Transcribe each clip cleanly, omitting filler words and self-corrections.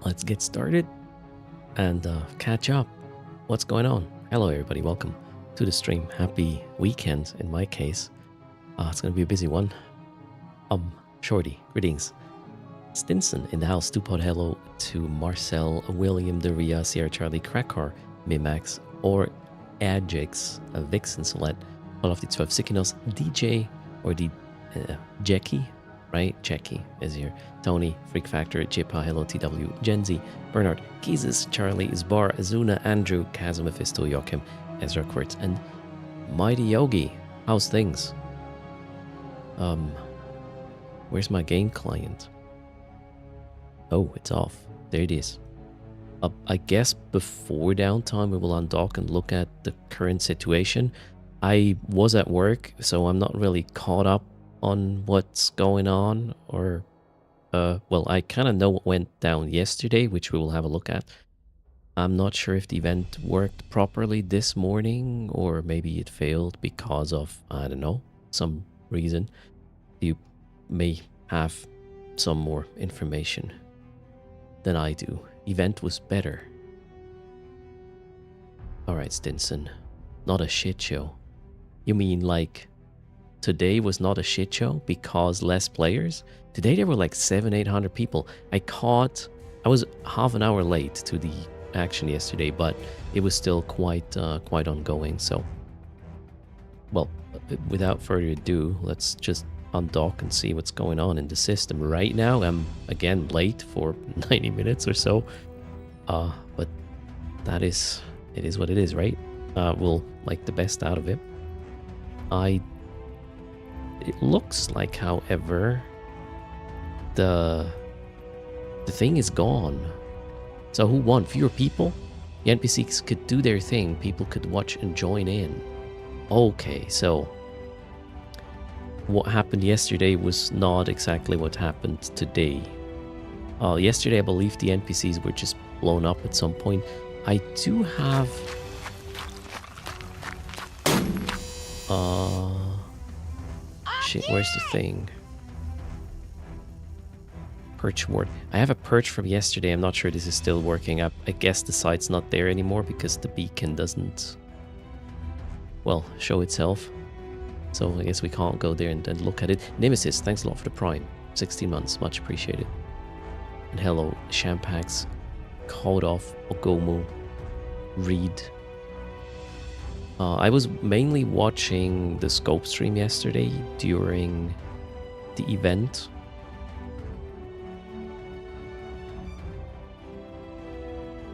let's get started and catch up. What's going on? Hello, everybody. Welcome to the stream. Happy weekend in my case. It's going to be a busy one. Shorty, greetings. Stinson in the house. Stupod, hello to Marcel, William, Daria, Sierra Charlie, Cracker, Mimax, or Adjix, Vixen, Solet, all of the 12 Sikinos, DJ, or the Jackie, right? Jackie is here. Tony, Freak Factor, Jipa, hello, TW, Genzi, Bernard, Gizes, Charlie, Isbar, Azuna, Andrew, Kazum, Mephisto, Joachim, Ezra Quartz, and Mighty Yogi. How's things? Where's my game client? Oh, it's off. There it is. I guess before downtime we will undock and look at the current situation. I was at work, so I'm not really caught up on what's going on, or well, I kind of know what went down yesterday, which we will have a look at. I'm not sure if the event worked properly this morning, or maybe it failed because of, I don't know, some reason. You may have some more information than I do. Event was better. Alright, Stinson. Not a shit show. You mean like today was not a shit show because less players? Today there were like 700-800 people. I was half an hour late to the action yesterday, but it was still quite ongoing. So, well, without further ado, let's just undock and see what's going on in the system. Right now I'm again late for 90 minutes or so, but it is what it is, right? We'll make the best out of it. It looks like, however, the thing is gone. So who won? Fewer people? The NPCs could do their thing, people could watch and join in. Okay, so what happened yesterday was not exactly what happened today. Yesterday I believe the NPCs were just blown up at some point. I do have shit, where's the thing? Perch ward. I have a perch from yesterday. I'm not sure this is still working. I guess the site's not there anymore because the beacon doesn't, well, show itself. So I guess we can't go there and look at it. Nemesis, thanks a lot for the Prime. 16 months, much appreciated. And hello, Shampax, Kodoff, Ogomu, Reed. I was mainly watching the scope stream yesterday during the event.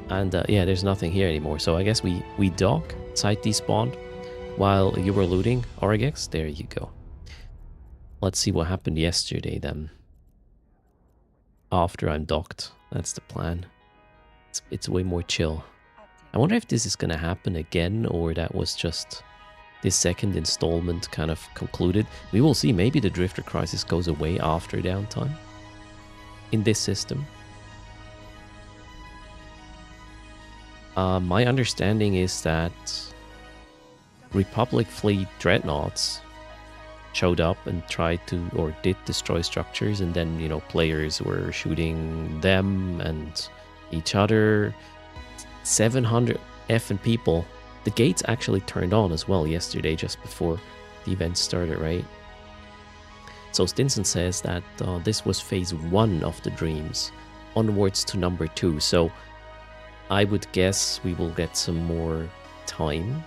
And yeah, there's nothing here anymore. So I guess we dock, site despawned while you were looting. Origex, there you go. Let's see what happened yesterday then. After I'm docked, that's the plan. It's way more chill. I wonder if this is gonna happen again, or that was just this second installment kind of concluded. We will see. Maybe the Drifter crisis goes away after downtime in this system. My understanding is that Republic fleet dreadnoughts showed up and tried to, or did destroy structures, and then, you know, players were shooting them and each other. 700 effing people. The gates actually turned on as well yesterday, just before the event started, right? So Stinson says that this was phase 1 of the dreams, onwards to number 2. So I would guess we will get some more time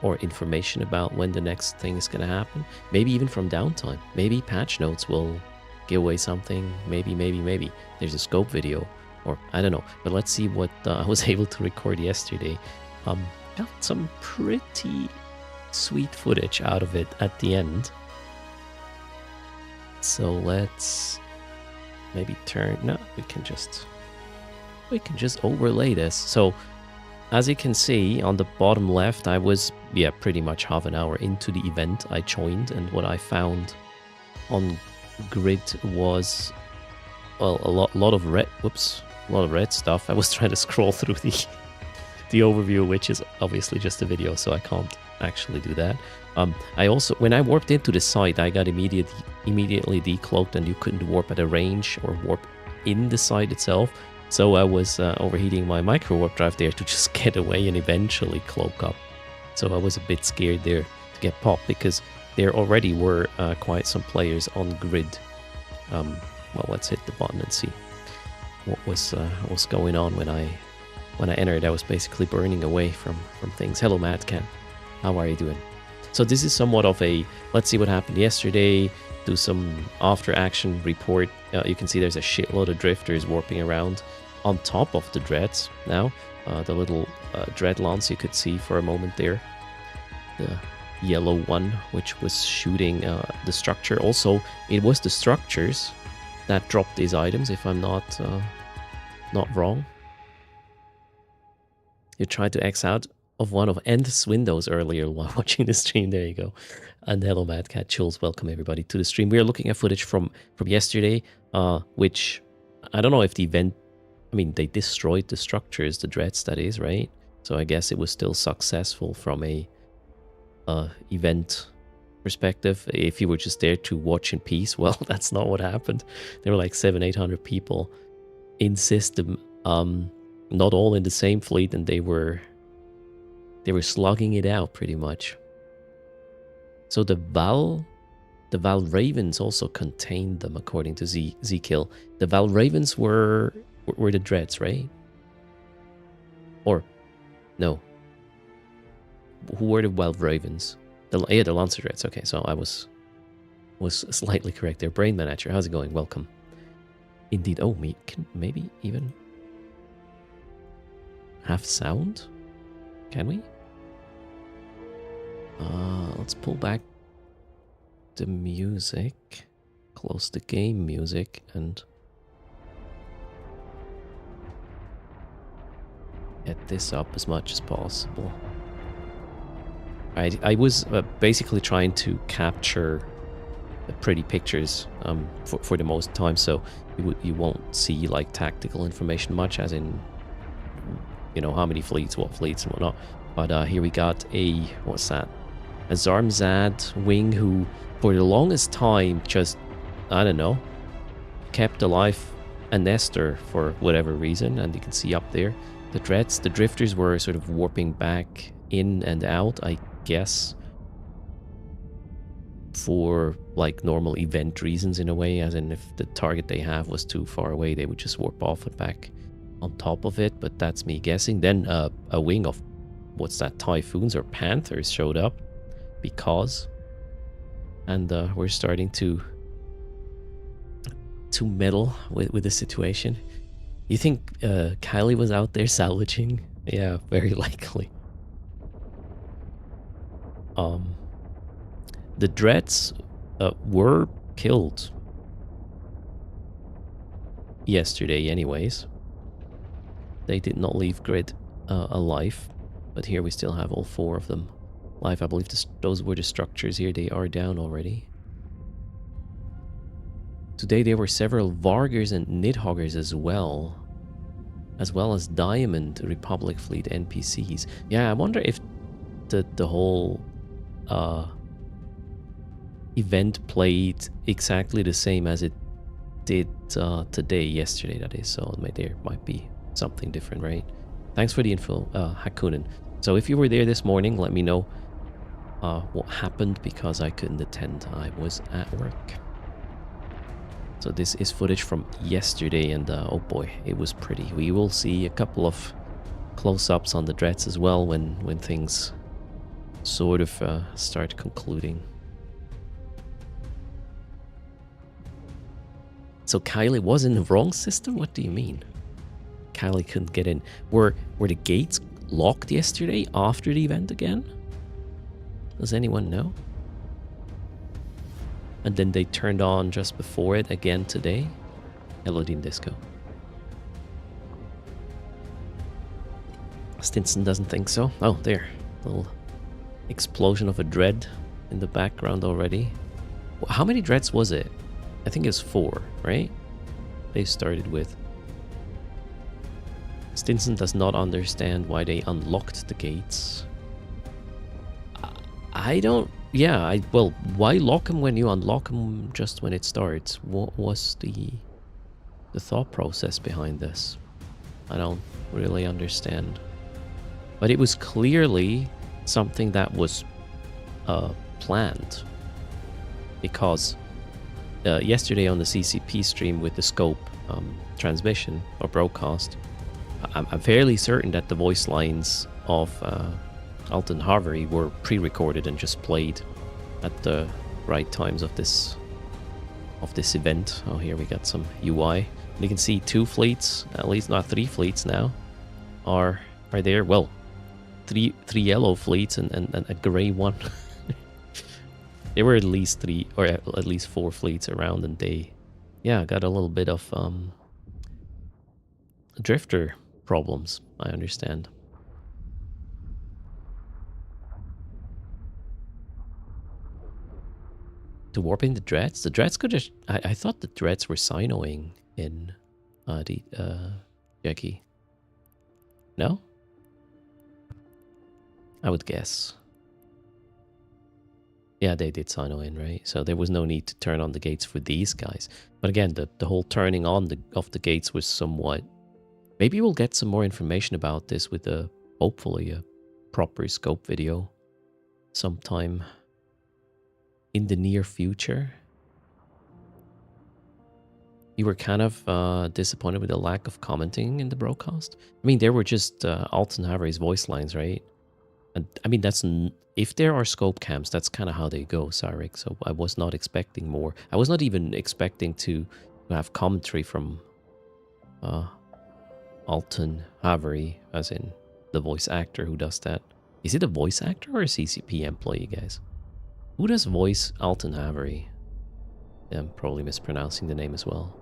or information about when the next thing is going to happen. Maybe even from downtime. Maybe patch notes will give away something. Maybe. There's a scope video, or I don't know. But let's see what I was able to record yesterday. Got some pretty sweet footage out of it at the end. So let's maybe turn... No, we can just overlay this. So as you can see on the bottom left, I was, yeah, pretty much half an hour into the event I joined, and what I found on grid was, well, a lot of red stuff. I was trying to scroll through the overview, which is obviously just a video, so I can't actually do that. I also, when I warped into the site, I got immediately decloaked, and you couldn't warp at a range or warp in the site itself. So I was overheating my micro warp drive there to just get away and eventually cloak up. So I was a bit scared there to get popped because there already were quite some players on grid. Well, let's hit the button and see what was going on when I entered. I was basically burning away from things. Hello, Madcan. How are you doing? So this is somewhat of a let's see what happened yesterday. Do some after action report. You can see there's a shitload of drifters warping around on top of the dreads now. The little dread lance you could see for a moment there. The yellow one, which was shooting the structure. Also, it was the structures that dropped these items, if I'm not wrong. You tried to X out of one of Nth's windows earlier while watching the stream. There you go. And hello, Mad Cat Chills. Welcome everybody to the stream. We are looking at footage from yesterday, which I don't know if the event. I mean, they destroyed the structures, the dreads, that is, right? So I guess it was still successful from a event perspective. If you were just there to watch in peace, well, that's not what happened. There were like 700-800 people in system, not all in the same fleet, and they were slugging it out pretty much. So the Val Ravens also contained them, according to Zkill. The Val Ravens were the dreads, right? Or no? Who were the Val Ravens? The Lancer dreads. Okay, so I was slightly correct there. Brain Manager, how's it going? Welcome. Indeed. Oh, we can maybe even have sound. Can we? Let's pull back the music, close the game music, and get this up as much as possible. I was basically trying to capture the pretty pictures for the most time, so you won't see like tactical information much, as in, you know, how many fleets, what fleets and whatnot. But here we got a, what's that? A Zarmzad wing who, for the longest time, just, I don't know, kept alive a Nestor for whatever reason. And you can see up there, the dreads, the drifters were sort of warping back in and out, I guess, for like normal event reasons in a way, as in if the target they have was too far away, they would just warp off and back on top of it. But that's me guessing. Then a wing of, what's that, Typhoons or Panthers showed up, because, and we're starting to meddle with the situation. You think Kylie was out there salvaging? Yeah, very likely. The dreads were killed yesterday anyways. They did not leave grid alive, but here we still have all 4 of them live. I believe those were the structures here. They are down already. Today there were several Vargers and Nidhoggers as well as Diamond Republic Fleet NPCs. Yeah, I wonder if the whole event played exactly the same as it did yesterday, that is. So there might be something different, right? Thanks for the info, Hakunen. So if you were there this morning, let me know what happened, because I couldn't attend. I was at work. So this is footage from yesterday, and oh boy, it was pretty. We will see a couple of close-ups on the dreads as well when things sort of start concluding. So Kylie was in the wrong system? What do you mean? Kylie couldn't get in. Were the gates locked yesterday after the event again? Does anyone know? And then they turned on just before it again today? Elodine Disco. Stinson doesn't think so. Oh, there. Little explosion of a dread in the background already. How many dreads was it? I think it's 4, right? They started with. Stinson does not understand why they unlocked the gates. I don't. Yeah, well, why lock them when you unlock them just when it starts? What was the the thought process behind this. I don't really understand. But it was clearly something that was planned. Because yesterday on the CCP stream with the scope transmission or broadcast, I'm fairly certain that the voice lines of Alton Harvey were pre-recorded and just played at the right times of this event. Oh, here we got some UI. And you can see 2 fleets, at least not 3 fleets now, are there. Well, three yellow fleets and a grey one. There were at least 3 or at least 4 fleets around, and they, yeah, got a little bit of drifter problems, I understand. To warping the dreads? The dreads could just... I thought the dreads were sinoing in Jackie. No? I would guess. Yeah, they did sino in, right? So there was no need to turn on the gates for these guys. But again, the whole turning on of the gates was somewhat... Maybe we'll get some more information about this with hopefully a proper scope video sometime in the near future. You were kind of disappointed with the lack of commenting in the broadcast? I mean, there were just Alton Harvey's voice lines, right? And I mean, that's... If there are scope cams, that's kind of how they go, Sarek. So I was not expecting more. I was not even expecting to have commentary from Alton Harvey, as in the voice actor who does that. Is it a voice actor or a CCP employee, guys? Who does voice Alton Harvey? Yeah, I'm probably mispronouncing the name as well.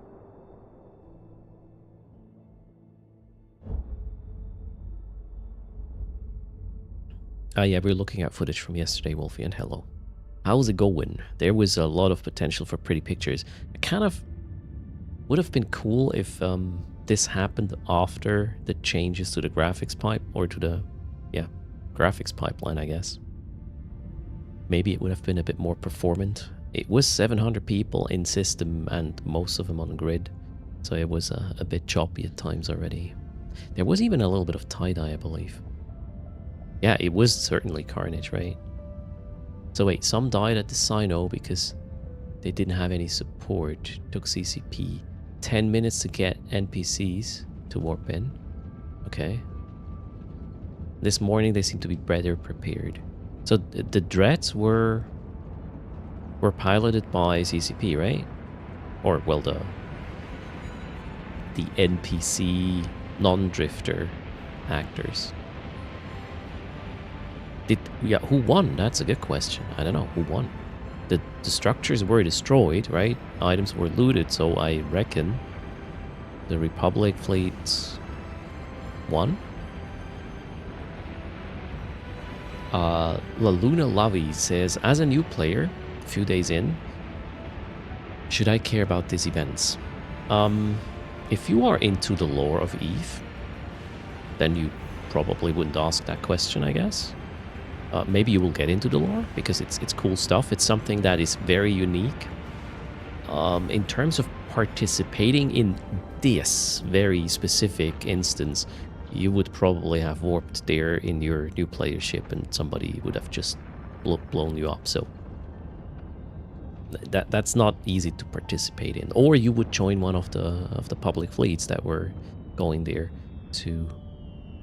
Ah, yeah, we're looking at footage from yesterday, Wolfie, and hello. How's it going? There was a lot of potential for pretty pictures. It kind of would have been cool if this happened after the changes to the graphics pipe, or to the, yeah, graphics pipeline, I guess. Maybe it would have been a bit more performant. It was 700 people in system and most of them on grid, so it was a bit choppy at times already. There was even a little bit of tie-dye, I believe. Yeah, it was certainly carnage, right? So wait, some died at the Sino because they didn't have any support. Took CCP 10 minutes to get NPCs to warp in. Okay. This morning they seem to be better prepared. So the dreads were piloted by CCP, right? Or, well, the NPC non-drifter actors. Yeah, who won? That's a good question. I don't know. Who won? The structures were destroyed, right? Items were looted, so I reckon the Republic fleet won? La Luna Lavi says, as a new player, a few days in, should I care about these events? If you are into the lore of Eve, then you probably wouldn't ask that question, I guess. Maybe you will get into the lore because it's cool stuff. It's something that is very unique. In terms of participating in this very specific instance, you would probably have warped there in your new player ship and somebody would have just blown you up. So that's not easy to participate in. Or you would join one of the public fleets that were going there to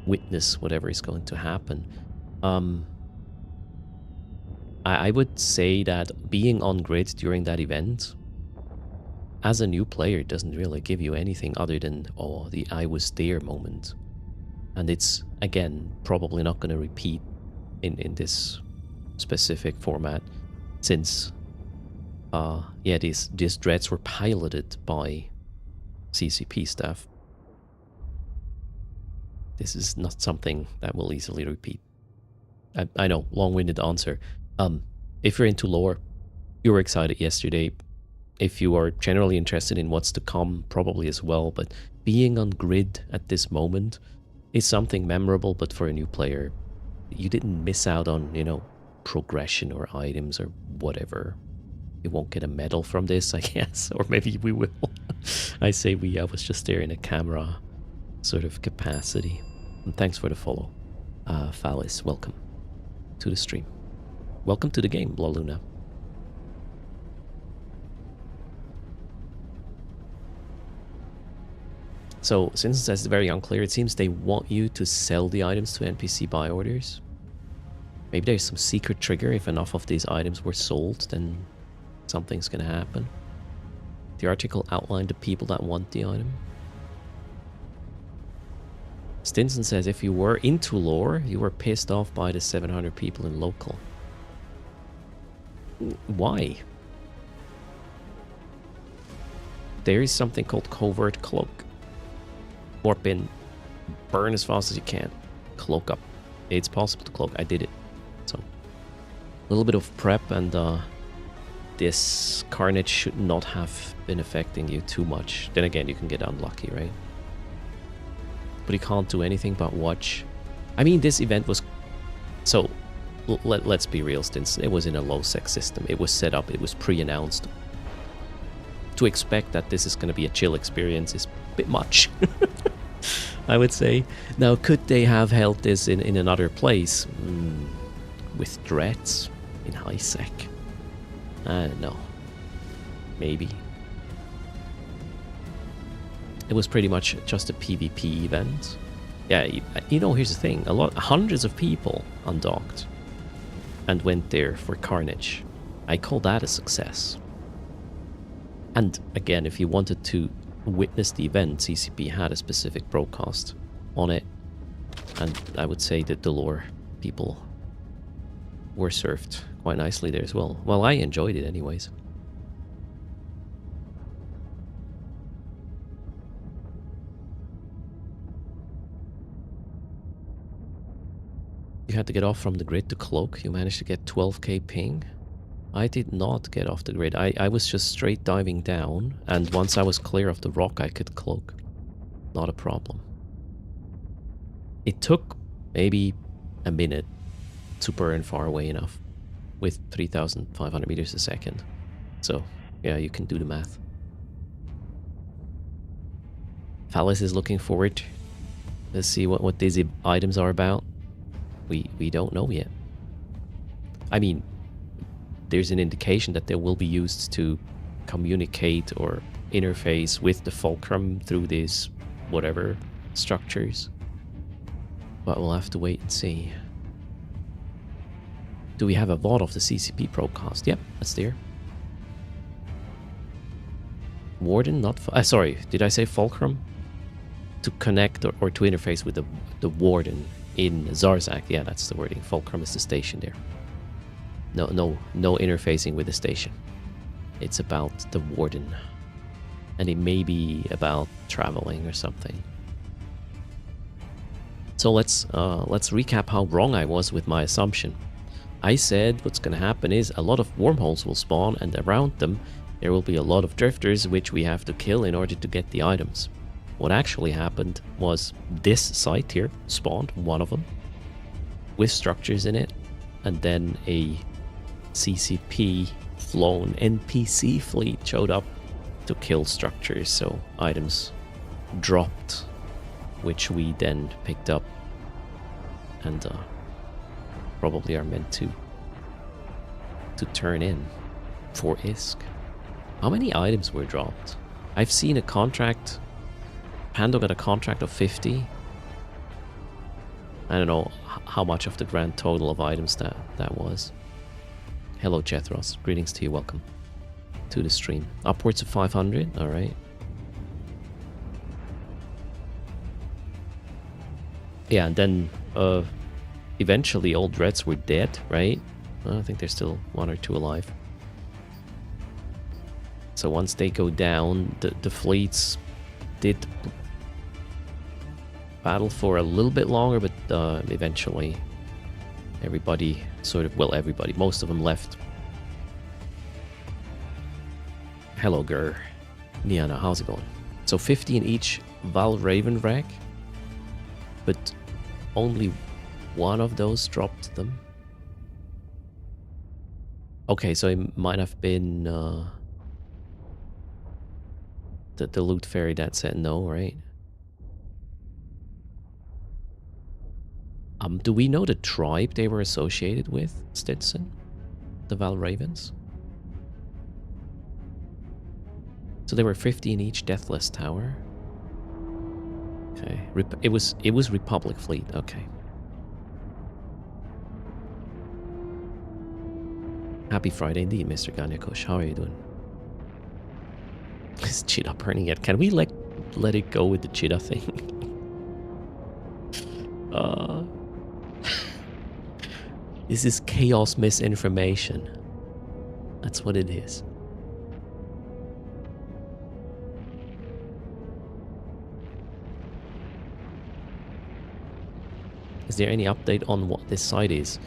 witness whatever is going to happen. I would say that being on grid during that event, as a new player, doesn't really give you anything other than, oh, the I was there moment. And it's, again, probably not going to repeat in this specific format, since, yeah, these dreads were piloted by CCP staff. This is not something that will easily repeat. I know, long-winded answer. If you're into lore, you were excited yesterday. If you are generally interested in what's to come, probably as well. But being on grid at this moment is something memorable, but for a new player, you didn't miss out on, you know, progression or items or whatever. You won't get a medal from this, I guess, or maybe we will. I say we, I was just there in a camera sort of capacity. And thanks for the follow. Phallus, welcome to the stream. Welcome to the game, Blah Luna. So, since that's very unclear, it seems they want you to sell the items to NPC buy orders. Maybe there's some secret trigger. If enough of these items were sold, then something's gonna happen. The article outlined the people that want the item. Stinson says if you were into lore, you were pissed off by the 700 people in local. Why? There is something called covert cloak. Warp in, burn as fast as you can, cloak up. It's possible to cloak, I did it. So, a little bit of prep and this carnage should not have been affecting you too much. Then again, you can get unlucky, right? But you can't do anything but watch. I mean, this event was... So, let's be real, Stinson. It was in a low-sec system. It was set up, it was pre-announced. To expect that this is going to be a chill experience is a bit much. I would say. Now, could they have held this in another place? With threats? In high sec? I don't know. Maybe. It was pretty much just a PvP event. Yeah, you know, here's the thing. Hundreds of people undocked and went there for carnage. I call that a success. And again, if you wanted to witness the event, CCP had a specific broadcast on it, and I would say that the lore people were served quite nicely there as well. Well, I enjoyed it anyways. You had to get off from the grid to cloak. You managed to get 12k ping. I did not get off the grid. I was just straight diving down, and once I was clear of the rock, I could cloak. Not a problem. It took maybe a minute to burn far away enough with 3,500 meters a second. So, yeah, you can do the math. Phallus is looking forward. Let's see what these items are about. We don't know yet. I mean, there's an indication that they will be used to communicate or interface with the fulcrum through these whatever structures. But we'll have to wait and see. Do we have a VOD of the CCP broadcast? Yep, that's there. Warden, not... sorry, did I say fulcrum? To connect or to interface with the warden in Zarzak. Yeah, that's the wording. Fulcrum is the station there. No interfacing with the station. It's about the warden. And it may be about traveling or something. So let's recap how wrong I was with my assumption. I said what's going to happen is a lot of wormholes will spawn, and around them there will be a lot of drifters which we have to kill in order to get the items. What actually happened was this site here spawned, one of them, with structures in it, and then a CCP flown NPC fleet showed up to kill structures, so items dropped, which we then picked up and probably are meant to turn in for ISK. How many items were dropped? I've seen a contract. Pando got a contract of 50. I don't know how much of the grand total of items that was. Hello, Jethros. Greetings to you. Welcome to the stream. Upwards of 500. All right. Yeah, and then eventually all dreads were dead, right? Well, I think there's still one or two alive. So once they go down, the fleets did battle for a little bit longer, but eventually everybody sort of, well, everybody, most of them left. Hello, Gur. Niana, how's it going? So 50 in each Val Raven rack, but only one of those dropped them. Okay, so it might have been the loot fairy that said no, right? Do we know the tribe they were associated with, Stetson? The Valravens? So there were 50 in each Deathless Tower. Okay, it was Republic fleet. Okay. Happy Friday indeed, Mr. Ganyakosh. How are you doing? Is cheetah burning yet? Can we let it go with the cheetah thing? This is chaos misinformation. That's what it is. Is there any update on what this site is?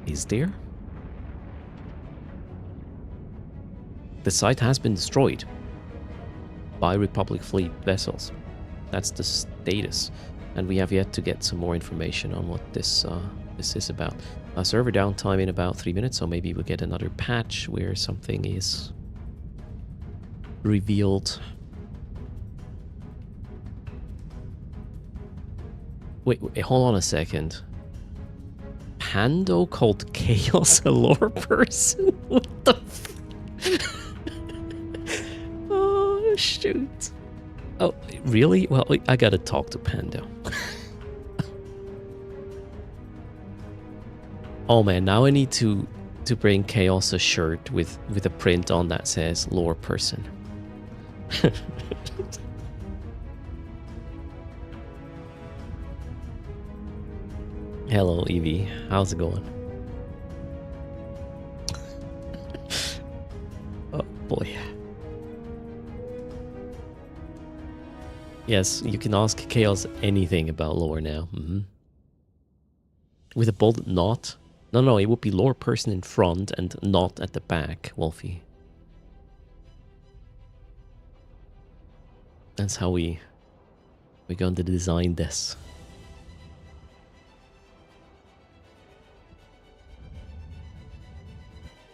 Is there? The site has been destroyed by Republic fleet vessels. That's the status. And we have yet to get some more information on what this is about. Server downtime in about 3 minutes, so maybe we'll get another patch where something is revealed. Wait, hold on a second. Pando called Chaos a lore person? What the Oh, shoot. Oh, really? Well, I gotta talk to Pando. Oh man, now I need to bring Chaos a shirt with a print on that says lore person. Hello, Evie. How's it going? Oh boy. Yes, you can ask Chaos anything about lore now. With a bold not? No, it would be lore person in front and not at the back, Wolfie. That's how we're going to design this.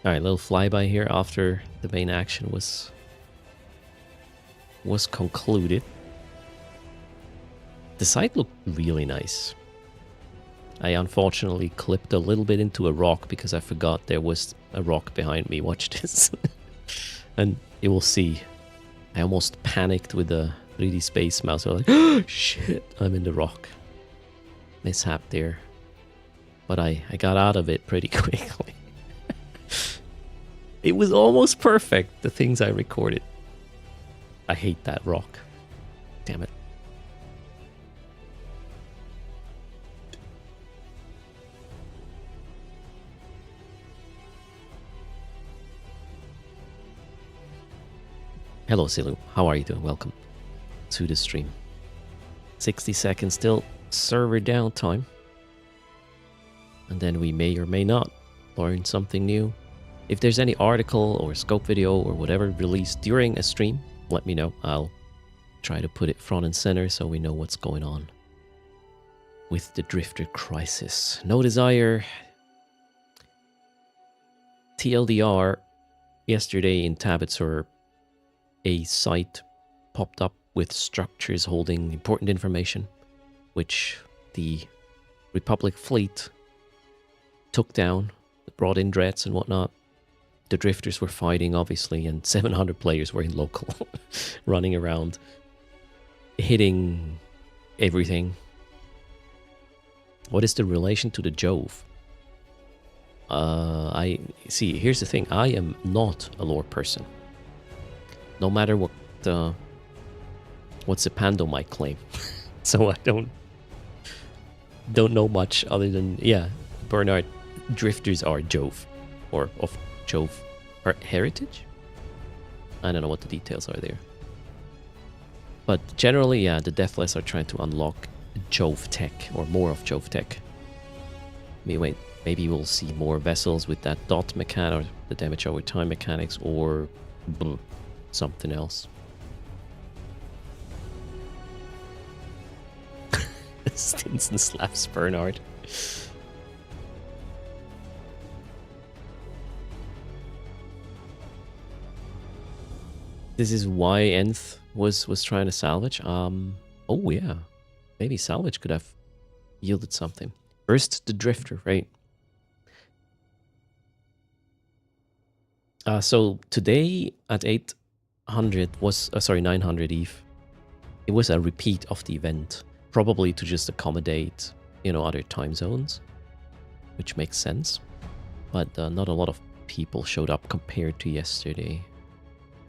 Alright, little flyby here after the main action was concluded. The site looked really nice. I unfortunately clipped a little bit into a rock because I forgot there was a rock behind me. Watch this. And you will see. I almost panicked with the 3D Space Mouse. I was like, oh, shit, I'm in the rock. Mishap there. But I got out of it pretty quickly. It was almost perfect, the things I recorded. I hate that rock. Damn it. Hello, Silu. How are you doing? Welcome to the stream. 60 seconds still server downtime. And then we may or may not learn something new. If there's any article or scope video or whatever released during a stream, let me know. I'll try to put it front and center so we know what's going on with the Drifter crisis. No Desire. TLDR, yesterday in Tabitzer, a site popped up with structures holding important information, which the Republic fleet took down, brought in dreads and whatnot. The drifters were fighting, obviously, and 700 players were in local, running around, hitting everything. What is the relation to the Jove? I see, here's the thing. I am not a lore person. No matter what Zepando might claim. So I don't know much other than, yeah, Bernard, drifters are Jove, or of Jove heritage? I don't know what the details are there. But generally, yeah, the Deathless are trying to unlock Jove tech, or more of Jove tech. Maybe we'll see more vessels with that dot mechanic, or the damage over time mechanics, or something else. Stinson slaps Bernard. This is why Nth was trying to salvage. Oh yeah, maybe salvage could have yielded something. First, the Drifter, right? So today at 800 was, sorry, 900 ETH. It was a repeat of the event, probably to just accommodate, you know, other time zones, which makes sense. But not a lot of people showed up compared to yesterday.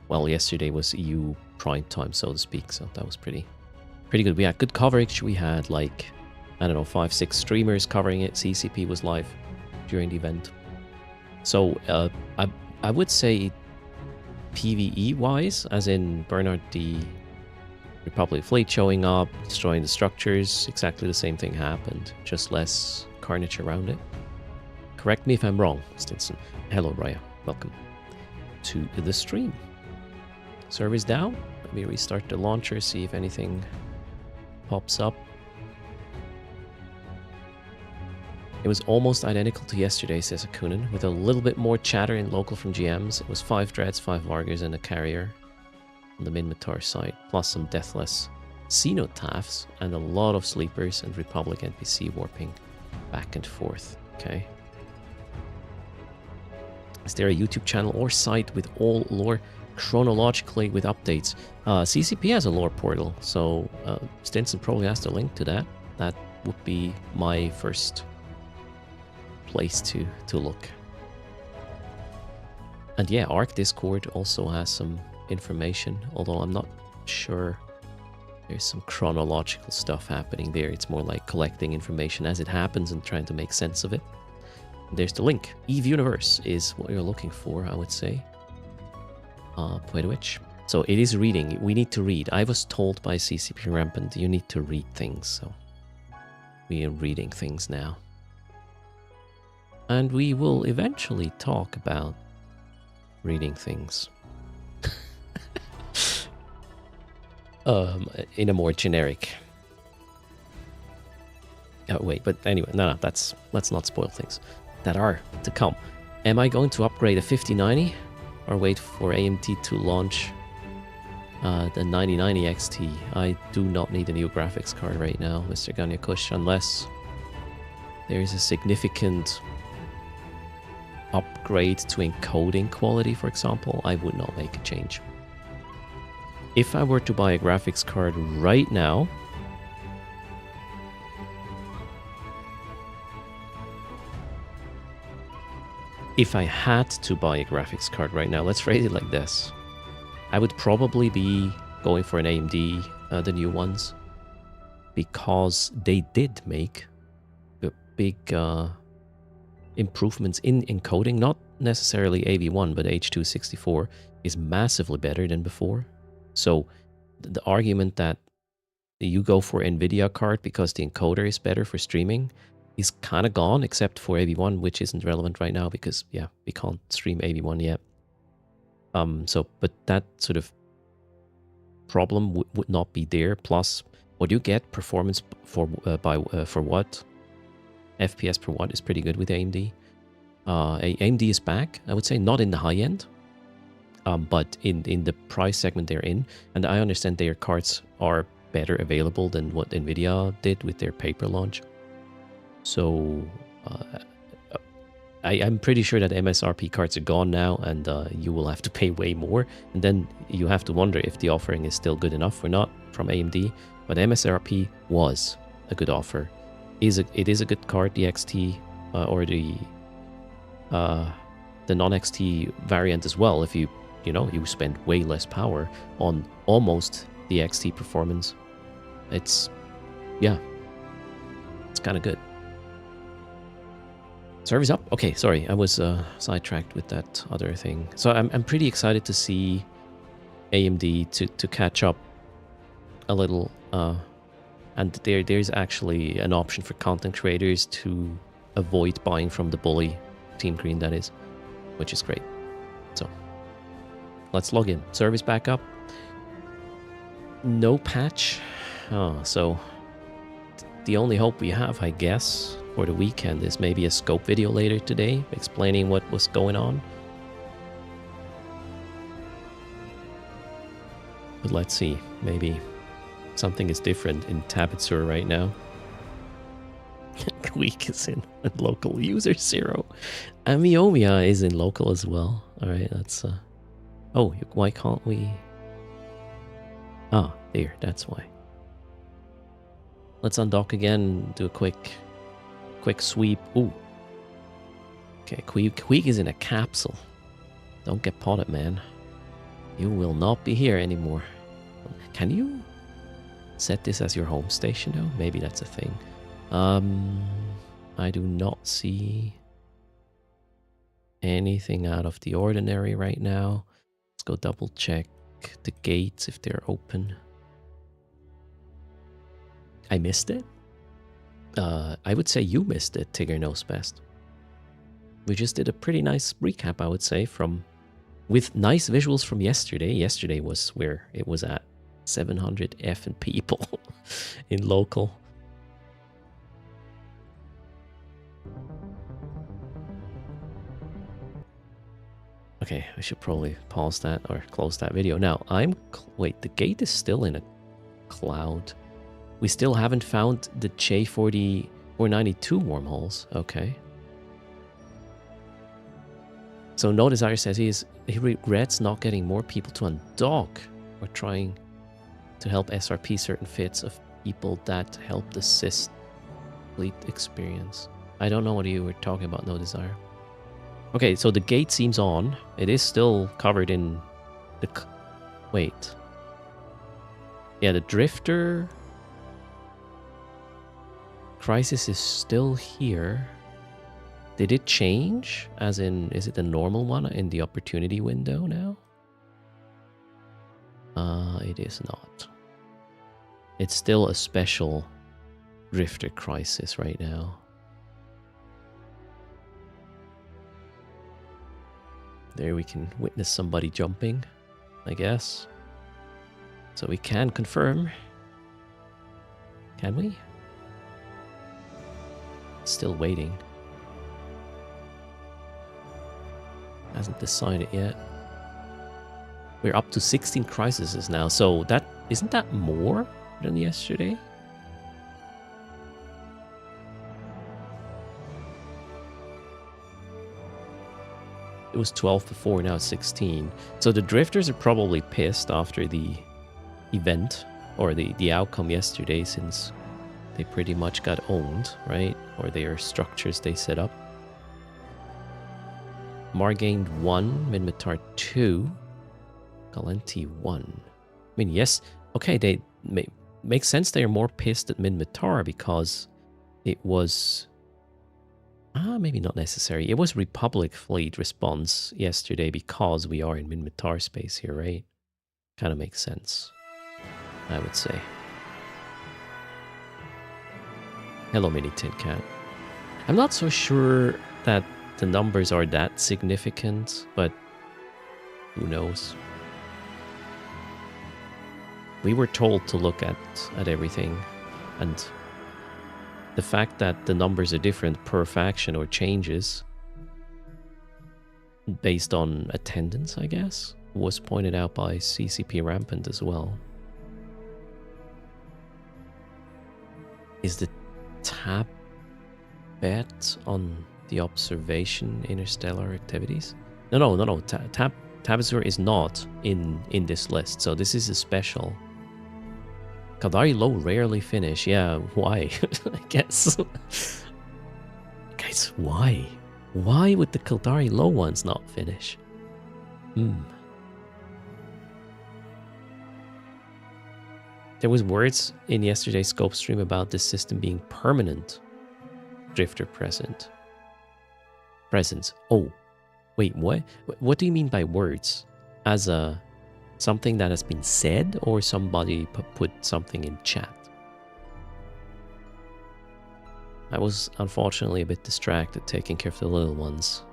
Well, yesterday was EU prime time, so to speak, so that was pretty good. We had good coverage. We had like, I don't know, 5-6 streamers covering it. CCP was live during the event. So I would say PvE-wise, as in Bernard the Republic Fleet showing up, destroying the structures, exactly the same thing happened, just less carnage around it. Correct me if I'm wrong, Stinson. Hello, Raya. Welcome to the stream. Server's down. Let me restart the launcher, see if anything pops up. It was almost identical to yesterday, says Akunin, with a little bit more chatter in local from GMs. It was 5 Dreads, 5 Vargers, and a Carrier on the Minmatar side, plus some Deathless Cenotaphs, and a lot of Sleepers and Republic NPC warping back and forth. Okay. Is there a YouTube channel or site with all lore chronologically with updates? CCP has a lore portal, so Stinson probably has the link to that. That would be my first place to look. And yeah, Arc Discord also has some information, although I'm not sure there's some chronological stuff happening there. It's more like collecting information as it happens and trying to make sense of it. And there's the link. Eve Universe is what you're looking for, I would say. Poetowich. So it is reading. We need to read. I was told by CCP Rampant, you need to read things, so we are reading things now. And we will eventually talk about reading things. In a more generic... Oh, wait, but anyway, no, let's not spoil things that are to come. Am I going to upgrade a 5090 or wait for AMD to launch the 9090 XT? I do not need a new graphics card right now, Mr. Ganyakush, unless there is a significant upgrade to encoding quality, for example. I would not make a change. If I were to buy a graphics card right now, if I had to buy a graphics card right now, let's phrase it like this. I would probably be going for an AMD, the new ones, because they did make big improvements in encoding. Not necessarily AV1, but H.264 is massively better than before. So the argument that you go for NVIDIA card because the encoder is better for streaming is kind of gone, except for AV1, which isn't relevant right now because, yeah, we can't stream AV1 yet. But that sort of problem would not be there. Plus, what you get performance for what? FPS per watt is pretty good with AMD. AMD is back, I would say, not in the high end, but in the price segment they're in. And I understand their cards are better available than what NVIDIA did with their paper launch. So I'm pretty sure that MSRP cards are gone now, and you will have to pay way more. And then you have to wonder if the offering is still good enough or not from AMD. But MSRP was a good offer. It is a good card, the XT or the non-XT variant as well. If you spend way less power on almost the XT performance, it's kind of good. Server's up. Okay, sorry, I was sidetracked with that other thing. So I'm pretty excited to see AMD to catch up a little. And there's actually an option for content creators to avoid buying from the bully, Team Green that is, which is great. So let's log in. Service back up. No patch. So the only hope we have, I guess, for the weekend is maybe a scope video later today explaining what was going on. But let's see. Maybe something is different in Tabitsur right now. Week is in local user 0. Amiomia is in local as well. Alright, that's... Oh, why can't we... Ah, there, that's why. Let's undock again, do a quick sweep. Ooh. Okay, Queek is in a capsule. Don't get potted, man. You will not be here anymore. Can you set this as your home station though? Maybe that's a thing. I do not see anything out of the ordinary right now. Let's go double check the gates if they're open. I missed it? I would say you missed it, Tigger Knows Best. We just did a pretty nice recap, I would say, with nice visuals from yesterday. Yesterday was where it was at 700 effing people in local. Okay, I should probably pause that or close that video. Now, wait, the gate is still in a cloud. We still haven't found the J40 492 wormholes. Okay. So No Desire says he regrets not getting more people to undock or trying to help SRP certain fits of people that helped assist fleet experience. I don't know what you were talking about, No Desire. Okay, so the gate seems on. It is still covered in the... Wait. Yeah, the Drifter... Crisis is still here. Did it change? As in, is it the normal one in the opportunity window now? It is not. It's still a special Drifter Crisis right now. There we can witness somebody jumping, I guess. So we can confirm. Can we? Still waiting. Hasn't decided yet. We're up to 16 crises now, so that isn't that more than yesterday? It was 12 before, now it's 16. So the drifters are probably pissed after the event or the outcome yesterday, since they pretty much got owned, right? Or their structures they set up. Margained 1, Minmatar 2, Galenti 1. I mean, yes, okay, they make sense they are more pissed at Minmatar because it was... maybe not necessary. It was Republic Fleet response yesterday because we are in Minmatar space here, right? Kind of makes sense, I would say. Hello, Mini Tin Cat. I'm not so sure that the numbers are that significant, but who knows? We were told to look at everything, and the fact that the numbers are different per faction or changes based on attendance, I guess, was pointed out by CCP Rampant as well. Is the tab bet on the observation interstellar activities? No. Tabazur is not in this list, so this is a special. Kaldari Low rarely finish. Yeah, why? I guess. Guys, why? Why would the Kaldari Low ones not finish? There was words in yesterday's Scope stream about this system being permanent. Drifter presence. Oh, wait, what? What do you mean by words? As a... something that has been said, or somebody put something in chat? I was unfortunately a bit distracted taking care of the little ones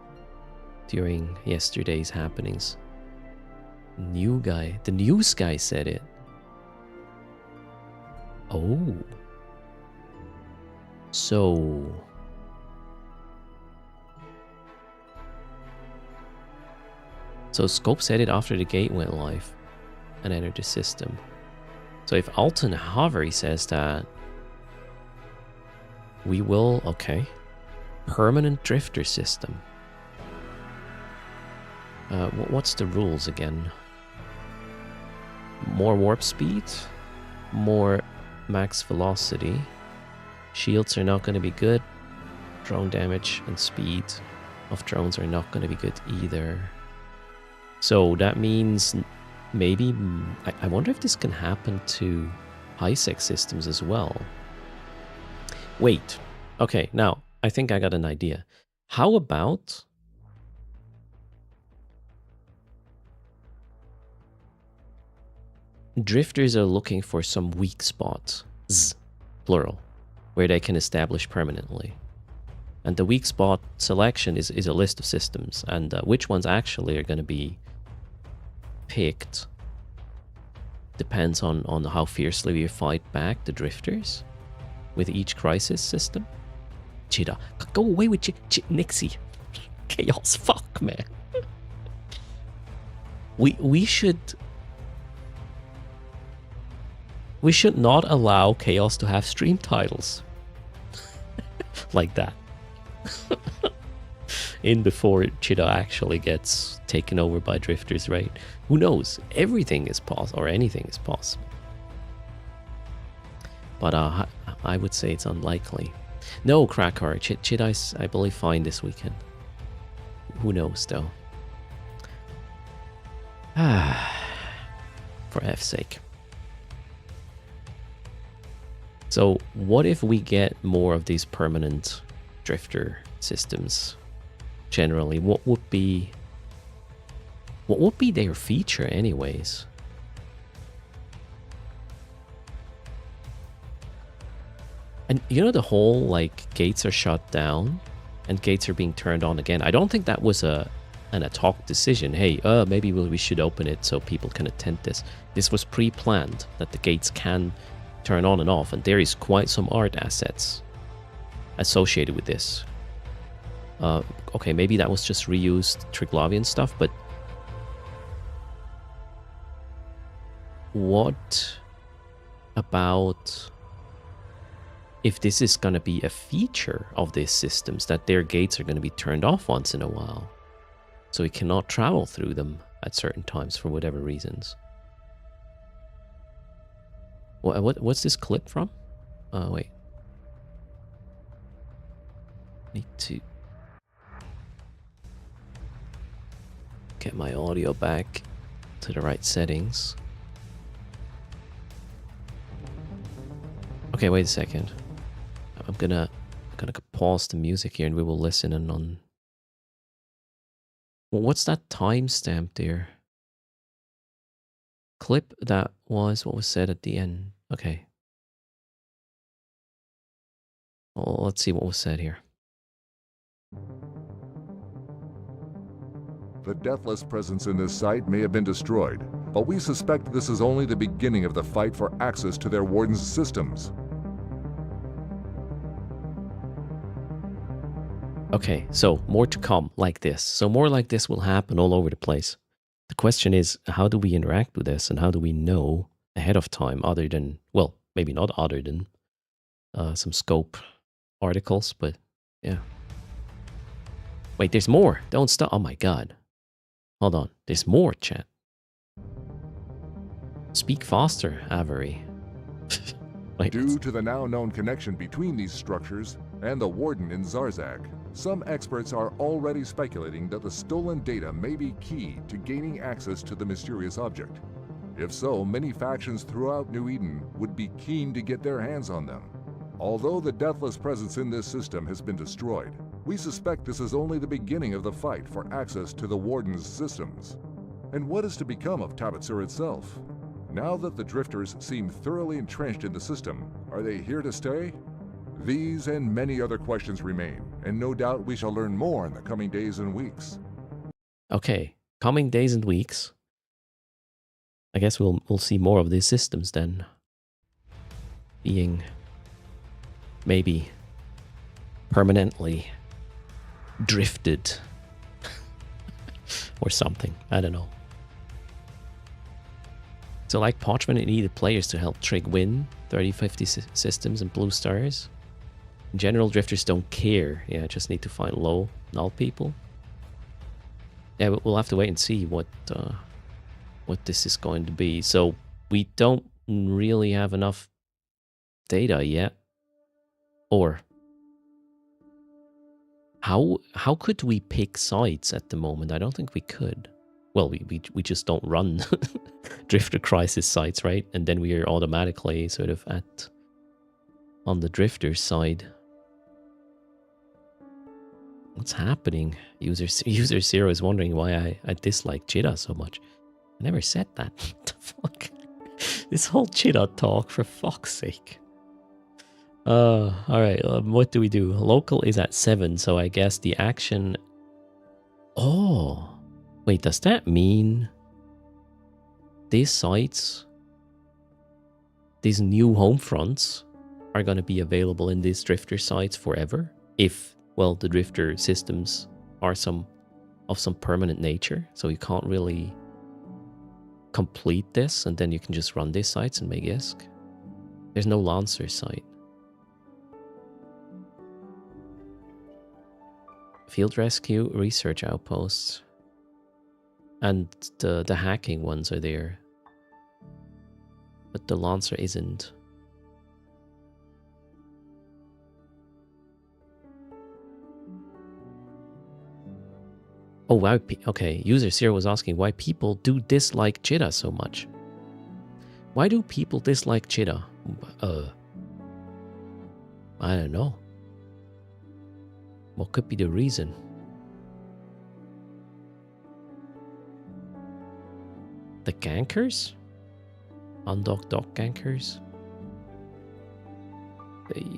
during yesterday's happenings. The news guy said it. Oh. So... So Scope said it after the gate went live. and enter the system. So if Alton Havery says that, we will, okay. Permanent drifter system. What's the rules again? More warp speed, more max velocity. Shields are not going to be good. Drone damage and speed of drones are not going to be good either. So that means maybe... I wonder if this can happen to high-sec systems as well. Wait. Okay, now, I think I got an idea. How about... drifters are looking for some weak spots, plural, where they can establish permanently. And the weak spot selection is a list of systems, and which ones actually are going to be picked depends on how fiercely we fight back the drifters with each crisis system. Cheetah, go away with Nixie. Chaos, fuck, man. We should not allow Chaos to have stream titles like that. In before Cheetah actually gets taken over by drifters, right? Who knows? Everything is possible, or anything is possible. But I would say it's unlikely. No, Krakar, Cheetah is, I believe, fine this weekend. Who knows, though? For F's sake. So, what if we get more of these permanent drifter systems? Generally, what would be their feature, anyways? And you know, the whole like gates are shut down and gates are being turned on again. I don't think that was an ad hoc decision. Hey, maybe we should open it so people can attend this. This was pre-planned that the gates can turn on and off, and there is quite some art assets associated with this. Okay, maybe that was just reused Triglavian stuff, but what about if this is going to be a feature of these systems, that their gates are going to be turned off once in a while, so we cannot travel through them at certain times for whatever reasons? What's this clip from? Wait. Need to get my audio back to the right settings. Okay, wait a second. I'm gonna pause the music here and we will listen in on... Well, what's that timestamp there? Clip that was what was said at the end. Okay. Well, let's see what was said here. The deathless presence in this site may have been destroyed, but we suspect this is only the beginning of the fight for access to their warden's systems. Okay, so more to come like this. So more like this will happen all over the place. The question is, how do we interact with this, and how do we know ahead of time, other than, well, maybe not other than some scope articles, but yeah. Wait, there's more. Don't stop. Oh my god. Hold on. There's more, chat. Speak faster, Avery. Due to the now known connection between these structures and the warden in Zarzak, some experts are already speculating that the stolen data may be key to gaining access to the mysterious object. If so, many factions throughout New Eden would be keen to get their hands on them. Although the deathless presence in this system has been destroyed, we suspect this is only the beginning of the fight for access to the warden's systems. And what is to become of Tabatsur itself? Now that the drifters seem thoroughly entrenched in the system, are they here to stay? These and many other questions remain, and no doubt we shall learn more in the coming days and weeks. Okay, coming days and weeks. I guess we'll see more of these systems then. Being maybe permanently drifted or something. I don't know. So like Parchment, it needed players to help Trig win 30-50 systems and blue stars. In general, drifters don't care. Yeah, just need to find low null people. Yeah, we'll have to wait and see what this is going to be. So we don't really have enough data yet. Or how could we pick sites at the moment? I don't think we could. Well, we just don't run Drifter Crisis sites, right? And then we are automatically sort of on the Drifter side. What's happening? User 0 is wondering why I dislike Cheetah so much. I never said that. What the fuck? This whole Cheetah talk, for fuck's sake. Alright, what do we do? Local is at 7, so I guess the action... Oh! Wait, does that mean... these sites... these new home fronts are gonna be available in these Drifter sites forever? If, well, the Drifter systems are of some permanent nature, so you can't really complete this, and then you can just run these sites and make ISK. There's no Lancer site. Field rescue, research outposts. And the hacking ones are there. But the Lancer isn't. Oh wow, okay. User 0 was asking why people do dislike Cheetah so much. Why do people dislike Cheetah? I don't know. What could be the reason? The gankers? Undock dock gankers?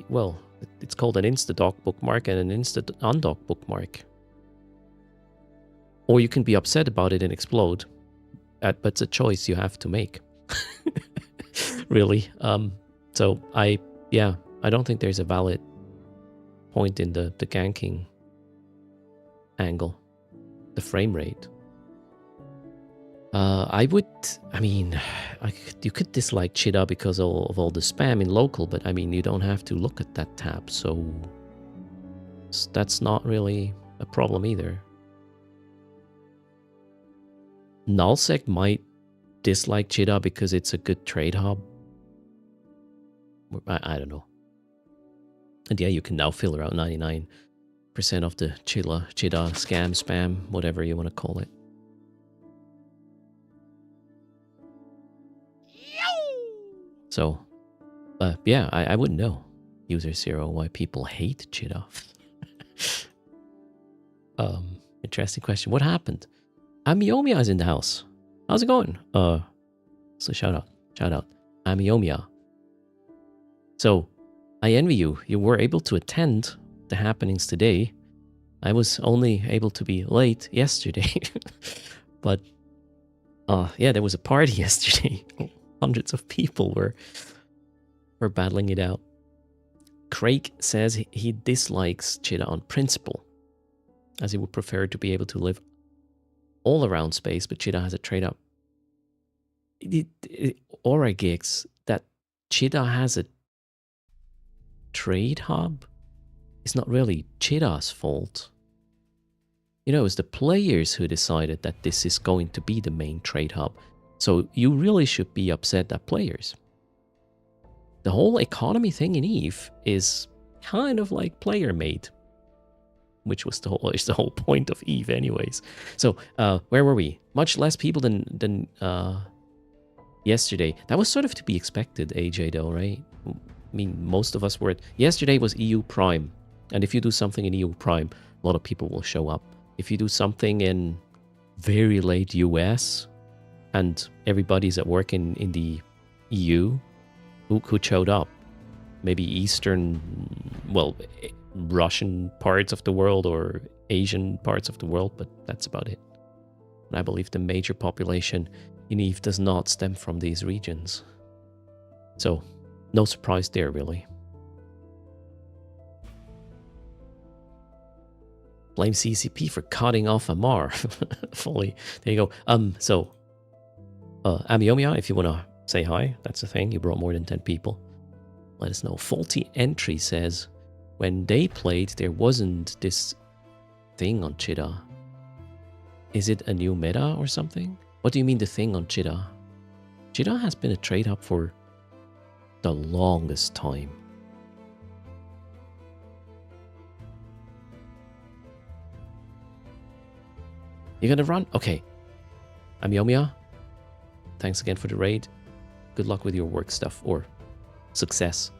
Well, it's called an insta-dock bookmark and an insta-undock bookmark. Or you can be upset about it and explode. But it's a choice you have to make. Really. So I don't think there's a valid point in the ganking angle. The frame rate. You could dislike Cheetah because of all the spam in local, but I mean, you don't have to look at that tab, so that's not really a problem either. Nullsec might dislike Cheetah because it's a good trade hub. I don't know. And yeah, you can now filter out 99% of the Cheetah scam, spam, whatever you want to call it. So, yeah, I wouldn't know, User 0, why people hate Cheetah. Interesting question. What happened? Amiomiya is in the house. How's it going? So shout out. Amiomiya. So, I envy you. You were able to attend the happenings today. I was only able to be late yesterday. But, yeah, there was a party yesterday. Hundreds of people were battling it out. Craig says he dislikes Cheetah on principle, as he would prefer to be able to live all around space, but Cheetah has a trade up. Aura gigs that Cheetah has a trade hub is not really Cheetah's fault. You know, it's the players who decided that this is going to be the main trade hub. So you really should be upset at players. The whole economy thing in EVE is kind of like player made, which was the whole point of EVE anyways. So where were we? Much less people than yesterday. That was sort of to be expected, AJ, though, right? I mean, most of us were. Yesterday was EU Prime, and if you do something in EU Prime, a lot of people will show up. If you do something in very late US, and everybody's at work in the EU, who showed up? Maybe Eastern, well, Russian parts of the world or Asian parts of the world, but that's about it. And I believe the major population in EVE does not stem from these regions. So, no surprise there, really. Blame CCP for cutting off Amar. Fully. There you go. So, Amiomia, if you want to say hi, that's the thing. You brought more than 10 people. Let us know. Faulty Entry says, when they played, there wasn't this thing on Cheetah. Is it a new meta or something? What do you mean the thing on Cheetah? Cheetah has been a trade hub for the longest time. You're gonna run? Okay. Amiomia, thanks again for the raid. Good luck with your work stuff, or success.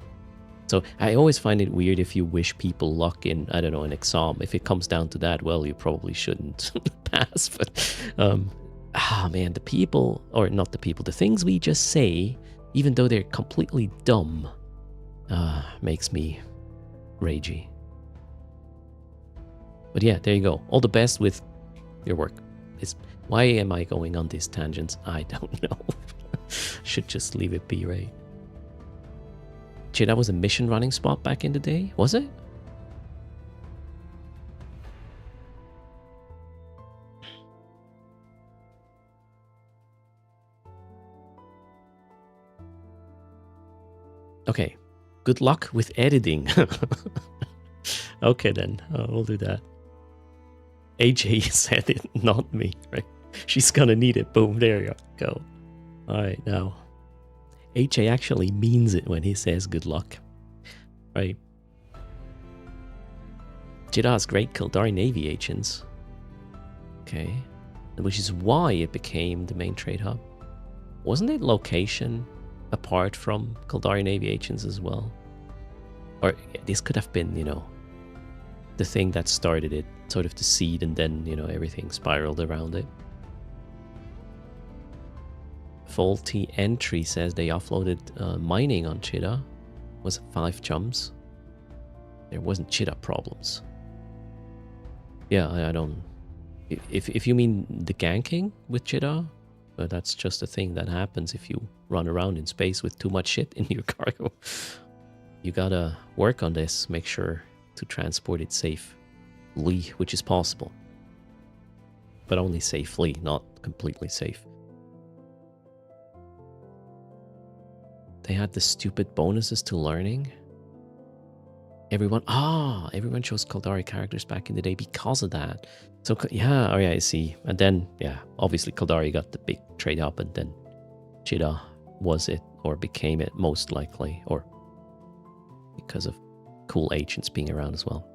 So I always find it weird if you wish people luck in, I don't know, an exam. If it comes down to that, well, you probably shouldn't pass. But, man, the people, or not the people, the things we just say, even though they're completely dumb, makes me ragey. But yeah, there you go. All the best with your work. Why am I going on these tangents? I don't know. Should just leave it be, right? Gee, that was a mission running spot back in the day, was it? Okay, good luck with editing. Okay then, we'll do that. AJ said it, not me, right? She's gonna need it. Boom, there you go. Alright, now. AJ actually means it when he says good luck. Right. Jedah's great Kildari Navy agents. Okay. Which is why it became the main trade hub. Wasn't it location apart from Kildari Navy agents as well? Or this could have been, you know, the thing that started it, sort of the seed, and then, you know, everything spiraled around it. Faulty Entry says they offloaded mining on Cheetah. Was it 5 jumps? There wasn't Cheetah problems. Yeah, I don't... If you mean the ganking with Cheetah, that's just a thing that happens if you run around in space with too much shit in your cargo. You gotta work on this, make sure to transport it safely, which is possible. But only safely, not completely safe. They had the stupid bonuses to learning. Everyone chose Kildari characters back in the day because of that. So yeah, oh yeah, I see. And then, yeah, obviously Kildari got the big trade up, and then Cheetah was it, or became it most likely, or because of cool agents being around as well.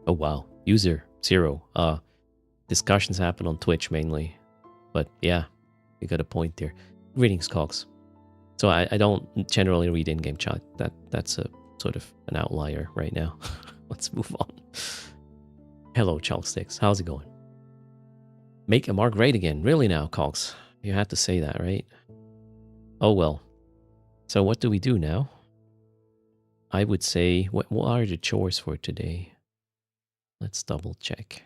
Oh wow, user 0. Discussions happen on Twitch mainly, but yeah, you got a point there. Greetings, Cox. So I don't generally read in-game chat. That's a sort of an outlier right now. Let's move on. Hello, Chalksticks. How's it going? Make Amar great again. Really now, Cox? You had to say that, right? Oh well. So what do we do now? I would say, what are the chores for today? Let's double check.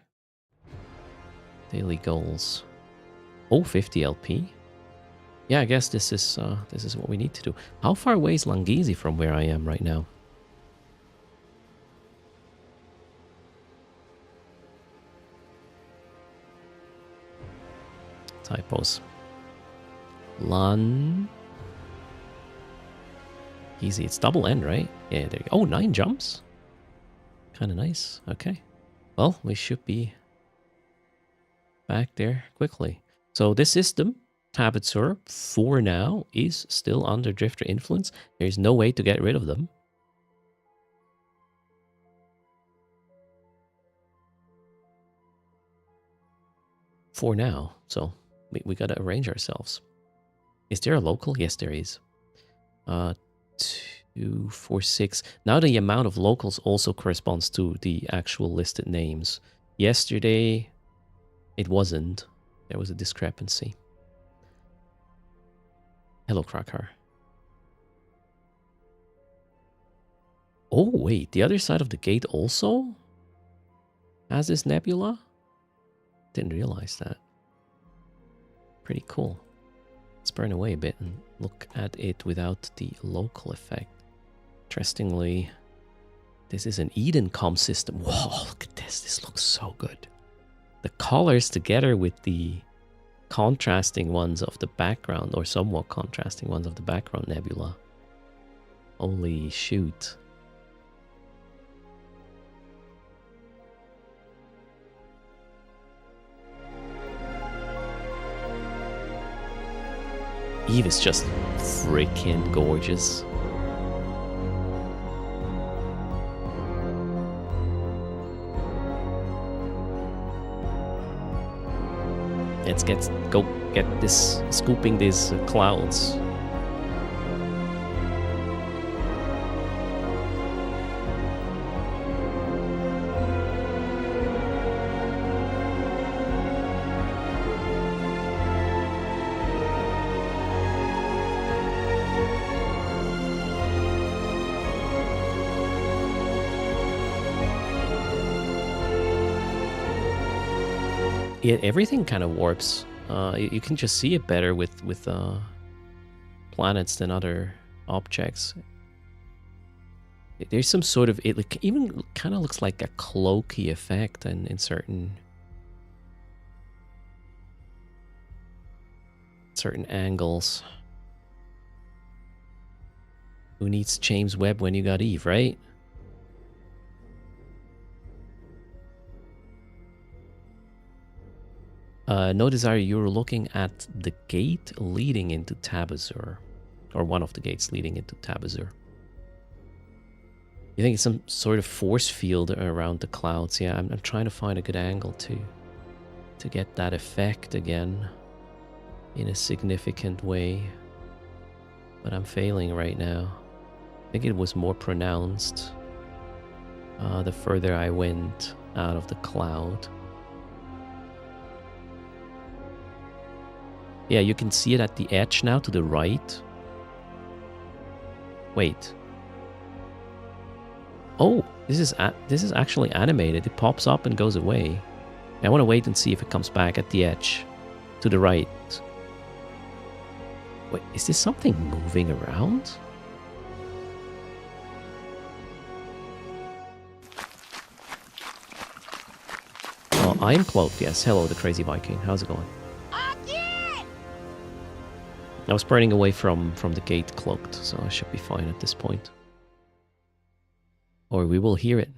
Daily goals. Oh, 50 LP. Yeah, I guess this is what we need to do. How far away is Langizi from where I am right now? Typos. Easy. It's double N, right? Yeah, there you go. Oh, 9 jumps. Kind of nice. Okay. Well, we should be back there quickly. So this system, Tabitzer, for now, is still under Drifter influence. There's no way to get rid of them. For now. So we gotta arrange ourselves. Is there a local? Yes, there is. 2, 4, 6. Now the amount of locals also corresponds to the actual listed names. Yesterday, it wasn't. There was a discrepancy. Hello, Krakar. Oh, wait. The other side of the gate also has this nebula? Didn't realize that. Pretty cool. Let's burn away a bit and look at it without the local effect. Interestingly, this is an Eden com system. Whoa, look at this. this looks so good. The colors together with the contrasting ones of the background, or somewhat contrasting ones of the background nebula. Holy shoot. Eve is just freaking gorgeous. Let's go get this, scooping these clouds. Yeah, everything kind of warps. You can just see it better with planets than other objects. There's some sort of, it even kind of looks like a cloaky effect in certain angles. Who needs James Webb when you got Eve, right? No desire, you're looking at the gate leading into Tabazur. Or one of the gates leading into Tabazur. You think it's some sort of force field around the clouds? Yeah, I'm trying to find a good angle to get that effect again in a significant way. But I'm failing right now. I think it was more pronounced the further I went out of the cloud. Yeah, you can see it at the edge now to the right. Wait. Oh, this is actually animated. It pops up and goes away. I want to wait and see if it comes back at the edge to the right. Wait, is this something moving around? Oh, I'm cloaked, yes. Hello, the crazy Viking. How's it going? I was burning away from the gate cloaked, so I should be fine at this point. Or we will hear it.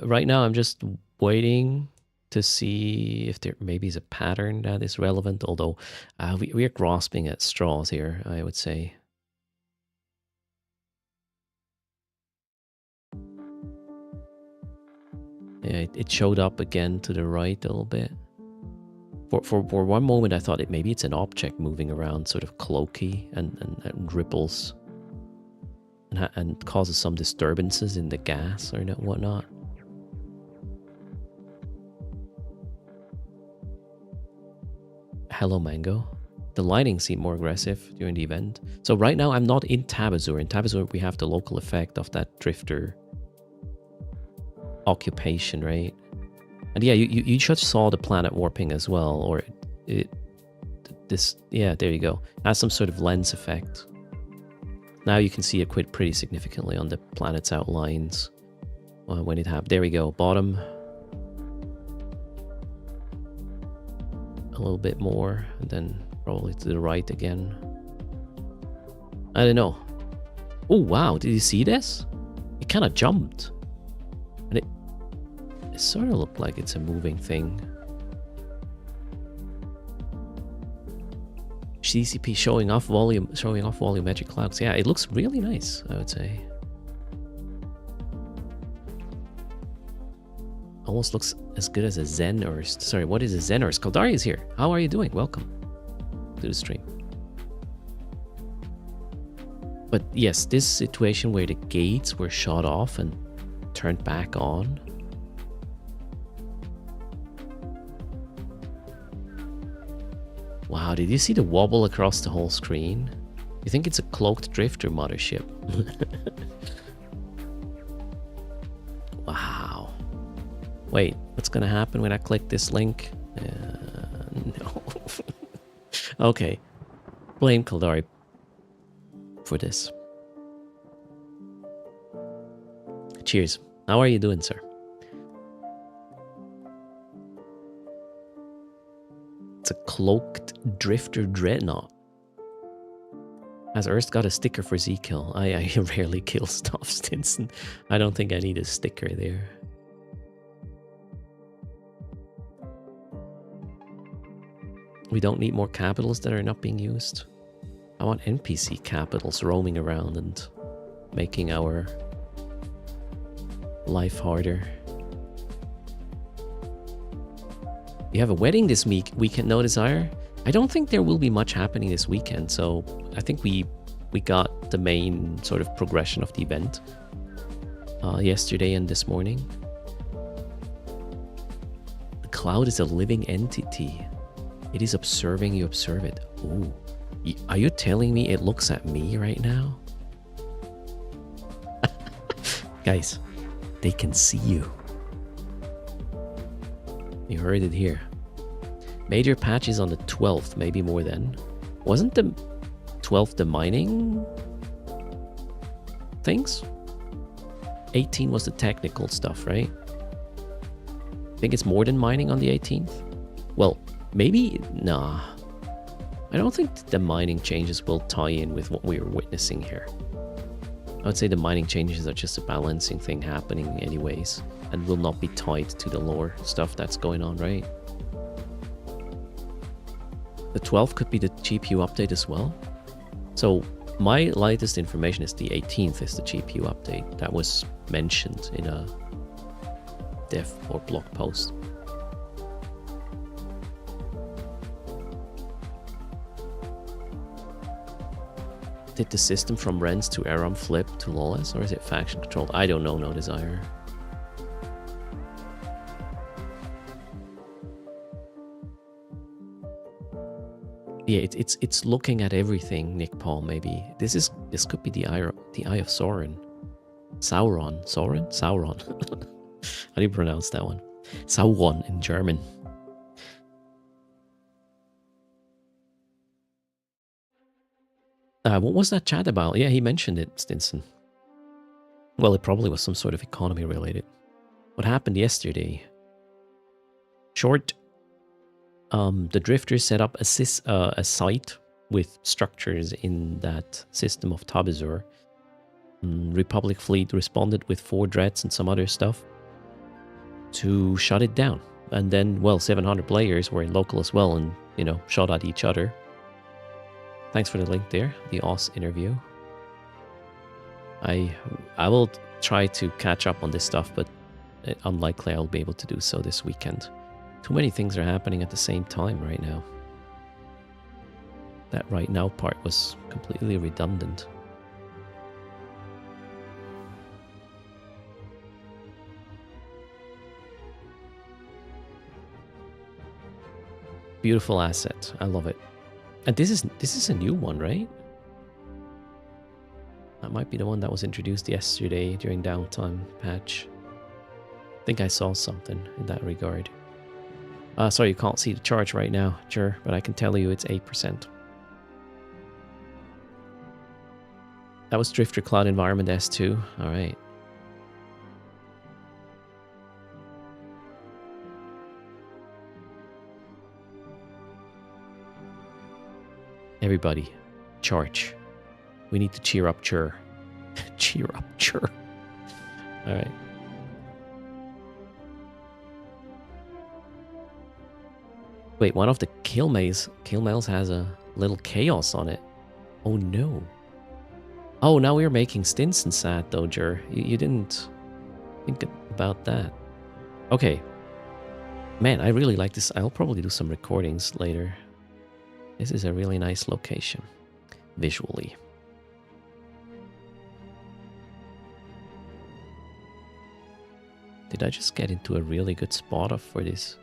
Right now I'm just waiting to see if there maybe is a pattern that is relevant, although we are grasping at straws here, I would say. Yeah, it showed up again to the right a little bit. For one moment I thought maybe it's an object moving around, sort of cloaky and ripples and causes some disturbances in the gas or whatnot. Hello, Mango. The lighting seemed more aggressive during the event. So right now I'm not in Tabazur. In Tabazur we have the local effect of that drifter occupation, right? And yeah, you just saw the planet warping as well, or yeah, there you go. It has some sort of lens effect. Now you can see it quite pretty significantly on the planet's outlines when it happened. There we go, bottom. A little bit more, and then probably to the right again. I don't know. Oh wow, did you see this? It kind of jumped. And it sort of looked like it's a moving thing. CCP showing off volumetric clouds. Yeah, it looks really nice, I would say. Almost looks as good as a Zen-Urst. Sorry, what is a Zen-Urst? Kaldari is here. How are you doing? Welcome to the stream. But yes, this situation where the gates were shut off and turned back on. Wow, did you see the wobble across the whole screen? You think it's a cloaked drifter mothership? Wow. Wait, what's gonna happen when I click this link? No. Okay. Blame Kaldari for this. cheers. How are you doing, sir? It's a cloaked drifter dreadnought. Has Erst got a sticker for Z-Kill? I rarely kill stuff, Stinson. I don't think I need a sticker there. We don't need more capitals that are not being used. I want NPC capitals roaming around and making our life harder. You have a wedding this weekend, no desire? I don't think there will be much happening this weekend, so I think we got the main sort of progression of the event yesterday and this morning. The cloud is a living entity. It is observing, you observe it. Ooh. Are you telling me it looks at me right now? Guys, they can see you. You heard it here. Major patch is on the 12th, maybe more then. Wasn't the 12th the mining things? 18 was the technical stuff, right? I think it's more than mining on the 18th. Well, maybe, nah. I don't think the mining changes will tie in with what we are witnessing here. I would say the mining changes are just a balancing thing happening anyways, and will not be tied to the lore stuff that's going on, right? The 12th could be the GPU update as well. So my latest information is the 18th is the GPU update. That was mentioned in a dev or blog post. Did the system from Rens to Aram flip to lawless, or is it faction controlled? I don't know, no desire. Yeah, it's looking at everything, Nick Paul. Maybe this could be the eye of Sauron. Sauron. How do you pronounce that one? Sauron in German. What was that chat about? Yeah, he mentioned it, Stinson. Well, it probably was some sort of economy related. What happened yesterday? Short. The drifters set up a site with structures in that system of Tabizur. Republic fleet responded with 4 dreads and some other stuff to shut it down. And then, well, 700 players were in local as well and, you know, shot at each other. Thanks for the link there, the Oz interview. I will try to catch up on this stuff, but unlikely I'll be able to do so this weekend. Too many things are happening at the same time right now. That right now part was completely redundant. Beautiful asset. I love it. And this is a new one, right? That might be the one that was introduced yesterday during downtime patch. I think I saw something in that regard. Sorry, you can't see the charge right now, sure, but I can tell you it's 8%. That was Drifter Cloud Environment S2. All right. Everybody, charge. We need to cheer up, Chur. Cheer up, Chur. All right. Wait, one of the kill mails has a little chaos on it. Oh no. Oh, now we're making Stinson sad though, Jur. You didn't think about that. Okay. Man, I really like this. I'll probably do some recordings later. This is a really nice location, visually. Did I just get into a really good spot for this?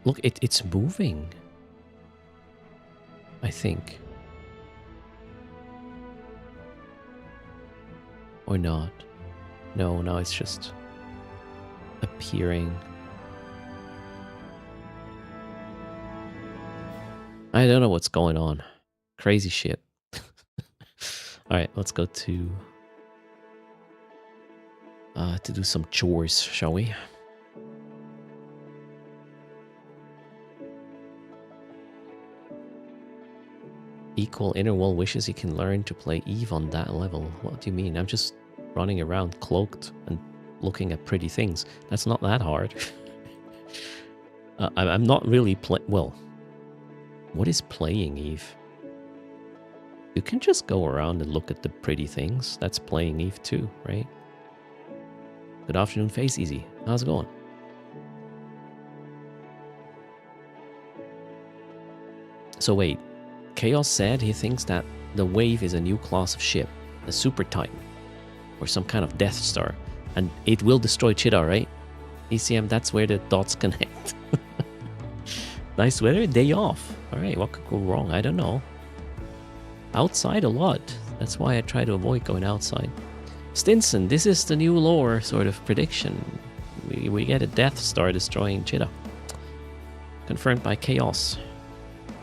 Look, it's moving. I think. Or not. No, now it's just appearing. I don't know what's going on. Crazy shit. Alright, let's go to To do some chores, shall we? Equal inner wall wishes he can learn to play Eve on that level. What do you mean? I'm just running around cloaked and looking at pretty things. That's not that hard. I'm not really well, what is playing Eve? You can just go around and look at the pretty things. That's playing Eve too, right? Good afternoon, Face Easy. How's it going? So wait, Chaos said he thinks that the Wave is a new class of ship, a Super Titan, or some kind of Death Star, and it will destroy Cheetah, right? ECM, that's where the dots connect. Nice weather, day off. Alright, what could go wrong? I don't know. Outside a lot. That's why I try to avoid going outside. Stinson, this is the new lore sort of prediction. We get a Death Star destroying Cheetah. Confirmed by Chaos.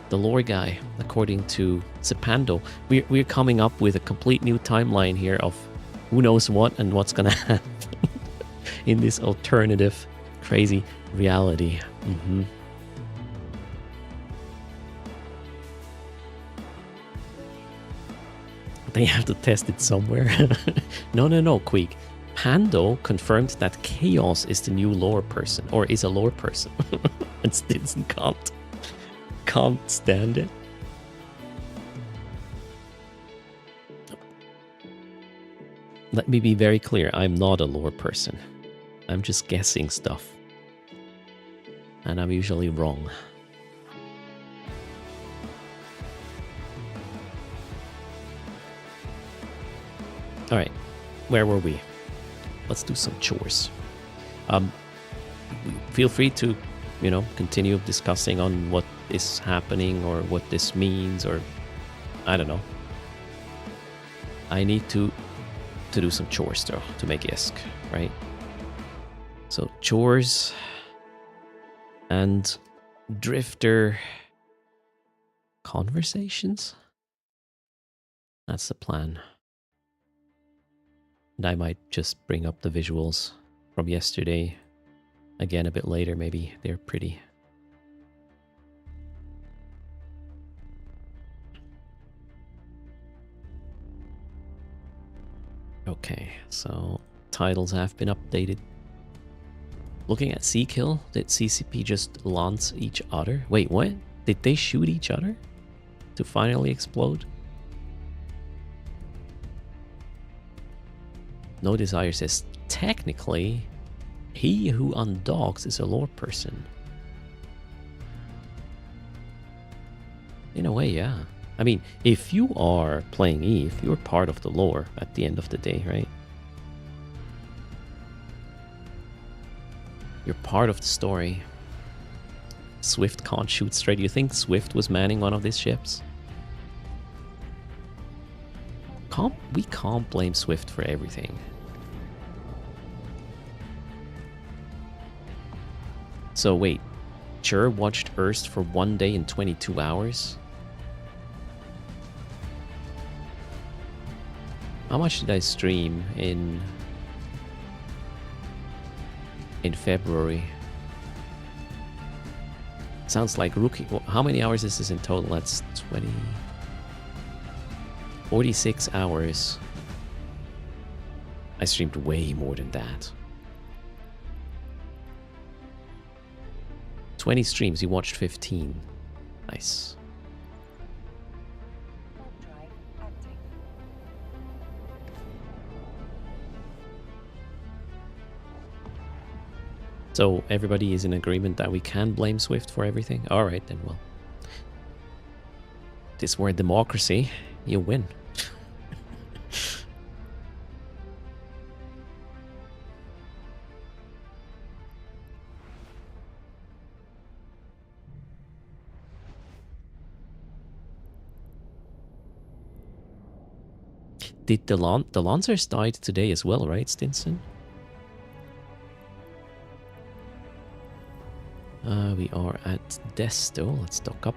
The lore guy, according to Zepando. We're coming up with a complete new timeline here of who knows what and what's gonna happen in this alternative, crazy reality. They have to test it somewhere. No, Queek. Pando confirmed that Chaos is the new lore person, or is a lore person. And Stinson can't stand it. Let me be very clear, I'm not a lore person. I'm just guessing stuff. And I'm usually wrong. Alright, where were we? Let's do some chores. Feel free to, continue discussing on what is happening or what this means, or I don't know. I need to do some chores though to make Isk, right? So chores and Drifter conversations. That's the plan. And I might just bring up the visuals from yesterday again a bit later. Maybe they're pretty. Okay, so titles have been updated. Looking at Seakill, did CCP just launch each other? Wait, what? Did they shoot each other to finally explode? No Desire says, technically, he who undocks is a lore person. In a way, yeah. I mean, if you are playing Eve, you're part of the lore at the end of the day, right? You're part of the story. Swift can't shoot straight. You think Swift was manning one of these ships? We can't blame Swift for everything. So wait, Chur watched Earth for 1 day and 22 hours? How much did I stream in February? Sounds like rookie. How many hours is this in total? That's 46 hours. I streamed way more than that. 20 streams, you watched 15. Nice. So everybody is in agreement that we can blame Swift for everything? Alright then, well. This word democracy, you win. Did the Lancers died today as well, right, Stinson? We are at Desto. Let's dock up.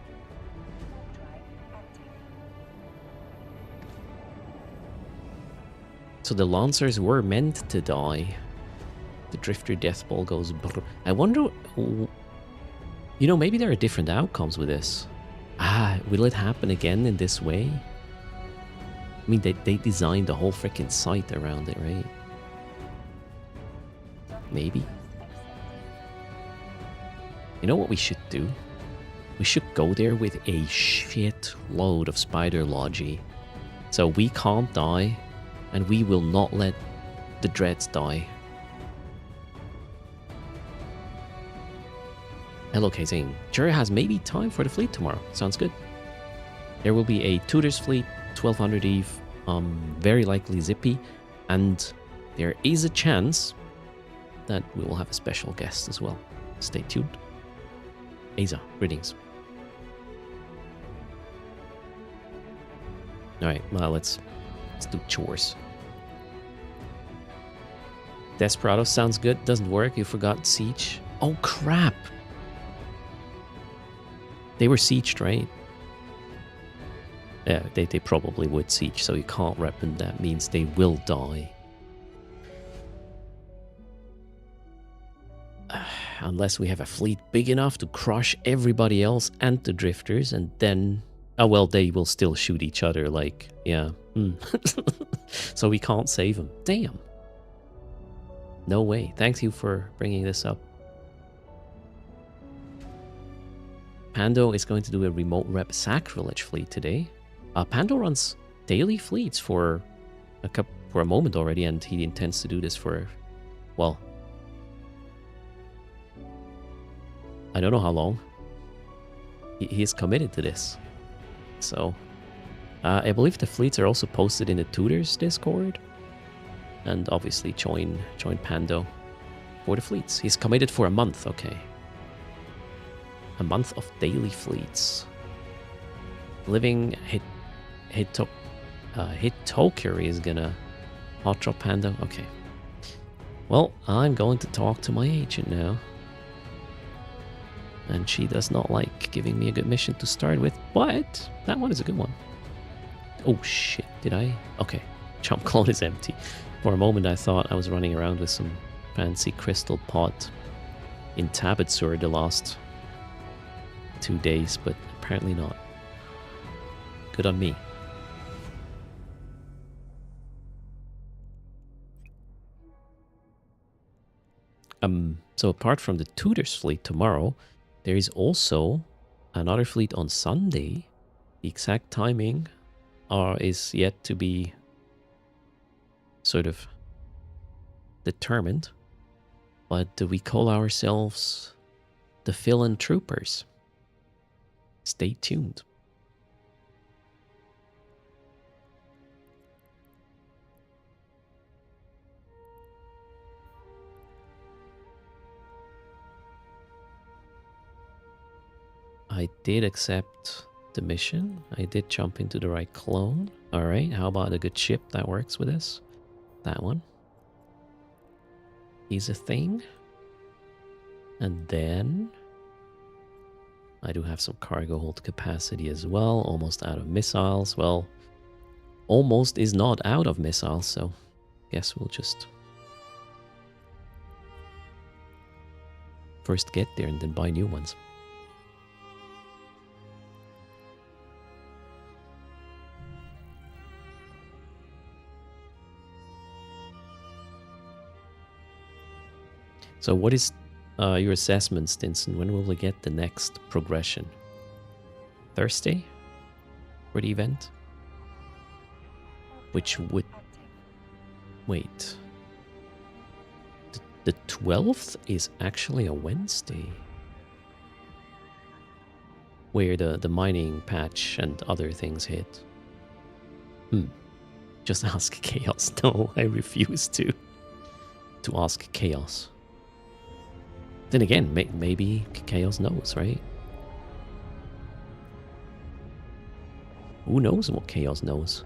So the Lancers were meant to die. The Drifter Death Ball goes brr. I wonder... You know, maybe there are different outcomes with this. Will it happen again in this way? I mean, they designed the whole freaking site around it, right? Maybe. You know what we should do? We should go there with a shit load of spider logi. So we can't die, and we will not let the dreads die. Hello, Kazing. Jerry has maybe time for the fleet tomorrow. Sounds good. There will be a Tudor's fleet, 1200 Eve, very likely Zippy, and there is a chance that we will have a special guest as well. Stay tuned. Aza, greetings. Alright, well, let's do chores. Desperado sounds good. Doesn't work. You forgot Siege. Oh, crap. They were sieged, right? Yeah, they probably would siege, so you can't rep them. That means they will die. Unless we have a fleet big enough to crush everybody else and the drifters, and then... Oh, well, they will still shoot each other, like, yeah. So we can't save them. Damn. No way. Thank you for bringing this up. Pando is going to do a remote rep sacrilege fleet today. Pando runs daily fleets for a moment already, and he intends to do this for, well, I don't know how long. He is committed to this. So, I believe the fleets are also posted in the Tutors Discord. And obviously join Pando for the fleets. He's committed for a month, okay. A month of daily fleets. Living Hitokiri is gonna hot drop Pando. Okay. Well, I'm going to talk to my agent now. And she does not like giving me a good mission to start with, but that one is a good one. Oh shit, did I? Okay, Chomp Clone is empty. For a moment I thought I was running around with some fancy crystal pot in Tabatsur the last 2 days, but apparently not. Good on me. So apart from the Tudors fleet tomorrow, there is also another fleet on Sunday. The exact timing is yet to be sort of determined, but we call ourselves the Fill-In Troopers. Stay tuned. I did accept the mission. I did jump into the right clone. Alright, how about a good ship that works with this? That one is a thing. And then I do have some cargo hold capacity as well. Almost out of missiles. Well, almost is not out of missiles, so guess we'll just first get there and then buy new ones. So what is your assessment, Stinson? When will we get the next progression? Thursday? For the event? Which would... Wait. The 12th is actually a Wednesday. Where the mining patch and other things hit. Just ask Chaos. No, I refuse to ask Chaos. Then again, maybe Chaos knows, right? Who knows what Chaos knows?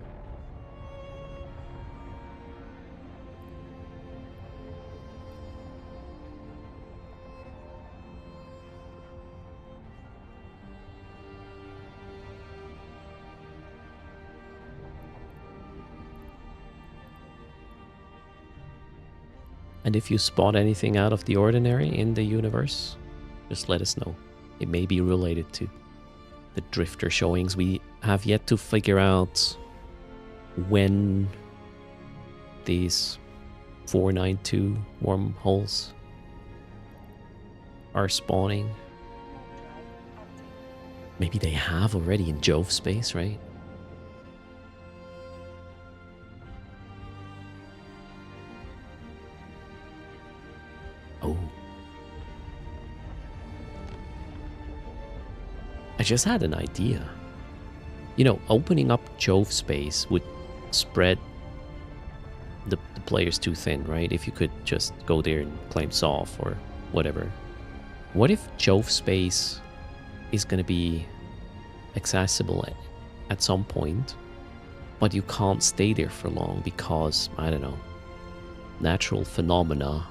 And if you spot anything out of the ordinary in the universe, just let us know. It may be related to the Drifter showings. We have yet to figure out when these 492 wormholes are spawning. Maybe they have already in Jove space, right? Oh. I just had an idea. You know, opening up Jove space would spread the players too thin, right? If you could just go there and claim Soft or whatever. What if Jove space is going to be accessible at some point, but you can't stay there for long because, I don't know, natural phenomena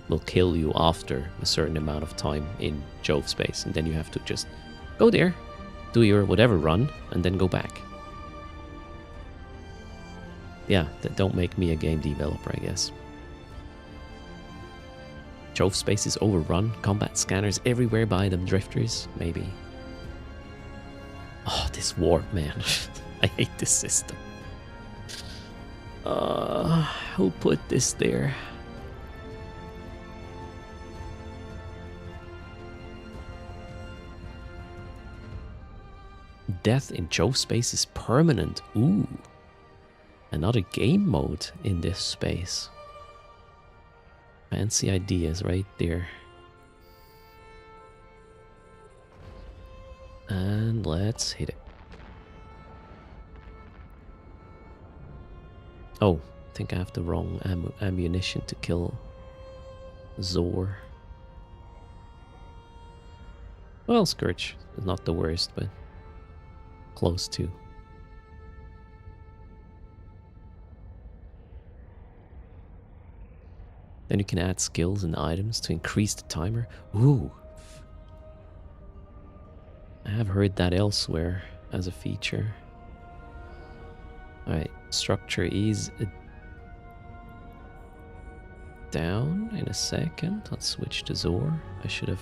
will kill you after a certain amount of time in Jove space, and then you have to just go there, do your whatever run, and then go back. Yeah, don't make me a game developer, I guess. Jove space is overrun, combat scanners everywhere by them drifters, maybe. Oh, this warp, man. I hate this system. Who put this there? Death in Jove space is permanent. Ooh. Another game mode in this space. Fancy ideas right there. And let's hit it. Oh, I think I have the wrong ammunition to kill Zor. Well, Scourge is not the worst, but close to. Then you can add skills and items to increase the timer. Ooh. I have heard that elsewhere as a feature. Alright, structure is down in a second. Let's switch to Zor. I should have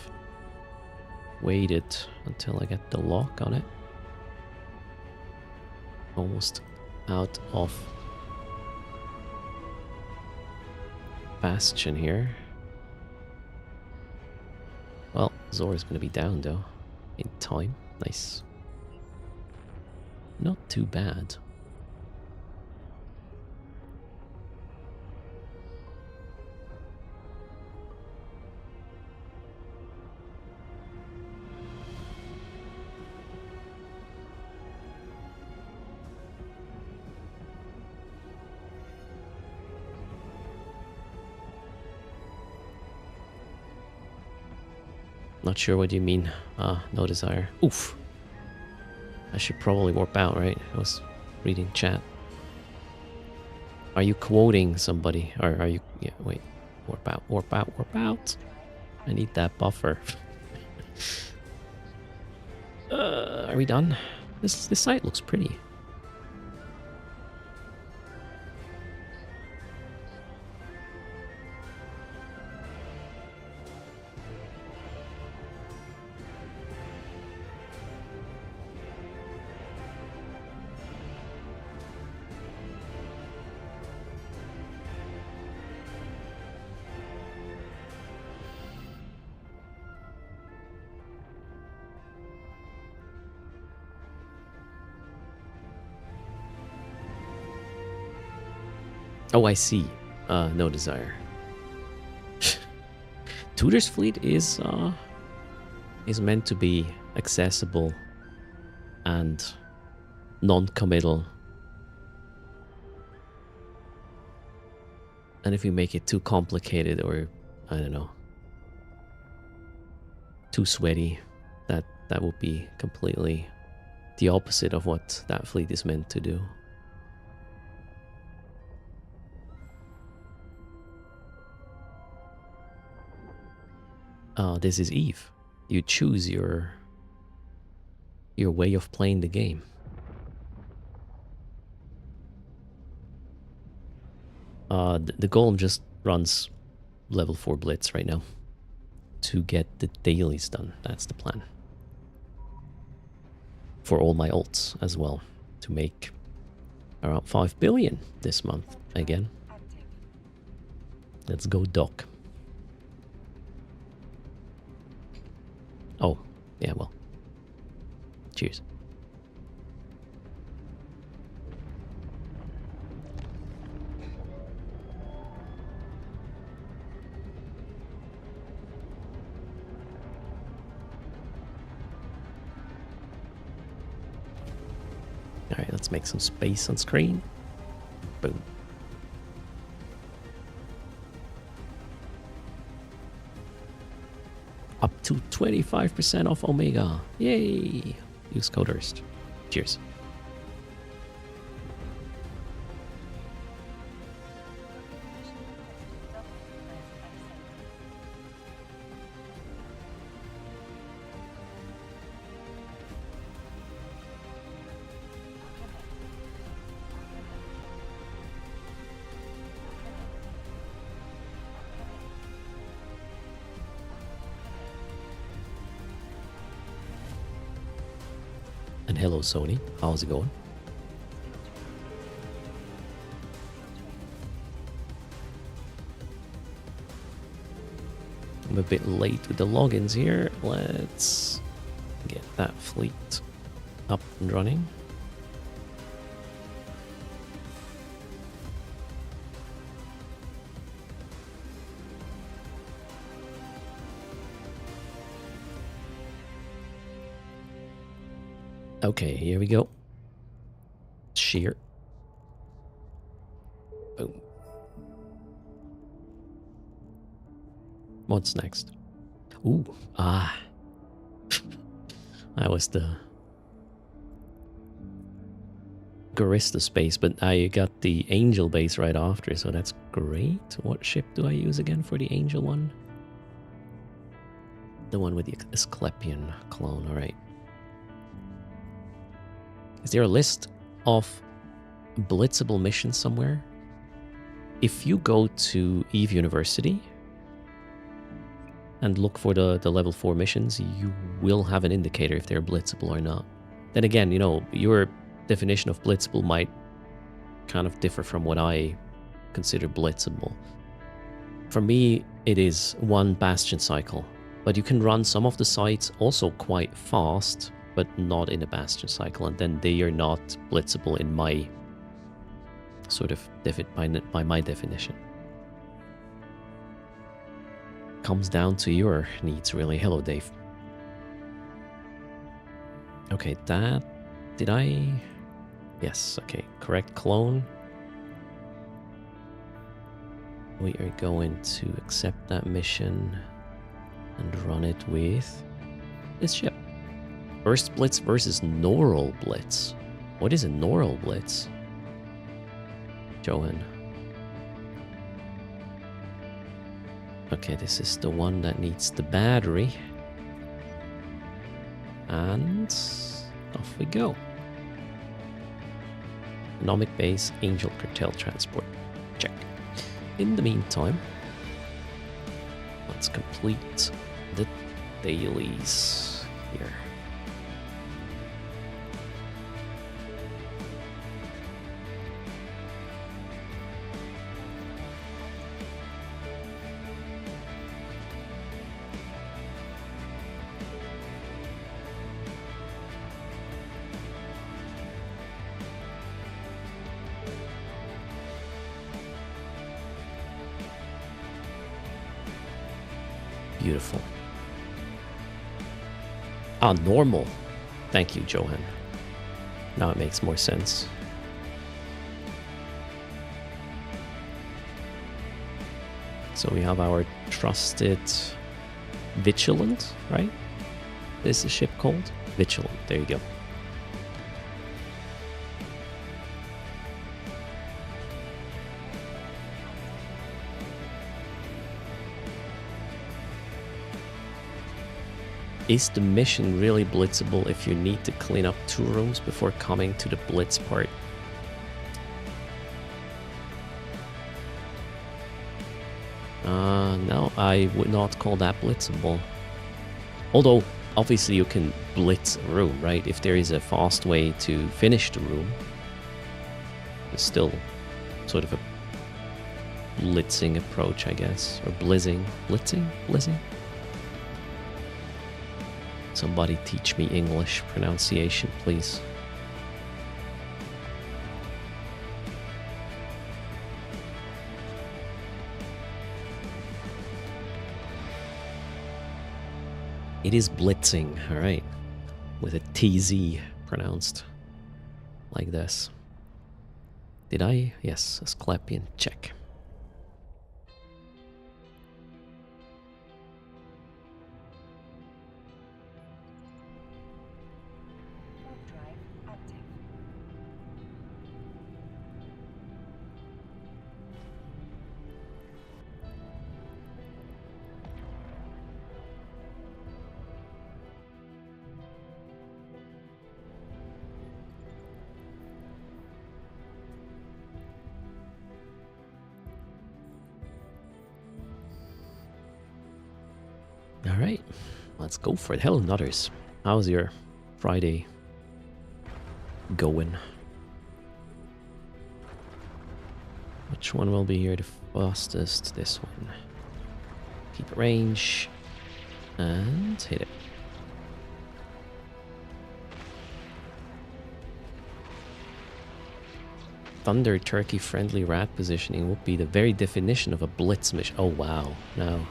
waited until I get the lock on it. Almost out of Bastion here. Well, Zor is going to be down though. In time. Nice. Not too bad. Not sure what you mean. No desire. Oof. I should probably warp out, right? I was reading chat. Are you quoting somebody? Or are you... Yeah, wait. Warp out, warp out, warp out. I need that buffer. Are we done? This site looks pretty. Oh, I see. No desire. Tudor's fleet is meant to be accessible and non-committal. And if you make it too complicated or, I don't know, too sweaty, that would be completely the opposite of what that fleet is meant to do. This is Eve. You choose your way of playing the game. The golem just runs level 4 blitz right now to get the dailies done. That's the plan. For all my alts as well, to make around 5 billion this month again. Let's go, Doc. Oh, yeah, well. Cheers. Alright, let's make some space on screen. Boom. Up to 25% off Omega. Yay! Use Codehurst. Cheers. And hello, Sony. How's it going? I'm a bit late with the logins here. Let's get that fleet up and running. Okay, here we go. Shear. Boom. What's next? Ooh, that was the Garista space, but I got the Angel base right after, so that's great. What ship do I use again for the Angel one? The one with the Asclepian clone, alright. Is there a list of blitzable missions somewhere? If you go to EVE University and look for the level 4 missions, you will have an indicator if they're blitzable or not. Then again, you know, your definition of blitzable might kind of differ from what I consider blitzable. For me, it is 1 bastion cycle, but you can run some of the sites also quite fast, but not in a bastion cycle, and then they are not blitzable in my sort of by my definition. Comes down to your needs, really. Hello, Dave. Okay, that... Did I... Yes, okay. Correct clone. We are going to accept that mission and run it with this ship. Burst Blitz versus Neural Blitz. What is a Neural Blitz? Johan. Okay, this is the one that needs the battery. And off we go. Economic base, Angel Cartel Transport. Check. In the meantime, let's complete the dailies here. Beautiful. Ah, normal. Thank you, Johan. Now it makes more sense. So we have our trusted Vigilant, right? This is a ship called Vigilant. There you go. Is the mission really blitzable if you need to clean up 2 rooms before coming to the blitz part? No, I would not call that blitzable. Although, obviously you can blitz a room, right? If there is a fast way to finish the room, it's still sort of a blitzing approach, I guess. Or blizzing. Blitzing? Blizzing? Somebody teach me English pronunciation, please. It is blitzing, alright. With a TZ pronounced like this. Did I? Yes, Asclepian, check. Alright, let's go for it. Hello, Nutters. How's your Friday going? Which one will be here the fastest? This one. Keep it range. And hit it. Thunder Turkey friendly rat positioning would be the very definition of a blitz mission. Oh wow, no.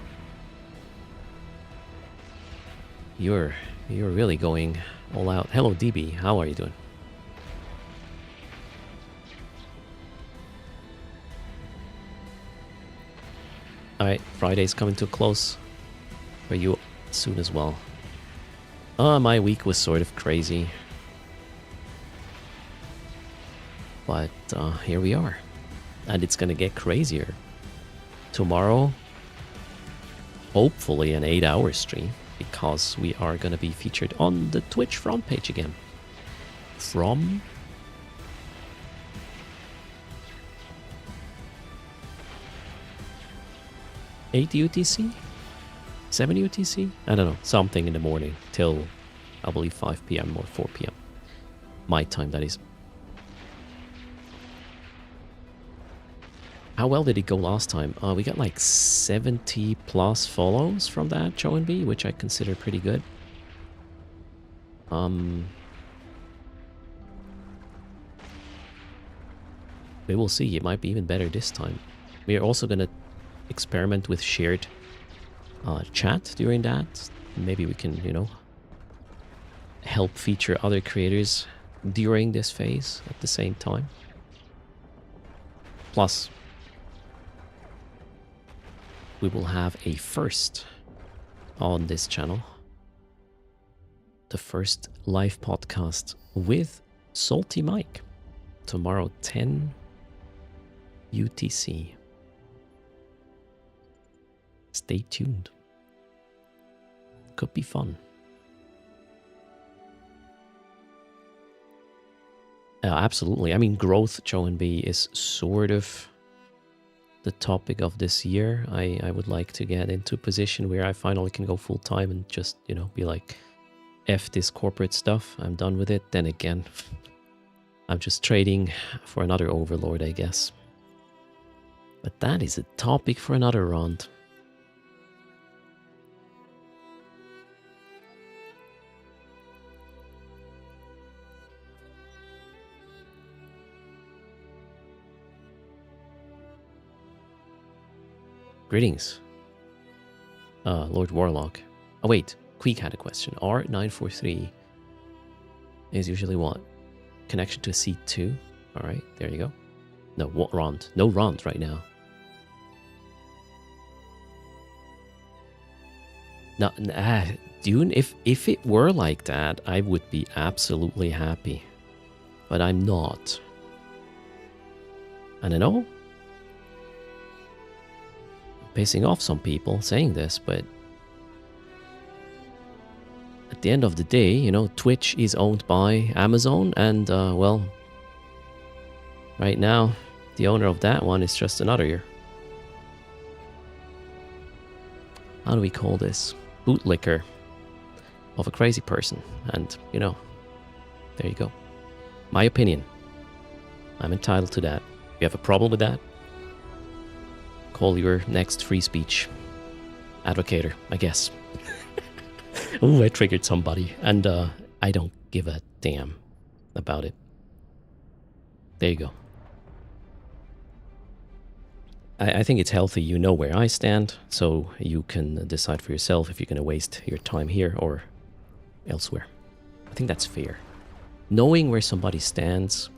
You're really going all out. Hello DB, how are you doing? Alright, Friday's coming to a close for you soon as well. My week was sort of crazy. But here we are. And it's gonna get crazier. Tomorrow, hopefully an 8-hour stream, because we are gonna be featured on the Twitch front page again. From eight UTC? 7 UTC? I don't know, something in the morning till I believe 5 PM or 4 PM. My time, that is. How well did it go last time? We got like 70 plus follows from that Joe and B, which I consider pretty good. We will see. It might be even better this time. We are also gonna experiment with shared chat during that. Maybe we can, you know, help feature other creators during this phase at the same time. Plus, we will have a first on this channel. The first live podcast with Salty Mike. Tomorrow, 10 UTC. Stay tuned. Could be fun. Absolutely. I mean, growth, Joe and B, is sort of the topic of this year. I would like to get into a position where I finally can go full time and just, you know, be like, F this corporate stuff. I'm done with it. Then again, I'm just trading for another overlord, I guess. But that is a topic for another round. Greetings, Lord Warlock. Oh wait, Queek had a question. R943 is usually what? Connection to a C2? Alright, there you go. No, what round? No round right now. No, Dune, if it were like that, I would be absolutely happy. But I'm not. And I know pissing off some people saying this, but at the end of the day, you know, Twitch is owned by Amazon, and well, right now the owner of that one is just another how do we call this? Bootlicker of a crazy person. And, you know, there you go. My opinion. I'm entitled to that. If you have a problem with that, call your next free speech advocator, I guess. Oh, I triggered somebody. And I don't give a damn about it. There you go. I think it's healthy you know where I stand, so you can decide for yourself if you're going to waste your time here or elsewhere. I think that's fair. Knowing where somebody stands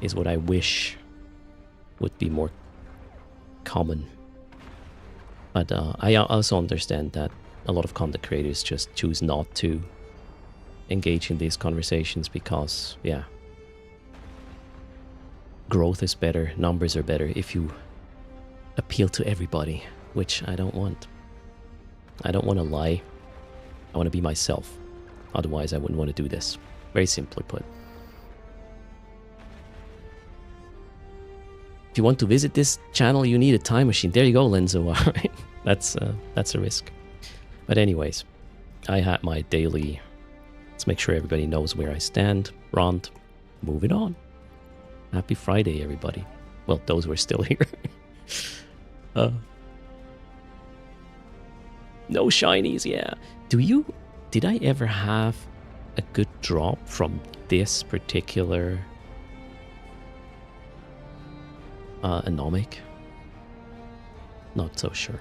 is what I wish would be more common. But I also understand that a lot of content creators just choose not to engage in these conversations because, yeah, growth is better, numbers are better if you appeal to everybody, which I don't want. I don't want to lie. I want to be myself. Otherwise, I wouldn't want to do this. Very simply put. If you want to visit this channel, you need a time machine. There you go, Lenzo. All right. That's a risk. But anyways, I had my daily... Let's make sure everybody knows where I stand. Rant. Moving on. Happy Friday, everybody. Well, those who are still here. No shinies, yeah. Did I ever have a good drop from this particular anomic? Not so sure.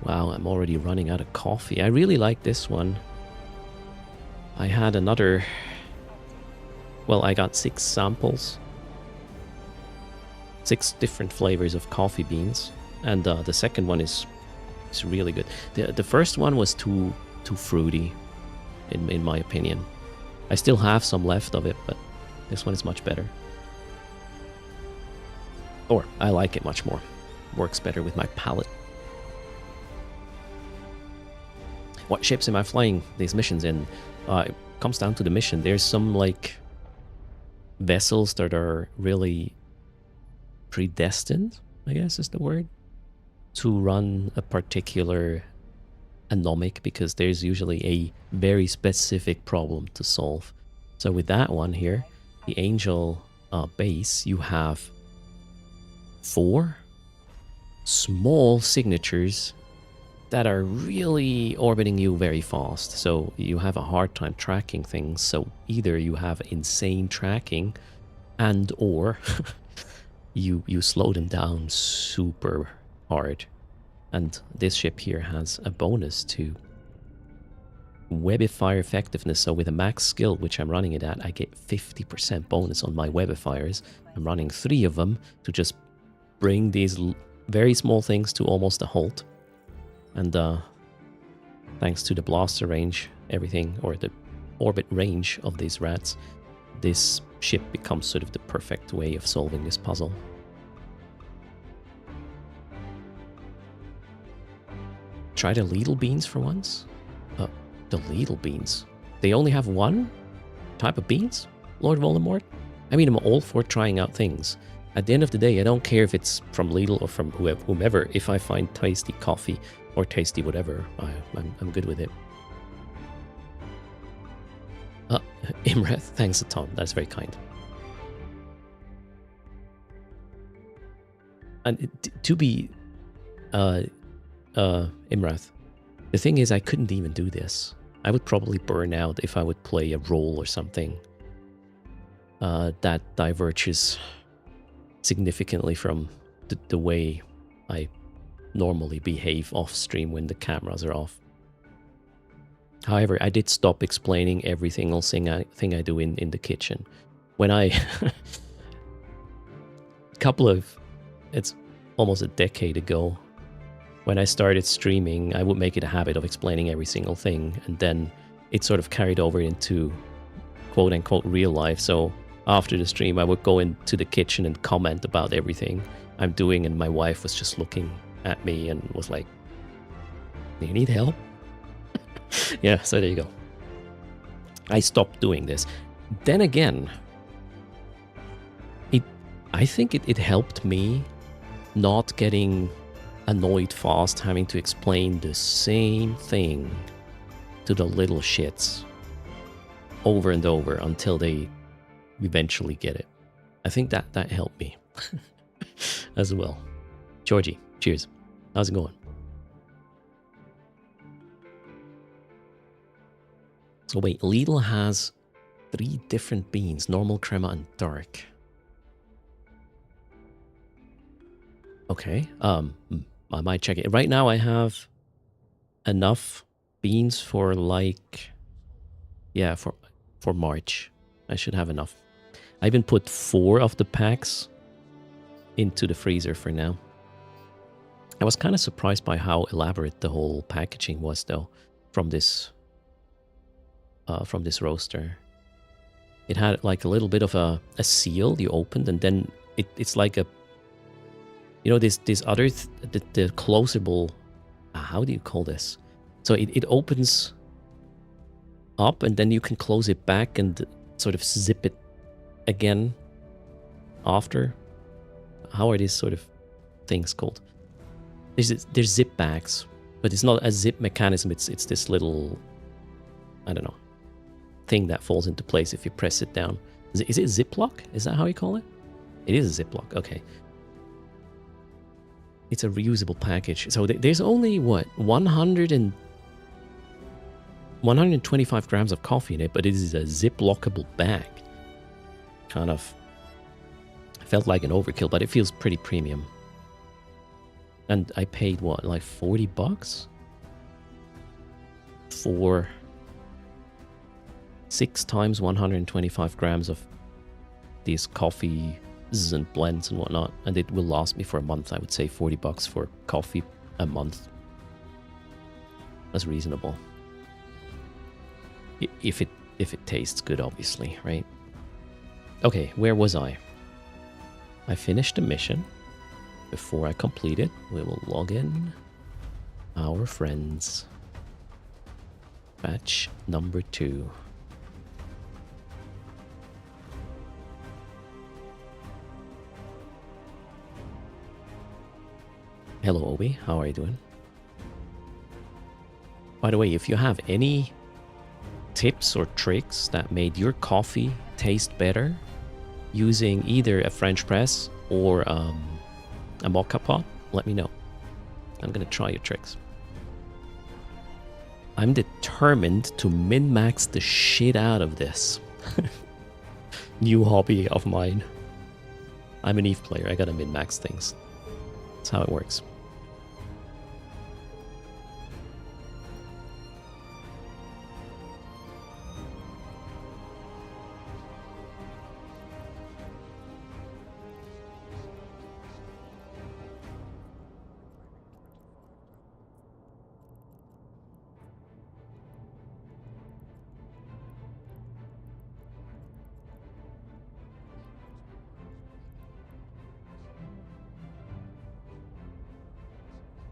Wow, I'm already running out of coffee. I really like this one. I had another... Well, I got 6 samples. 6 different flavors of coffee beans. And the second one is really good. The first one was too fruity, in my opinion. I still have some left of it, but this one is much better. Or, I like it much more. Works better with my palate. What ships am I flying these missions in? It comes down to the mission. There's some, like, vessels that are really predestined, I guess is the word, to run a particular anomic, because there's usually a very specific problem to solve. So with that one here, the Angel base, you have 4 small signatures that are really orbiting you very fast. So you have a hard time tracking things. So either you have insane tracking and or you slow them down super hard. And this ship here has a bonus to webifier effectiveness. So with a max skill, which I'm running it at, I get 50% bonus on my webifiers. I'm running 3 of them to just bring these very small things to almost a halt. And thanks to the blaster range, everything, or the orbit range of these rats, this ship becomes sort of the perfect way of solving this puzzle. Try the Lidl beans for once? The Lidl beans? They only have one type of beans, Lord Voldemort? I mean, I'm all for trying out things. At the end of the day, I don't care if it's from Lidl or from whomever. If I find tasty coffee or tasty whatever, I'm good with it. Imreth, thanks a ton. That's very kind. And to be Imreth, the thing is, I couldn't even do this. I would probably burn out if I would play a role or something that diverges significantly from the way I normally behave off stream when the cameras are off. However, I did stop explaining every single thing I do in the kitchen. When I... it's almost a decade ago, when I started streaming, I would make it a habit of explaining every single thing, and then it sort of carried over into quote-unquote real life. So after the stream, I would go into the kitchen and comment about everything I'm doing, and my wife was just looking at me and was like, "Do you need help?" Yeah, so there you go. I stopped doing this. Then again, I think it helped me not getting annoyed fast, having to explain the same thing to the little shits over and over until they eventually get it. I think that helped me as well. Georgie, cheers. How's it going? So wait, Lidl has 3 different beans, normal, crema, and dark. Okay, I might check it. Right now I have enough beans for like, yeah, for March. I should have enough. I even put 4 of the packs into the freezer for now. I was kind of surprised by how elaborate the whole packaging was, though, from this roaster. It had like a little bit of a seal you opened, and then it's like a, you know, this other the closable. How do you call this? So it opens up, and then you can close it back and sort of zip it again after. How are these sort of things called? There's zip bags, but it's not a zip mechanism. It's this little, I don't know, thing that falls into place if you press it down. Is it Ziploc? Is that how you call it? It is a Ziploc. Okay. It's a reusable package. So there's only, what, 125 grams of coffee in it, but it is a Ziplockable bag. Kind of felt like an overkill, but it feels pretty premium. And I paid, what, like $40 for 6 times 125 grams of these coffees and blends and whatnot, and it will last me for a month. I would say $40 for coffee a month. That's reasonable. If it tastes good, obviously, right? Okay, where was I? I finished the mission. Before I complete it, we will log in our friends. Batch number 2. Hello, Obi. How are you doing? By the way, if you have any tips or tricks that made your coffee taste better using either a French press or a mocha pot, let me know. I'm gonna try your tricks. I'm determined to min-max the shit out of this. New hobby of mine. I'm an Eve player. I gotta min-max things. That's how it works.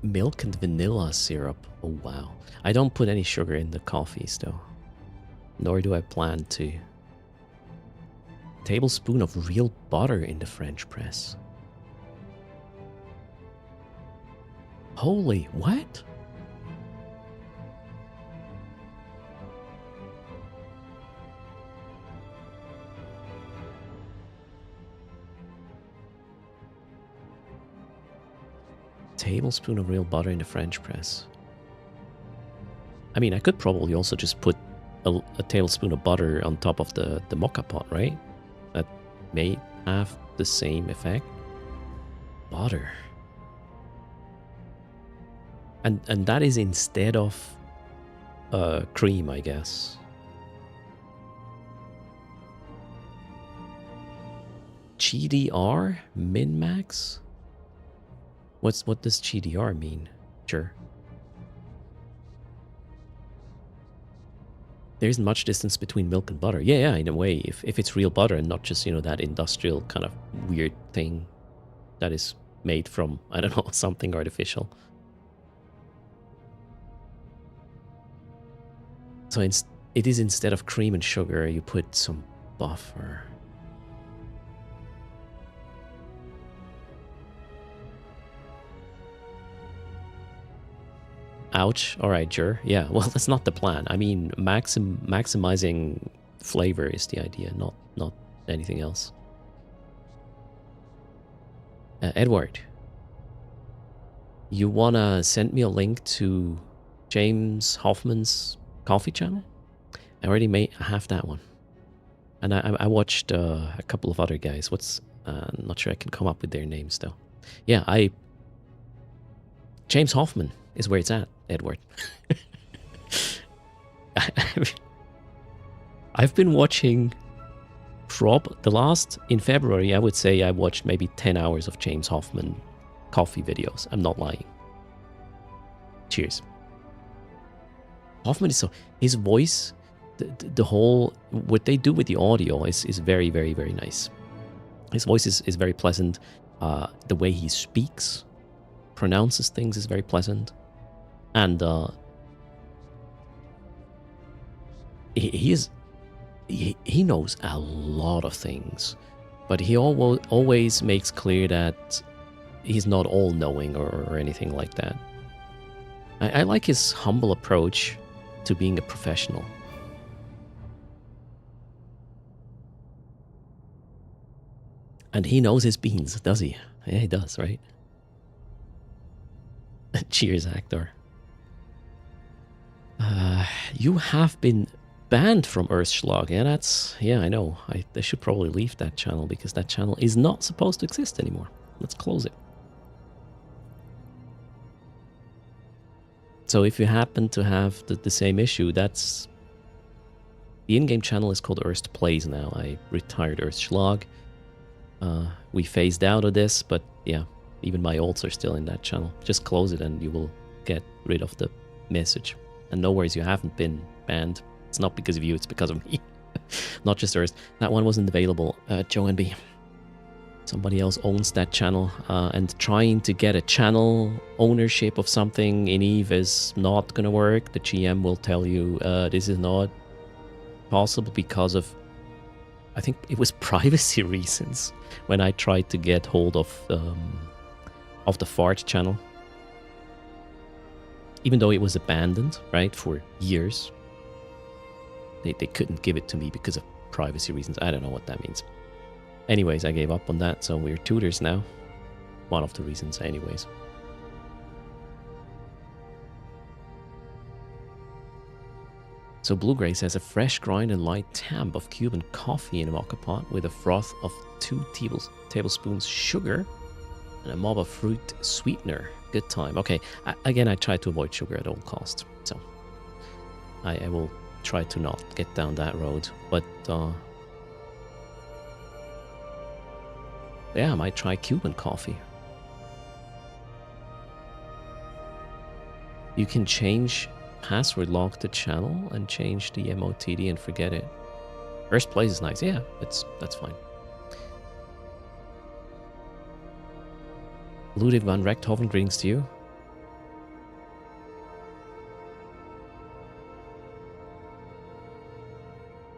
Milk and vanilla syrup. Oh, wow. I don't put any sugar in the coffees, though. Nor do I plan to. Tablespoon of real butter in the French press. Holy, what? Tablespoon of real butter in the French press. I mean, I could probably also just put a tablespoon of butter on top of the mocha pot, right? That may have the same effect. Butter. And that is instead of cream, I guess. GDR? Min-max? What does GDR mean? Sure. there isn't much distance between milk and butter. Yeah, yeah, in a way, if it's real butter and not just, you know, that industrial kind of weird thing that is made from, I don't know, something artificial. So it is, instead of cream and sugar, you put some buffer. Ouch. All right, Jur. Yeah, well, that's not the plan. I mean, maximizing flavor is the idea, not anything else. Edward, you wanna send me a link to James Hoffman's coffee channel? I already have that one, and I watched a couple of other guys. I'm not sure I can come up with their names though. Yeah, James Hoffman is where it's at, Edward. I've been watching in February, I would say I watched maybe 10 hours of James Hoffman coffee videos. I'm not lying. Cheers. Hoffman is his voice, the whole, what they do with the audio is very, very, very nice. His voice is very pleasant. The way he speaks, pronounces things is very pleasant. And he knows a lot of things, but he always makes clear that he's not all-knowing or anything like that. I like his humble approach to being a professional. And he knows his beans, does he? Yeah, he does, right? Cheers, actor. You have been banned from Earthschlag. Yeah, I know. I should probably leave that channel because that channel is not supposed to exist anymore. Let's close it. So if you happen to have the same issue, that's... The in-game channel is called Earth Plays now. I retired Earthschlag. We phased out of this, but yeah, even my ults are still in that channel. Just close it and you will get rid of the message. And no worries, you haven't been banned. It's not because of you, it's because of me. Not just Earth. That one wasn't available, Joe NB. Somebody else owns that channel, and trying to get a channel ownership of something in EVE is not gonna work. The GM will tell you this is not possible because of, I think it was privacy reasons, when I tried to get hold of the Fart channel. Even though it was abandoned, right, for years. They couldn't give it to me because of privacy reasons. I don't know what that means. Anyways, I gave up on that, so we're tutors now. One of the reasons, anyways. So Blue Gray says a fresh grind and light tamp of Cuban coffee in a mocha pot with a froth of 2 tablespoons sugar and a mob of fruit sweetener. Good time. Okay, again, I try to avoid sugar at all costs, so I will try to not get down that road, but yeah, I might try Cuban coffee. You can change password lock the channel and change the MOTD and forget it. First place is nice. Yeah, that's fine. Ludwig van Rechthoven, greetings to you.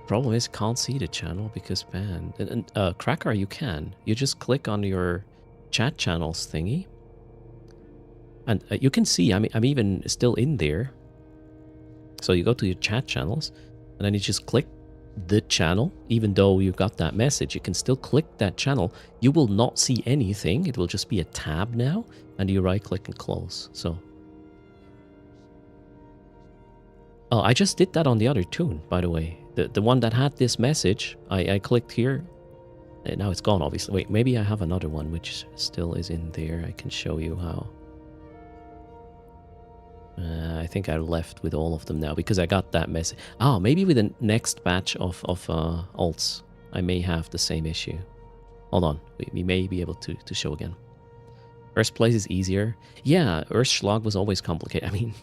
Problem is, can't see the channel because banned. And Cracker, you can. You just click on your chat channels thingy, and you can see. I'm even still in there. So you go to your chat channels, and then you just click the channel. Even though you got that message, you can still click that channel. You will not see anything. It will just be a tab now, and you right-click and close. So. Oh, I just did that on the other tune, by the way. The one that had this message, I clicked here. And now it's gone, obviously. Wait, maybe I have another one which still is in there. I can show you how. I think I left with all of them now because I got that message. Ah, maybe with the next batch of alts, I may have the same issue. Hold on, we may be able to show again. First place is easier. Yeah, Earthschlag was always complicated. I mean,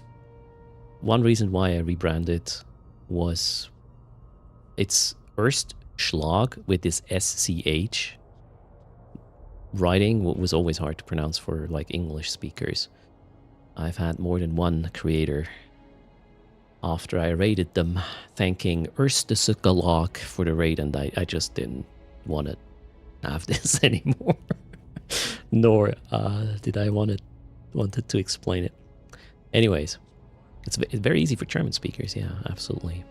one reason why I rebranded was it's Erstschlag with this SCH. Writing was always hard to pronounce for like English speakers. I've had more than one creator after I raided them thanking Erstschlag for the raid, and I just didn't want to have this anymore. Nor did I wanted to explain it. Anyways, it's very easy for German speakers. Yeah, absolutely.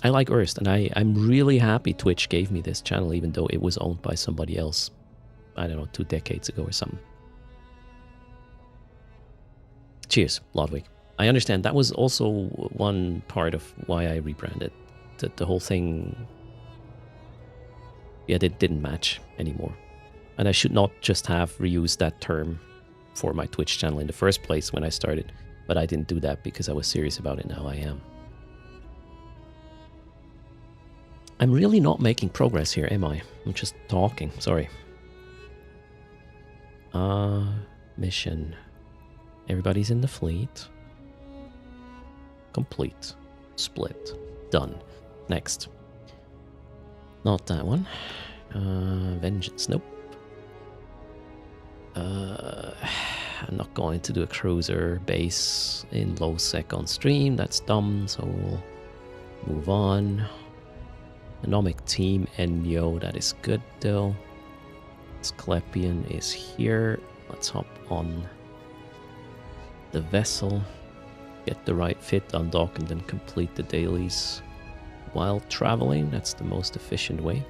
I like Erst, and I'm really happy Twitch gave me this channel, even though it was owned by somebody else, I don't know, 2 decades ago or something. Cheers, Lodwig. I understand that was also one part of why I rebranded. The whole thing, yeah, it didn't match anymore. And I should not just have reused that term for my Twitch channel in the first place when I started, but I didn't do that because I was serious about it. Now I am. I'm really not making progress here, am I? I'm just talking, sorry. Mission. Everybody's in the fleet. Complete. Split. Done. Next. Not that one. Vengeance, nope. I'm not going to do a cruiser base in low sec on stream, that's dumb, so we'll move on. Anomic team Enyo, that is good though. Asclepion is here. Let's hop on the vessel, get the right fit, undock, and then complete the dailies while traveling. That's the most efficient way.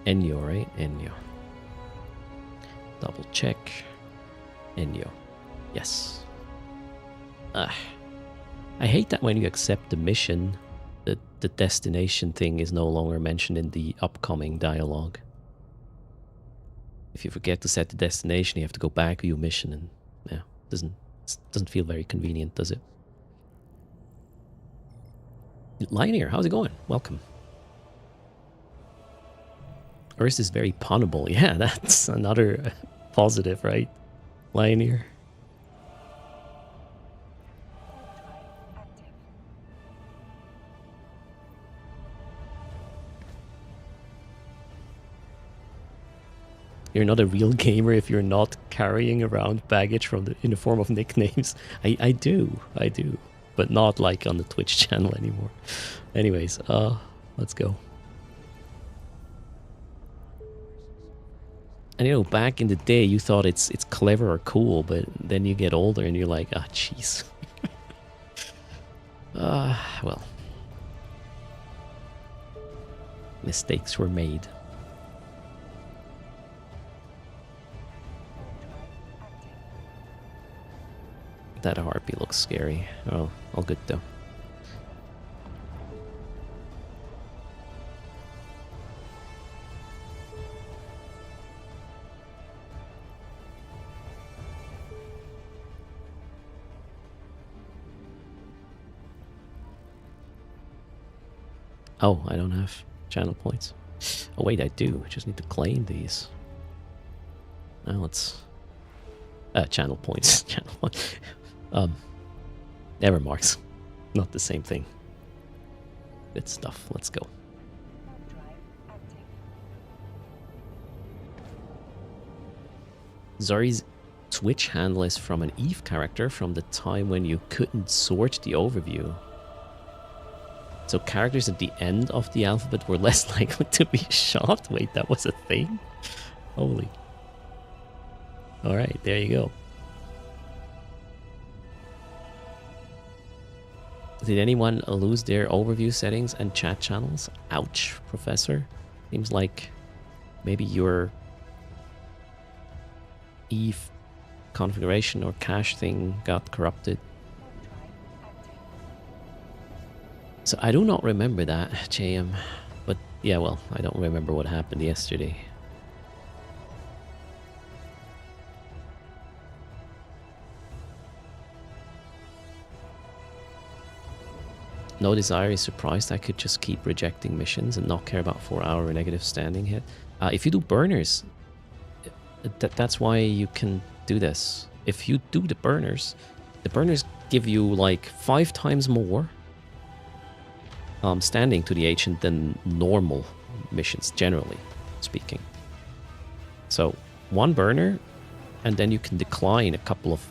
Enyo, right? Enyo. Double check. Enyo. Yes. I hate that when you accept the mission, the destination thing is no longer mentioned in the upcoming dialogue. If you forget to set the destination, you have to go back to your mission, and yeah, doesn't feel very convenient, does it? Lion, how's it going? Welcome. Earth is very punnable. Yeah, that's another positive, right? Lion. You're not a real gamer if you're not carrying around baggage in the form of nicknames. I do, but not like on the Twitch channel anymore. Anyways, let's go. And you know, back in the day, you thought it's clever or cool, but then you get older and you're like, ah, jeez. Well, mistakes were made. That harpy looks scary. Oh, all good though. Oh, I don't have channel points. Oh wait, I do. I just need to claim these. Now let's... channel points. Channel points. Error marks. Not the same thing. Good stuff. Let's go. Zori's Twitch handle is from an Eve character from the time when you couldn't sort the overview. So characters at the end of the alphabet were less likely to be shot? Wait, that was a thing? Holy. Alright, there you go. Did anyone lose their overview settings and chat channels? Ouch, Professor. Seems like maybe your Eve configuration or cache thing got corrupted. So I do not remember that, JM. But yeah, well, I don't remember what happened yesterday. No Desire is surprised I could just keep rejecting missions and not care about 4-hour negative standing hit. If you do burners, that's why you can do this. If you do the burners, The burners give you like 5 times more standing to the agent than normal missions, generally speaking. So 1 burner, and then you can decline a couple of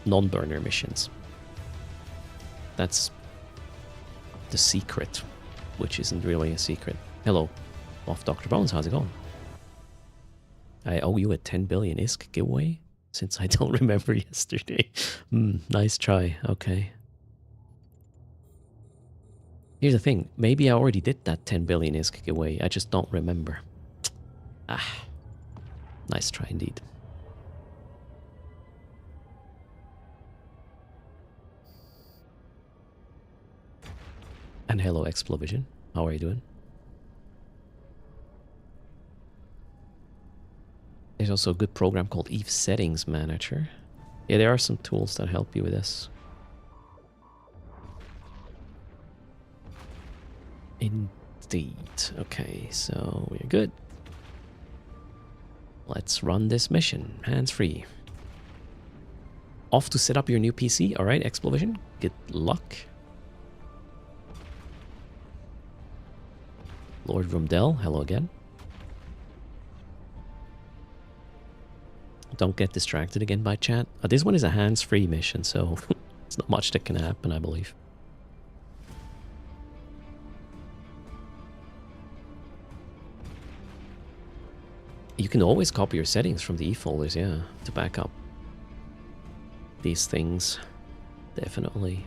non-burner missions. That's the secret, which isn't really a secret. Hello, off Dr. Bones, how's it going? I owe you a 10 billion ISK giveaway, since I don't remember yesterday. Nice try, okay. Here's the thing, maybe I already did that 10 billion ISK giveaway, I just don't remember. Nice try indeed. And hello, Explovision. How are you doing? There's also a good program called Eve Settings Manager. Yeah, there are some tools that help you with this. Indeed. Okay, so we're good. Let's run this mission, hands-free. Off to set up your new PC. All right, Explovision. Good luck. Lord Rumdell, hello again. Don't get distracted again by chat. This one is a hands-free mission, so it's not much that can happen, I believe. You can always copy your settings from the e-folders, yeah, to back up these things. Definitely.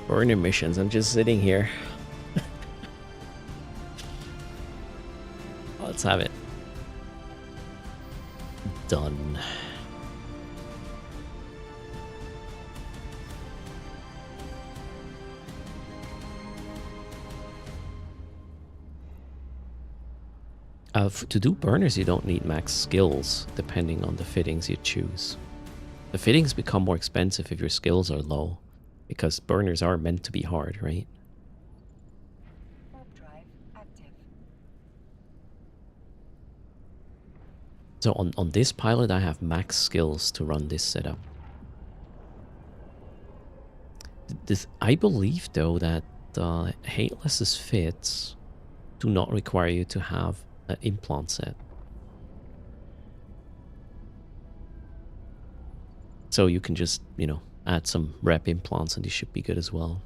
Burner missions, I'm just sitting here. Let's have it. Done. To do burners, you don't need max skills, depending on the fittings you choose. The fittings become more expensive if your skills are low, because burners are meant to be hard, right? So on this pilot, I have max skills to run this setup. I believe, though, that Hateless's fits do not require you to have an implant set. So you can just, you know, add some rep implants and you should be good as well.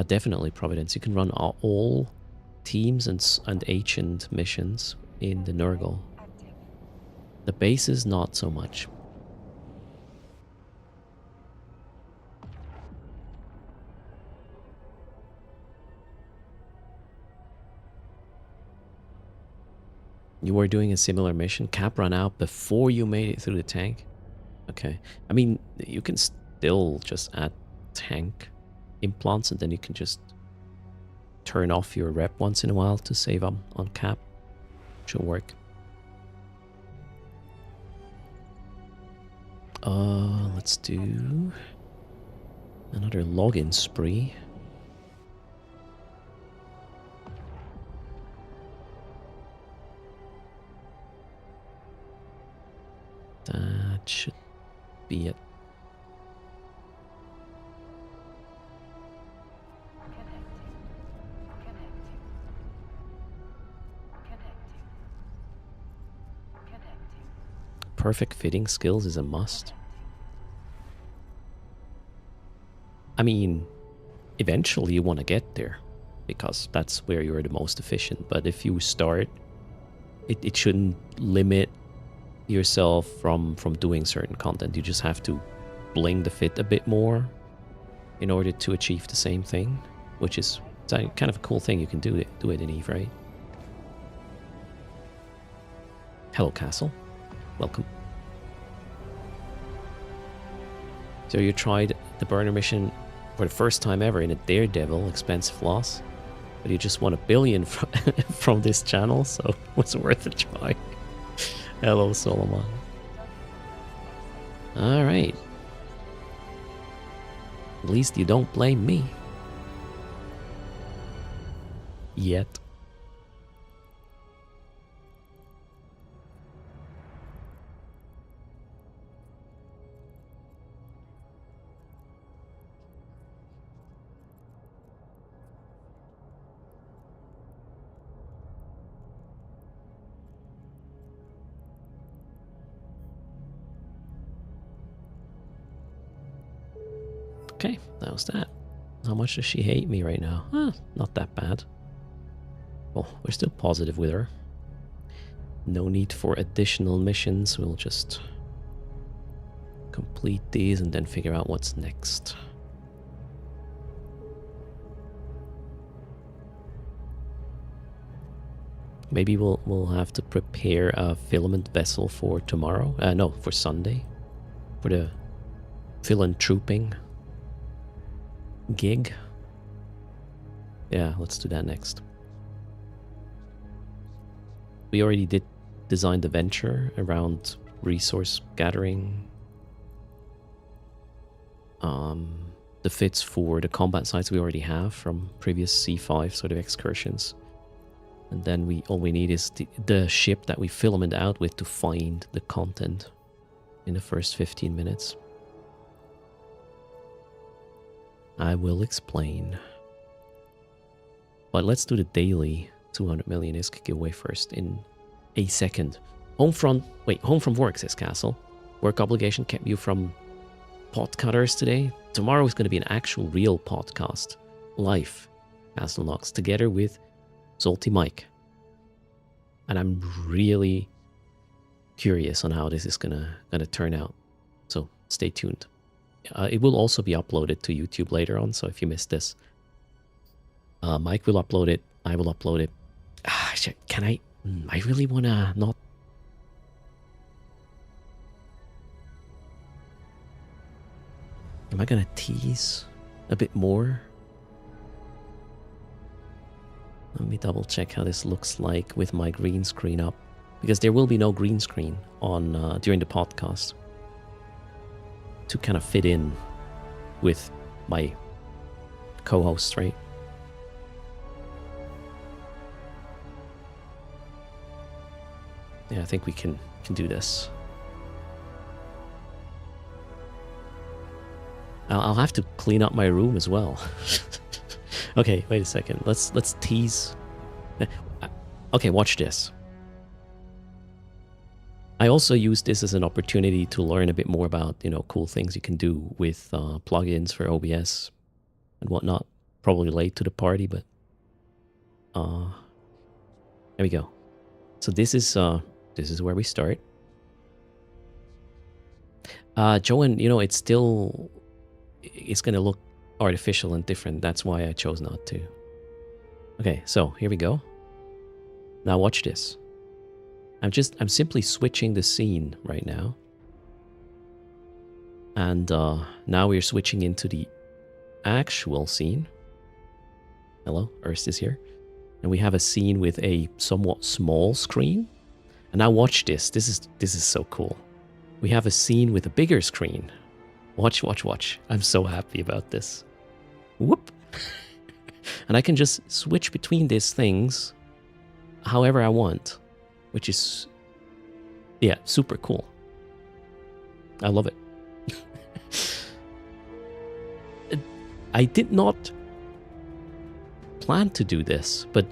Definitely, Providence. You can run all teams and ancient missions in the Nurgle. The bases, not so much. You were doing a similar mission. Cap ran out before you made it through the tank. Okay. I mean, you can still just add tank implants and then you can just turn off your rep once in a while to save on cap. Should work. Let's do another login spree. That should be it. Perfect fitting skills is a must. I mean, eventually you want to get there, because that's where you're the most efficient. But if you start, it shouldn't limit yourself from doing certain content. You just have to bling the fit a bit more in order to achieve the same thing, which is kind of a cool thing. You can do it in Eve, right? Hello, Castle. Welcome. So you tried the burner mission for the first time ever in a Daredevil expensive loss, but you just won $1 billion from this channel, so it was worth a try. Hello, Solomon. All right. At least you don't blame me. Yet. Okay, that was that. How much does she hate me right now? Not that bad. Well, we're still positive with her. No need for additional missions. We'll just complete these and then figure out what's next. Maybe we'll have to prepare a filament vessel for tomorrow. No, for Sunday. For the philanthroping gig. Yeah, let's do that next. We already did design the venture around resource gathering. The fits for the combat sites we already have from previous C5 sort of excursions. And then all we need is the ship that we filament out with to find the content in the first 15 minutes. I will explain. But let's do the daily 200 million ISK giveaway first in a second. Home from work, says Castle. Work obligation kept you from pot cutters today. Tomorrow is going to be an actual real podcast. Live, Castle Knox, together with Salty Mike. And I'm really curious on how this is gonna turn out. So stay tuned. It will also be uploaded to YouTube later on, so if you missed this, Mike will upload it, I will upload it. Can I? I really wanna not... Am I gonna tease a bit more? Let me double check how this looks like with my green screen up, because there will be no green screen on during the podcast to kind of fit in with my co-host, right? Yeah, I think we can do this. I'll have to clean up my room as well. Okay, wait a second. Let's tease. Okay, watch this. I also use this as an opportunity to learn a bit more about, cool things you can do with plugins for OBS and whatnot. Probably late to the party, but there we go. So this is where we start. Joan, it's gonna look artificial and different. That's why I chose not to. Okay, so here we go. Now watch this. I'm simply switching the scene right now. And now we're switching into the actual scene. Hello, Ernst is here. And we have a scene with a somewhat small screen. And now watch this. This is so cool. We have a scene with a bigger screen. Watch, watch, watch. I'm so happy about this. Whoop. And I can just switch between these things however I want, which is, yeah, super cool. I love it. I did not plan to do this, but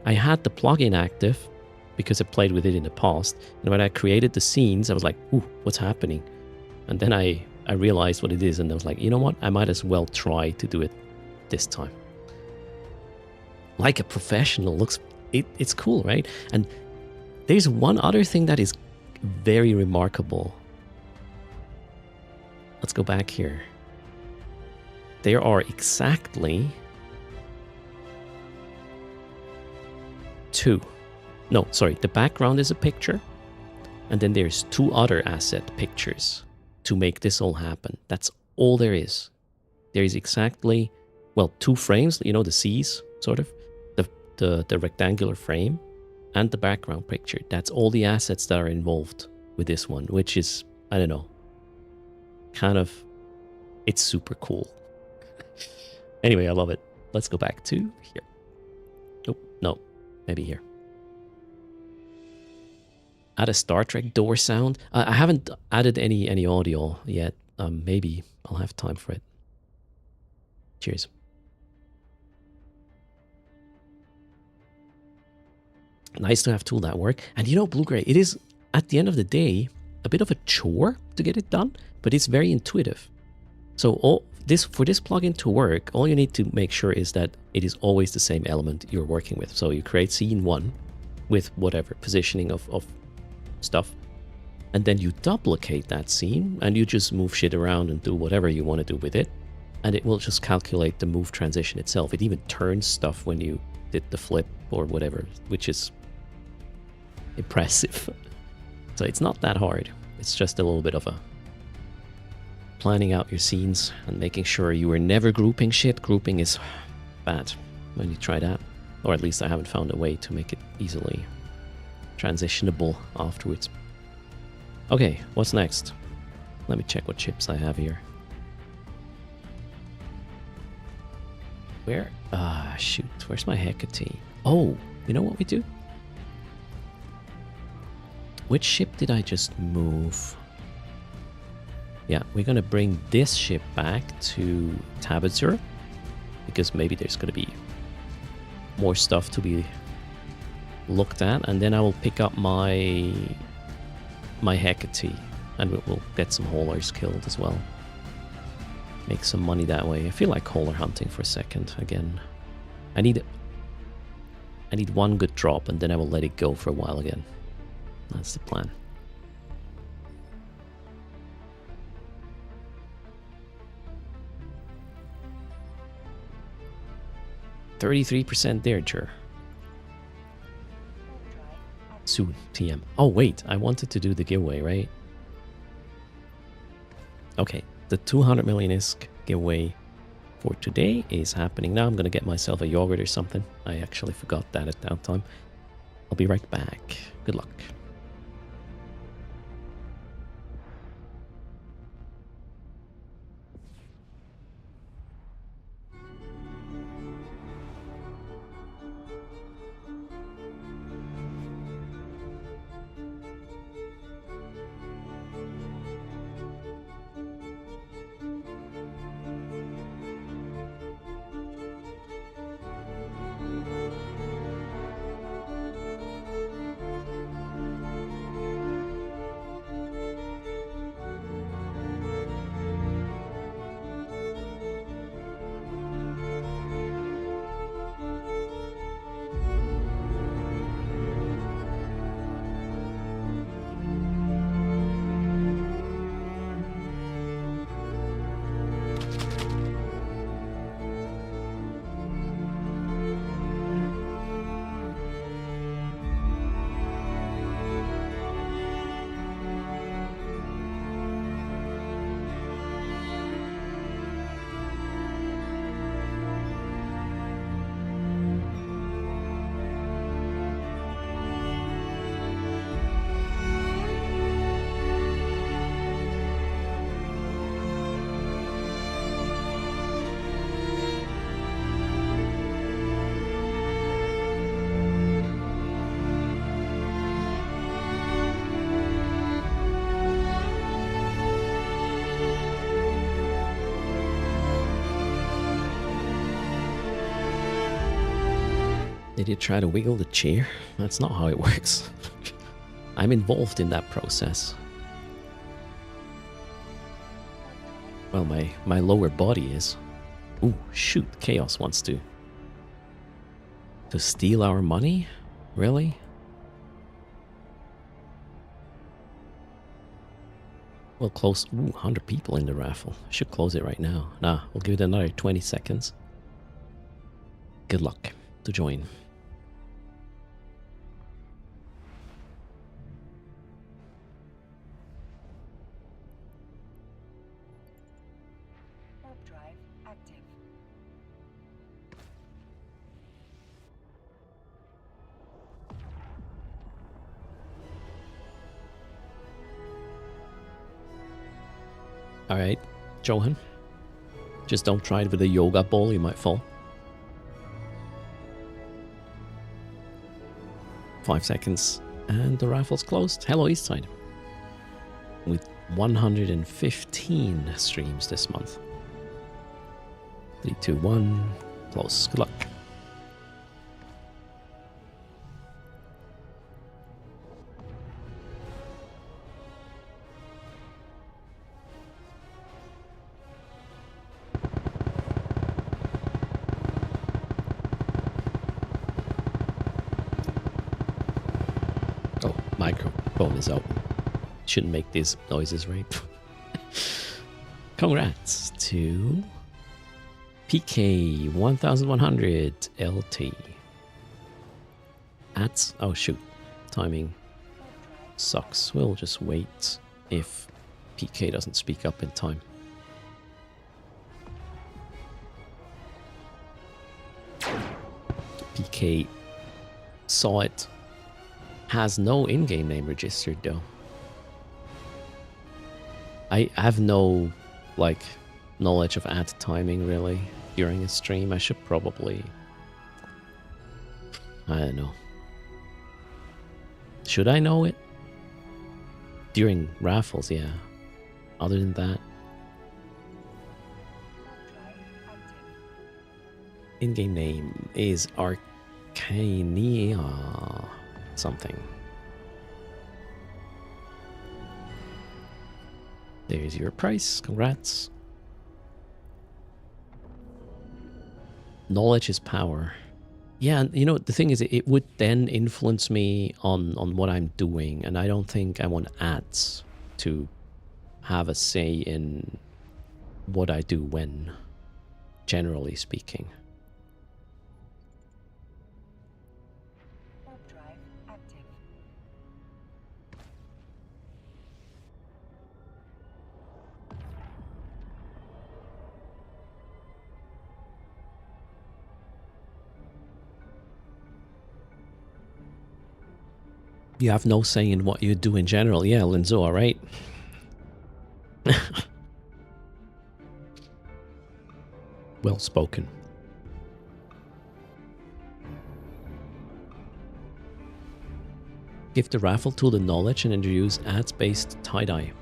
I had the plugin active because I played with it in the past. And when I created the scenes, I was like, ooh, what's happening? And then I realized what it is, and I was like, you know what? I might as well try to do it this time. Like a professional. It's cool, right? And there's one other thing that is very remarkable. let's go back here. There are exactly 2. No, sorry, the background is a picture, and then there's 2 other asset pictures to make this all happen. That's all there is. There is exactly, well, 2 frames, you know, the C's, sort of, the rectangular frame, and the background picture. That's all the assets that are involved with this one, which is, I don't know, kind of, it's super cool. Anyway, I love it. Let's go back to here. Oh, no, maybe here. Add a Star Trek door sound. I haven't added any audio yet. Maybe I'll have time for it. Cheers. Nice to have tool that work. And you know, Blue-Gray, it is, at the end of the day, a bit of a chore to get it done, but it's very intuitive. So for this plugin to work, all you need to make sure is that it is always the same element you're working with. So you create scene 1 with whatever positioning of stuff, and then you duplicate that scene and you just move shit around and do whatever you want to do with it, and it will just calculate the move transition itself. It even turns stuff when you did the flip or whatever, which is impressive. So it's not that hard. It's just a little bit of a planning out your scenes and making sure you are never grouping shit. Grouping is bad when you try that, or at least I haven't found a way to make it easily transitionable afterwards. Okay, what's next? Let me check what chips I have here. Where? Shoot. Where's my Hecate? Oh, you know what we do? Which ship did I just move? Yeah, we're gonna bring this ship back to Tabitzer, because maybe there's gonna be more stuff to be looked at, and then I will pick up my Hecate, and we'll get some haulers killed as well. Make some money that way. I feel like hauler hunting for a second again. I need 1 good drop, and then I will let it go for a while again. That's the plan. %33% there, Jer. Soon, TM. Oh, wait, I wanted to do the giveaway, right? Okay, the 200 million ISK giveaway for today is happening now. I'm gonna get myself a yogurt or something. I actually forgot that at downtime. I'll be right back. Good luck. Did you try to wiggle the chair? That's not how it works. I'm involved in that process. Well, my lower body is. Ooh, shoot, Chaos wants to steal our money? Really? We'll close. Ooh, 100 people in the raffle. I should close it right now. Nah, we'll give it another 20 seconds. Good luck to join. Warp drive active. Alright, Johan. Just don't try it with a yoga ball, you might fall. 5 seconds, and the raffle's closed. Hello, Eastside. With 115 streams this month. 3, 2, 1, close. Good luck. Oh, microphone is open. Shouldn't make these noises, right? Congrats to PK 1100 LT. Oh shoot, timing sucks. We'll just wait if PK doesn't speak up in time. PK saw it. Has no in-game name registered though. I have no like knowledge of ad timing really during a stream. I should probably, I don't know. Should I know it? During raffles, yeah. Other than that, in-game name is Arcania something. There's your price. Congrats. Knowledge is power. Yeah, and you know, the thing is, it would then influence me on what I'm doing, and I don't think I want ads to have a say in what I do when, generally speaking. Warp drive active. You have no say in what you do in general. Yeah, Linzo, all right? Well spoken. Give the raffle tool the knowledge and introduce ads-based tie-dye.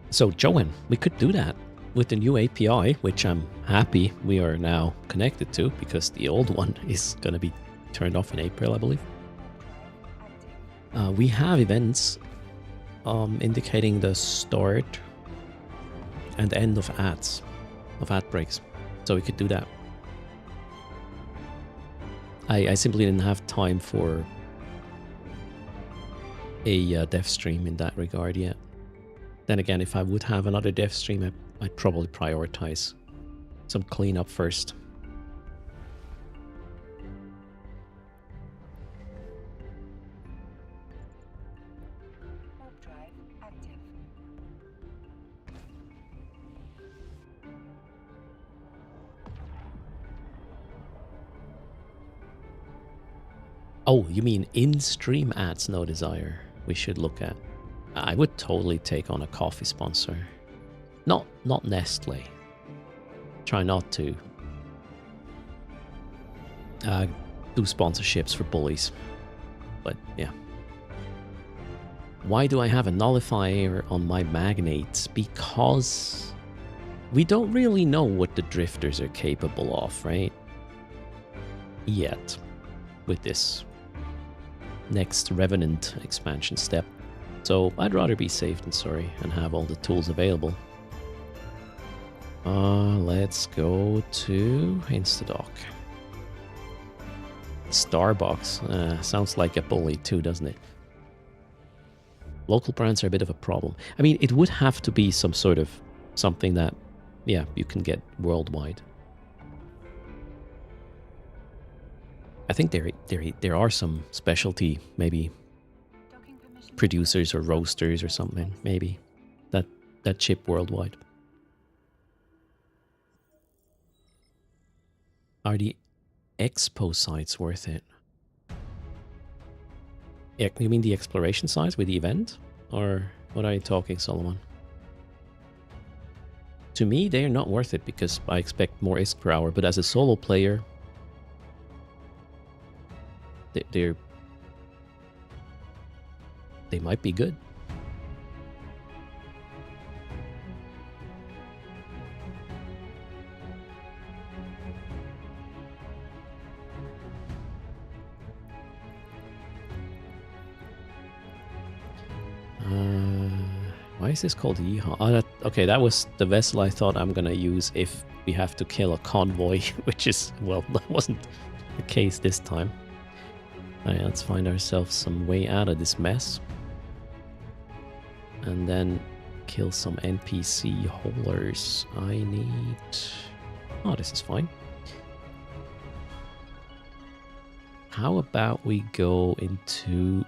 So, Johan, we could do that with the new API, which I'm happy we are now connected to, because the old one is going to be turned off in April, I believe. We have events indicating the start and end of ads, of ad breaks. So we could do that. I simply didn't have time for a dev stream in that regard yet. Then again, if I would have another dev stream, I'd probably prioritize some cleanup first. Warp drive active. Oh, you mean in-stream ads? No desire. We should look at. I would totally take on a coffee sponsor. Not Nestle. Try not to do sponsorships for bullies. But yeah. Why do I have a nullifier on my magnates? Because we don't really know what the drifters are capable of, right? Yet. With this next Revenant expansion step. So I'd rather be safe than sorry and have all the tools available. Let's go to Instadoc. Starbucks. Sounds like a bully too, doesn't it? Local brands are a bit of a problem. I mean, it would have to be some sort of something that, yeah, you can get worldwide. I think there are some specialty, maybe Docking permission. producers or roasters or something, maybe that ship worldwide. Are the expo sites worth it? Yeah, you mean the exploration sites with the event? Or what are you talking, Solomon? To me, they are not worth it because I expect more ISK per hour, but as a solo player, they might be good. Why is this called Yeehaw? Oh, okay, that was the vessel I thought I'm gonna use if we have to kill a convoy, which is, well, that wasn't the case this time. Alright, let's find ourselves some way out of this mess. And then kill some NPC haulers. I need... Oh, this is fine. How about we go into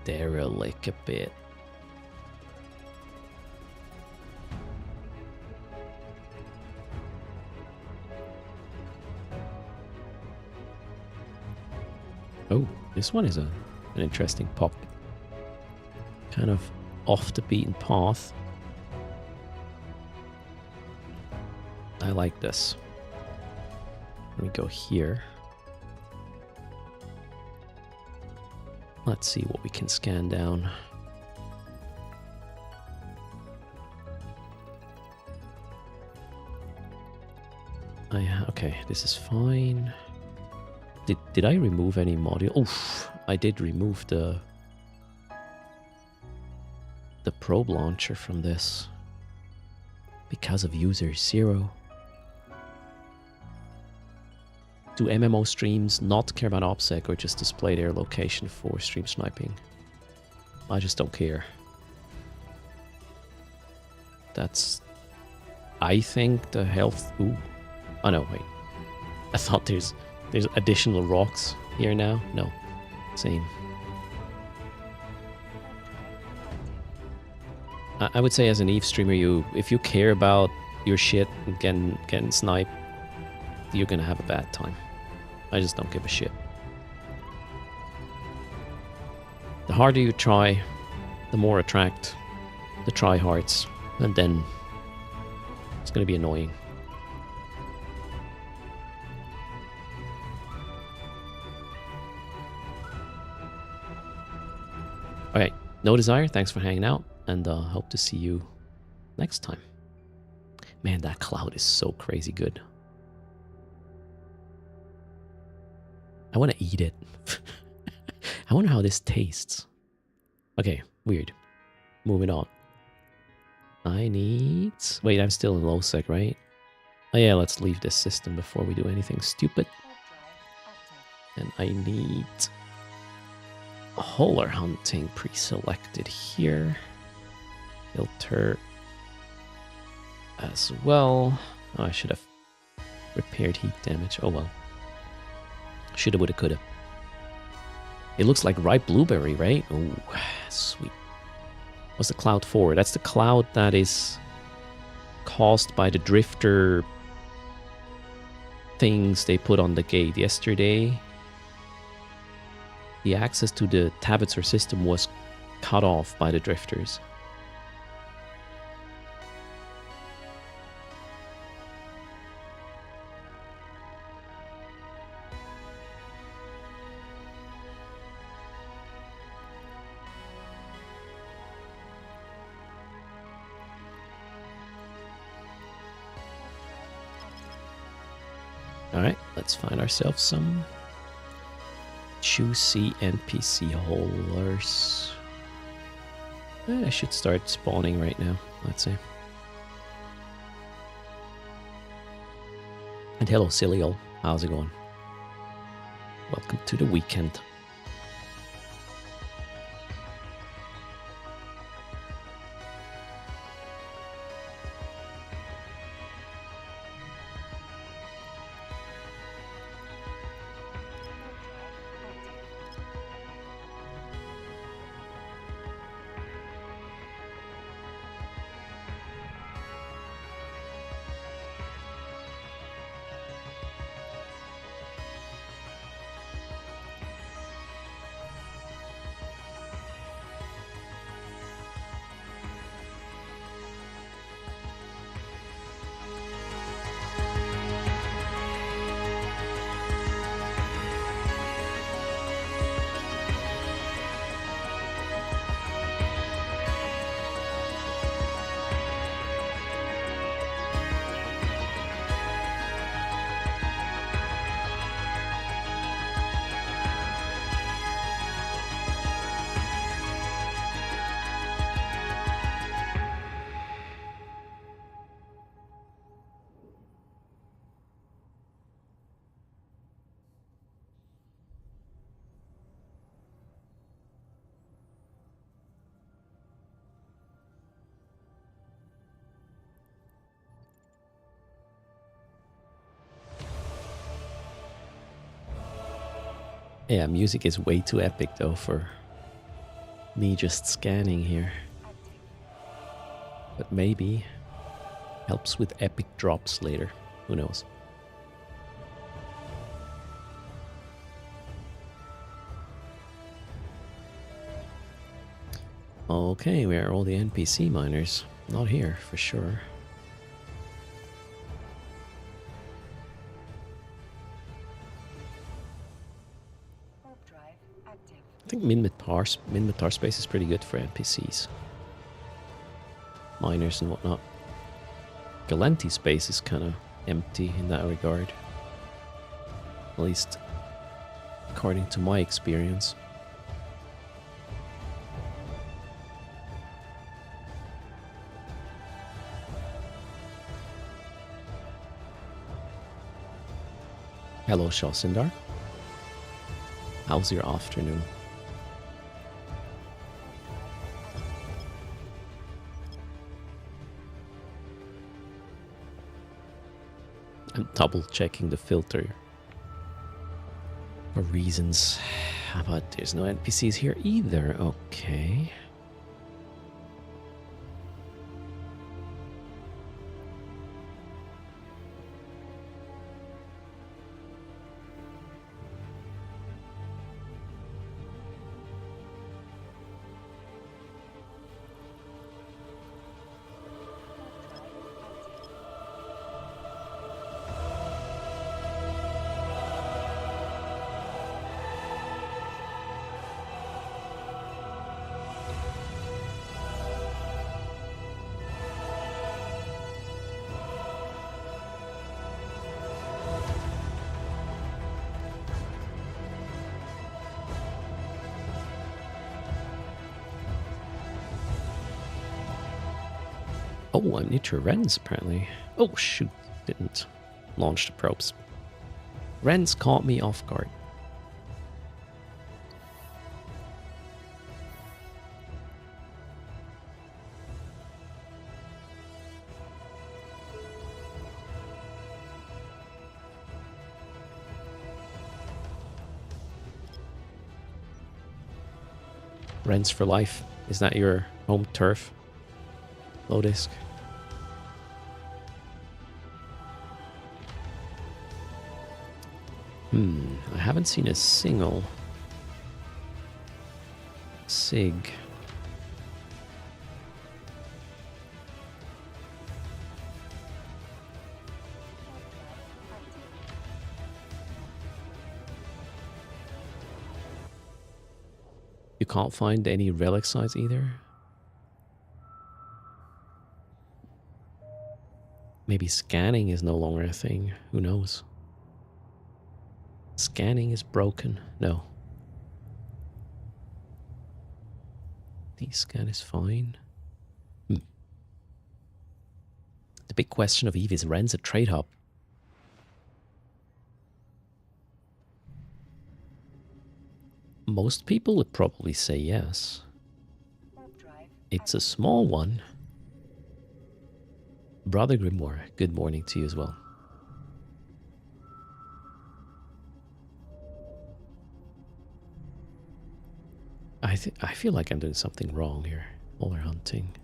Derelict a bit? Oh, this one is an interesting pop. Kind of off the beaten path. I like this. Let me go here. Let's see what we can scan down. Okay, this is fine. Did I remove any module? Oof, I did remove the probe launcher from this because of user 0. Do MMO streams not care about OPSEC or just display their location for stream sniping? I just don't care. That's... I think the health... Ooh. Oh no, wait. I thought there's additional rocks here now. No. Same. I would say as an EVE streamer, if you care about your shit and getting sniped, you're gonna have a bad time. I just don't give a shit. The harder you try, the more attract the tryhards, and then it's gonna be annoying. Alright, No Desire, thanks for hanging out, and hope to see you next time. Man, that cloud is so crazy good. I want to eat it. I wonder how this tastes. Okay, weird. Moving on. I need... Wait, I'm still in low sec, right? Oh yeah, let's leave this system before we do anything stupid. And I need... Hauler hunting pre-selected here. Filter as well. Oh, I should have repaired heat damage. Oh well. Shoulda, woulda, coulda. It looks like ripe blueberry, right? Oh, sweet. What's the cloud for? That's the cloud that is caused by the drifter things they put on the gate yesterday. The access to the Tabitzer system was cut off by the drifters. Alright, let's find ourselves some juicy NPC haulers. I should start spawning right now, let's see. And hello, Cilio. How's it going? Welcome to the weekend. Yeah, music is way too epic though for me just scanning here. Active. But maybe helps with epic drops later. Who knows? Okay, where are all the NPC miners? Not here, for sure. Warp drive active. I think Minmatar space is pretty good for NPCs. Miners and whatnot. Galenti space is kind of empty in that regard. At least according to my experience. Hello, Shosindar. How's your afternoon? I'm double checking the filter for reasons. But there's no NPCs here either. Okay. Oh, I'm near to Ren's apparently. Oh shoot, didn't launch the probes. Ren's caught me off guard. Ren's for life. Is that your home turf? Low disc. I haven't seen a single SIG. You can't find any relic sites either? Maybe scanning is no longer a thing. Who knows? Scanning is broken. No. The scan is fine. The big question of Eve is Ren's a trade hub? Most people would probably say yes. It's a small one. Brother Grimoire, good morning to you as well. I feel like I'm doing something wrong here. Polar hunting.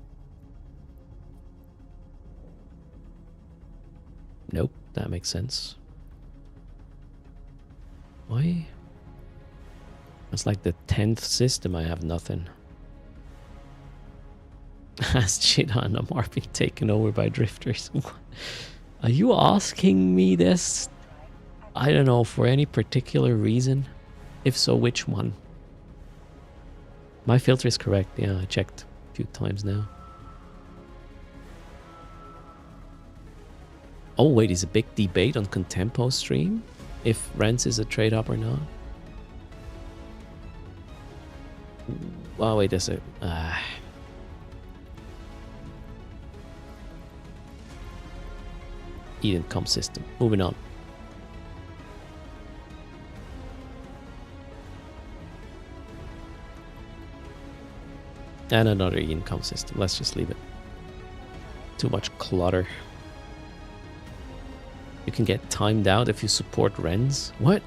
Nope, that makes sense. Why? It's like the 10th system I have nothing. Has Cheetah and Amar been taken over by drifters? Are you asking me this? I don't know, for any particular reason? If so, which one? My filter is correct. Yeah, I checked a few times now. Oh wait, is a big debate on Contempo stream? If Rents is a trade up or not? Oh wait, there's a... Eden comp system. Moving on. And another Eden comp system. Let's just leave it. Too much clutter. You can get timed out if you support Rens. What?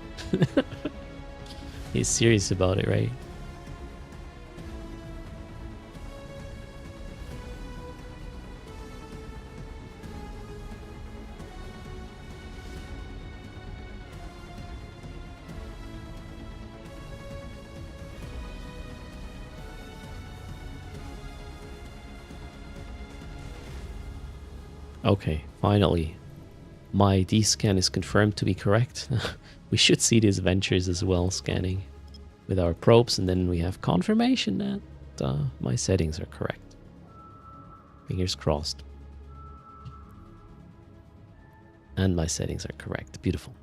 He's serious about it, right? Okay, finally. My D-scan is confirmed to be correct. We should see these ventures as well scanning with our probes, and then we have confirmation that my settings are correct. Fingers crossed. And my settings are correct. Beautiful.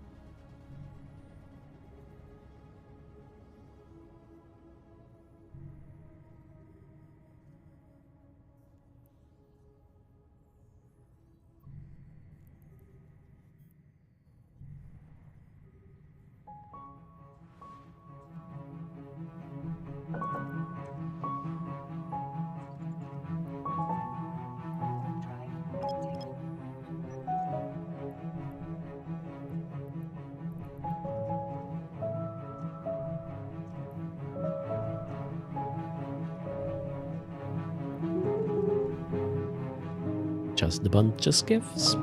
Just a bunch of skiffs.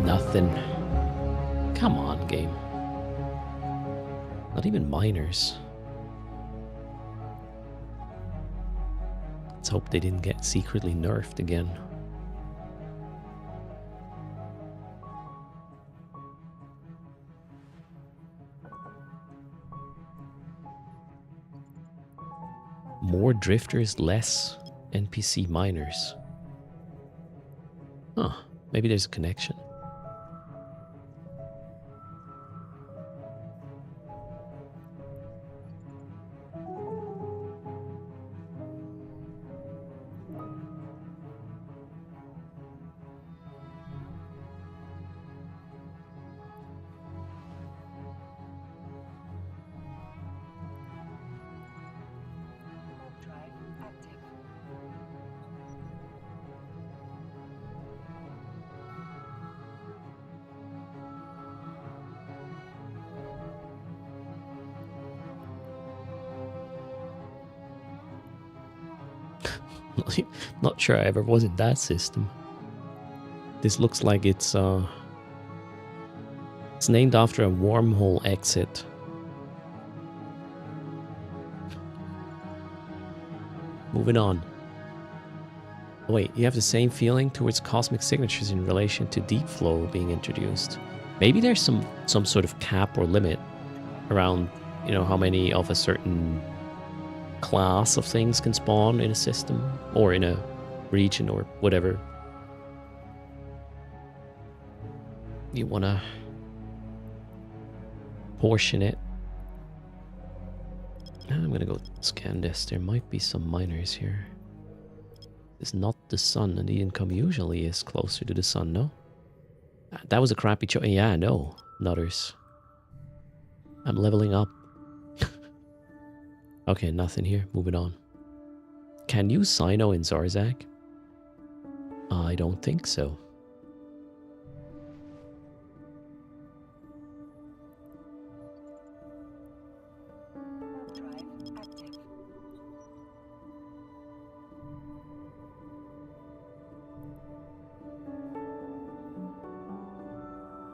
Nothing. Come on, game. Not even miners. Let's hope they didn't get secretly nerfed again. More drifters, less NPC miners. Huh, maybe there's a connection. Not sure I ever was in that system. This looks like it's named after a wormhole exit. Moving on. Wait, you have the same feeling towards cosmic signatures in relation to deep flow being introduced. Maybe there's some sort of cap or limit around, you know, how many of a certain class of things can spawn in a system or in a region or whatever. You want to portion it. I'm going to go scan this. There might be some miners here. It's not the sun, and the income usually is closer to the sun, no? That was a crappy choice. Yeah, no. Nutters. I'm leveling up. Okay, nothing here. Moving on. Can you Sino in Zarzak? I don't think so.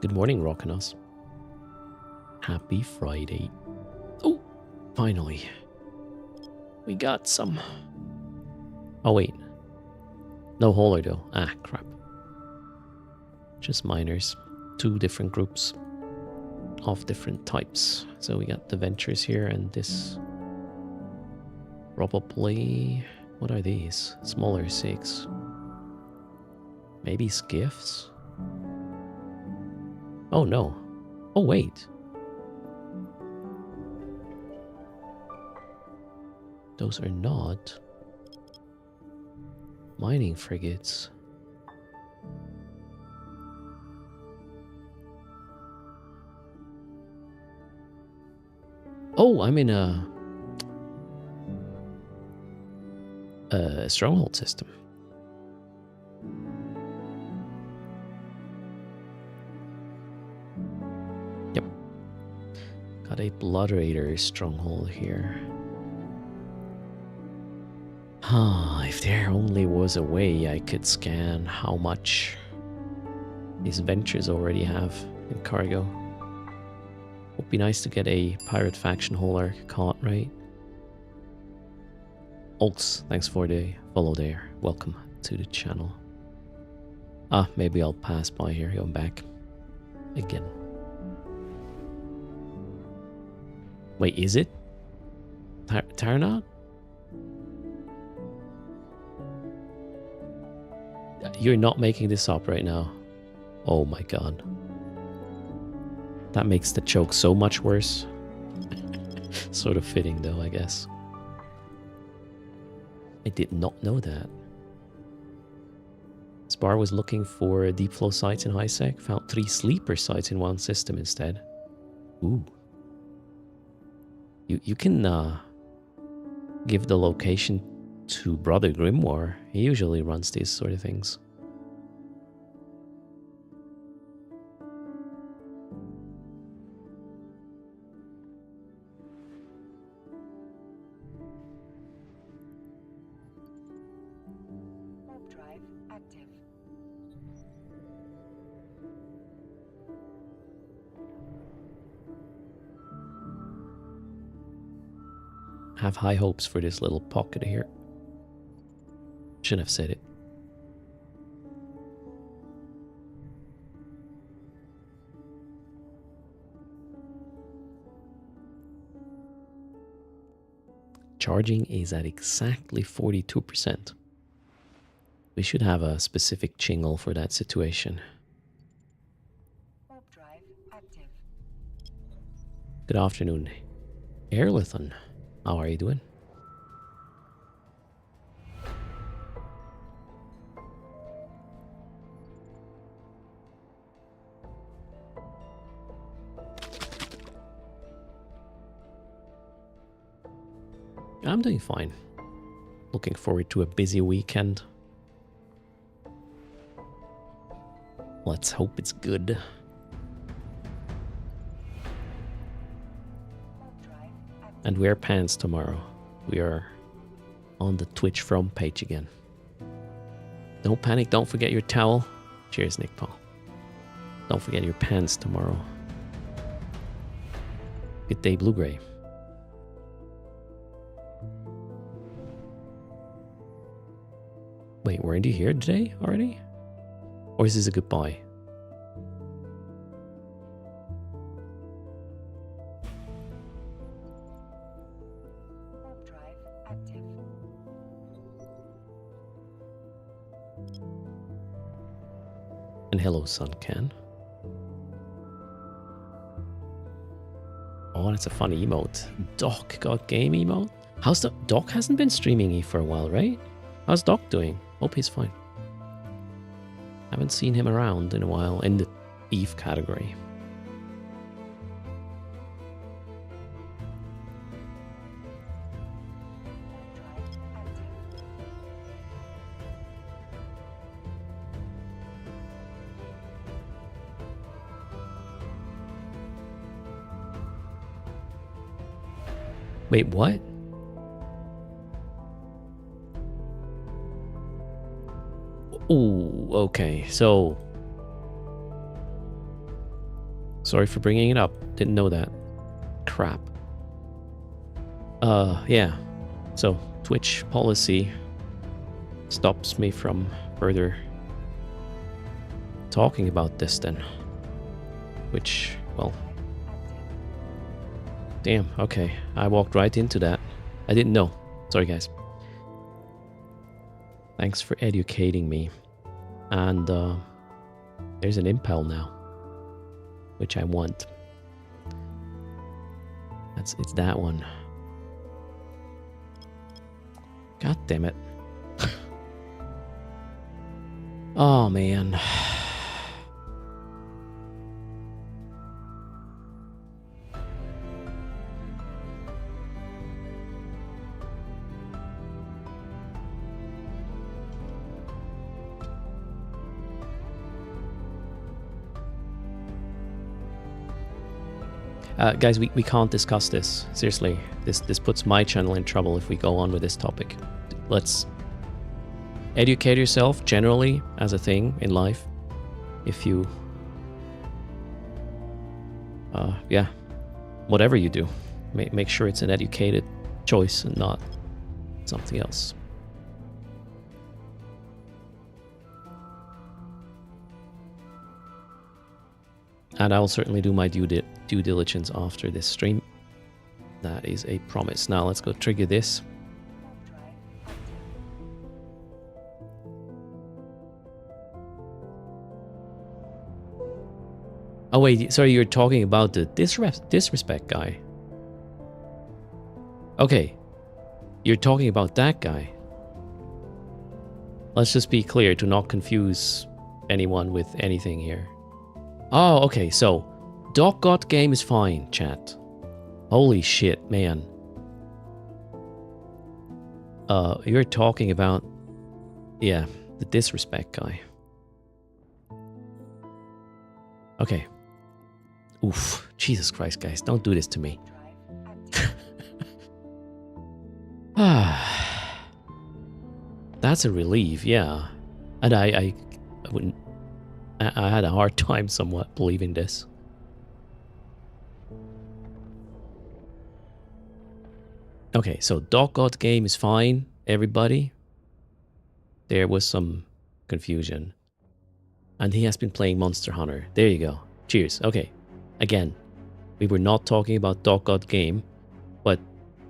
Good morning, Rockanos. Happy Friday. Oh, finally. We got some. Oh, wait. No hauler, though. Ah, crap. Just miners. 2 different groups of different types. So we got the Ventures here and this. Probably... What are these? Smaller 6. Maybe skiffs? Oh, no. Oh, wait. Those are not mining frigates. Oh, I'm in a stronghold system. Yep. Got a Blood Raider stronghold here. If there only was a way I could scan how much these ventures already have in cargo. Would be nice to get a pirate faction hauler caught, right? Olks, thanks for the follow there. Welcome to the channel. Maybe I'll pass by here, going back again. Wait, is it? Tarnot? You're not making this up right now. Oh my god. That makes the choke so much worse. Sort of fitting though, I guess. I did not know that. Spar was looking for deep flow sites in HiSec, found 3 sleeper sites in one system instead. Ooh. You can give the location to Brother Grimoire. He usually runs these sort of things. Warp drive active. Have high hopes for this little pocket here. Shouldn't have said it. Charging is at exactly 42%. We should have a specific jingle for that situation. Warp drive active. Good afternoon, Airlithon. How are you doing? I'm doing fine. Looking forward to a busy weekend. Let's hope it's good. Warp drive active. And wear pants tomorrow. We are on the Twitch front page again. Don't panic, don't forget your towel. Cheers, Nick Paul. Don't forget your pants tomorrow. Good day, Blue Gray. Wait, weren't you here today already? Or is this a goodbye? Warp drive active. And hello, Suncan. Oh, that's a fun emote. Doc got game emote? How's the... Doc hasn't been streaming E for a while, right? How's Doc doing? Hope he's fine. Haven't seen him around in a while in the Eve category. Warp drive active. Wait, what? Ooh, okay, so... Sorry for bringing it up. Didn't know that. Crap. Yeah. So, Twitch policy stops me from further talking about this then. Which, well... Damn, okay. I walked right into that. I didn't know. Sorry, guys. Thanks for educating me. And, there's an impel now. Which I want. It's that one. God damn it. Oh, man. Guys, we can't discuss this. Seriously, this puts my channel in trouble if we go on with this topic. Let's educate yourself generally as a thing in life. If you... yeah. Whatever you do, make sure it's an educated choice and not something else. And I'll certainly do my due diligence after this stream. That is a promise. Now let's go trigger this. Oh wait, sorry, you're talking about the disrespect guy. Okay, you're talking about that guy. Let's just be clear to not confuse anyone with anything here. Oh, okay, so Doc God game is fine, chat. Holy shit, man. You're talking about, yeah, the disrespect guy. Okay. Oof, Jesus Christ, guys, don't do this to me. That's a relief, yeah. And I wouldn't... I had a hard time somewhat believing this. Okay, so Dog God game is fine, everybody. There was some confusion. And he has been playing Monster Hunter. There you go. Cheers. Okay. Again, we were not talking about Dog God game, but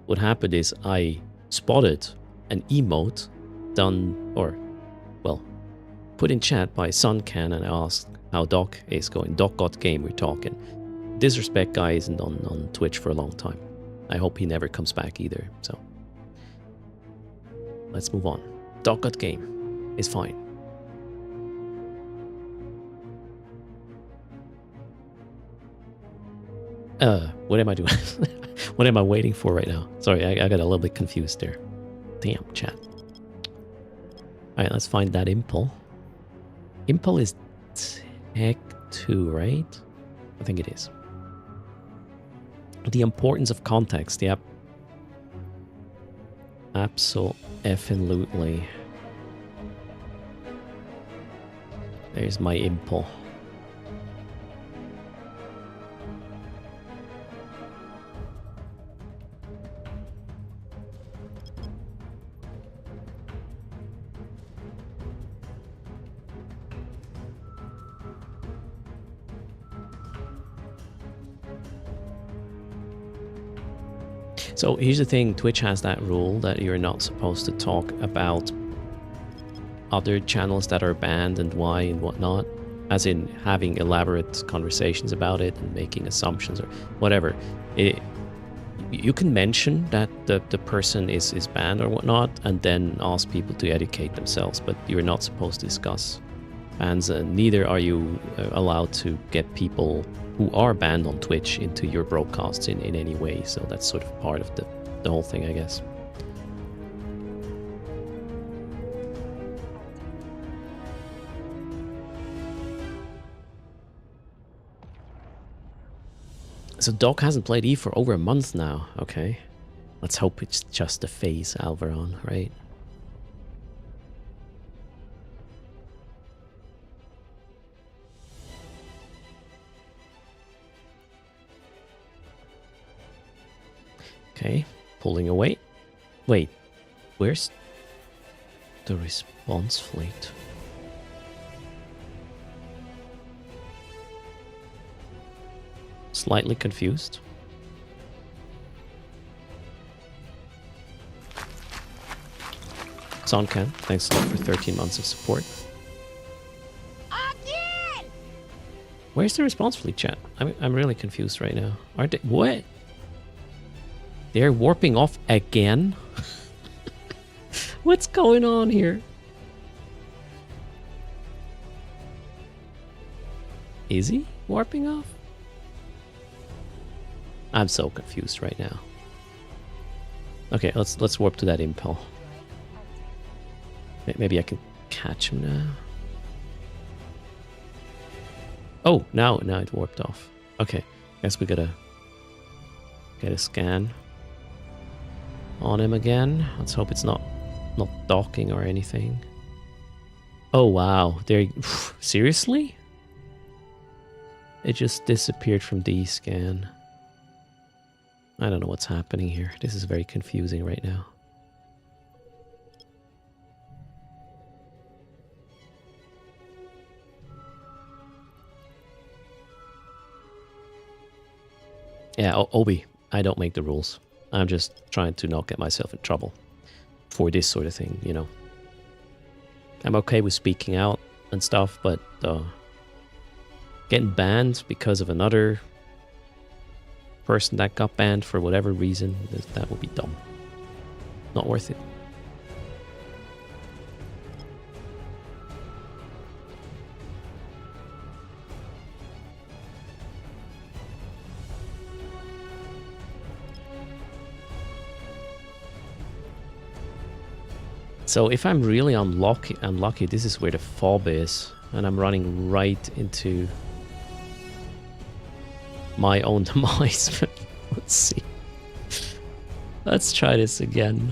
what happened is I spotted an emote done, or, well, put in chat by Suncan, and I asked how Doc is going. Doc God game we're talking. Disrespect guy isn't on Twitch for a long time. I hope he never comes back either, so. Let's move on. Doc God game is fine. What am I doing? What am I waiting for right now? Sorry, I got a little bit confused there. Damn, chat. Alright, let's find that impel. Impel is Tech 2, right? I think it is. The importance of context, yep. Absolutely. There's my impel. So here's the thing, Twitch has that rule that you're not supposed to talk about other channels that are banned and why and whatnot, as in having elaborate conversations about it and making assumptions or whatever. You can mention that the person is banned or whatnot and then ask people to educate themselves, but you're not supposed to discuss bans, and neither are you allowed to get people who are banned on Twitch into your broadcasts in any way. So that's sort of part of the whole thing, I guess. So Doc hasn't played Eve for over a month now. Okay. Let's hope it's just a phase, Alvaron, right? Okay, pulling away. Wait, where's the response fleet? Slightly confused. Sonkan, thanks a lot for 13 months of support. Again! Where's the response fleet, chat? I'm really confused right now. Aren't they? What? They're warping off again? What's going on here? Is he warping off? I'm so confused right now. Okay, let's warp to that impel. Maybe I can catch him now. Oh, now it warped off. Okay, guess we gotta get a scan on him again. Let's hope it's not docking or anything. Oh wow, there. Seriously? It just disappeared from the scan. I don't know what's happening here. This is very confusing right now. Yeah, Obi, I don't make the rules. I'm just trying to not get myself in trouble for this sort of thing, you know. I'm okay with speaking out and stuff, but getting banned because of another person that got banned for whatever reason, that would be dumb. Not worth it. So if I'm really unlucky, this is where the fob is, and I'm running right into my own demise. Let's see. Let's try this again.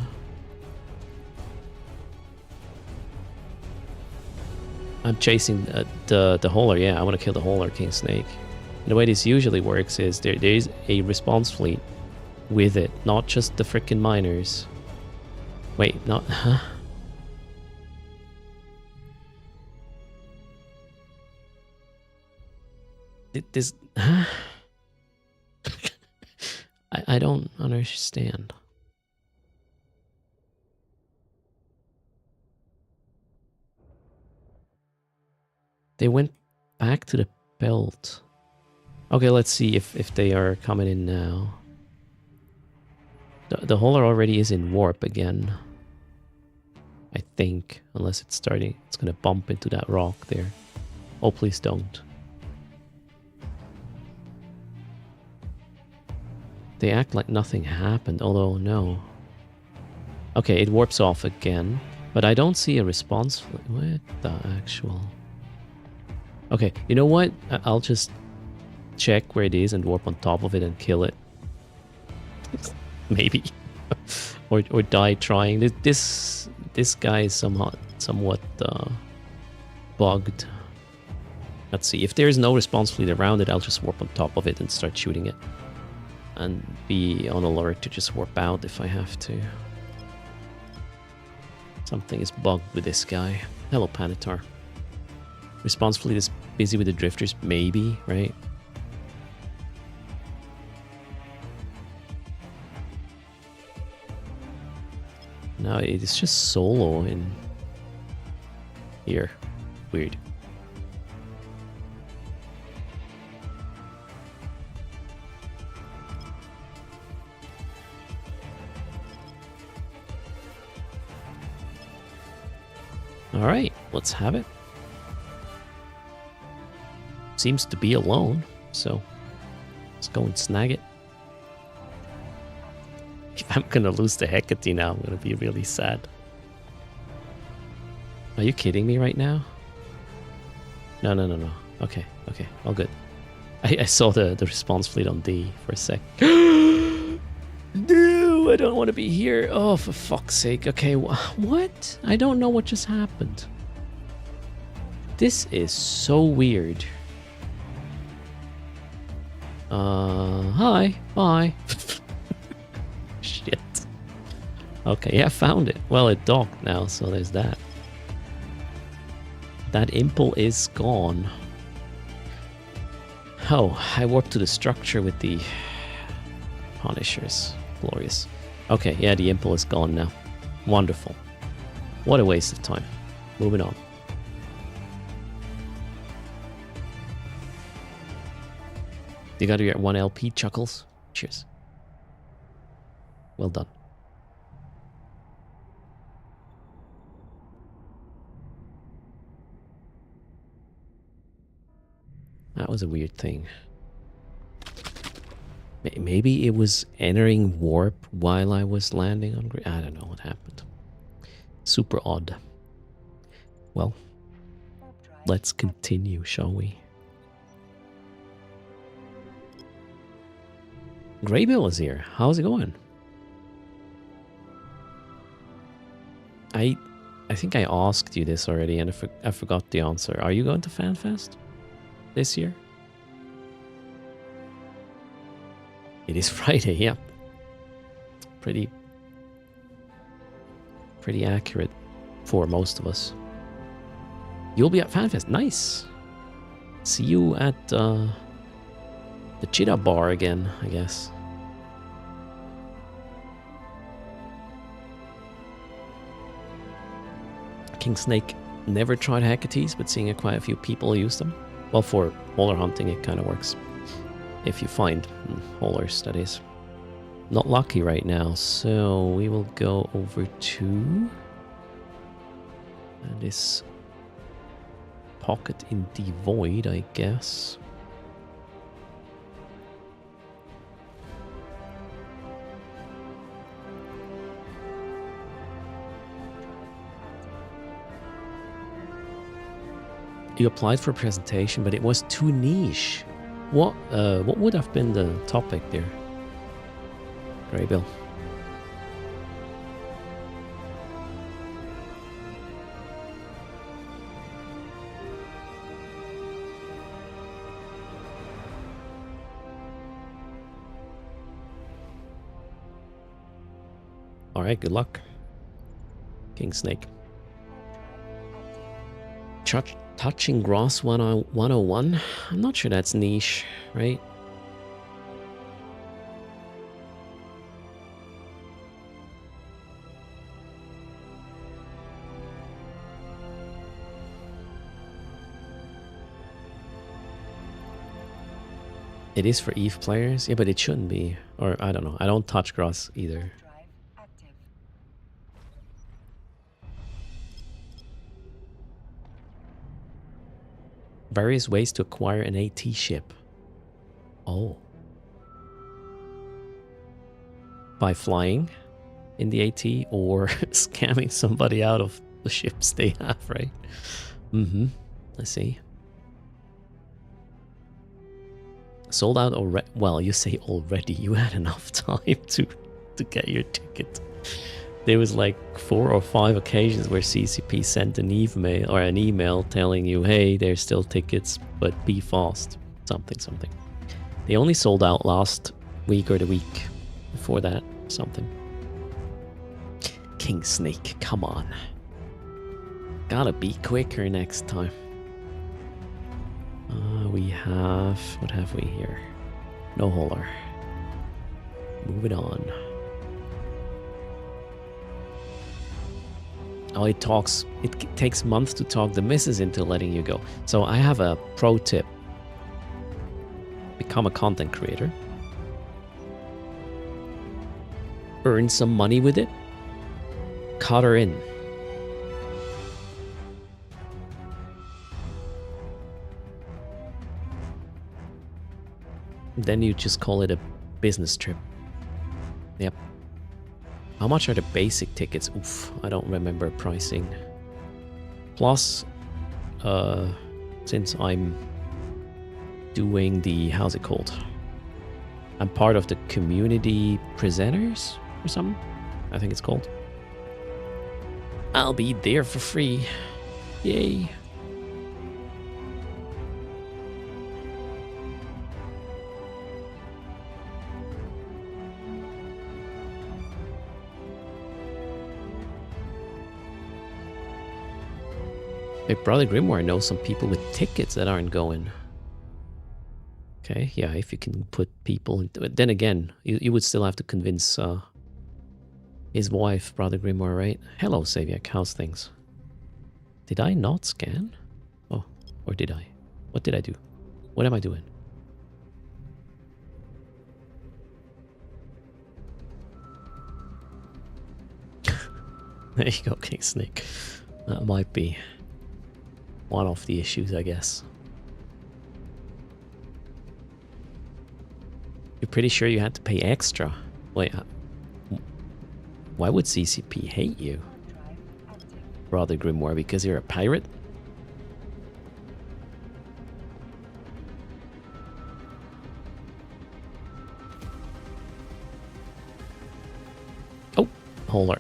I'm chasing the Hauler. Yeah, I want to kill the Hauler King Snake. And the way this usually works is there is a response fleet with it, not just the frickin' miners. Wait, not... Huh? This... Huh? I don't understand. They went back to the belt. Okay, let's see if they are coming in now. The Hauler already is in warp again. I think, unless it's starting, it's gonna bump into that rock there. Oh, please don't. They act like nothing happened, although no. Okay, it warps off again, but I don't see a response. What the actual... Okay, you know what? I'll just check where it is and warp on top of it and kill it. Maybe. or die trying. This guy is somewhat bugged. Let's see. If there is no response fleet around it, I'll just warp on top of it and start shooting it. And be on alert to just warp out if I have to. Something is bugged with this guy. Hello, Panitar. Response fleet is busy with the drifters, maybe, right? No, it is just solo in here. Weird. All right, let's have it. Seems to be alone, so let's go and snag it. If I'm gonna lose the Hecate now, I'm gonna be really sad. Are you kidding me right now? No. Okay, all good. I saw the response fleet on D for a sec. No, I don't want to be here. Oh, for fuck's sake. Okay, what? I don't know what just happened. This is so weird. Hi, bye. Shit. Okay, yeah, found it. Well, it docked now, so there's that. That impel is gone. Oh, I warped to the structure with the Punishers. Glorious. Okay, yeah, the impel is gone now. Wonderful. What a waste of time. Moving on. You got your 1 LP, Chuckles. Cheers. Well done. That was a weird thing. Maybe it was entering warp while I was landing on grid. I don't know what happened. Super odd. Well, let's continue, shall we? Greybill is here. How's it going? I think I asked you this already and I forgot the answer. Are you going to FanFest this year? It is Friday, yeah. Pretty accurate for most of us. You'll be at FanFest. Nice. See you at the Cheetah Bar again, I guess. King Snake never tried Hecate's, but seeing quite a few people use them. Well, for hauler hunting, it kind of works. If you find haulers, that is. Not lucky right now, so we will go over to this pocket in the void, I guess. You applied for a presentation, but it was too niche. What would have been the topic there, Greybill? All right, good luck, King Snake. Touching grass 101. I'm not sure that's niche, right? It is for EVE players, yeah, but it shouldn't be. Or I don't know. I don't touch grass either. Various ways to acquire an AT ship. Oh. By flying in the AT or scamming somebody out of the ships they have, right? Mm-hmm. I see. Sold out already. Well, you say already. You had enough time to get your ticket. There was like 4 or 5 occasions where CCP sent an email telling you, hey, there's still tickets, but be fast. Something. They only sold out last week or the week before that. Something. King Snake, come on. Gotta be quicker next time. We have... What have we here? No hauler. Move it on. Oh, it takes months to talk the missus into letting you go. So I have a pro tip. Become a content creator. Earn some money with it. Cut her in. Then you just call it a business trip. Yep. How much are the basic tickets? Oof, I don't remember pricing. Plus, since I'm doing the, how's it called? I'm part of the community presenters or something, I think it's called. I'll be there for free. Yay. Wait, Brother Grimoire knows some people with tickets that aren't going. Okay, yeah, if you can put people into it. Then again, you would still have to convince his wife, Brother Grimoire, right? Hello, Saviak, how's things? Did I not scan? Oh, or did I? What did I do? What am I doing? There you go, King Snake. That might be one of the issues, I guess. You're pretty sure you had to pay extra? Wait, why would CCP hate you? Brother Grimoire, because you're a pirate? Oh, hold on.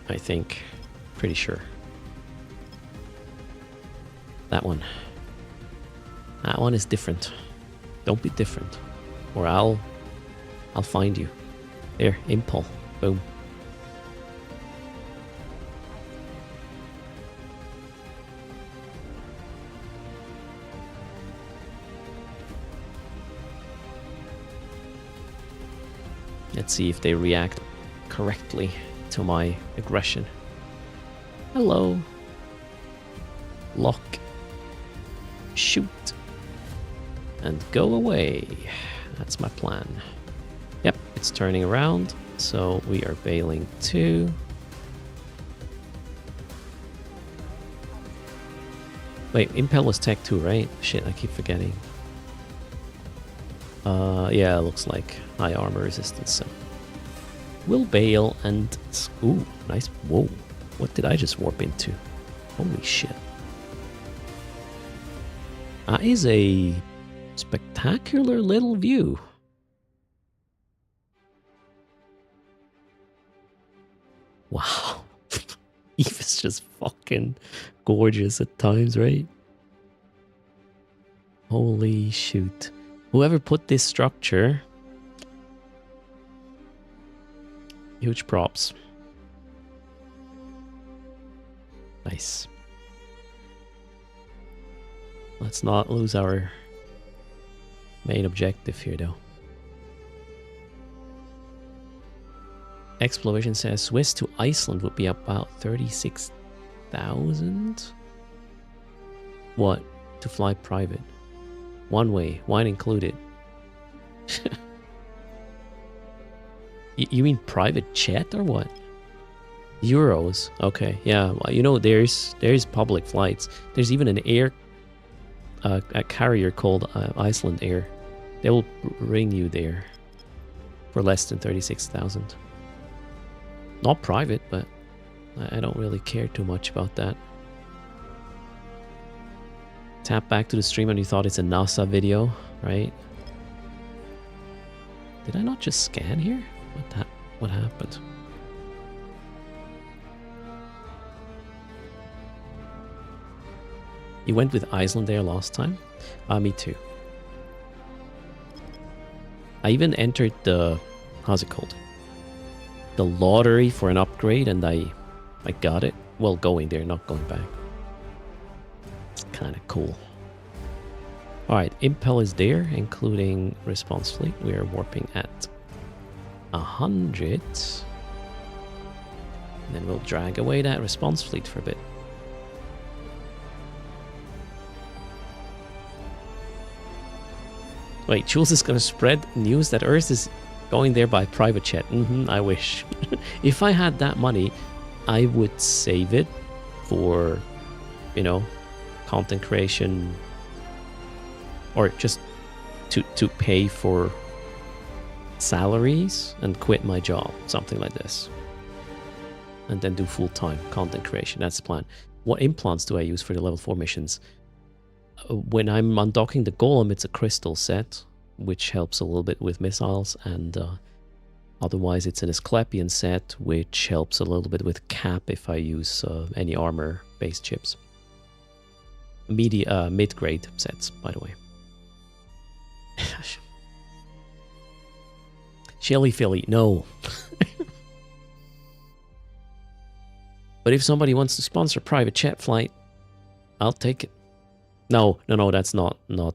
I think. Pretty sure. That one. That one is different. Don't be different. Or I'll find you. There, Impul. Boom. Let's see if they react correctly to my aggression. Hello. Lock. Shoot. And go away. That's my plan. Yep, it's turning around. So we are bailing 2. Wait, Impel was Tech 2, right? Shit, I keep forgetting. Yeah, it looks like high armor resistance. So we'll bail and... Ooh, nice. Whoa. What did I just warp into? Holy shit. That is a spectacular little view. Wow. Eve is just fucking gorgeous at times, right? Holy shoot. Whoever put this structure... Huge props. Nice. Let's not lose our main objective here, though. Exploration says Swiss to Iceland would be about 36,000. What? To fly private? One way, wine included. You mean private jet or what? Euros. Okay, yeah. Well, you know, there's public flights. There's even an air a carrier called Iceland Air. They will bring you there for less than 36,000. Not private, but I don't really care too much about that. Tap back to the stream and you thought it's a NASA video, right? Did I not just scan here? What happened? You went with Iceland Air last time? Me too. I even entered the... How's it called? The lottery for an upgrade and I got it. Well, going there, not going back. It's kind of cool. Alright, Impel is there, including response fleet. We are warping at 100. And then we'll drag away that response fleet for a bit. Wait, Jules is gonna spread news that Earth is going there by private jet. I wish. If I had that money, I would save it for, you know, content creation, or just to pay for salaries and quit my job, something like this, and then do full-time content creation. That's the plan. What implants do I use for the level 4 missions? When I'm undocking the golem, it's a crystal set, which helps a little bit with missiles, and otherwise it's an Asclepian set, which helps a little bit with cap if I use any armor-based chips. Mid-grade sets, by the way. Shelly Philly, no. But if somebody wants to sponsor a private jet flight, I'll take it. No, that's not a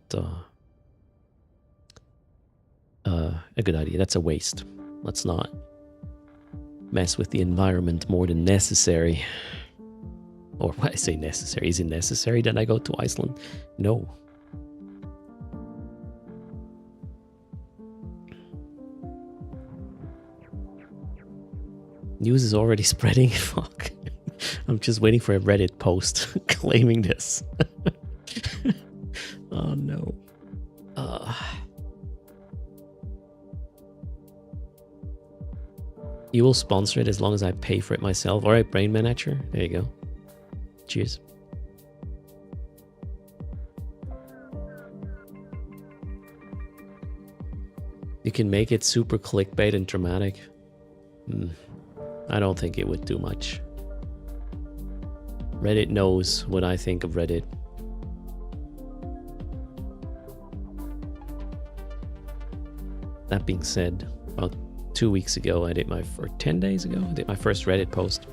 good idea. That's a waste. Let's not mess with the environment more than necessary. Or what I say necessary. Is it necessary that I go to Iceland? No. News is already spreading. Fuck. I'm just waiting for a Reddit post claiming this. Oh no. You will sponsor it as long as I pay for it myself. Alright, Brain Manager. There you go. Cheers. You can make it super clickbait and dramatic. I don't think it would do much. Reddit knows what I think of Reddit. That being said, about 2 weeks ago, or 10 days ago, I did my first Reddit post.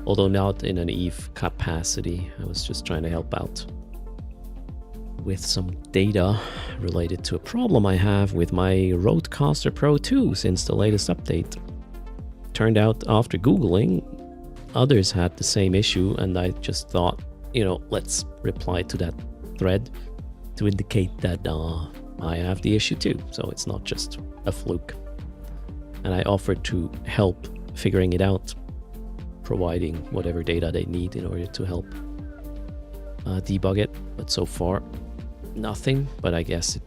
Although not in an EVE capacity, I was just trying to help out with some data related to a problem I have with my Rodecaster Pro 2 since the latest update. Turned out after Googling, others had the same issue, and I just thought, let's reply to that thread to indicate that I have the issue too, so it's not just a fluke. And I offered to help figuring it out, providing whatever data they need in order to help debug it. But so far, nothing. But I guess it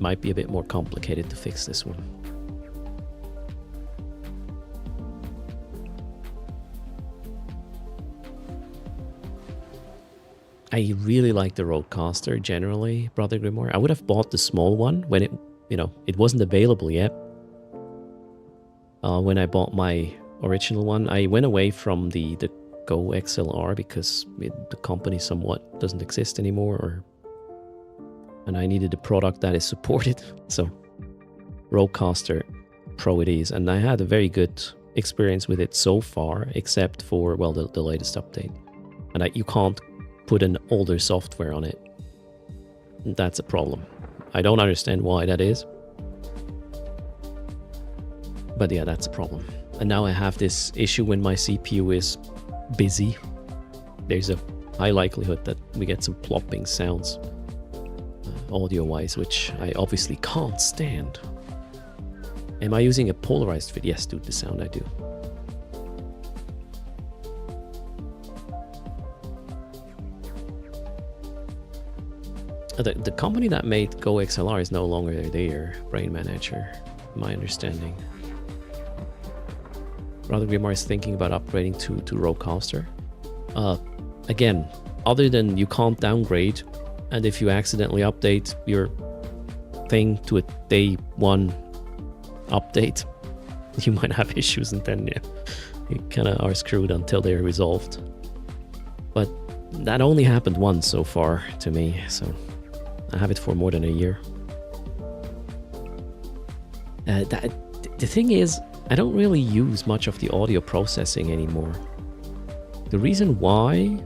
might be a bit more complicated to fix this one. I really like the Rodecaster generally, Brother Grimoire. I would have bought the small one when it wasn't available yet. When I bought my original one, I went away from the Go XLR because the company somewhat doesn't exist anymore, and I needed a product that is supported. So Rodecaster Pro it is, and I had a very good experience with it so far, except for the latest update, and you can't put an older software on it. That's a problem. I don't understand why that is. But yeah, that's a problem. And now I have this issue when my CPU is busy. There's a high likelihood that we get some plopping sounds audio-wise, which I obviously can't stand. Am I using a polarized fit? Yes, dude, the sound I do. The company that made Go XLR is no longer there, Brain Manager, my understanding. Brother Grimoire is thinking about upgrading to Rodecaster. Again, other than you can't downgrade, and if you accidentally update your thing to a day one update, you might have issues, and then you kind of are screwed until they're resolved. But that only happened once so far to me, so I have it for more than a year. The thing is, I don't really use much of the audio processing anymore. The reason why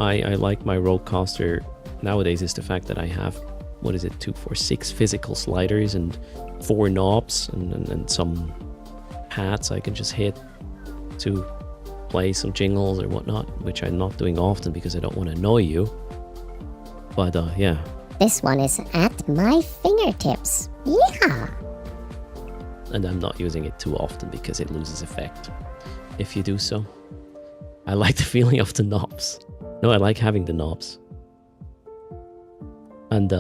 I like my Rodecaster nowadays is the fact that I have, 2, 4, 6 physical sliders and 4 knobs and some pads I can just hit to play some jingles or whatnot, which I'm not doing often because I don't want to annoy you. But yeah. This one is at my fingertips. Yeah. And I'm not using it too often because it loses effect if you do so. I like the feeling of the knobs. No, I like having the knobs. And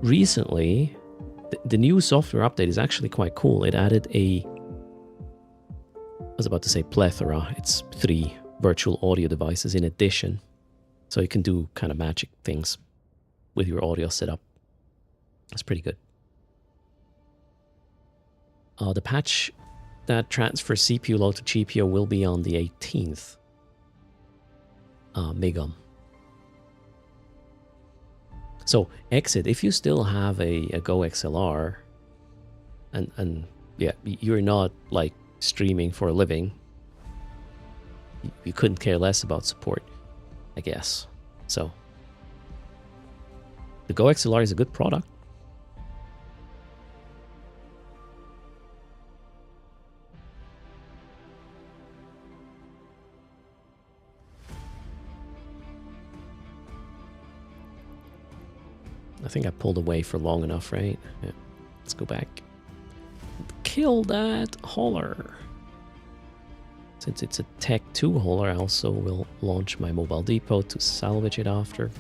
recently, the new software update is actually quite cool. It added I was about to say plethora. It's 3 virtual audio devices in addition. So you can do kind of magic things with your audio setup. That's pretty good. The patch that transfers CPU load to GPU will be on the 18th. Megam. So exit, if you still have a Go XLR and yeah, you're not like streaming for a living, you couldn't care less about support, I guess. So the Go XLR is a good product. I think I pulled away for long enough, right? Yeah. Let's go back. Kill that hauler. Since it's a Tech 2 hauler, I also will launch my mobile depot to salvage it after.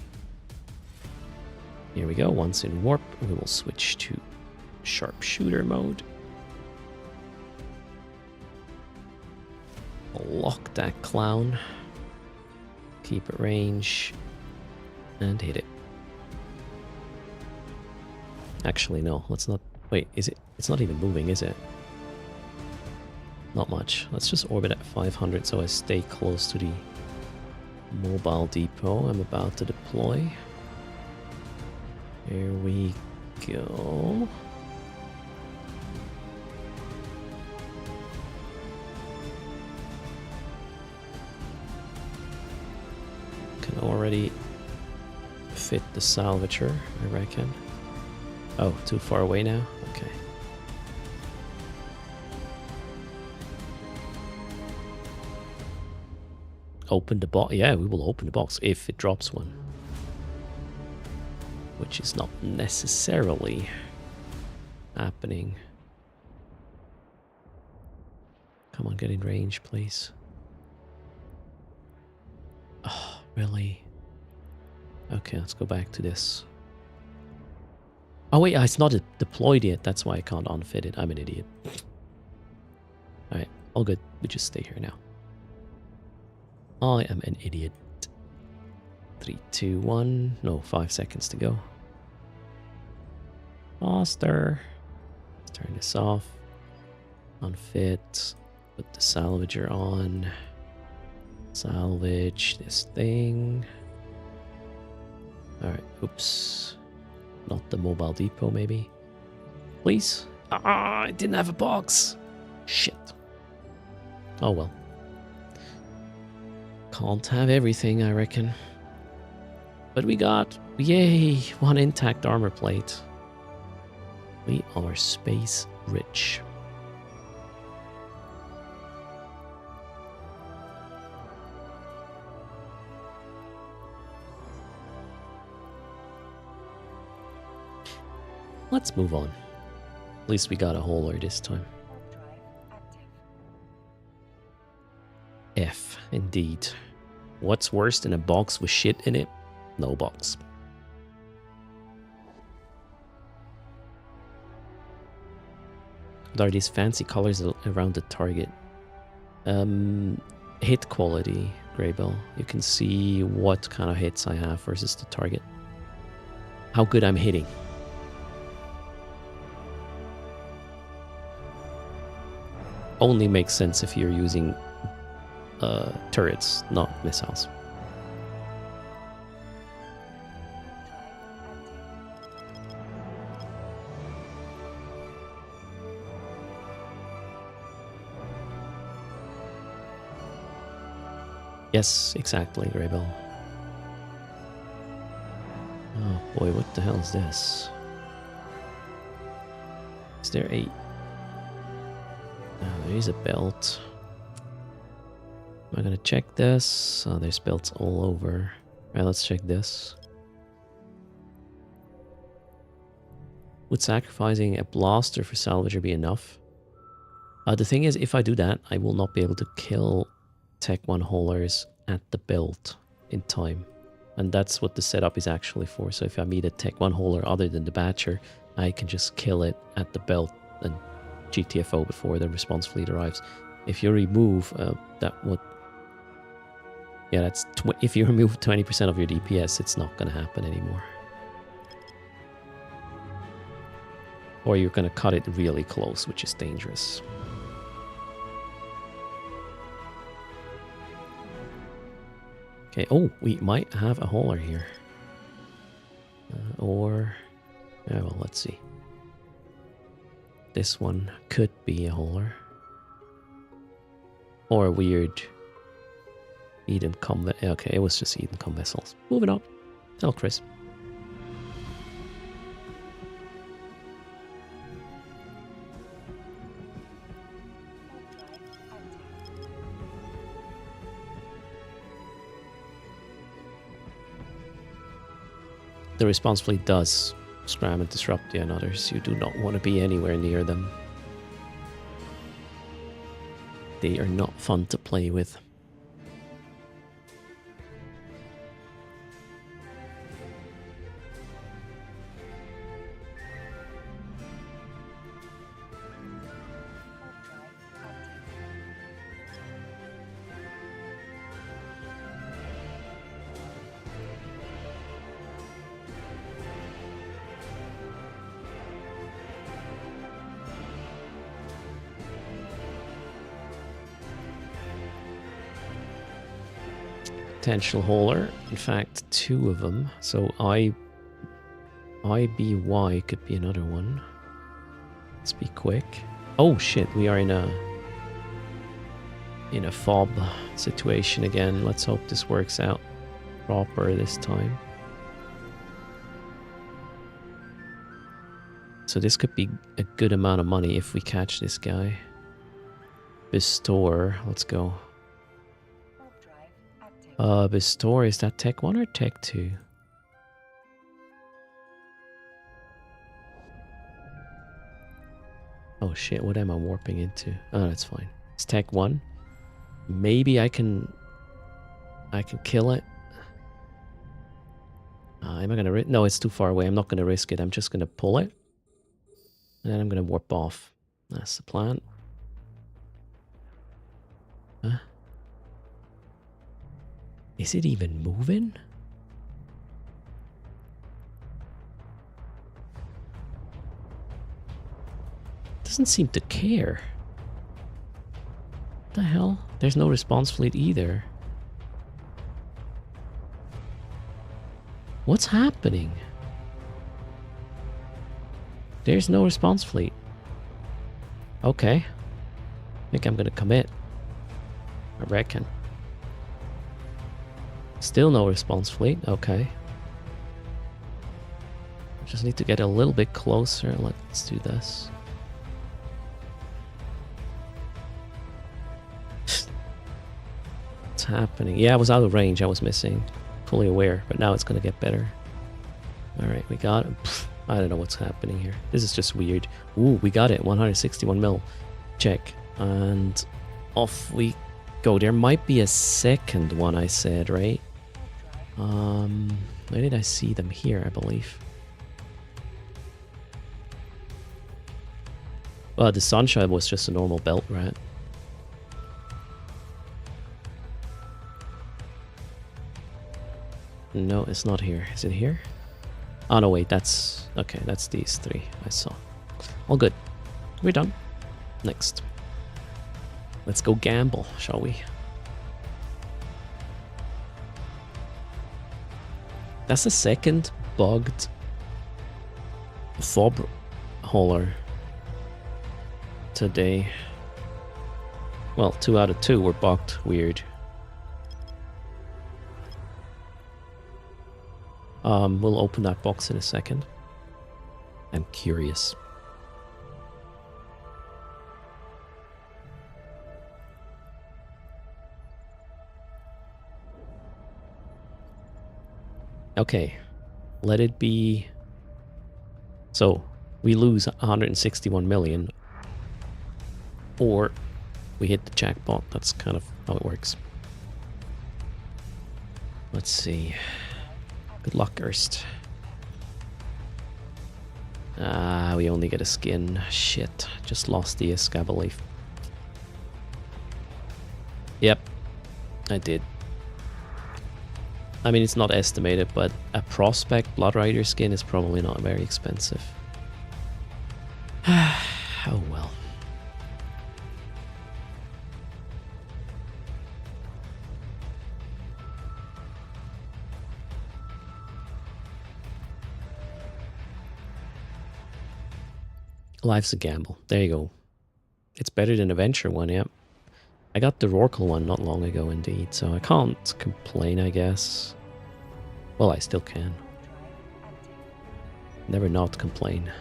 Here we go. Once in warp, we will switch to sharpshooter mode. Lock that clown. Keep it range. And hit it. Actually, no, let's not... Wait, is it... It's not even moving, is it? Not much. Let's just orbit at 500 so I stay close to the mobile depot I'm about to deploy. Here we go. Can already fit the salvager, I reckon. Oh, too far away now? Okay. Open the box. Yeah, we will open the box if it drops one. Which is not necessarily happening. Come on, get in range, please. Oh, really? Okay, let's go back to this. Oh wait, it's not deployed yet. That's why I can't unfit it. I'm an idiot. Alright, all good. We just stay here now. I am an idiot. 3, 2, 1. No, 5 seconds to go. Faster. Let's turn this off. Unfit. Put the salvager on. Salvage this thing. Alright, oops. Not the mobile depot, maybe. Please? Ah, I didn't have a box. Shit. Oh well. Can't have everything, I reckon. But we got, yay, 1 intact armor plate. We are space rich. Let's move on. At least we got a hauler this time. F, indeed. What's worse than a box with shit in it? No box. What are these fancy colors around the target? Hit quality, Greybell. You can see what kind of hits I have versus the target. How good I'm hitting. Only makes sense if you're using turrets, not missiles. Yes, exactly, Greybell. Oh boy, what the hell is this? Is there a... there is a belt. Am I gonna check this? Oh, there's belts all over. Alright, let's check this. Would sacrificing a blaster for salvager be enough? The thing is, if I do that, I will not be able to kill Tech 1 haulers at the belt in time. And that's what the setup is actually for. So if I meet a Tech 1 hauler other than the Batcher, I can just kill it at the belt and GTFO before the response fleet arrives. If you remove that would... Yeah, that's... if you remove 20% of your DPS, it's not going to happen anymore. Or you're going to cut it really close, which is dangerous. Okay, oh, we might have a hauler here. Or... yeah, well, let's see. This one could be a hauler. Or a weird Eden Com. Okay, it was just Eden Com vessels. Moving on. Hello, Chris. The response fleet does scram and disrupt you and others. You do not want to be anywhere near them. They are not fun to play with. Potential hauler. In fact, 2 of them. So IBY could be another one. Let's be quick. Oh shit, we are in a fob situation again. Let's hope this works out proper this time. So this could be a good amount of money if we catch this guy. Bestower, let's go. Bestower, is that Tech 1 or Tech 2? Oh shit, what am I warping into? Oh, that's fine. It's Tech 1. Maybe I can kill it. Am I gonna risk? No, it's too far away. I'm not gonna risk it. I'm just gonna pull it. And then I'm gonna warp off. That's the plan. Huh? Is it even moving? Doesn't seem to care. What the hell? There's no response fleet either. What's happening? There's no response fleet. Okay. I think I'm gonna commit. I reckon. Still no response fleet. Okay. Just need to get a little bit closer. Let's do this. What's happening? Yeah, I was out of range. I was missing. Fully aware, but now it's gonna get better. Alright, we got it. I don't know what's happening here. This is just weird. Ooh, we got it. 161 mil. Check. And off we go. There might be a second one, I said, right? Where did I see them? Here, I believe. Well, the Sunshine was just a normal belt, right? No, it's not here. Is it here? Oh, no, wait, that's... Okay, that's these 3 I saw. All good. We're done. Next. Let's go gamble, shall we? That's the second bugged fob hauler today. Well, 2 out of 2 were bugged. Weird. We'll open that box in a second. I'm curious. Okay, let it be. So we lose 161 million, or we hit the jackpot. That's kind of how it works. Let's see. Good luck, Erst. Ah, we only get a skin. Shit, just lost the ISK, I believe. Yep, I did. I mean, it's not estimated, but a Prospect Blood Rider skin is probably not very expensive. Oh well. Life's a gamble. There you go. It's better than a Venture one, yeah. I got the Rorqual one not long ago indeed, so I can't complain, I guess. Well, I still can. Never not complain.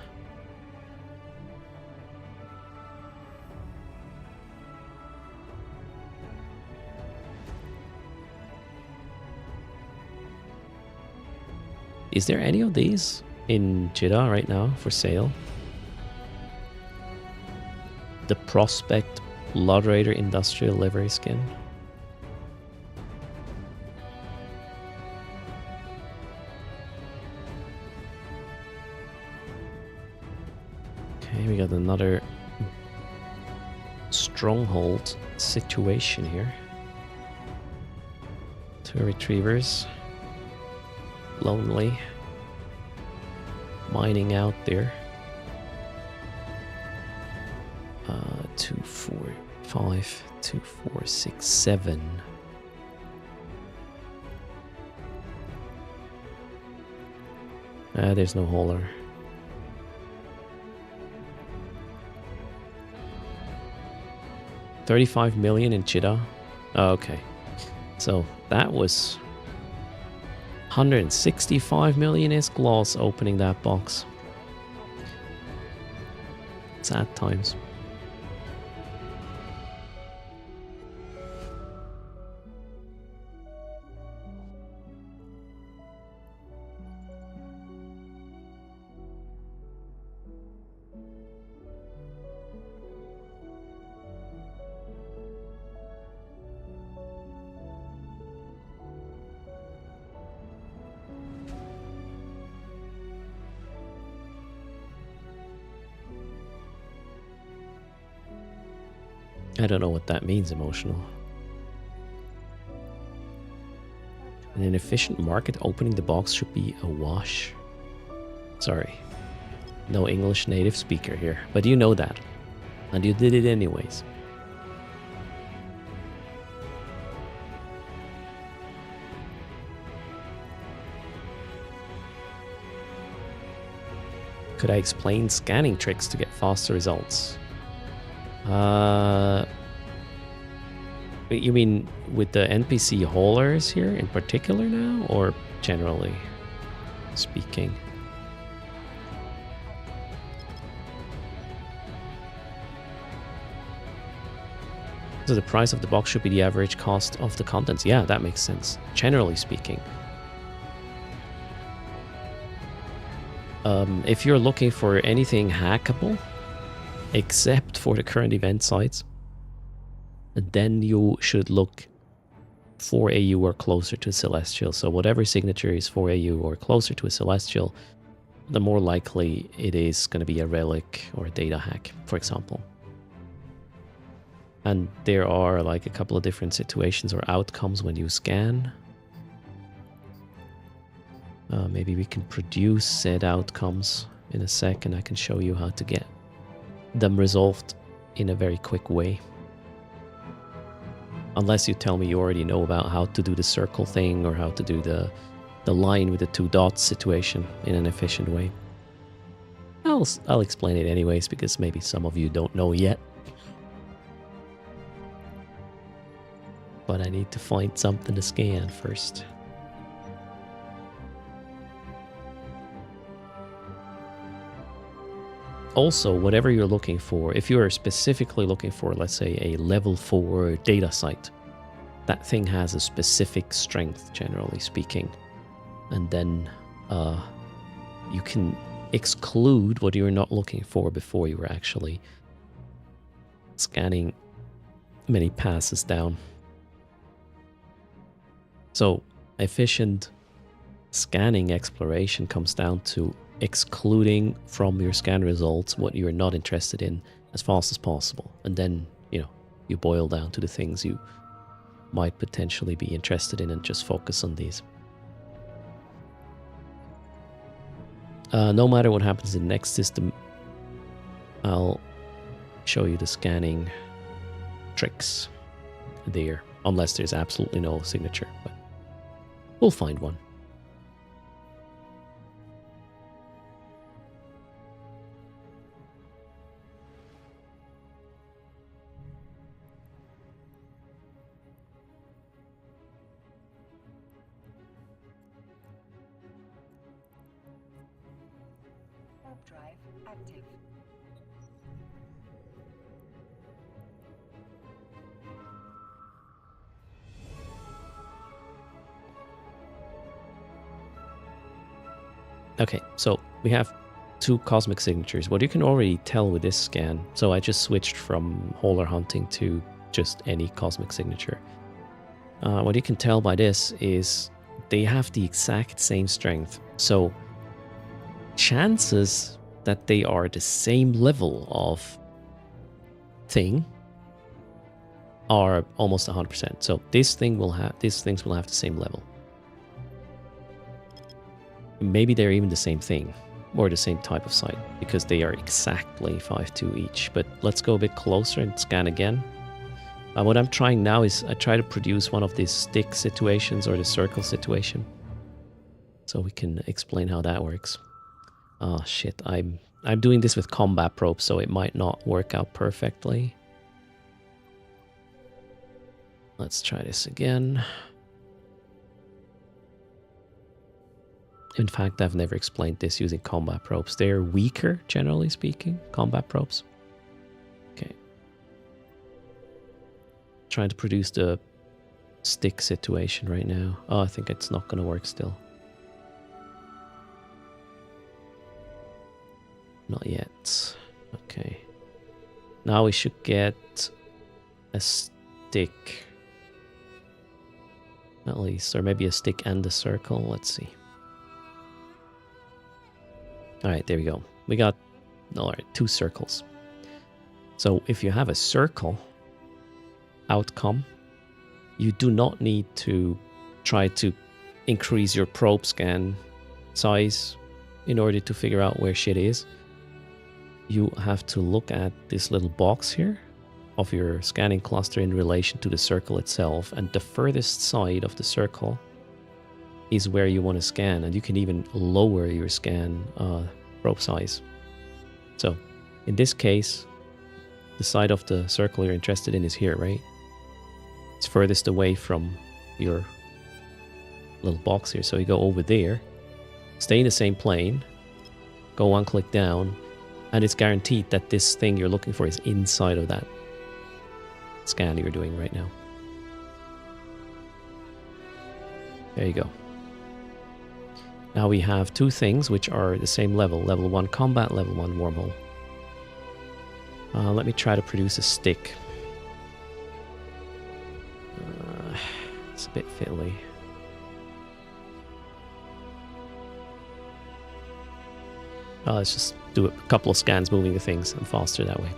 Is there any of these in Jeddah right now for sale? The Prospect Blood Raider Industrial Livery Skin. Okay, we got another stronghold situation here. 2 retrievers. Lonely. Mining out there. 2, 4, 5, 2, 4, 6, 7. There's no hauler. $35 million in Cheetah. Oh, okay. So that was 165 million is Gloss opening that box. Sad times. I don't know what that means, emotional. In an efficient market, opening the box should be a wash. Sorry. No English native speaker here, but you know that. And you did it anyways. Could I explain scanning tricks to get faster results? You mean with the NPC haulers here in particular now, or generally speaking? So the price of the box should be the average cost of the contents. Yeah, that makes sense, generally speaking. If you're looking for anything hackable, except for the current event sites, then you should look 4 AU or closer to Celestial. So whatever signature is 4 AU or closer to a Celestial, the more likely it is going to be a relic or a data hack, for example. And there are like a couple of different situations or outcomes when you scan. Maybe we can produce said outcomes in a second. I can show you how to get them resolved in a very quick way. Unless you tell me you already know about how to do the circle thing or how to do the line with the 2 dots situation in an efficient way. I'll explain it anyways, because maybe some of you don't know yet. But I need to find something to scan first. Also, whatever you're looking for, if you're specifically looking for, let's say, a level 4 data site, that thing has a specific strength, generally speaking. And then you can exclude what you're not looking for before you were actually scanning many passes down. So, efficient scanning exploration comes down to excluding from your scan results what you're not interested in as fast as possible. And then, you boil down to the things you might potentially be interested in and just focus on these. No matter what happens in the next system, I'll show you the scanning tricks there, unless there's absolutely no signature, but we'll find one. drive active. Okay, so we have 2 cosmic signatures. What you can already tell with this scan, so I just switched from Hauler hunting to just any cosmic signature. What you can tell by this is they have the exact same strength. So chances that they are the same level of thing are almost 100%. So these things will have the same level. Maybe they're even the same thing or the same type of site because they are exactly 5-2 each. But let's go a bit closer and scan again. What I'm trying now is I try to produce one of these stick situations or the circle situation. So we can explain how that works. Oh shit, I'm doing this with combat probes, so it might not work out perfectly. Let's try this again. In fact, I've never explained this using combat probes. They're weaker, generally speaking, combat probes. Okay. Trying to produce the stick situation right now. Oh, I think it's not going to work still. Not yet. Okay. Now we should get a stick. At least, or maybe a stick and a circle. Let's see. Alright, there we go. We got, alright, 2 circles. So if you have a circle outcome, you do not need to try to increase your probe scan size in order to figure out where shit is. You have to look at this little box here of your scanning cluster in relation to the circle itself, and the furthest side of the circle is where you want to scan, and you can even lower your scan probe size. So in this case, the side of the circle you're interested in is here, right? It's furthest away from your little box here. So you go over there, stay in the same plane, go 1 click down, and it's guaranteed that this thing you're looking for is inside of that scan you're doing right now. There you go. Now we have 2 things which are the same level. Level 1 combat, level 1 wormhole. Let me try to produce a stick. It's a bit fiddly. Let's just do a couple of scans moving the things. I'm faster that way.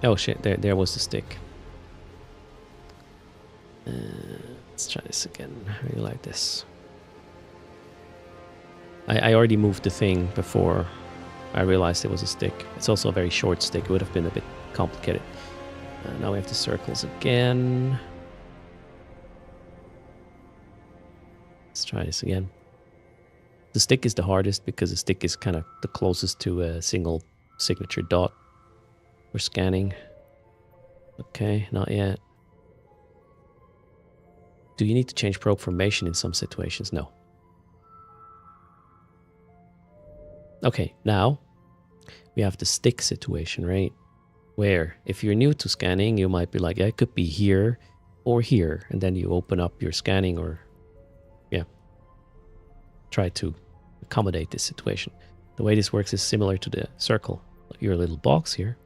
Oh shit, there was the stick. Let's try this again. I really like this. I already moved the thing before I realized it was a stick. It's also a very short stick. It would have been a bit complicated. Now we have the circles again. Let's try this again. The stick is the hardest because the stick is kind of the closest to a single signature dot. We're scanning. Okay, not yet. Do you need to change probe formation in some situations? No. Okay, now we have the stick situation, right? Where if you're new to scanning, you might be like, yeah, it could be here or here. And then you open up your scanning or, yeah, try to accommodate this situation. The way this works is similar to the circle, your little box here.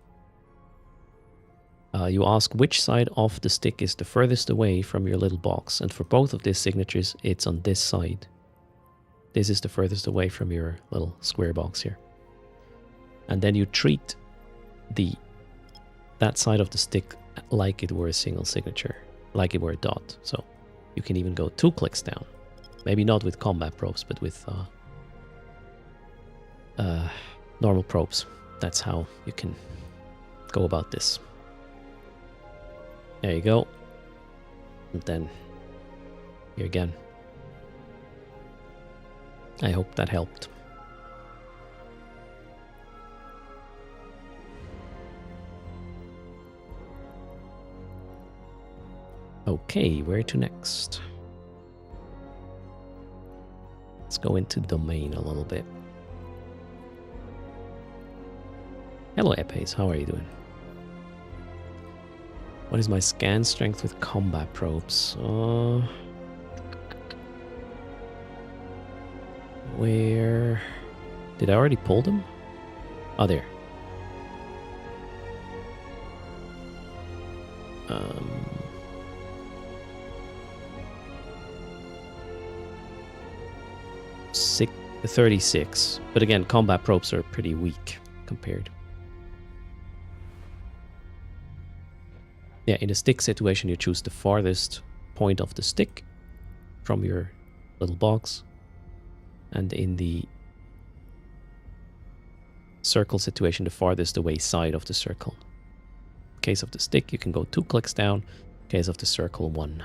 You ask which side of the stick is the furthest away from your little box. And for both of these signatures, it's on this side. This is the furthest away from your little square box here. And then you treat that side of the stick like it were a single signature, like it were a dot. So you can even go 2 clicks down. Maybe not with combat probes, but with normal probes. That's how you can go about this. There you go. And then here again. I hope that helped. Okay, where to next? Let's go into domain a little bit. Hello, Epes, how are you doing? What is my scan strength with combat probes? Where... Did I already pull them? Oh, there. Six, 36. But again, combat probes are pretty weak compared. Yeah, in a stick situation, you choose the farthest point of the stick from your little box. And in the circle situation, the farthest away side of the circle. In case of the stick, you can go 2 clicks down. In case of the circle, 1.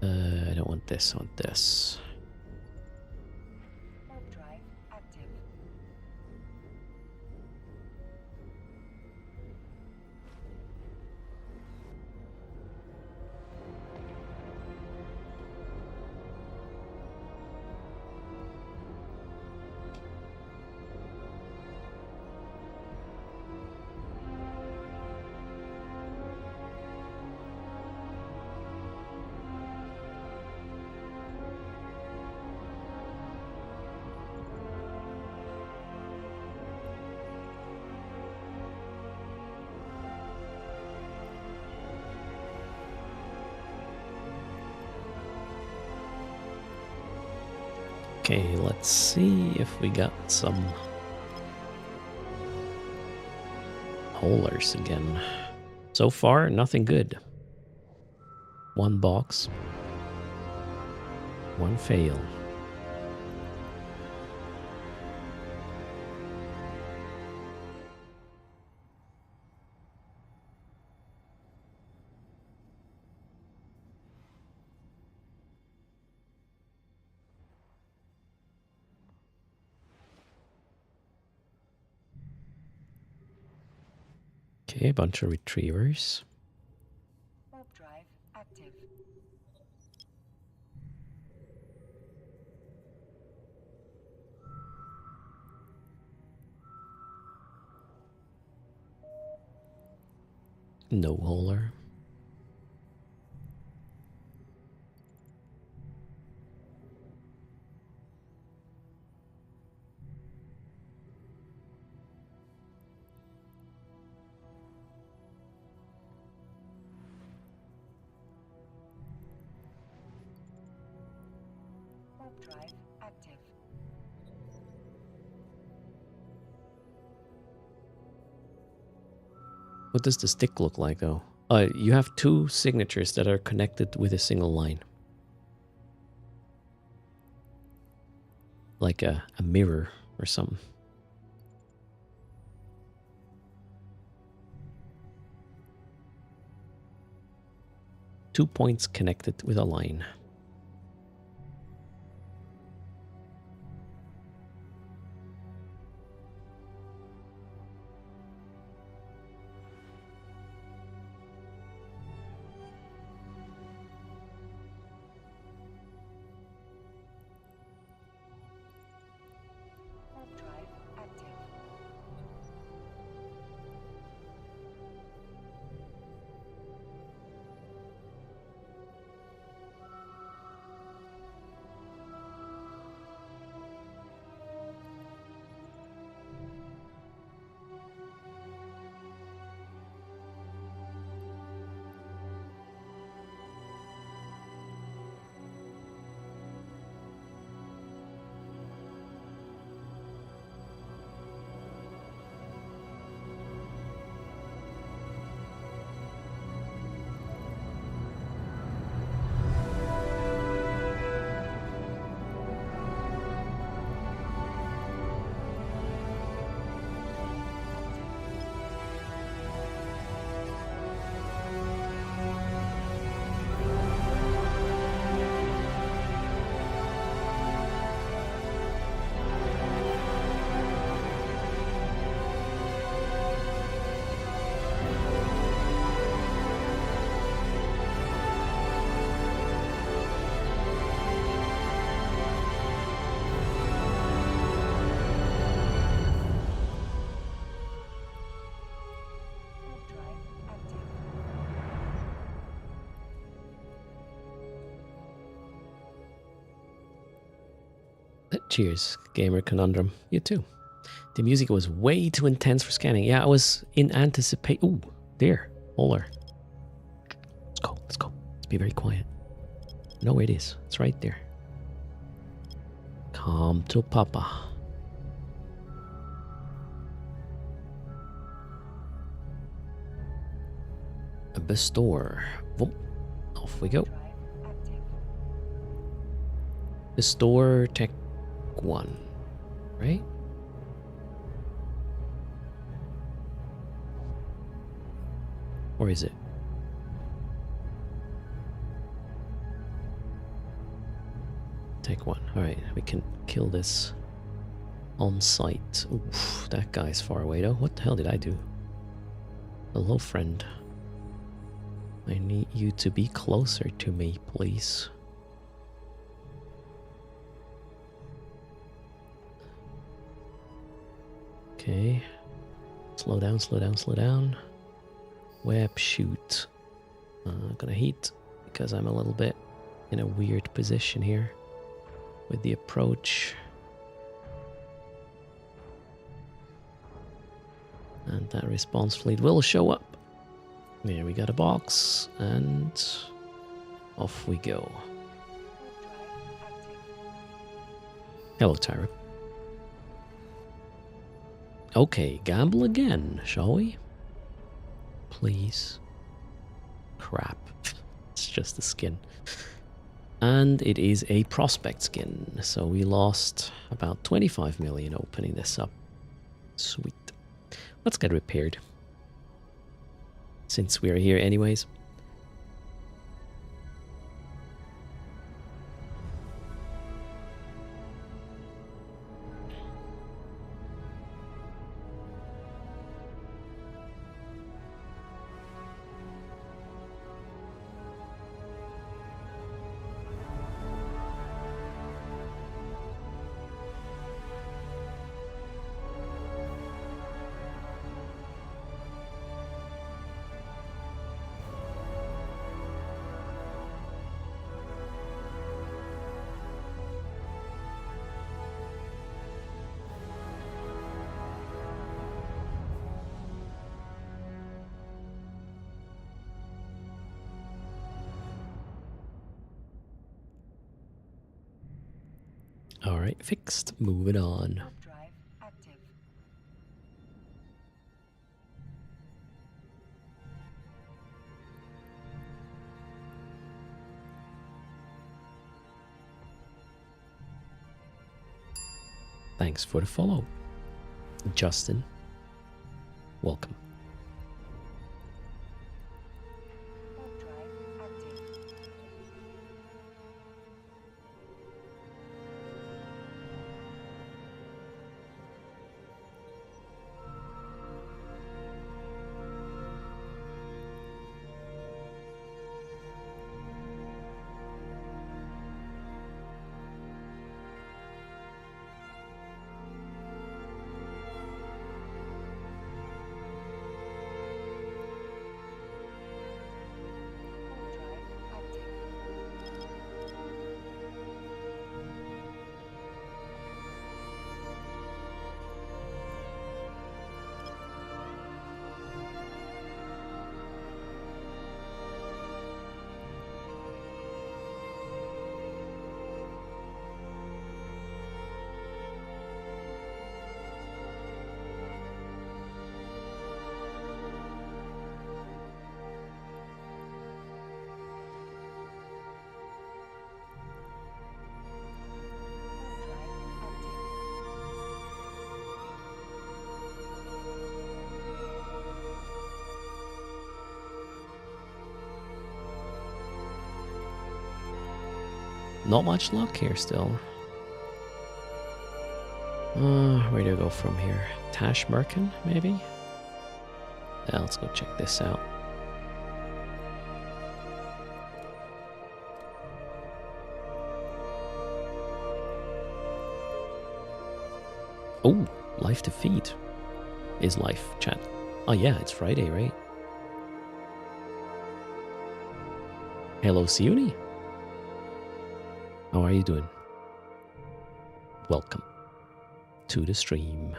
I don't want this, I want this. Warp drive active. Okay, let's see if we got some holers again. So far, nothing good. 1 box. 1 fail. Okay, a bunch of retrievers. Warp drive active. No holer. Warp drive active. What does the stick look like, though? You have 2 signatures that are connected with a single line. Like a mirror or something. 2 points connected with a line. Warp drive active. Cheers, gamer conundrum. You too. The music was way too intense for scanning. Yeah, I was in anticipation. Ooh, there. Holler. Let's go. Let's go. Let's be very quiet. I know where it is. It's right there. Come to Papa. A Bestore. Boom. Off we go. Drive active. Bestore Tech 1. Right? Or is it? Tech 1. Alright, we can kill this on sight. Oof, that guy's far away though. What the hell did I do? Hello, friend. I need you to be closer to me, please. Okay. Slow down, slow down, slow down. Web shoot. Gonna heat because I'm a little bit in a weird position here with the approach. And that response fleet will show up. There we got a box, and off we go. Warp drive active. Hello, Tyra. Okay, gamble again, shall we? Please. Crap. It's just a skin. And it is a prospect skin, so we lost about 25 million opening this up. Sweet. Let's get repaired. Since we're here anyways. Alright, fixed. Moving on. Warp drive active. Thanks for the follow. Justin, welcome. Warp drive active. Warp drive active. Warp drive active. Not much luck here still. Where do I go from here? Tash Merkin, maybe? Yeah, let's go check this out. Oh, life to feed. Is life, chat. Oh yeah, it's Friday, right? Hello, Siuni. How are you doing? welcome to the stream.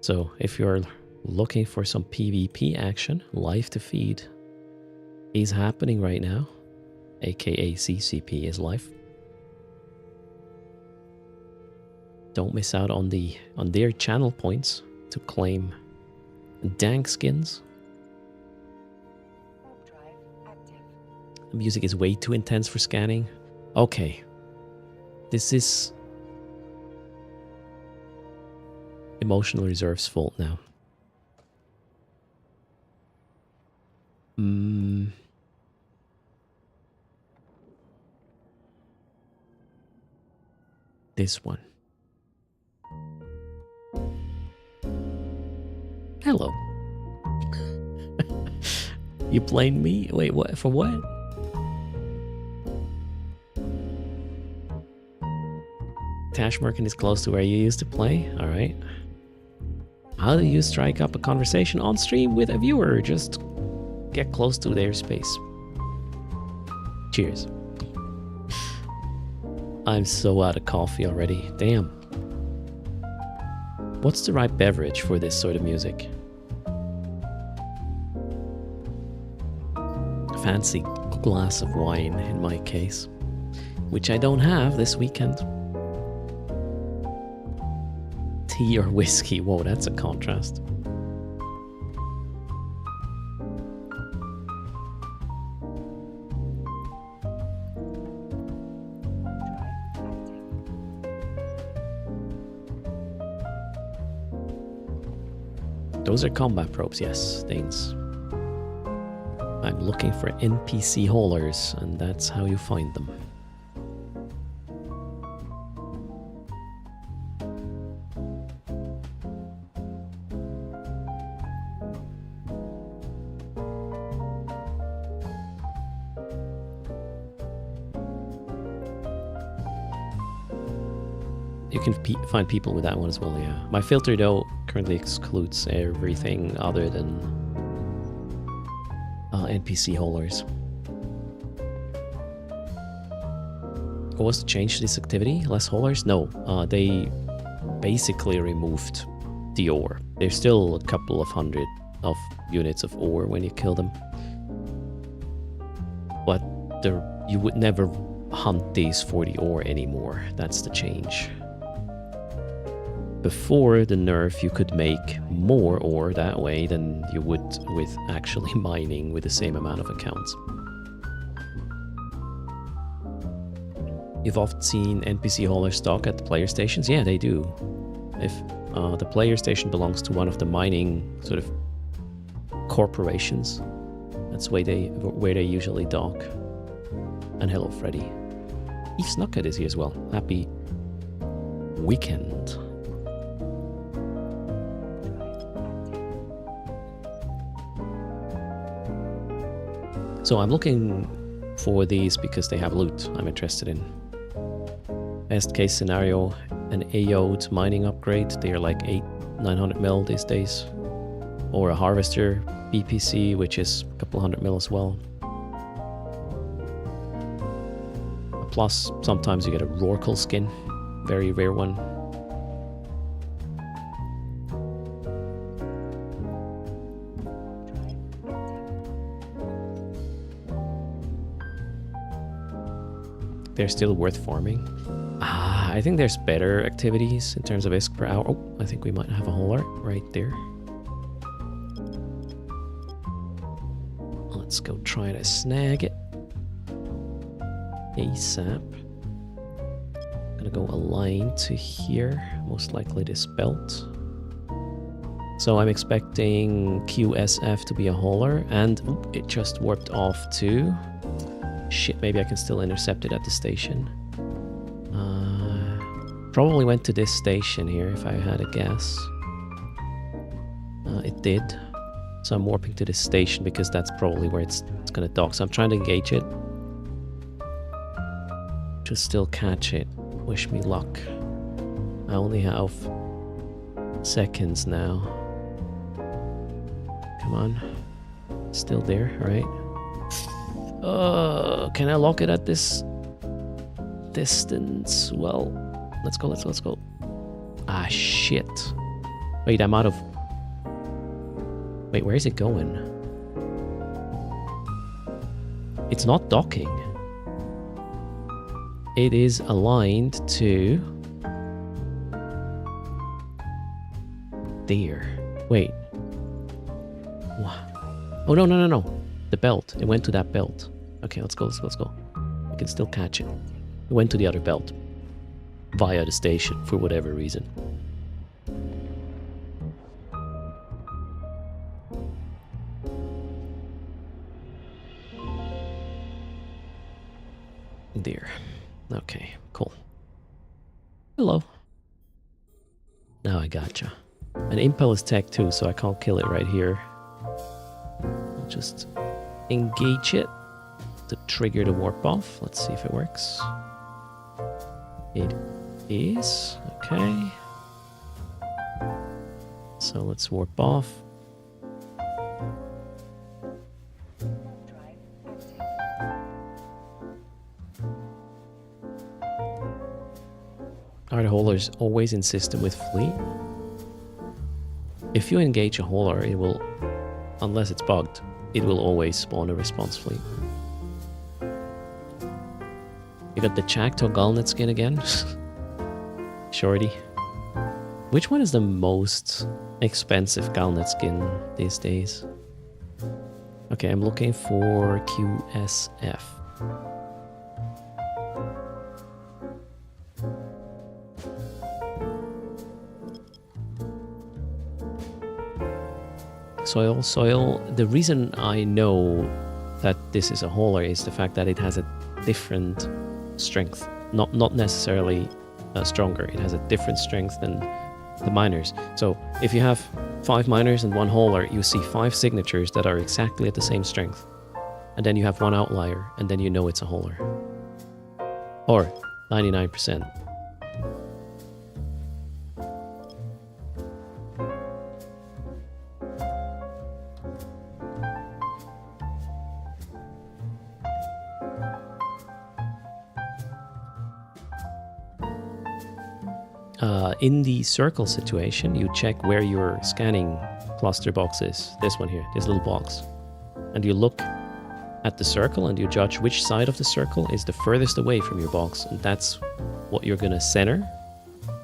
So if you're looking for some PvP action, Live to Feed is happening right now, aka CCP is live. Don't miss out on their channel points to claim dank skins. Drive active. The music is way too intense for scanning. Okay. This is Emotional Reserve's fault now. This one. Hello. You playing me? Wait, what? For what? Tashmerkin is close to where you used to play? Alright. How do you strike up a conversation on stream with a viewer? Just get close to their space. Cheers. I'm so out of coffee already. Damn. What's the right beverage for this sort of music? A fancy glass of wine in my case, which I don't have this weekend. Tea or whiskey? Whoa, that's a contrast. Those are combat probes, yes, things. I'm looking for NPC haulers, and that's how you find them. You can find people with that one as well, yeah. My filter, though, currently excludes everything other than NPC haulers. What was the change to this activity? Less haulers? No, they basically removed the ore. There's still a couple of hundred of units of ore when you kill them. But you would never hunt these for the ore anymore. That's the change. Before the nerf, you could make more ore that way than you would with actually mining with the same amount of accounts. You've often seen NPC haulers stock at the player stations? Yeah, they do. If the player station belongs to one of the mining sort of corporations, that's where they usually dock. And hello, Freddy. Eve Snucket is here as well. Happy weekend. So I'm looking for these because they have loot I'm interested in. Best case scenario, an AO'd mining upgrade. They are like 900 mil these days. Or a harvester BPC, which is a couple hundred mil as well. Plus, sometimes you get a Rorqual skin. Very rare one. They're still worth farming. I think there's better activities in terms of ISK per hour. Oh, I think we might have a hauler right there. Let's go try to snag it. ASAP. Gonna go align to here, most likely this belt. So I'm expecting QSF to be a hauler, and it just warped off too. Shit, maybe I can still intercept it at the station. Probably went to this station here if I had a guess. It did. So I'm warping to this station because that's probably where it's gonna dock. So I'm trying to engage it. To still catch it. Wish me luck. I only have seconds now. Come on. Still there, alright. Can I lock it at this distance. Well, let's go, let's go. Ah, shit. Wait, I'm out of... Wait, where is it going? It's not docking. It is aligned to... there. Wait. What? Oh, no. The belt. It went to that belt. Okay, let's go. We can still catch it. It went to the other belt. Via the station, for whatever reason. There. Okay, cool. Hello. Now I gotcha. An impel is tech too, so I can't kill it right here. I'll just engage it to trigger the warp off. Let's see if it works. It is. Okay. So let's warp off. Are the haulers always in system with fleet? If you engage a hauler, it will, unless it's bugged, it will always spawn a response fleet. You got the Chacto Gallnet skin again? Shorty. Which one is the most expensive Gallnet skin these days? Okay, I'm looking for QSF. Soil. The reason I know that this is a hauler is the fact that it has a different strength. Not necessarily stronger. It has a different strength than the miners. So if you have 5 miners and 1 hauler, you see 5 signatures that are exactly at the same strength. And then you have 1 outlier, and then you know it's a hauler. Or 99%. In the circle situation, you check where your scanning cluster box is. This one here, this little box. And you look at the circle and you judge which side of the circle is the furthest away from your box. And that's what you're gonna center.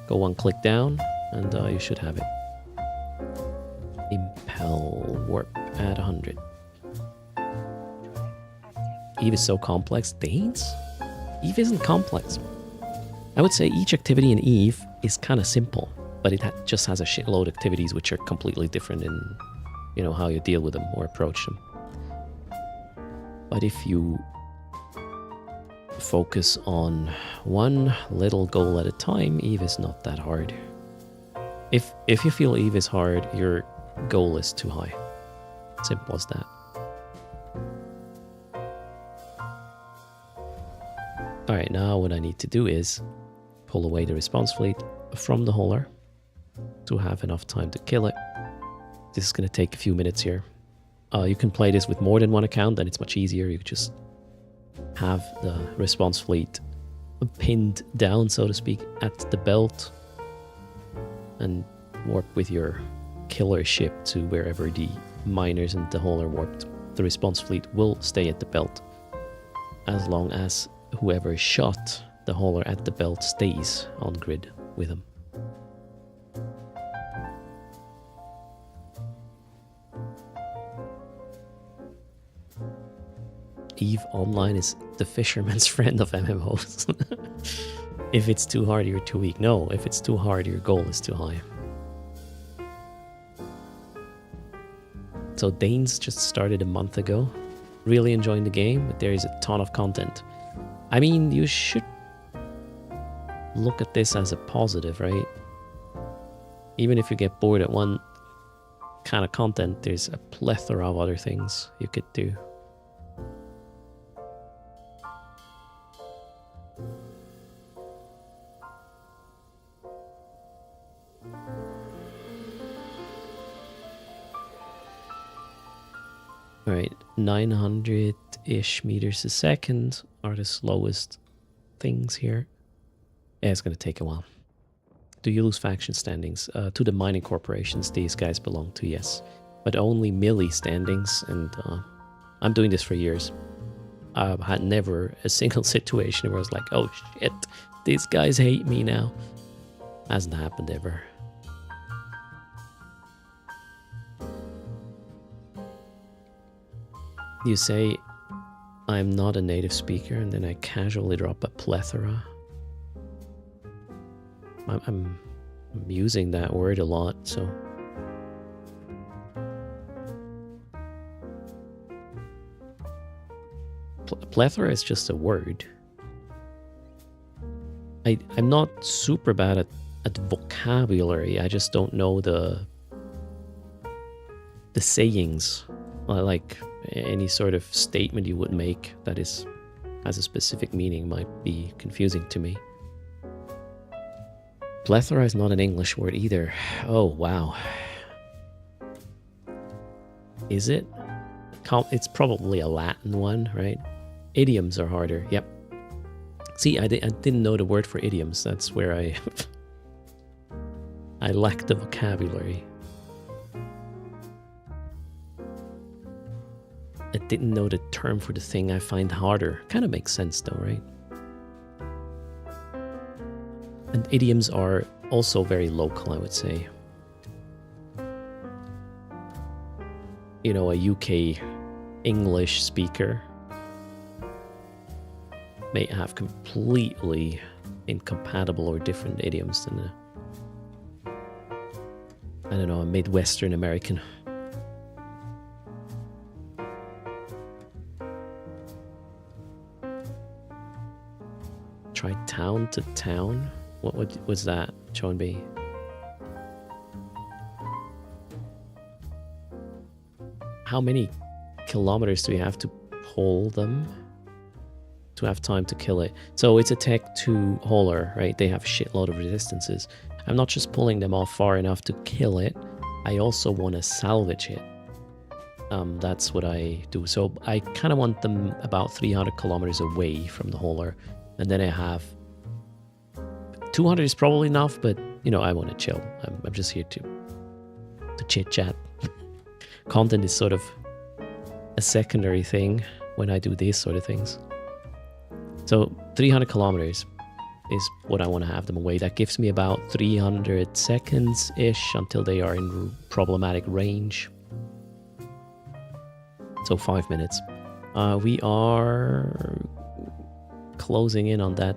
Go 1 click down and you should have it. Impel warp at 100. Eve is so complex. Danes? Eve isn't complex. I would say each activity in Eve is kind of simple, but it just has a shitload of activities which are completely different in, you know, how you deal with them or approach them. But if you focus on one little goal at a time, Eve is not that hard. If you feel Eve is hard, your goal is too high. Simple as that. Alright, now what I need to do is pull away the response fleet from the hauler to have enough time to kill it. This is going to take a few minutes here. You can play this with more than 1 account, then it's much easier. You could just have the response fleet pinned down, so to speak, at the belt and warp with your killer ship to wherever the miners and the hauler warped. The response fleet will stay at the belt as long as whoever shot the hauler at the belt stays on grid with him. Eve Online is the fisherman's friend of MMOs. If it's too hard, you're too weak. No, if it's too hard, your goal is too high. So Danes just started a month ago. Really enjoying the game, but there is a ton of content. I mean, you should look at this as a positive, right? Even if you get bored at one kind of content, there's a plethora of other things you could do. Alright, 900-ish meters a second are the slowest things here. Yeah, it's going to take a while. Do you lose faction standings? To the mining corporations these guys belong to, yes. But only melee standings, and I'm doing this for years. I've had never a single situation where I was like, oh shit, these guys hate me now. Hasn't happened ever. You say, I'm not a native speaker, and then I casually drop a plethora. I'm using that word a lot, so... Plethora is just a word. I'm not super bad at vocabulary. I just don't know the sayings. Like any sort of statement you would make that has a specific meaning might be confusing to me. Plethora is not an English word either. Oh, wow. Is it? It's probably a Latin one, right? Idioms are harder. Yep. See, I didn't know the word for idioms. That's where I I lack the vocabulary. I didn't know the term for the thing I find harder. Kind of makes sense though, right? And idioms are also very local, I would say. You know, a UK English speaker may have completely incompatible or different idioms than I don't know, a Midwestern American. Try town to town? What was that, Sean B? How many kilometers do we have to pull them to have time to kill it? So it's a Tech 2 hauler, right? They have a shitload of resistances. I'm not just pulling them off far enough to kill it. I also want to salvage it. That's what I do. So I kind of want them about 300 kilometers away from the hauler. And then I have 200 is probably enough, but you know, I want to chill. I'm just here to chit chat. Content is sort of a secondary thing when I do these sort of things. So 300 kilometers is what I want to have them away. That gives me about 300 seconds-ish until they are in problematic range. So 5 minutes. We are closing in on that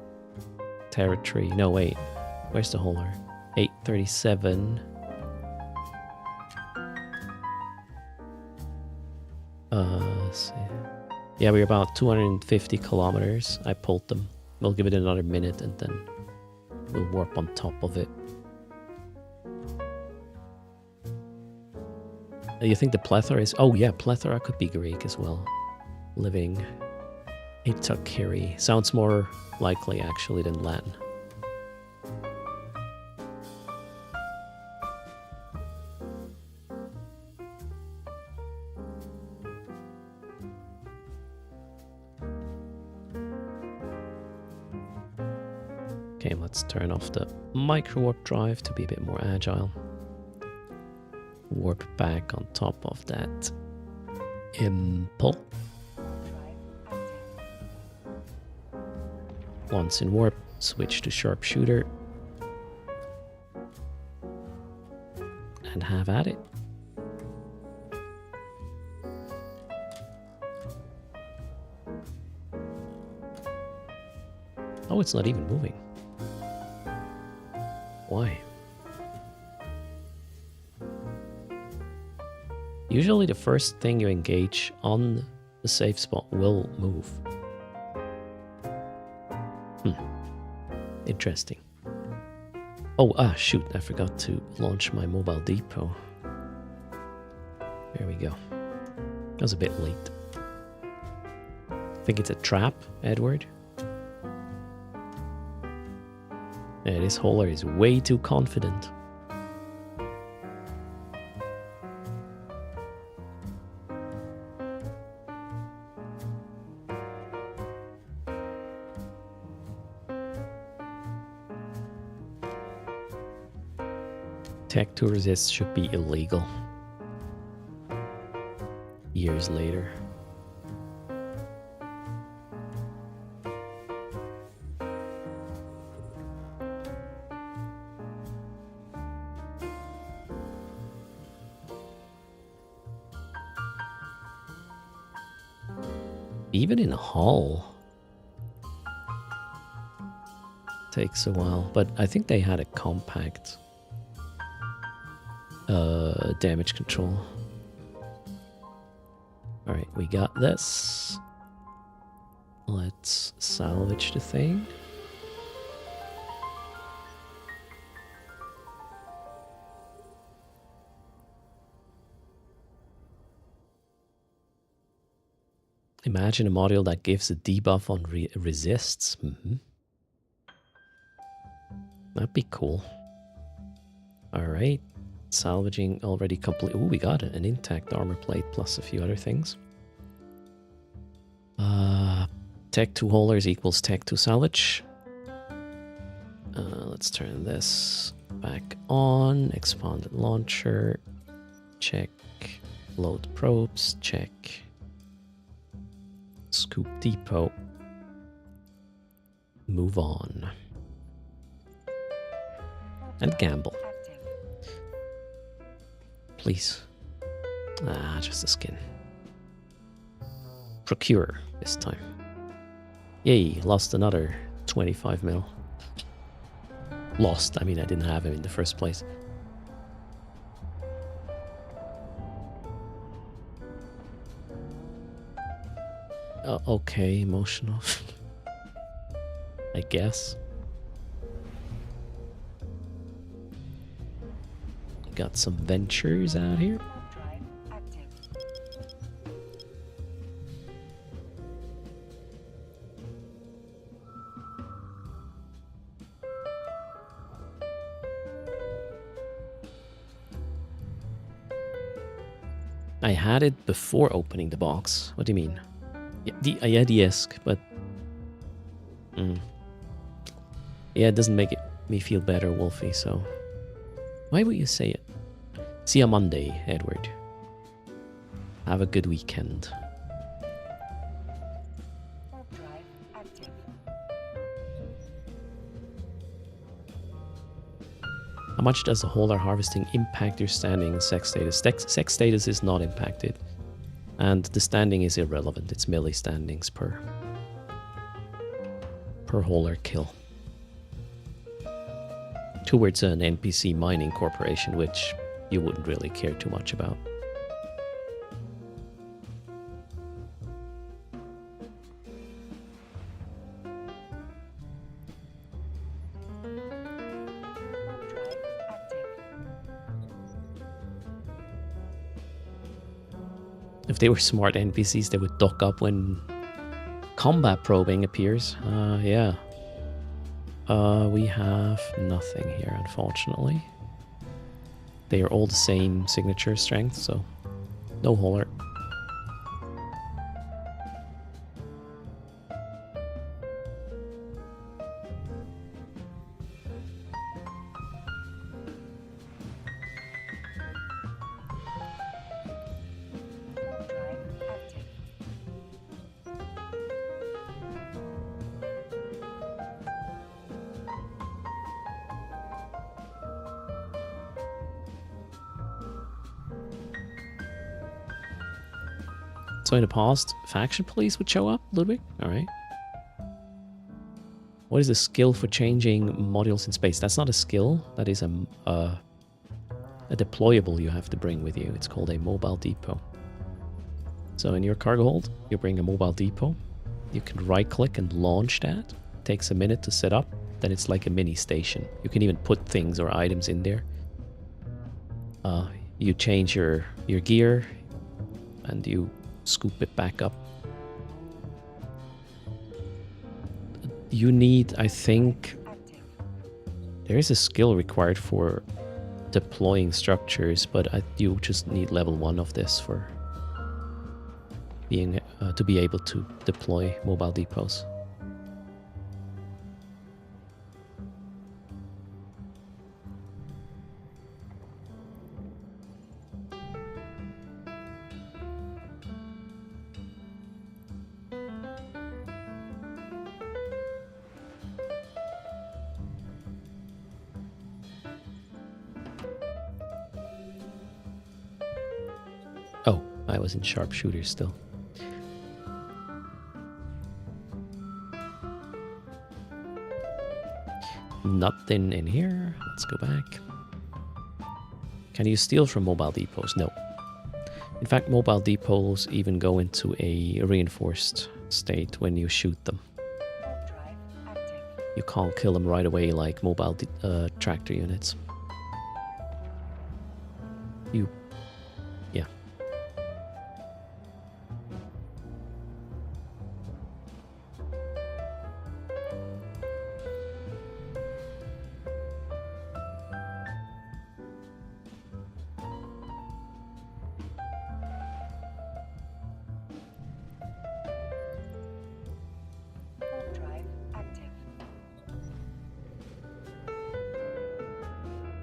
territory. No, wait. Where's the hauler? 837. Let's see. Yeah, we're about 250 kilometers. I pulled them. We'll give it another minute and then we'll warp on top of it. You think the plethora is... Oh yeah, plethora could be Greek as well. Living. Itakiri. Sounds more likely actually than Latin. Okay, let's turn off the micro warp drive to be a bit more agile. Warp back on top of that impulse. Once in warp, switch to sharpshooter. And have at it. Oh, it's not even moving. Why? Usually the first thing you engage on the safe spot will move. Interesting. Oh, shoot, I forgot to launch my mobile depot. There we go. That was a bit late. Think it's a trap, Edward? Yeah, this hauler is way too confident. Tech to resist should be illegal. Years later. Even in Hull takes a while, but I think they had a compact damage control. Alright, we got this. Let's salvage the thing. Imagine a module that gives a debuff on resists. That'd be cool. Alright. Salvaging already complete. Ooh, we got it. An intact armor plate plus a few other things. Tech 2 haulers equals tech 2 salvage. Let's turn this back on. Expanded launcher. Check. Load probes. Check. Scoop depot. Move on. And gamble. Please. Ah, just a skin. Procure this time. Yay, lost another 25 mil. Lost, I mean I didn't have him in the first place. Okay, emotional. I guess. Got some ventures out here. I had it before opening the box. What do you mean? Yeah, I had the ESC, but... Yeah, it doesn't make me feel better, Wolfie, so... Why would you say it? See you Monday, Edward. Have a good weekend. How much does the hauler harvesting impact your standing and sex status? Sex status is not impacted. And the standing is irrelevant. It's melee standings per hauler kill. Towards an NPC mining corporation, which you wouldn't really care too much about. If they were smart NPCs, they would dock up when combat probing appears. Yeah. We have nothing here, unfortunately. They are all the same signature strength, so no hauler. So in the past, faction police would show up, Ludwig? Alright. What is the skill for changing modules in space? That's not a skill. That is a deployable you have to bring with you. It's called a mobile depot. So in your cargo hold, you bring a mobile depot. You can right-click and launch that. It takes a minute to set up. Then it's like a mini station. You can even put things or items in there. You change your gear and you scoop it back up. You need, I think, there is a skill required for deploying structures, but you just need level 1 of this for being to be able to deploy mobile depots. Oh, I was in sharpshooter still. Nothing in here. Let's go back. Can you steal from mobile depots? No. In fact, mobile depots even go into a reinforced state when you shoot them. Drive active. You can't kill them right away like mobile tractor units. You... yeah. Drive active.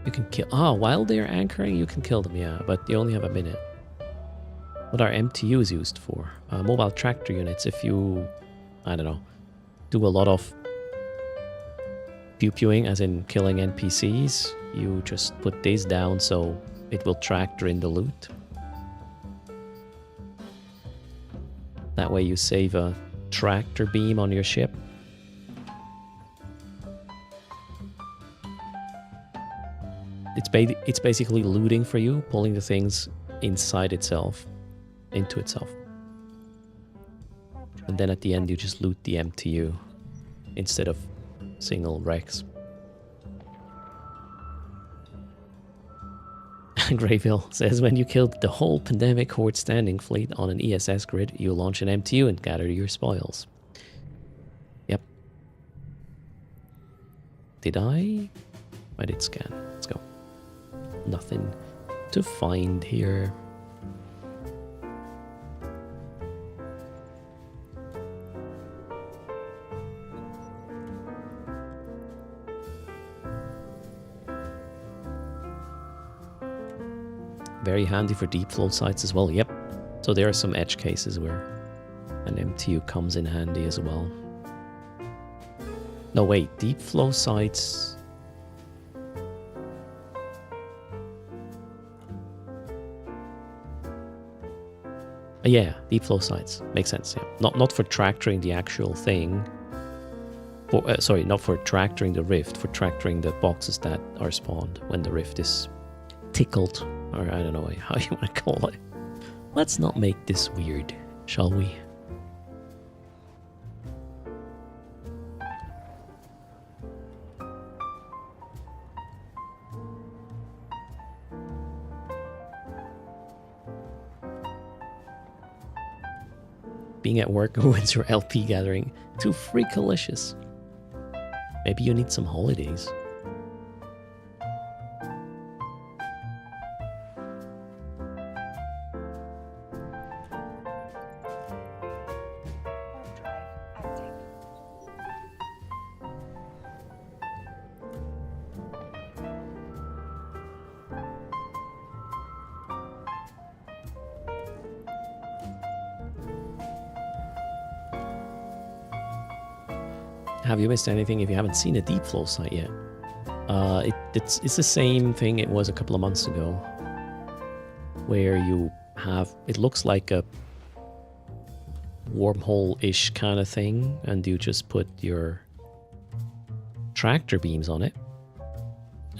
You can kill... ah, while they're anchoring, you can kill them, yeah. But you only have a minute. What are MTUs used for? Mobile tractor units. If you, I don't know, do a lot of pew-pewing, as in killing NPCs, you just put these down so it will tractor in the loot. That way you save a tractor beam on your ship. It's basically looting for you, pulling the things inside itself, into itself. And then at the end you just loot the MTU instead of single wrecks. Greyville says, when you killed the whole pandemic horde standing fleet on an ESS grid, you launch an MTU and gather your spoils. Yep. Did I? I did scan. Let's go. Nothing to find here. Very handy for deep flow sites as well. Yep. So there are some edge cases where an MTU comes in handy as well. No, wait. Deep flow sites... yeah, deep flow sites. Makes sense, yeah. Not for tractoring the actual thing. For, sorry, not for tractoring the rift. For tractoring the boxes that are spawned when the rift is tickled. Or I don't know how you want to call it. Let's not make this weird, shall we? Being at work ruins your LP gathering. Too freakalicious. Maybe you need some holidays. Have you missed anything if you haven't seen a deep flow site yet? It's the same thing it was a couple of months ago, where you have, it looks like a wormhole-ish kind of thing, and you just put your tractor beams on it,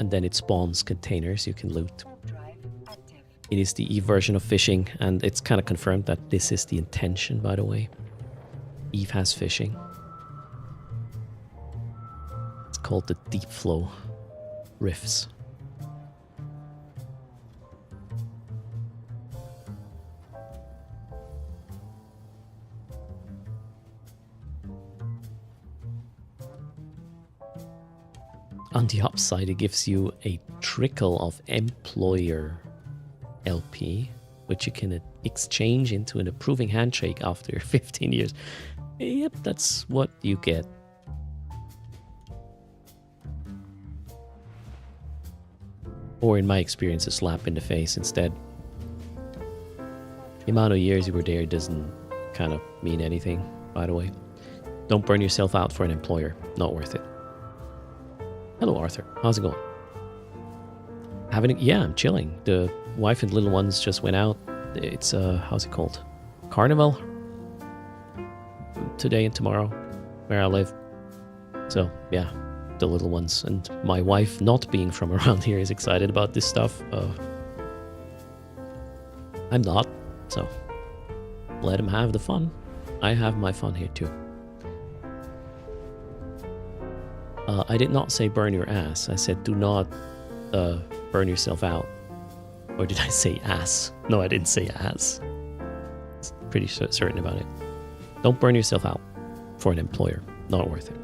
and then it spawns containers you can loot. It is the Eve version of fishing, and it's kind of confirmed that this is the intention, by the way. Eve has fishing. Called the deep flow rifts. On the upside, it gives you a trickle of employer LP, which you can exchange into an approving handshake after 15 years. Yep, that's what you get. Or in my experience, a slap in the face instead. The amount of years you were there doesn't kind of mean anything, by the way. Don't burn yourself out for an employer. Not worth it. Hello, Arthur. How's it going? Yeah, I'm chilling. The wife and little ones just went out It's how's it called? Carnival today and tomorrow where I live. So yeah, the little ones and my wife, not being from around here, is excited about this stuff. I'm not, so let them have the fun. I have my fun here too. I did not say burn your ass. I said do not burn yourself out. Or did I say ass? No, I didn't say ass. Pretty certain about it. Don't burn yourself out for an employer. Not worth it.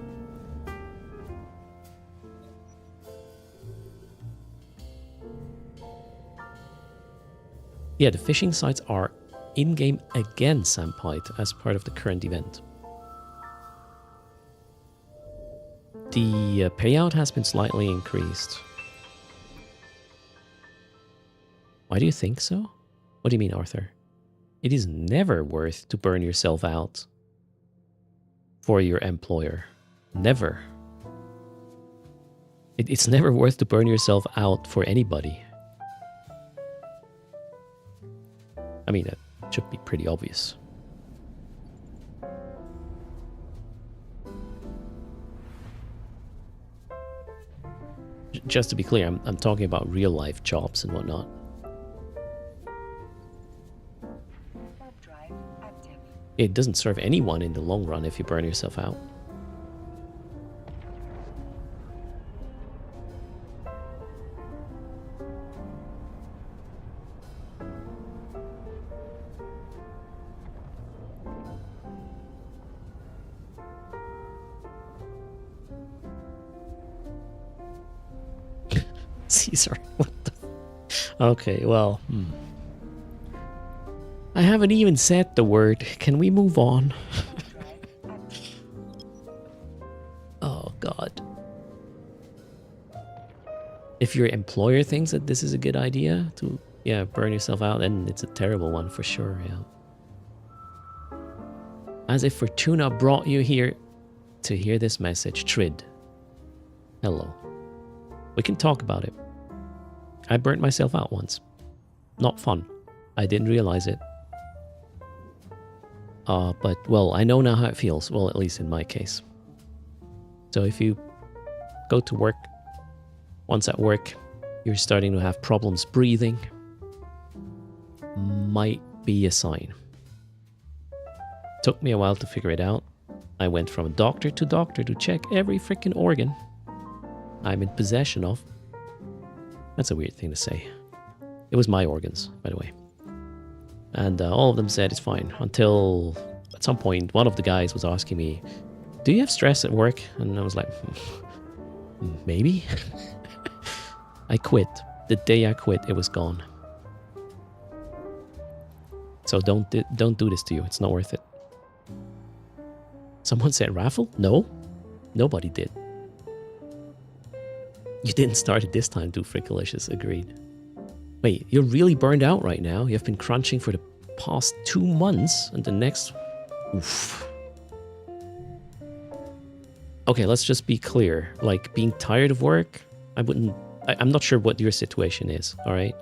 Yeah, the phishing sites are in-game again, Sampite, as part of the current event. The payout has been slightly increased. Why do you think so? What do you mean, Arthur? It is never worth to burn yourself out for your employer. Never. It's never worth to burn yourself out for anybody. I mean, that should be pretty obvious. Just to be clear, I'm talking about real life jobs and whatnot. Drive active. It doesn't serve anyone in the long run if you burn yourself out. Caesar, what the... Okay, well... I haven't even said the word. Can we move on? Oh, God. If your employer thinks that this is a good idea to, yeah, burn yourself out, then it's a terrible one for sure, yeah. As if Fortuna brought you here to hear this message. Trid. Hello. We can talk about it. I burnt myself out once. Not fun. I didn't realize it. But, well, I know now how it feels. Well, at least in my case. So if you go to work, once at work, you're starting to have problems breathing, might be a sign. Took me a while to figure it out. I went from doctor to check every freaking organ I'm in possession of. That's a weird thing to say. It was my organs, by the way. And all of them said it's fine. Until at some point, one of the guys was asking me, do you have stress at work? And I was like, maybe. I quit. The day I quit, it was gone. So don't do this to you. It's not worth it. Someone said raffle? No. Nobody did. You didn't start it this time, too, Frickalicious. Agreed. Wait, you're really burned out right now. You've been crunching for the past 2 months, and the next... Oof. Okay, let's just be clear. Like, being tired of work, I'm not sure what your situation is, alright?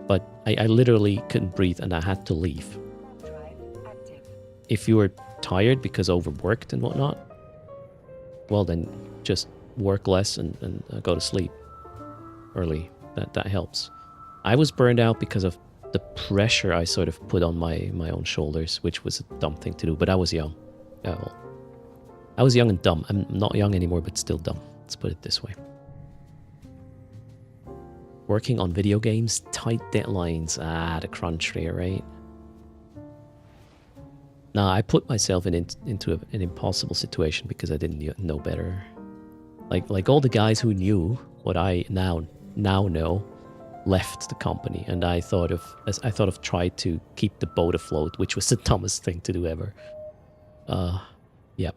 But I literally couldn't breathe, and I had to leave. Drive active. If you were tired because overworked and whatnot, well then, just work less and go to sleep early. That helps. I was burned out because of the pressure I sort of put on my own shoulders, which was a dumb thing to do, but I was young. Yeah, well, I was young and dumb. I'm not young anymore, but still dumb. Let's put it this way. Working on video games, tight deadlines. The crunch there, right? Now, I put myself into an impossible situation because I didn't know better. Like all the guys who knew what I now know left the company, and I thought of trying to keep the boat afloat, which was the dumbest thing to do ever. Yeah.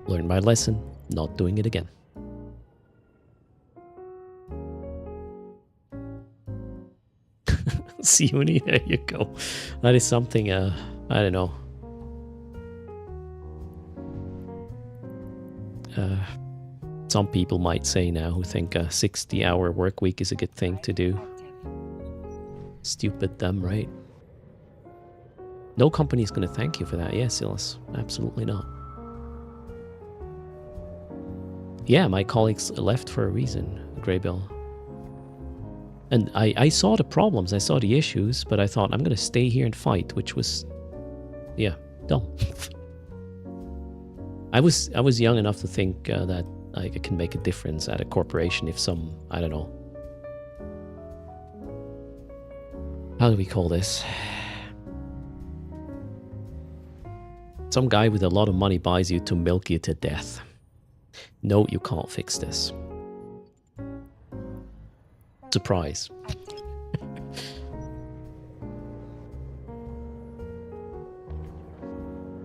Learned my lesson, not doing it again. Siuni, there you go. That is something, I don't know. Some people might say now who think a 60-hour work week is a good thing to do. Stupid dumb, right? No company is going to thank you for that. Yes, Silas. Absolutely not. Yeah, my colleagues left for a reason, Greybill. And I saw the problems, I saw the issues, but I thought I'm going to stay here and fight, which was, yeah, dumb. I was young enough to think that I can make a difference at a corporation if some, I don't know, how do we call this? Some guy with a lot of money buys you to milk you to death. No, you can't fix this. Surprise.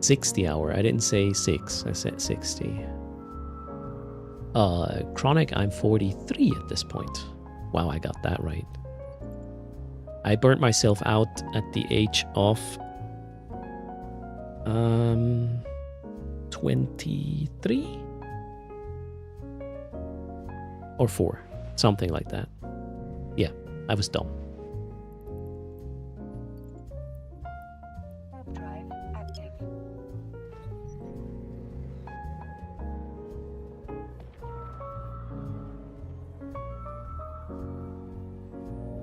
60 hour. I didn't say 6. I said 60. Chronic, I'm 43 at this point. Wow, I got that right. I burnt myself out at the age of 23 or 4, something like that. Yeah, I was dumb. Warp drive active.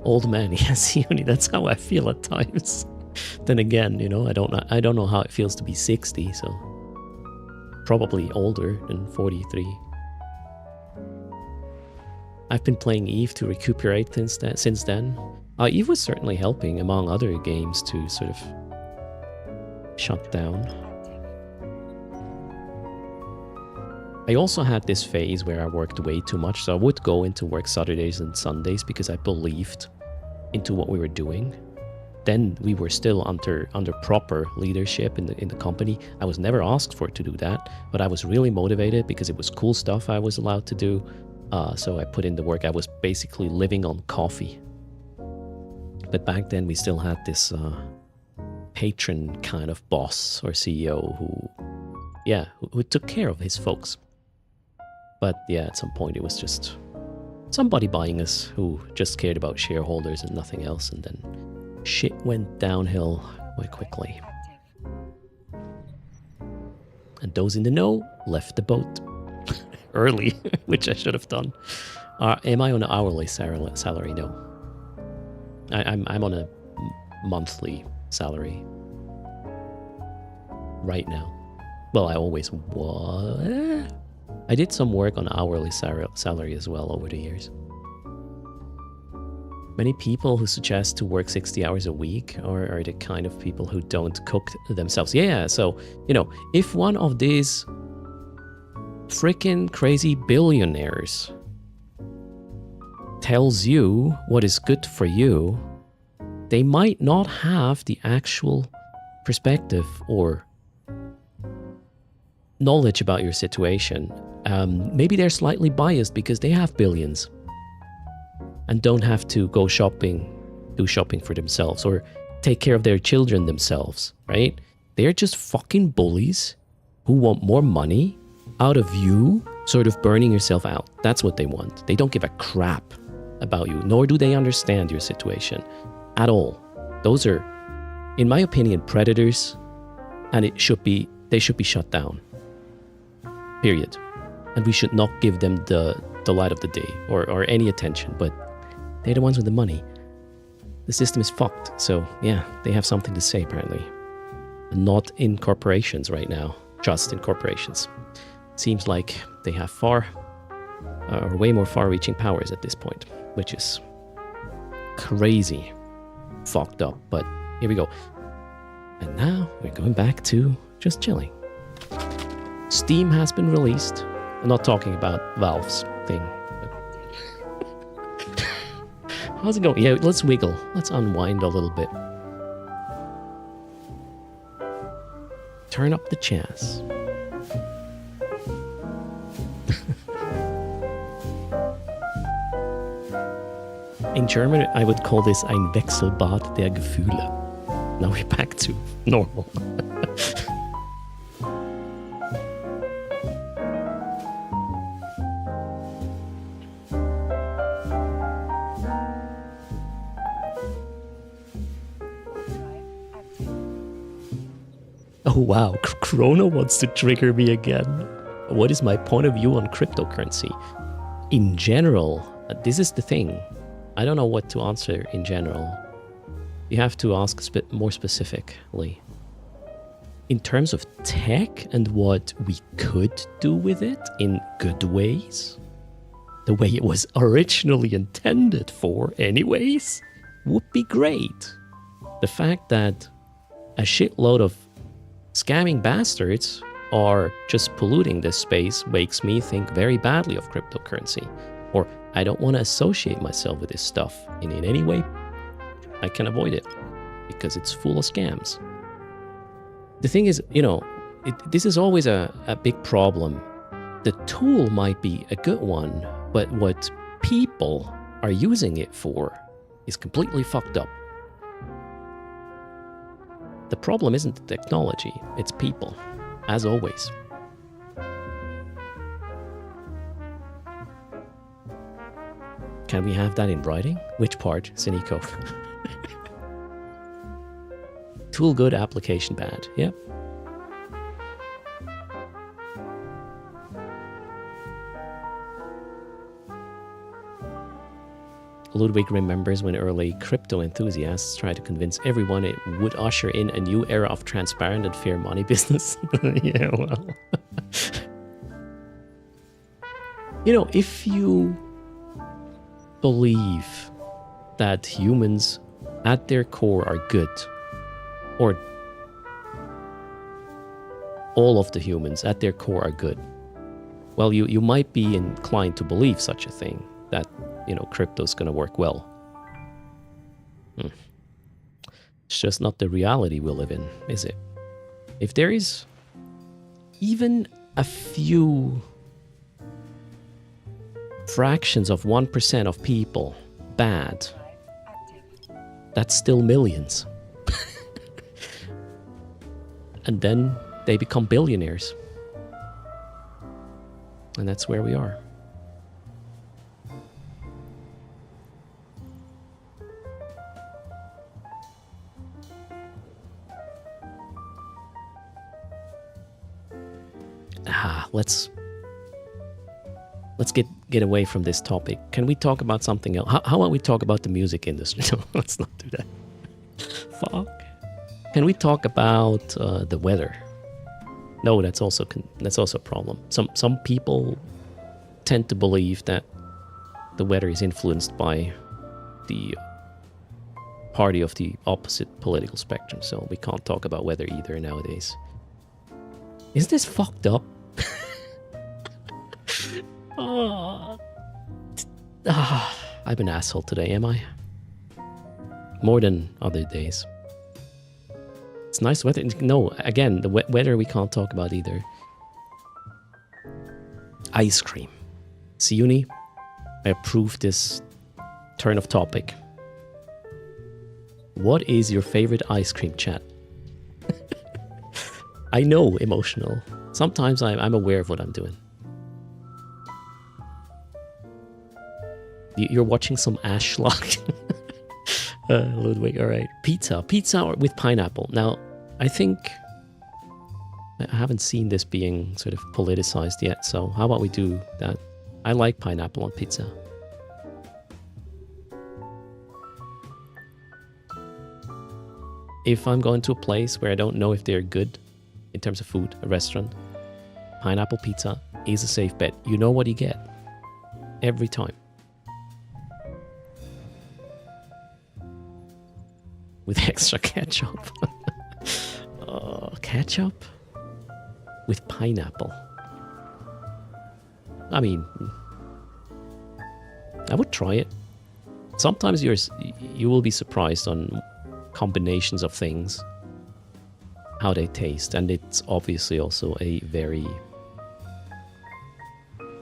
Old man, yes, Uni. That's how I feel at times. Then again, you know, I don't know how it feels to be 60, so probably older than 43. I've been playing Eve to recuperate since then. Eve was certainly helping, among other games, to sort of shut down. I also had this phase where I worked way too much, so I would go into work Saturdays and Sundays because I believed into what we were doing. Then we were still under proper leadership in the company. I was never asked for to do that, but I was really motivated because it was cool stuff I was allowed to do. So I put in the work. I was basically living on coffee. But back then we still had this patron kind of boss or CEO who took care of his folks. But yeah, at some point it was just somebody buying us who just cared about shareholders and nothing else, and then shit went downhill quite quickly. And those in the know left the boat early, which I should have done. Am I on an hourly salary? No. I'm on a monthly salary right now. Well, I always was. I did some work on hourly salary as well over the years. Many people who suggest to work 60 hours a week are the kind of people who don't cook themselves. Yeah, so, you know, if one of these freaking crazy billionaires tells you what is good for you, they might not have the actual perspective or knowledge about your situation. Maybe they're slightly biased because they have billions and don't have to go do shopping for themselves or take care of their children themselves, right? They're just fucking bullies who want more money out of you, sort of burning yourself out. That's what they want. They don't give a crap about you, nor do they understand your situation at all. Those are, in my opinion, predators, and they should be shut down. Period. And we should not give them the light of the day or any attention, but they're the ones with the money. The system is fucked, so yeah, they have something to say apparently. Not in corporations right now, just in corporations. Seems like they have way more far-reaching powers at this point, which is crazy fucked up, but here we go. And now we're going back to just chilling. Steam has been released. I'm not talking about Valve's thing. How's it going? Yeah, let's wiggle. Let's unwind a little bit. Turn up the chance. In German, I would call this ein Wechselbad der Gefühle. Now we're back to normal. Oh wow, Chrono wants to trigger me again. What is my point of view on cryptocurrency? In general, this is the thing. I don't know what to answer in general. You have to ask more specifically. In terms of tech and what we could do with it in good ways, the way it was originally intended for anyways, would be great. The fact that a shitload of scamming bastards are just polluting this space makes me think very badly of cryptocurrency. Or I don't want to associate myself with this stuff in any way. I can avoid it because it's full of scams. The thing is, this is always a big problem. The tool might be a good one, but what people are using it for is completely fucked up. The problem isn't the technology, it's people, as always. Can we have that in writing? Which part, Siniko? Tool good, application bad. Yep. Ludwig remembers when early crypto enthusiasts tried to convince everyone it would usher in a new era of transparent and fair money business. Yeah, well. If you believe that humans at their core are good, or all of the humans at their core are good, well, you might be inclined to believe such a thing, that crypto's going to work well. It's just not the reality we live in, is it? If there is even a few fractions of 1% of people bad, that's still millions. And then they become billionaires. And that's where we are. Let's get away from this topic. Can we talk about something else? How about we talk about the music industry? No, let's not do that. Fuck. Can we talk about the weather? No, that's also a problem. Some people tend to believe that the weather is influenced by the party of the opposite political spectrum, so we can't talk about weather either nowadays. Is this fucked up? I'm an asshole today, am I? More than other days. It's nice weather. No, again, the weather we can't talk about either. Ice cream. Siuni, I approve this turn of topic. What is your favorite ice cream, chat? I know, emotional. Sometimes I'm aware of what I'm doing. You're watching some Ashlock. Ludwig, all right. Pizza with pineapple. Now, I think I haven't seen this being sort of politicized yet, so how about we do that? I like pineapple on pizza. If I'm going to a place where I don't know if they're good in terms of food, a restaurant, pineapple pizza is a safe bet. You know what you get every time. With extra ketchup. Ketchup with pineapple. I mean, I would try it. Sometimes you will be surprised on combinations of things, how they taste, and it's obviously also a very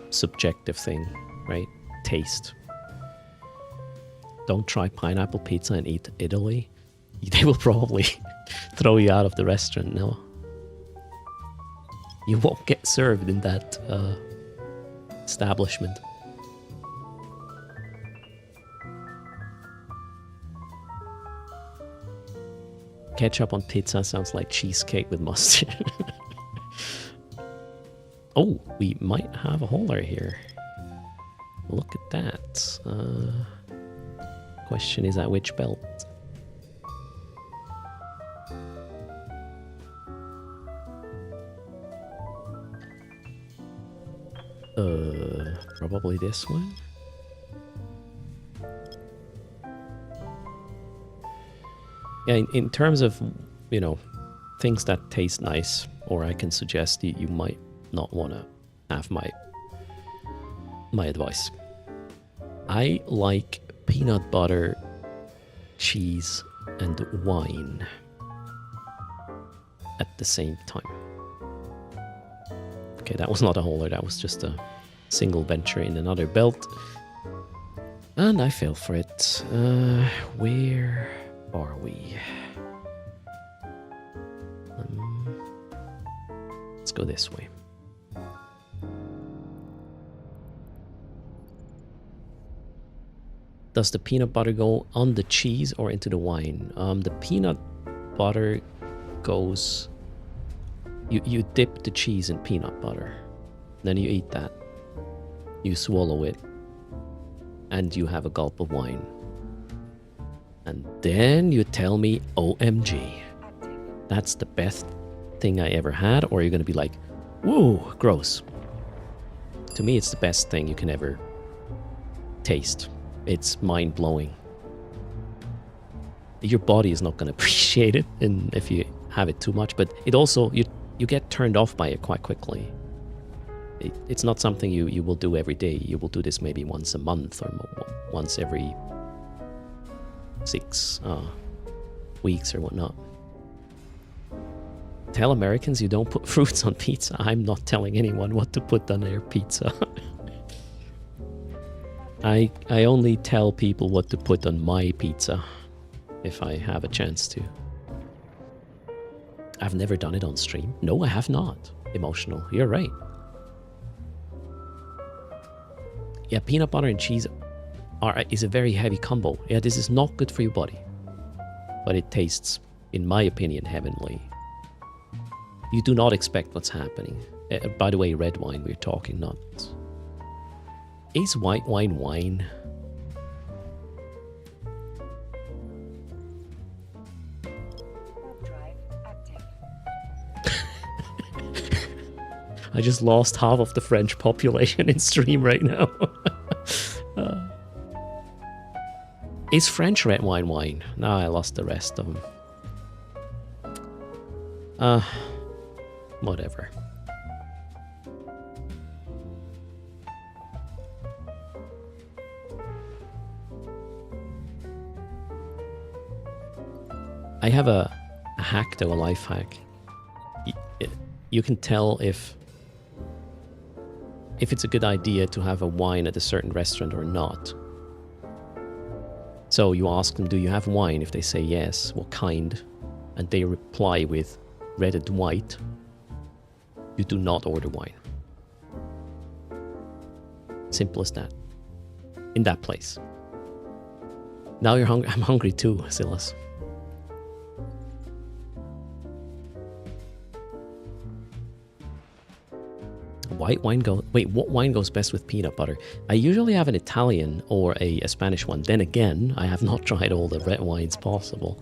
subjective thing, right? Taste. Don't try pineapple pizza and eat Italy. They will probably throw you out of the restaurant. No, you won't get served in that establishment. Ketchup on pizza sounds like cheesecake with mustard. Oh, we might have a hauler here. Look at that. Question is at which belt? Probably this one. Yeah, in terms of, you know, things that taste nice, or I can suggest you might not want to have my advice. I like peanut butter, cheese, and wine at the same time. Okay, that was not a hauler, that was just a single venture in another belt. And I fell for it. Where are we? Let's go this way. Does the peanut butter go on the cheese or into the wine? The peanut butter goes... You dip the cheese in peanut butter. Then you eat that. You swallow it. And you have a gulp of wine. And then you tell me, OMG. That's the best thing I ever had. Or you're going to be like, whoa, gross. To me, it's the best thing you can ever taste. It's mind-blowing. Your body is not going to appreciate it if you have it too much, but it also, you get turned off by it quite quickly. It's not something you will do every day. You will do this maybe once a month or once every 6 weeks or whatnot. Tell Americans you don't put fruits on pizza. I'm not telling anyone what to put on their pizza. I only tell people what to put on my pizza if I have a chance to. I've never done it on stream. No, I have not. Emotional. You're right. Yeah, peanut butter and cheese is a very heavy combo. Yeah, this is not good for your body. But it tastes, in my opinion, heavenly. You do not expect what's happening. By the way, red wine we're talking, not... Is white wine wine? I just lost half of the French population in stream right now. Is French red wine wine? No, I lost the rest of them. Whatever. I have a hack though, a life hack. You can tell if it's a good idea to have a wine at a certain restaurant or not. So you ask them, do you have wine? If they say yes, what kind? And they reply with red and white, you do not order wine. Simple as that. In that place. Now you're hungry. I'm hungry too, Silas. White wine wait, what wine goes best with peanut butter? I usually have an Italian or a Spanish one. Then again, I have not tried all the red wines possible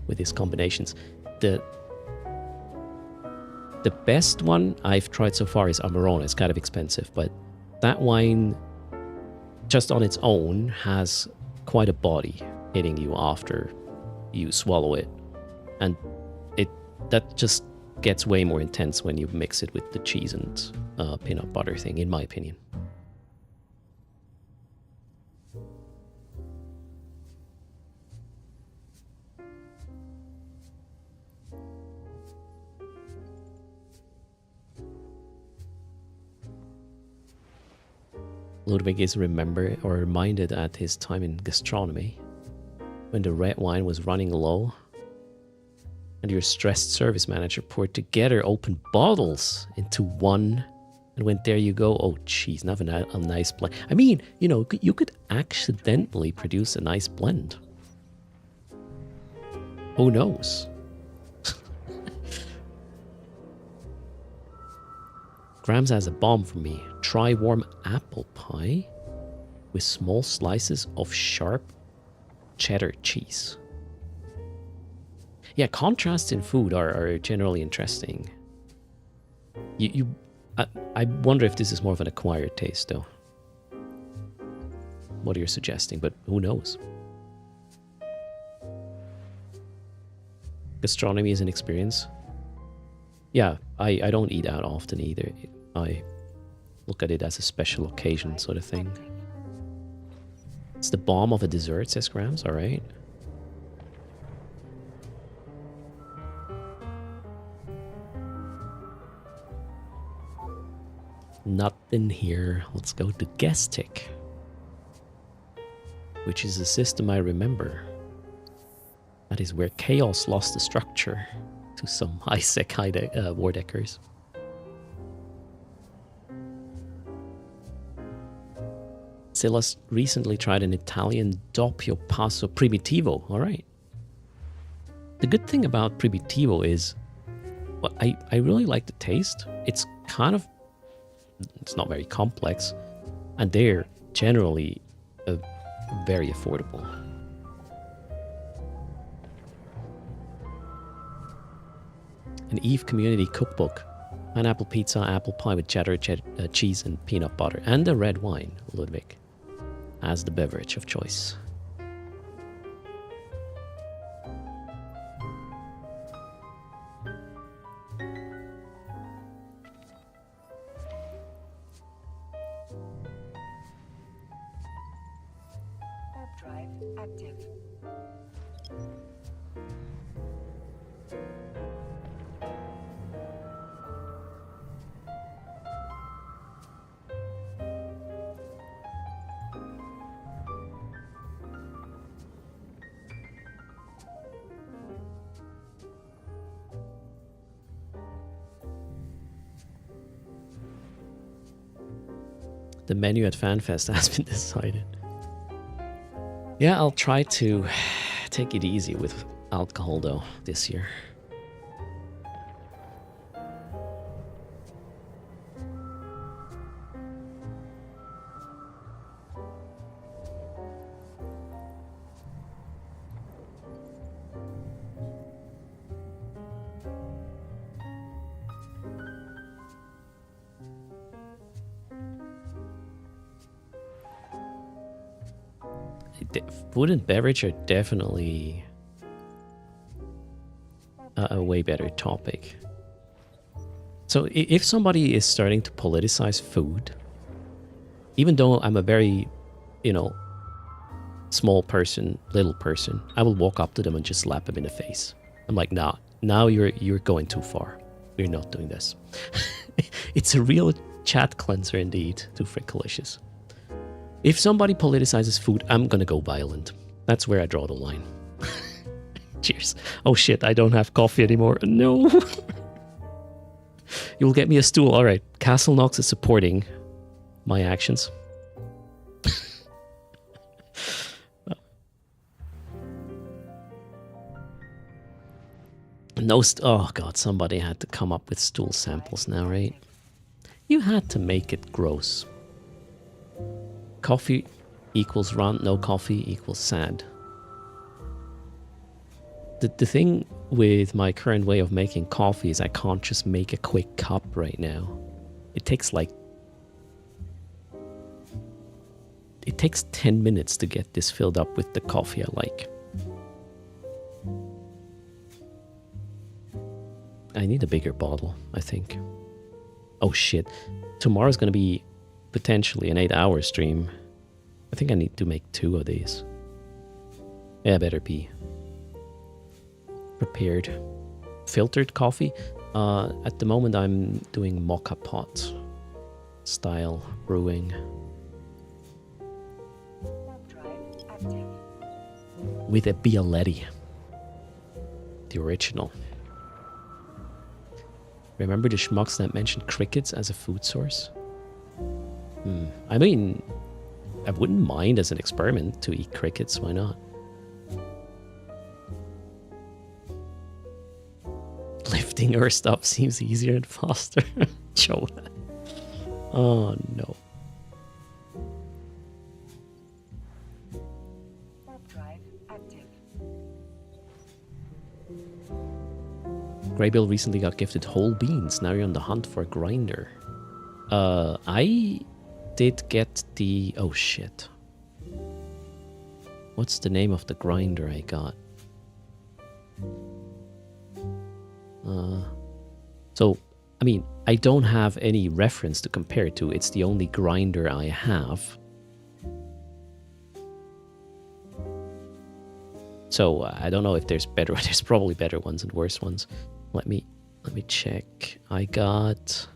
with these combinations. The best one I've tried so far is Amarone. It's kind of expensive, but that wine, just on its own, has quite a body hitting you after you swallow it. And that just gets way more intense when you mix it with the cheese and peanut butter thing, in my opinion. Ludwig is reminded at his time in gastronomy when the red wine was running low and your stressed service manager poured together open bottles into one and went, there you go. Oh, jeez, not a nice blend. I mean, you know, you could accidentally produce a nice blend. Who knows? Grams has a bomb for me. Try warm apple pie with small slices of sharp cheddar cheese. Yeah, contrasts in food are generally interesting. I wonder if this is more of an acquired taste, though. What you're suggesting, but who knows? Gastronomy is an experience. Yeah, I don't eat out often either. I look at it as a special occasion sort of thing. It's the bomb of a dessert, says Grams. All right. Nothing here. Let's go to Gestic, which is a system I remember. That is where Chaos lost the structure to some high-sec Wardeckers. Silas recently tried an Italian doppio passo primitivo. All right. The good thing about primitivo is, well, I really like the taste. It's not very complex, and they're generally very affordable. An Eve community cookbook. Pineapple pizza, apple pie with cheddar, cheese and peanut butter. And a red wine, Ludwig, as the beverage of choice. Warp drive active. The menu at FanFest has been decided. Yeah, I'll try to take it easy with alcohol though this year. Food and beverage are definitely a way better topic. So if somebody is starting to politicize food, even though I'm a very, small person, little person, I will walk up to them and just slap them in the face. I'm like, nah, now you're going too far. You're not doing this. It's a real chat cleanser indeed, too frickalicious. If somebody politicizes food, I'm gonna go violent. That's where I draw the line. Cheers. Oh shit, I don't have coffee anymore. No. You'll get me a stool. All right. Castle Knox is supporting my actions. Oh god, somebody had to come up with stool samples now, right? You had to make it gross. Coffee equals rant, no coffee equals sad. The thing with my current way of making coffee is I can't just make a quick cup right now. It takes 10 minutes to get this filled up with the coffee I like. I need a bigger bottle, I think. Oh shit. Tomorrow's gonna be potentially an 8-hour stream. I think I need to make 2 of these. Yeah, better be prepared. Filtered coffee. At the moment I'm doing mocha pot style brewing. Warp drive active. With a Bialetti. The original. Remember the schmucks that mentioned crickets as a food source? I mean, I wouldn't mind as an experiment to eat crickets, why not? Lifting her stuff seems easier and faster. Joe. Oh no. Warp drive active. Greybill recently got gifted whole beans. Now you're on the hunt for a grinder. I did get the... Oh shit. What's the name of the grinder I got? So, I mean, I don't have any reference to compare it to. It's the only grinder I have. So, I don't know if there's better... There's probably better ones and worse ones. Let me check. I got...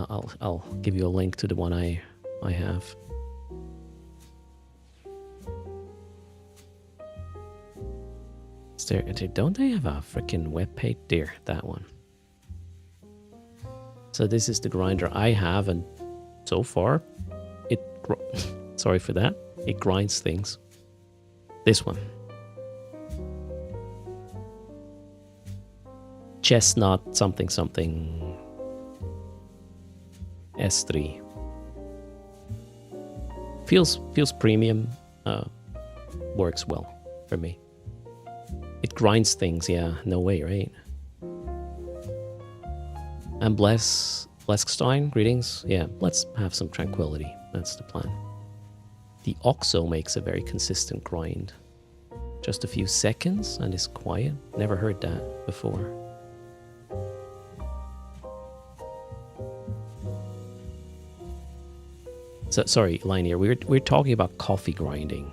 I'll give you a link to the one I have. Don't they have a freaking web page? There, that one. So this is the grinder I have, and so far, sorry for that. It grinds things. This one. Chestnut something something S3. Feels premium. Works well for me. It grinds things, yeah. No way, right? And Bleskstein, greetings. Yeah, let's have some tranquility. That's the plan. The OXO makes a very consistent grind. Just a few seconds and is quiet. Never heard that before. So, sorry, Linear, we're talking about coffee grinding.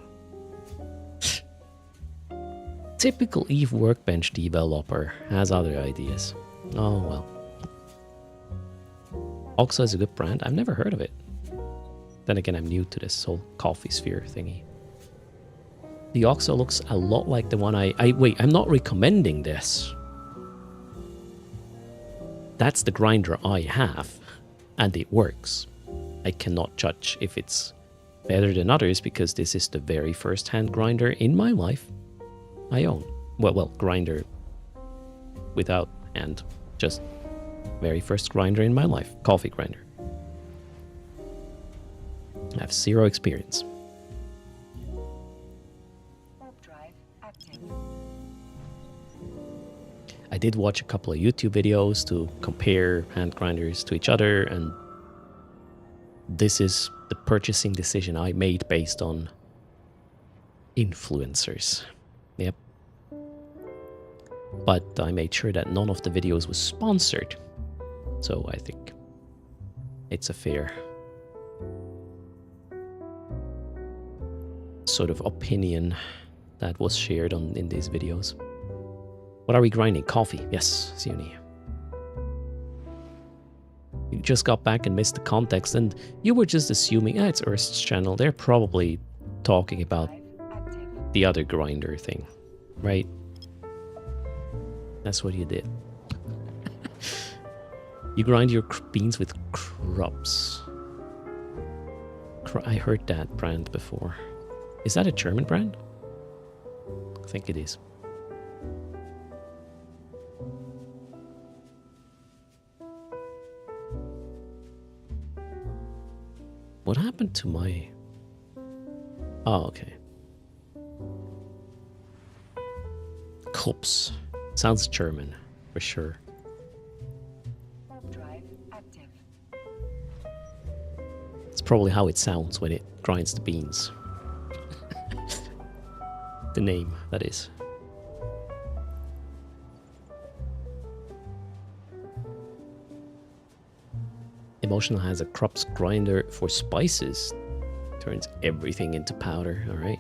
Typical Eve Workbench developer has other ideas. Oh well. OXO is a good brand. I've never heard of it. Then again, I'm new to this whole coffee sphere thingy. The OXO looks a lot like the one wait, I'm not recommending this. That's the grinder I have, and it works. I cannot judge if it's better than others because this is the very first hand grinder in my life I own. Well, grinder without hand. Just very first grinder in my life. Coffee grinder. I have zero experience. Warp drive active. I did watch a couple of YouTube videos to compare hand grinders to each other, and this is the purchasing decision I made based on influencers. Yep. But I made sure that none of the videos was sponsored. So I think it's a fair sort of opinion that was shared in these videos. What are we grinding? Coffee. Yes, Sioni. You just got back and missed the context, and you were just assuming, it's Earth's channel. They're probably talking about the other grinder thing, right? That's what you did. You grind your beans with crops. I heard that brand before. Is that a German brand? I think it is. What happened to my... Oh, okay. Kups. Sounds German, for sure. Warp drive active. It's probably how it sounds when it grinds the beans. The name, that is. Emotional has a crops grinder for spices. Turns everything into powder, alright.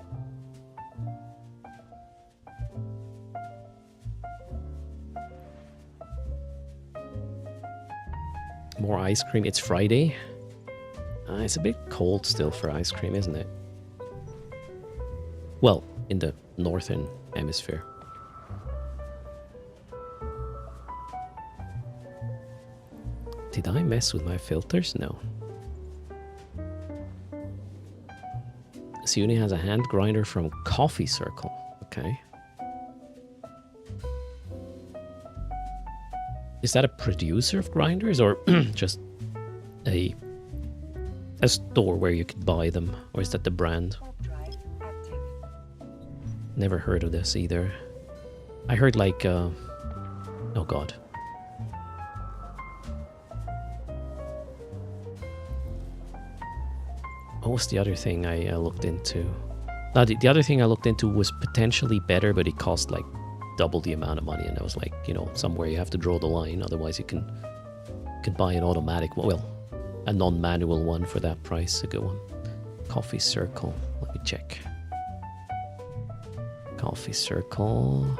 More ice cream. It's Friday. It's a bit cold still for ice cream, isn't it? Well, in the northern hemisphere. Did I mess with my filters? No. Siuni has a hand grinder from Coffee Circle. Okay. Is that a producer of grinders or just a store where you could buy them? Or is that the brand? Warp drive active. Never heard of this either. I heard like, oh god. What was the other thing I looked into? The other thing I looked into was potentially better, but it cost like double the amount of money. And I was like, you know, somewhere you have to draw the line. Otherwise you can buy an automatic, well, a non-manual one for that price. A good one. Coffee Circle. Let me check. Coffee Circle.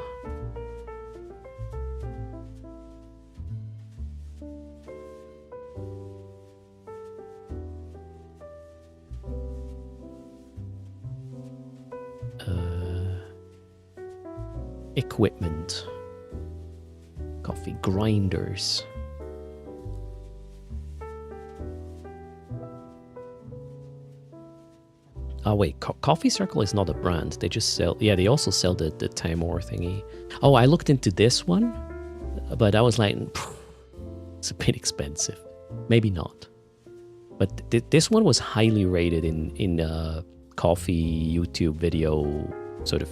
Equipment. Coffee grinders. Oh wait, Coffee Circle is not a brand. They just sell. Yeah, they also sell the Timor thingy. Oh, I looked into this one, but I was like, it's a bit expensive. Maybe not. But this one was highly rated in coffee YouTube video sort of.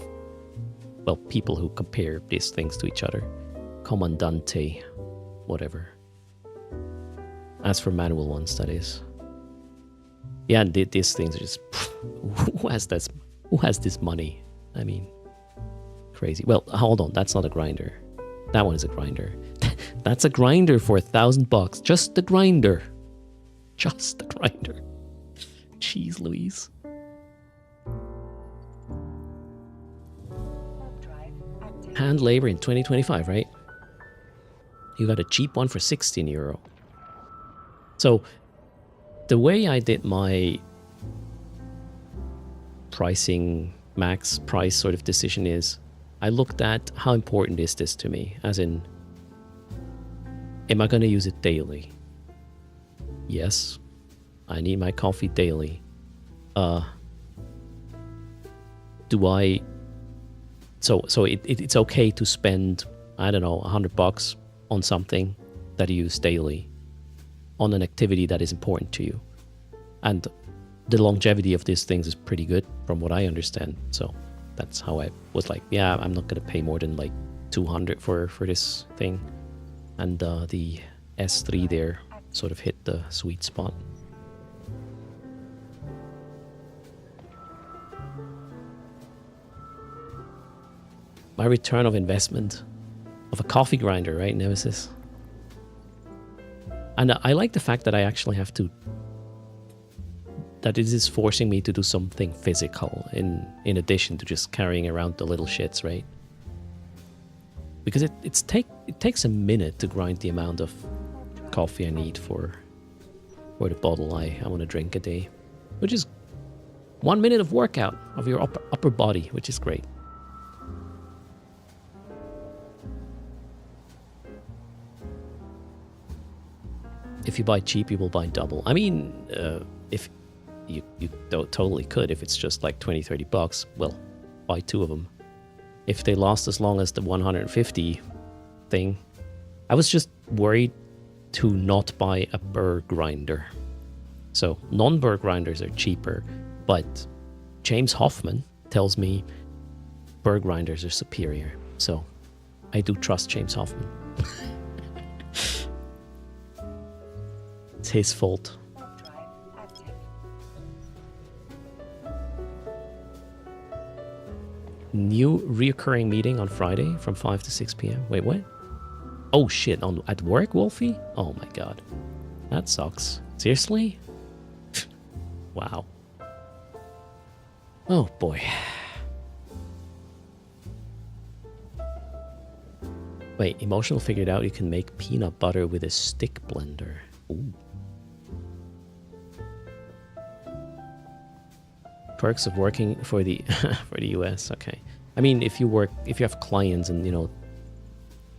Well, people who compare these things to each other. Comandante, whatever. As for manual ones, that is. Yeah, and these things are just... Who has this? Who has this money? I mean, crazy. Well, hold on. That's not a grinder. That one is a grinder. That's a grinder for $1,000. Just the grinder. Just the grinder. Jeez Louise. Warp drive active. Hand labor in 2025, right? You got a cheap one for €16. So, the way I did my pricing, max price sort of decision is, I looked at how important is this to me? As in, am I going to use it daily? Yes. I need my coffee daily. Do I... So it's okay to spend, I don't know, $100 on something that you use daily, on an activity that is important to you. And the longevity of these things is pretty good from what I understand. So that's how I was like, yeah, I'm not going to pay more than like $200 for this thing. And the S3 there sort of hit the sweet spot. My return of investment of a coffee grinder, right, Nemesis? And I like the fact that I actually have to... that it is forcing me to do something physical in addition to just carrying around the little shits, right? Because it takes a minute to grind the amount of coffee I need for the bottle I want to drink a day. Which is 1 minute of workout of your upper body, which is great. If you buy cheap, you will buy double. I mean, if you totally could, if it's just like $20-30, well, buy 2 of them. If they last as long as the 150 thing, I was just worried to not buy a burr grinder. So non-burr grinders are cheaper, but James Hoffman tells me burr grinders are superior. So I do trust James Hoffman. It's his fault. Warp drive active. New reoccurring meeting on Friday from 5 to 6 p.m. Wait, what? Oh shit, at work, Wolfie? Oh my god. That sucks. Seriously? Wow. Oh boy. Wait, Emotional figured out you can make peanut butter with a stick blender. Ooh. Perks of working for the for the US. Okay. I mean, if you have clients and, you know,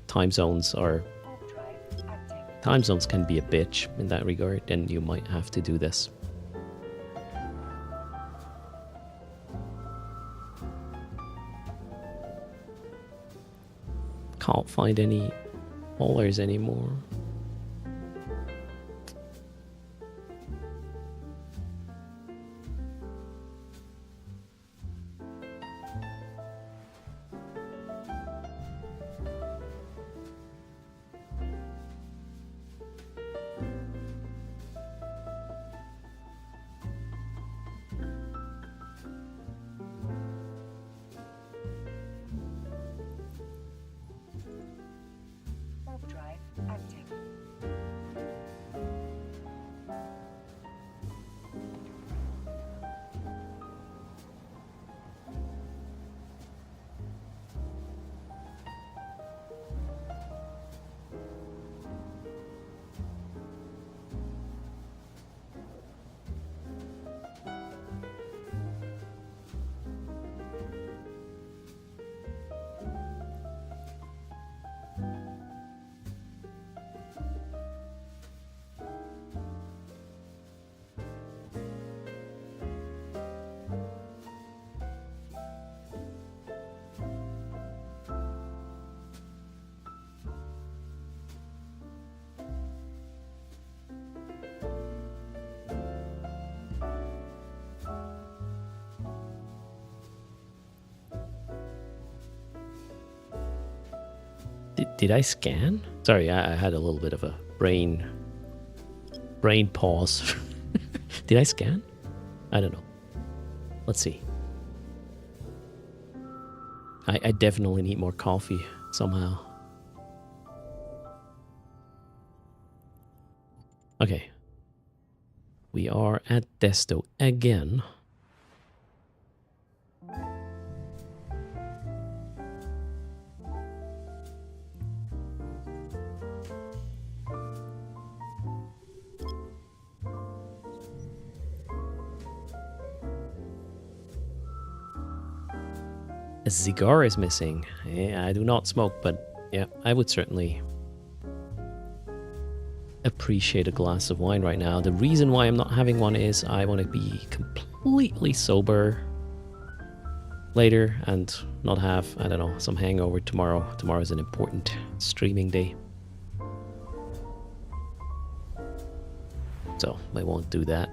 time zones Warp drive active. time zones can be a bitch in that regard, then you might have to do this. Can't find any haulers anymore. Overdrive active. Did I scan? Sorry, I had a little bit of a brain pause. Did I scan? I don't know. Let's see. I definitely need more coffee somehow. Okay. We are at Desto again. A cigar is missing. Yeah, I do not smoke, but yeah, I would certainly appreciate a glass of wine right now. The reason why I'm not having one is I want to be completely sober later and not have, I don't know, some hangover tomorrow. Tomorrow's an important streaming day. So I won't do that.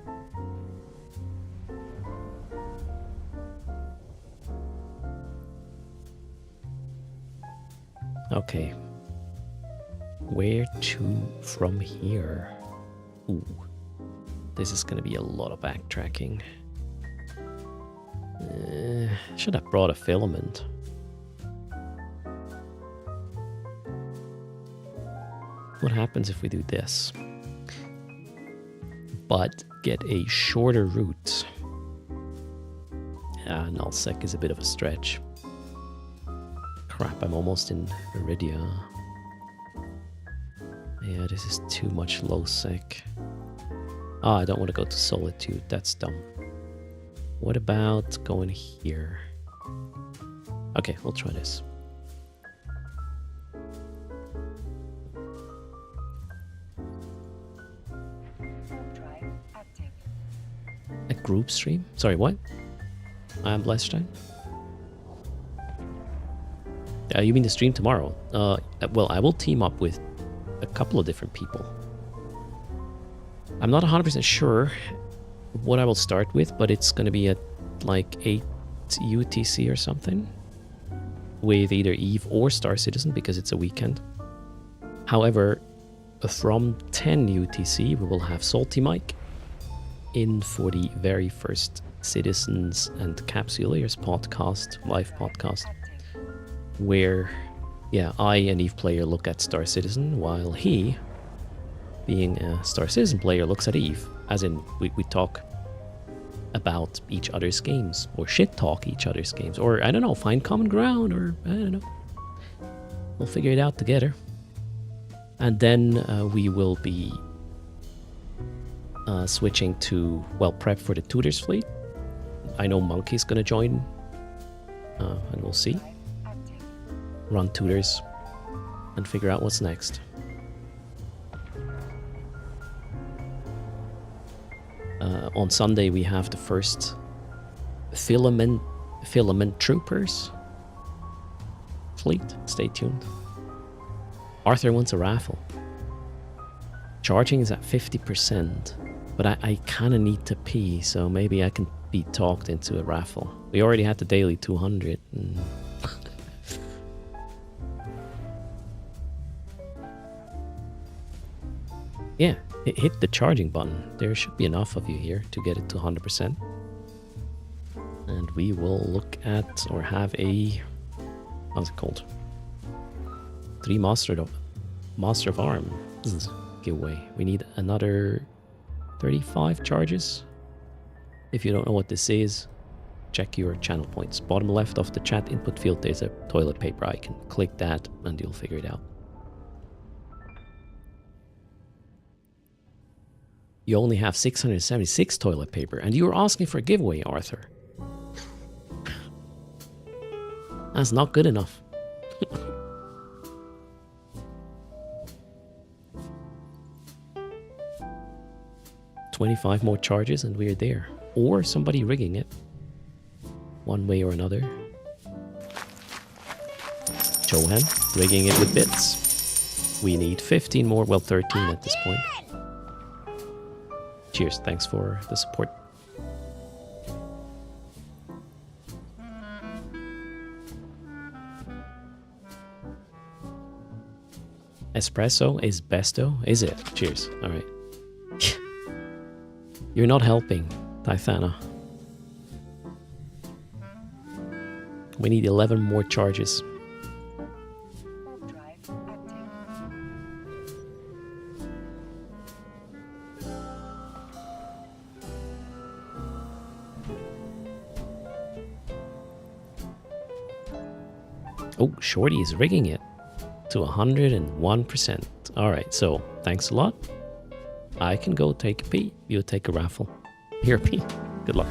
Okay. Where to from here? Ooh. This is gonna be a lot of backtracking. Should have brought a filament. What happens if we do this? But get a shorter route. Nullsec is a bit of a stretch. Crap, I'm almost in Iridia. Yeah, this is too much low sec. Ah, I don't want to go to Solitude. That's dumb. What about going here? Okay, we'll try this. Overdrive active. A group stream? Sorry, what? I'm Blesstein. You mean the stream tomorrow? Well, I will team up with a couple of different people. I'm not 100% sure what I will start with, but it's going to be at like 8 UTC or something with either Eve or Star Citizen because it's a weekend. However, from 10 UTC, we will have Salty Mike in for the very first Citizens and Capsuleers podcast, live podcast, where, yeah, I and Eve player look at Star Citizen, while he, being a Star Citizen player, looks at Eve. As in, we talk about each other's games, or shit talk each other's games, or I don't know, find common ground, or I don't know. We'll figure it out together. And then we will be switching to, well, prep for the Tutors fleet. I know Monkey's gonna join, and we'll see. Run Tutors and figure out what's next. On Sunday we have the first filament troopers fleet. Stay tuned. Arthur wants a raffle. Charging is at 50%, but I kind of need to pee, so maybe I can be talked into a raffle. We already had the daily 200. Yeah, hit the charging button. There should be enough of you here to get it to 100%. And we will look at or have a... What's it called? 3 Master of Arm. This is a giveaway. We need another 35 charges. If you don't know what this is, check your channel points. Bottom left of the chat input field, there's a toilet paper icon. Click that and you'll figure it out. You only have 676 toilet paper and you were asking for a giveaway, Arthur. That's not good enough. 25 more charges and we're there. Or somebody rigging it. One way or another. Johan rigging it with bits. We need 15 more, well 13 at this point. Cheers, thanks for the support. Espresso is besto, is it? Cheers, alright. You're not helping, Tithana. We need 11 more charges. Drive active. Oh, Shorty is rigging it to 101%. Alright, so thanks a lot. I can go take a pee. You take a raffle. Here, pee. Good luck.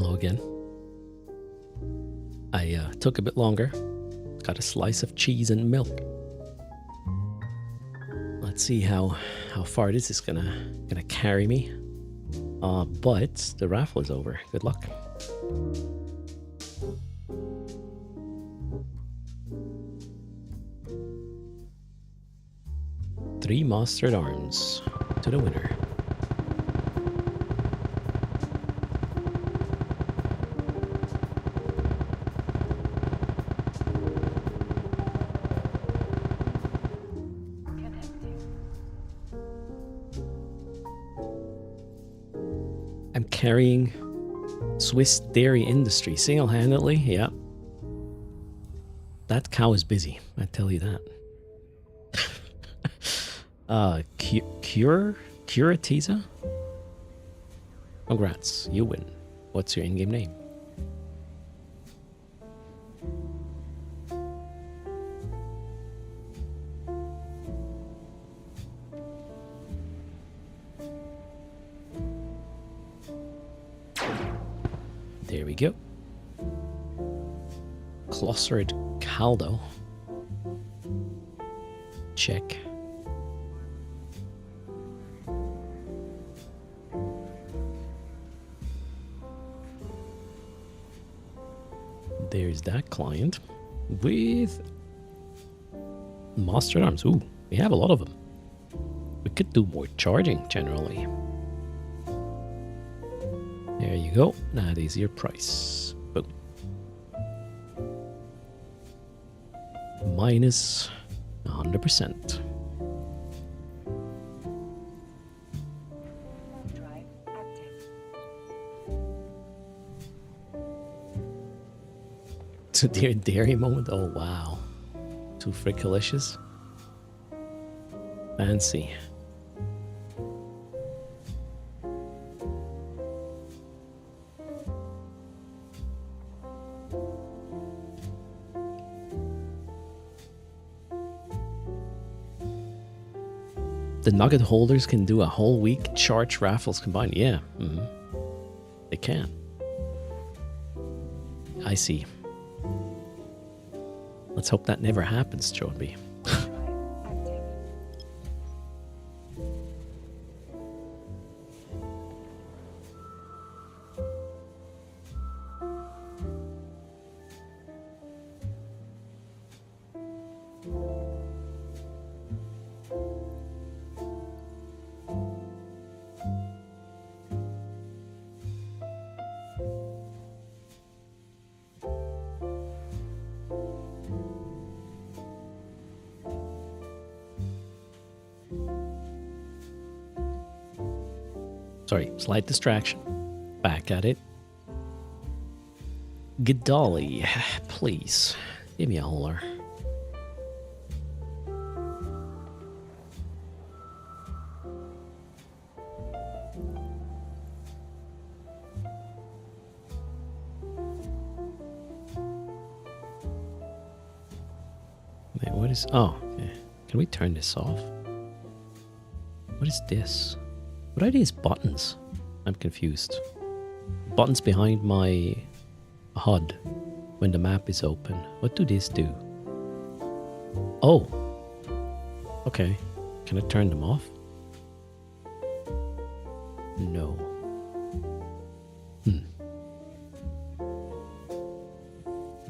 Hello again. I took a bit longer. Got a slice of cheese and milk. Let's see how far this is gonna carry me. But the raffle is over. Good luck. Three mustard arms to the winner. I'm carrying Swiss dairy industry single-handedly. Yeah, that cow is busy. I tell you that. Curatiza? Congrats, you win. What's your in-game name? There we go. Clostered Caldo. Check. There's that client with mustard arms. Ooh, we have a lot of them. We could do more charging generally. There you go. That is your price. Boom. Minus 100%. Drive active. It's a dairy moment. Oh wow. Too frickalicious. Fancy. The nugget holders can do a whole week charge raffles combined. Yeah, they can. I see. Let's hope that never happens, Joby. Drive active. Sorry, slight distraction. Back at it. Gadali, please, give me a holler. Wait, what is... Oh, okay. Can we turn this off? What is this? What are these buttons? I'm confused. Buttons behind my HUD when the map is open. What do these do? Oh. Okay. Can I turn them off? No.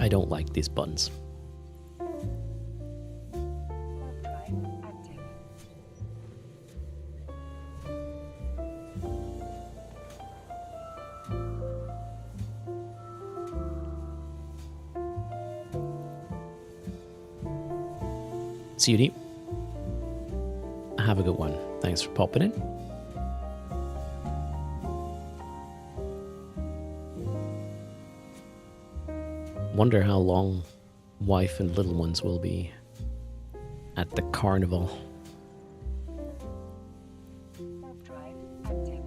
I don't like these buttons. Drive active. CUD. Have a good one. Thanks for popping in. Wonder how long wife and little ones will be at the carnival. Drive active.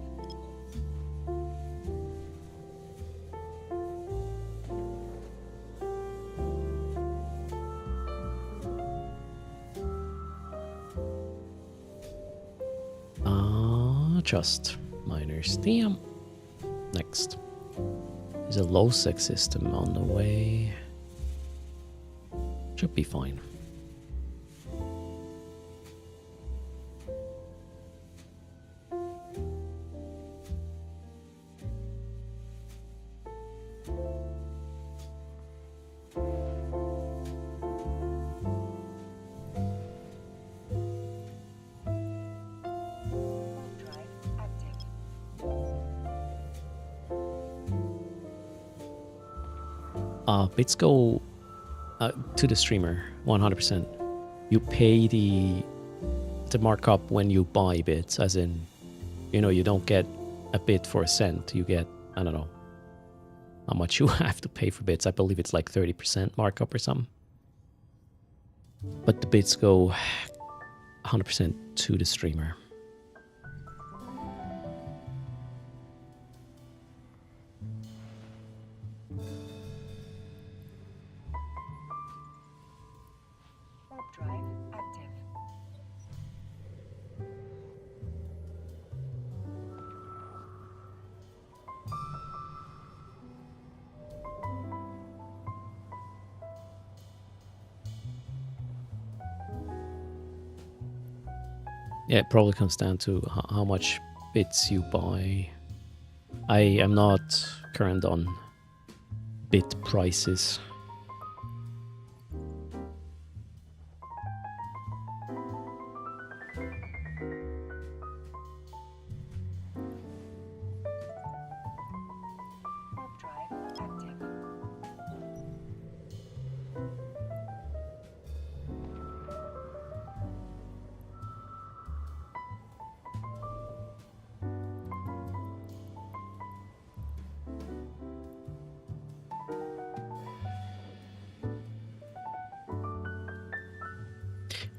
Just minor stamp. Next. There's a low sec system on the way. Should be fine. Drive active. Bits go to the streamer 100%. You pay the markup when you buy bits, as in, you know, you don't get a bit for a cent. You get, I don't know how much you have to pay for bits. I believe it's like 30% markup or something. But the bits go 100% to the streamer. Warp drive active. Yeah, it probably comes down to how much bits you buy. I am not current on bit prices. Warp drive active.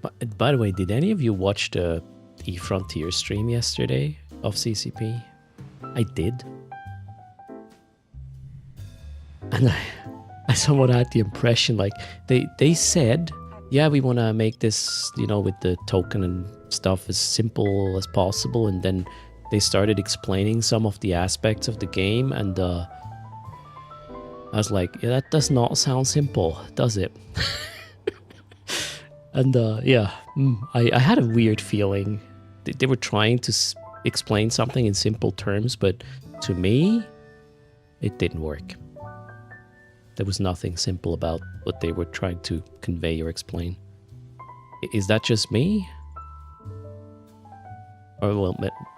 But by the way, did any of you watch the E-Frontier stream yesterday of CCP? I did. And I somewhat had the impression, like, they said, yeah, we want to make this, you know, with the token and stuff as simple as possible. And then they started explaining some of the aspects of the game. And I was like, yeah, that does not sound simple, does it? And yeah, I had a weird feeling. They were trying to explain something in simple terms, but to me, it didn't work. There was nothing simple about what they were trying to convey or explain. Is that just me? Or, well,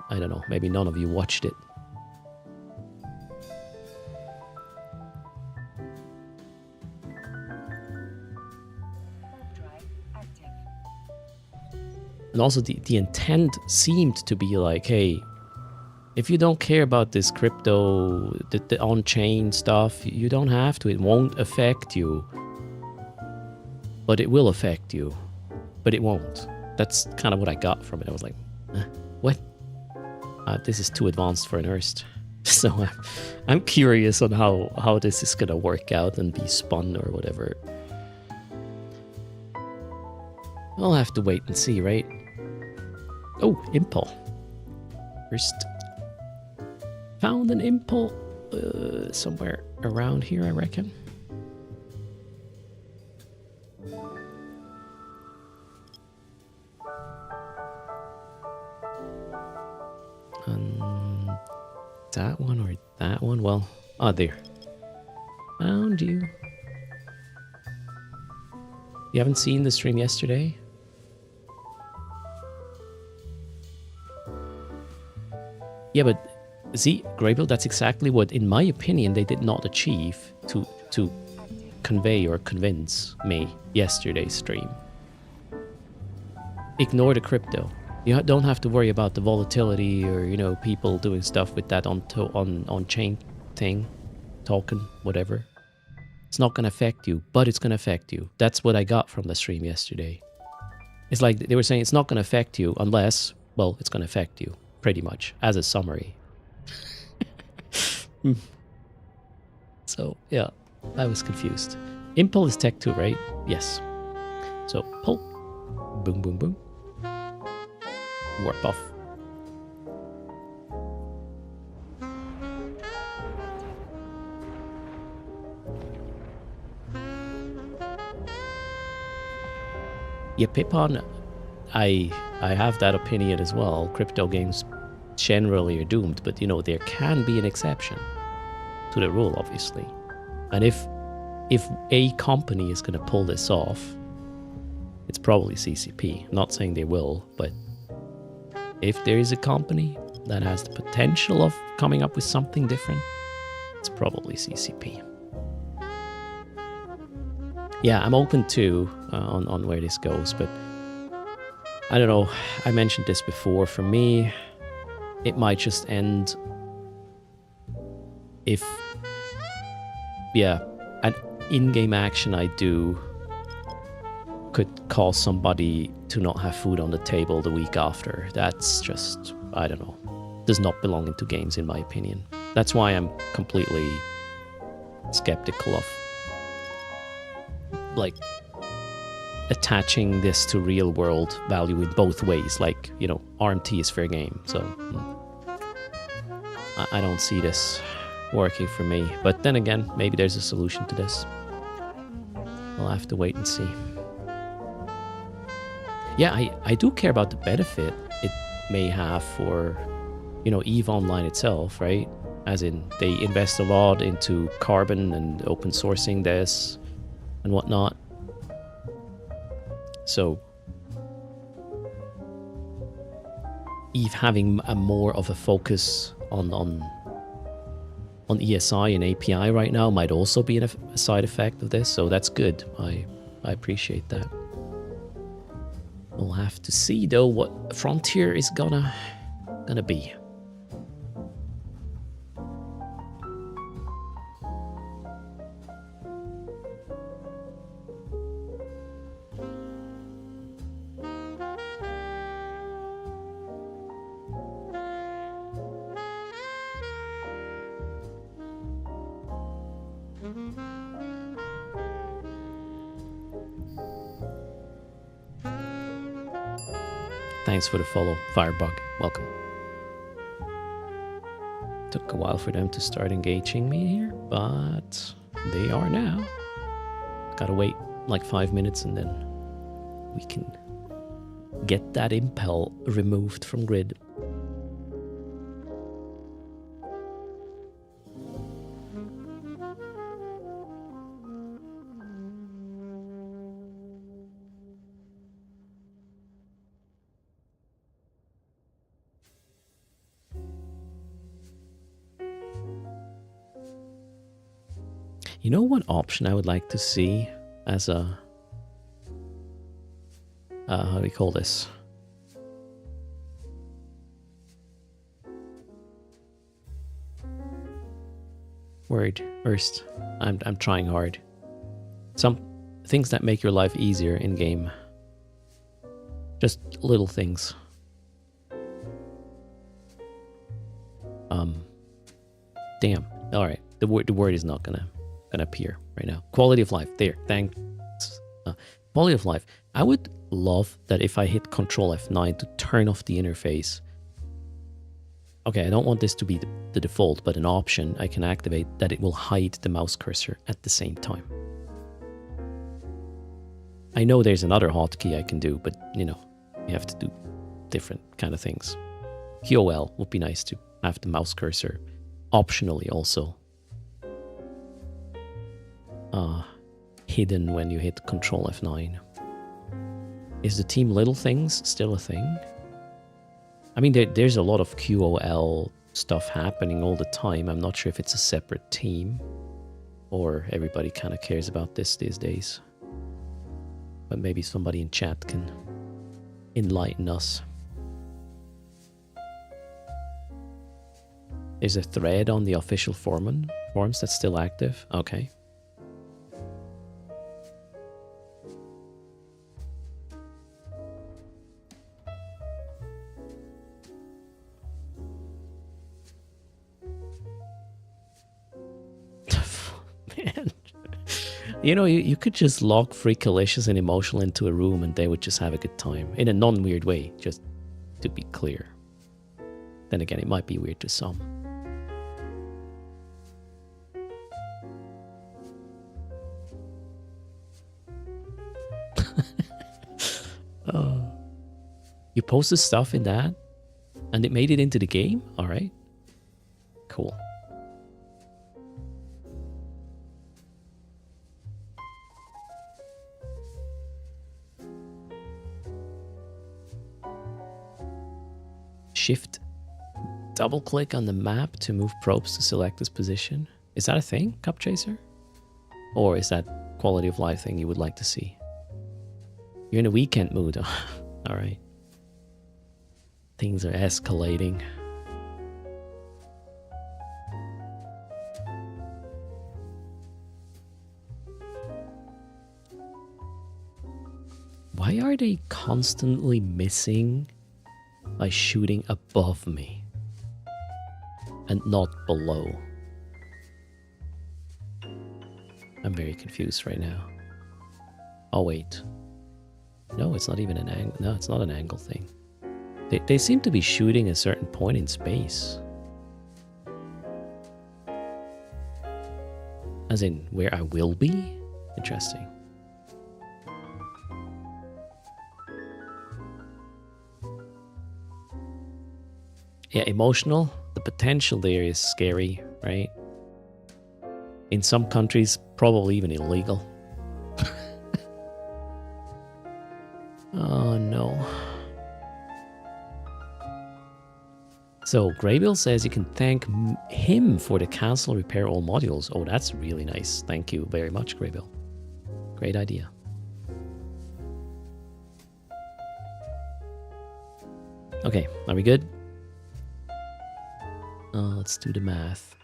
I don't know, maybe none of you watched it. Warp drive active. And also the intent seemed to be like, hey, if you don't care about this crypto, the on-chain stuff, you don't have to. It won't affect you. But it will affect you. But it won't. That's kind of what I got from it. I was like, what? This is too advanced for an Erst. So I'm curious on how this is going to work out and be spun or whatever. I'll have to wait and see, right? Oh, Impul. First. Found an Impul somewhere around here, I reckon. That one or that one? Well, oh, there. Found you. You haven't seen the stream yesterday? Yeah, but see, Graybill, that's exactly what, in my opinion, they did not achieve to convey or convince me yesterday's stream. Ignore the crypto. You don't have to worry about the volatility or, you know, people doing stuff with that on chain thing, token, whatever. It's not going to affect you, but it's going to affect you. That's what I got from the stream yesterday. It's like they were saying it's not going to affect you unless, well, it's going to affect you, pretty much, as a summary. So, yeah, I was confused. Impul is tech 2, right? Yes. So, pull. Boom, boom, boom. Warp off. Yeah, Pippon, I have that opinion as well. Crypto games generally are doomed, but there can be an exception to the rule, obviously. And if a company is going to pull this off, it's probably CCP. I'm not saying they will, but if there is a company that has the potential of coming up with something different, it's probably CCP. Yeah, I'm open to on where this goes, but I don't know. I mentioned this before. For me, it might just end if, an in-game action I do could cause somebody to not have food on the table the week after. That's just, I don't know, does not belong into games in my opinion. That's why I'm completely skeptical of like attaching this to real world value in both ways. Like, RMT is fair game, so I don't see this working for me. But then again, maybe there's a solution to this. We'll have to wait and see. Yeah, I do care about the benefit it may have for, EVE Online itself, right? As in, they invest a lot into carbon and open sourcing this and whatnot. So, EVE having a more of a focus on ESI and API right now might also be a side effect of this, so that's good. I appreciate that. We'll have to see though what Frontier is gonna be. Thanks for the follow, Firebug. Welcome. Took a while for them to start engaging me here, but they are now. Gotta wait like 5 minutes and then we can get that impel removed from grid. You know what option I would like to see as a... how do we call this? Word. First. I'm trying hard. Some things that make your life easier in game. Just little things. Damn. Alright. The word is not gonna appear right now. Quality of life. There. Thanks. Quality of life. I would love that if I hit Control F9 to turn off the interface. Okay, I don't want this to be the default, but an option I can activate that it will hide the mouse cursor at the same time. I know there's another hotkey I can do, but you have to do different kind of things. QOL would be nice to have the mouse cursor optionally also hidden when you hit Control F9. Is the Team Little Things still a thing? I mean, there's a lot of QOL stuff happening all the time. I'm not sure if it's a separate team or everybody kind of cares about this these days. But maybe somebody in chat can enlighten us. There's a thread on the official forums that's still active. Okay. Man. You could just log Freakalicious and Emotional into a room and they would just have a good time. In a non-weird way, just to be clear. Then again, it might be weird to some. You posted stuff in that? And it made it into the game? Alright. Cool. Shift double click on the map to move probes to select this position. Is that a thing, Cup Chaser? Or is that quality of life thing you would like to see? You're in a weekend mood. Alright. Things are escalating. Why are they constantly missing by shooting above me and not below? I'm very confused right now. Oh wait. No, it's not even an angle. No, it's not an angle thing. They seem to be shooting a certain point in space. As in, where I will be? Interesting. Yeah, emotional. The potential there is scary, right? In some countries, probably even illegal. Oh no. So, Graybill says you can thank him for the cancel repair all modules. Oh, that's really nice. Thank you very much, Graybill. Great idea. Okay, are we good? Let's do the math.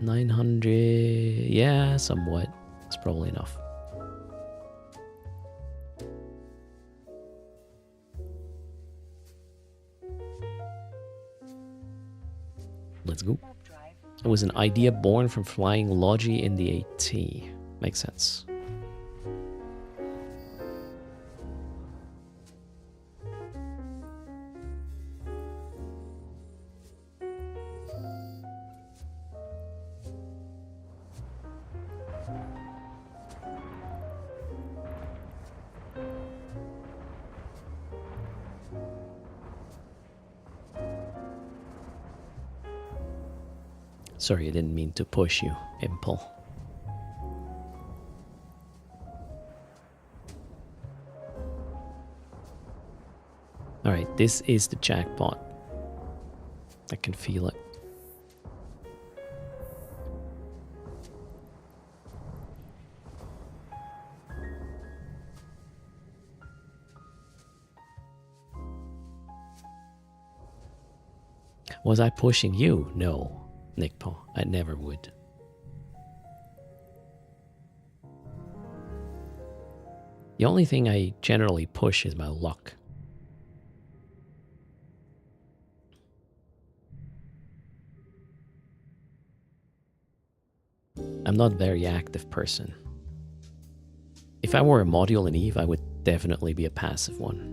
900, yeah, somewhat. It's probably enough. Let's go. It was an idea born from flying Logi in the AT. Makes sense. Sorry, I didn't mean to push you, Impul. Alright, this is the jackpot. I can feel it. Was I pushing you? No. Nickpo, I never would. The only thing I generally push is my luck. I'm not a very active person. If I were a module in EVE, I would definitely be a passive one.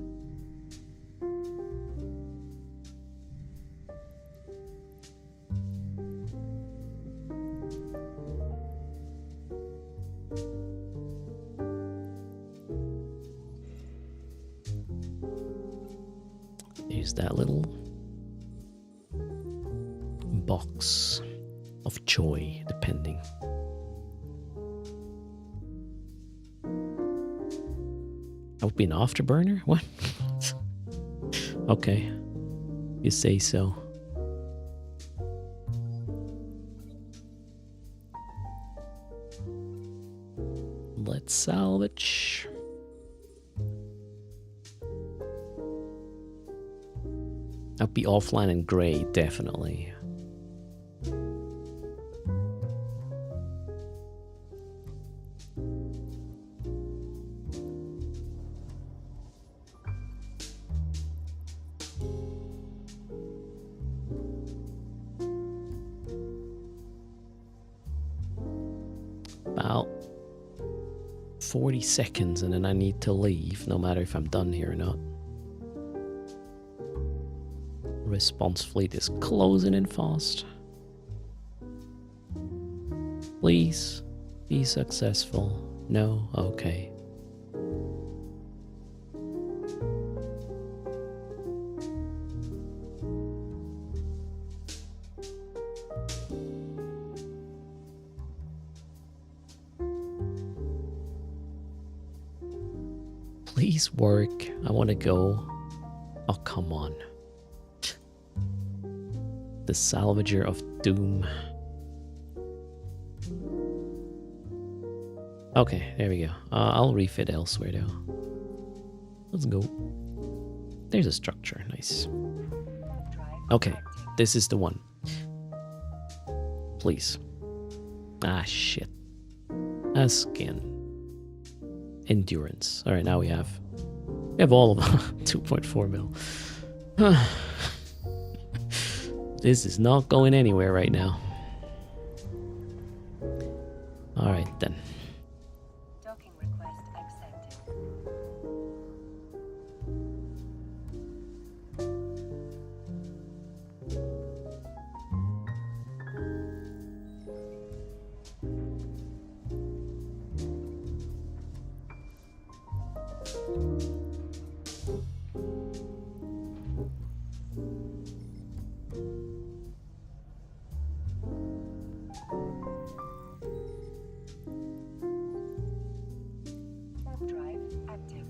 There's that little box of joy, depending. I would be an afterburner? What? Okay. You say so. Let's salvage. I'll be offline and grey, definitely. About 40 seconds and then I need to leave, no matter if I'm done here or not. Response fleet is closing in fast. Please be successful. No? Okay. Please work. I want to go. Oh, come on. The Salvager of Doom. Okay, there we go. I'll refit elsewhere though. Let's go. There's a structure. Nice. Okay, this is the one. Please. Ah, shit. A skin. Endurance. Alright, now we have all of them. 2.4 mil. This is not going anywhere right now. Alright then. Docking request accepted. Warp drive active.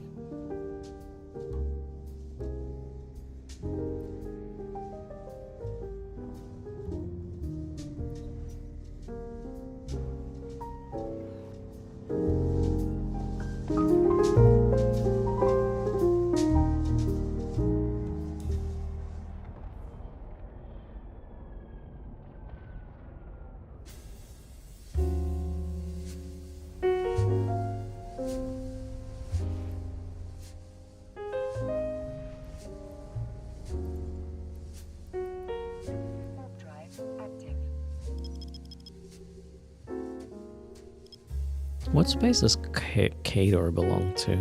Warp drive active. What space does Kador belong to?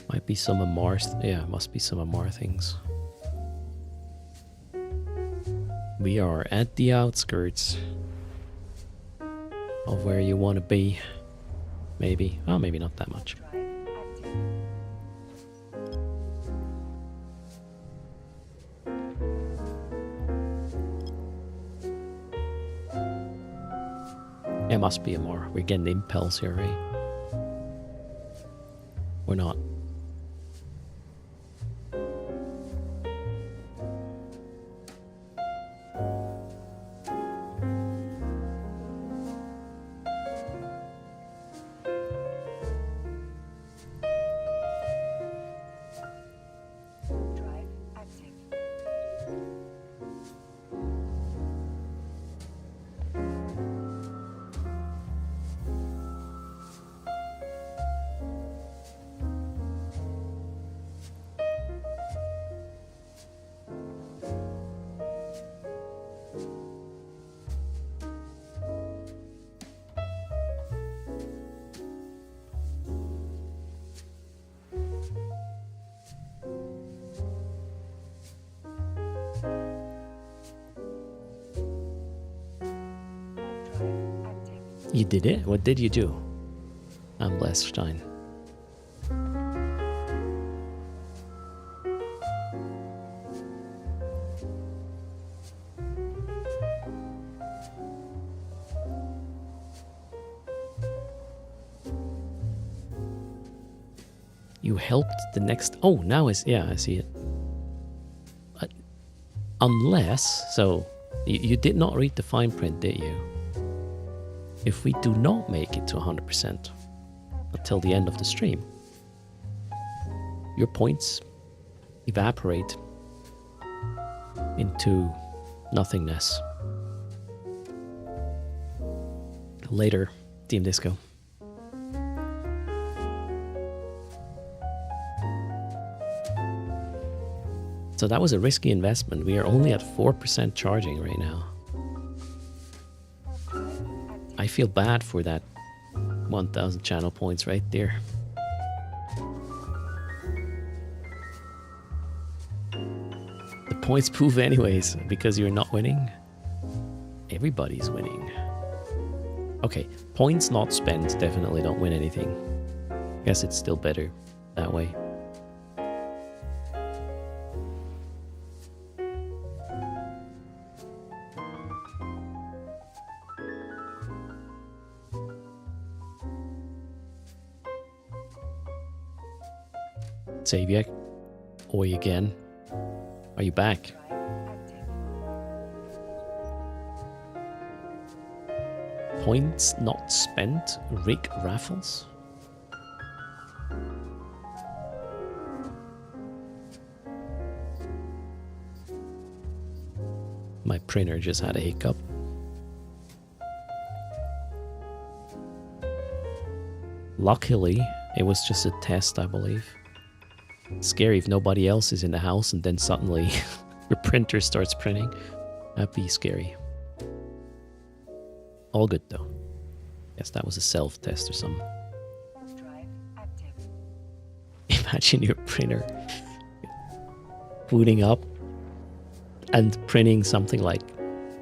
Might be some of Mars. Yeah, must be some of Mars things. We are at the outskirts of where you want to be. Maybe. Oh, maybe not that much. Drive active. It must be a more. We're getting impulse here, right? We're not. Warp drive active. Warp drive active. You did it? What did you do? I'm blessed, Stein. You helped the next... Oh, now yeah, I see it. Unless... So, you did not read the fine print, did you? If we do not make it to 100% until the end of the stream, your points evaporate into nothingness. Later, Team Disco. So that was a risky investment. We are only at 4% charging right now. I feel bad for that 1,000 channel points right there. The points prove anyways, because you're not winning. Everybody's winning. Okay, points not spent definitely don't win anything. Guess it's still better that way. Xavier. Oi again. Are you back? Drive active. Points not spent. Rig raffles. My printer just had a hiccup. Luckily, it was just a test, I believe. Scary if nobody else is in the house and then suddenly your printer starts printing. That'd be scary. All good though. Guess that was a self-test or something. Drive active. Imagine your printer booting up and printing something like,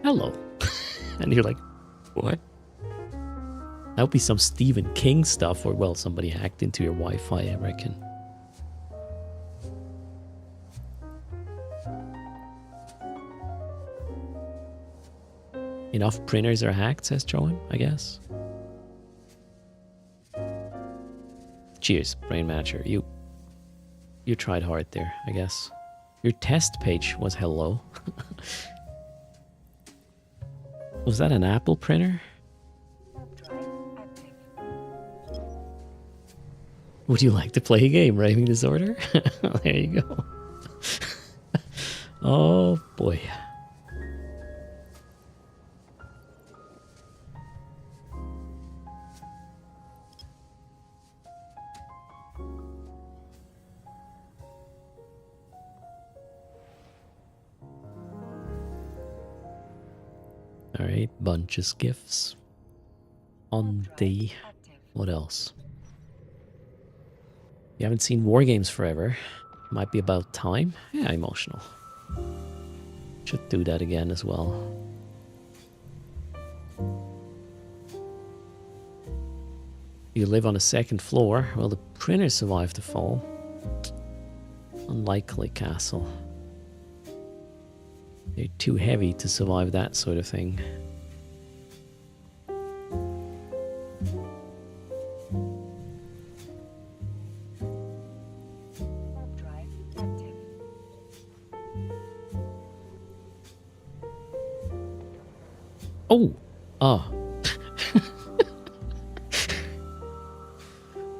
hello. And you're like, what? That would be some Stephen King stuff, or well, somebody hacked into your Wi-Fi, I reckon. Enough printers are hacked, says Joan, I guess. Cheers, Brain Manager. You tried hard there, I guess. Your test page was hello. Was that an Apple printer? Drive active. Would you like to play a game, Raving Disorder? There you go. Oh boy. Alright, bunches gifts. On the... Active. What else? You haven't seen War Games forever. Might be about time. Yeah, emotional. Should do that again as well. You live on a second floor. Well, the printer survived the fall. Unlikely castle. They're too heavy to survive that sort of thing. Drive active. Oh! Ah.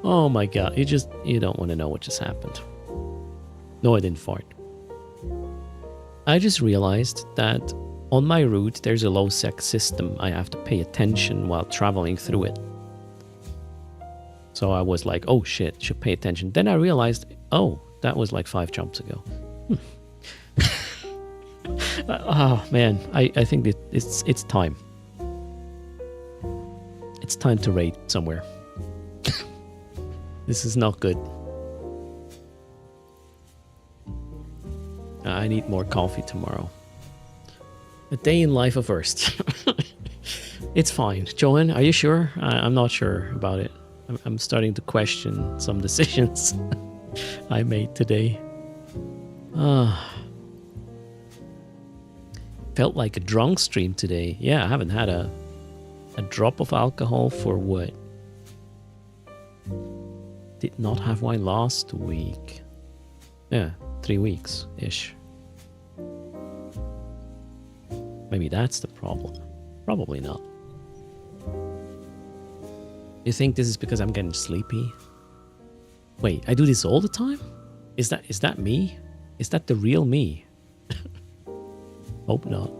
Oh my god, you don't want to know what just happened. No, I didn't fart. I just realized that on my route there's a low sec system. I have to pay attention while traveling through it. So I was like, oh shit, should pay attention. Then I realized, oh, that was like 5 jumps ago. Oh man, I think it's time. It's time to raid somewhere. This is not good. I need more coffee tomorrow. A day in life of Earth. It's fine. Joanne, are you sure? I'm not sure about it. I'm starting to question some decisions I made today. Felt like a drunk stream today. Yeah, I haven't had a drop of alcohol for what? Did not have wine last week. Yeah, 3 weeks-ish. Maybe that's the problem. Probably not. You think this is because I'm getting sleepy? Wait, I do this all the time? Is that me? Is that the real me? Hope not.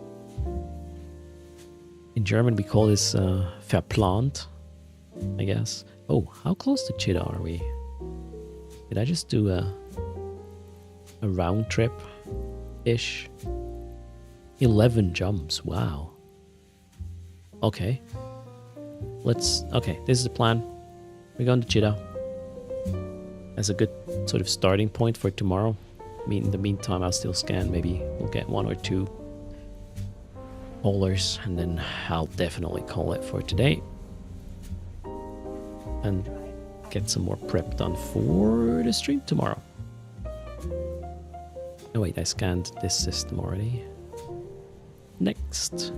In German we call this verplant, I guess. Oh, how close to Chida are we? Did I just do a round trip-ish? 11 jumps, wow. Okay. Okay, this is the plan. We're going to Chida. That's a good sort of starting point for tomorrow. I mean, in the meantime, I'll still scan. Maybe we'll get 1 or 2 haulers, and then I'll definitely call it for today. And get some more prep done for the stream tomorrow. Oh wait, I scanned this system already. Next.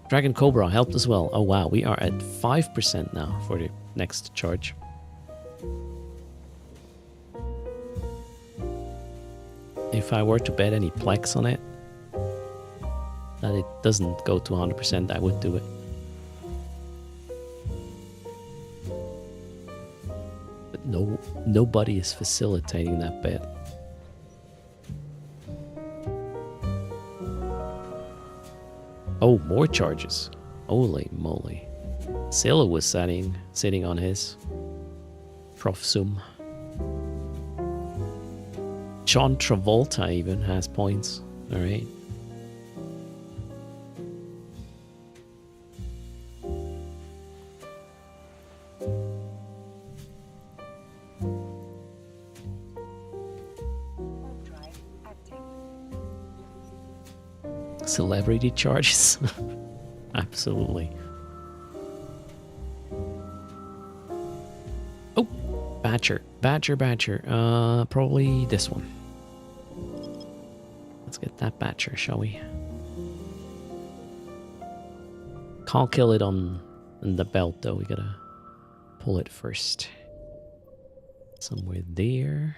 Dragon Cobra helped as well. Oh wow, we are at 5% now for the next charge. if I were to bet any plex on it, that it doesn't go to 100%, I would do it. But nobody is facilitating that bet. Oh, more charges. Holy moly. Silla was sitting on his. Prof Sum. John Travolta even has points. Alright. Drive active. Celebrity charges. Absolutely. Oh, Badger. Probably this one. Let's get that Badger, shall we? Can't kill it on the belt though. We gotta pull it first. Somewhere there.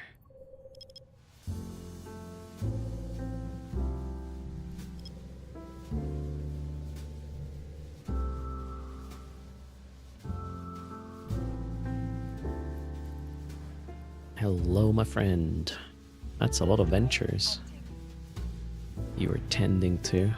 Hello, my friend. That's a lot of ventures you were tending to.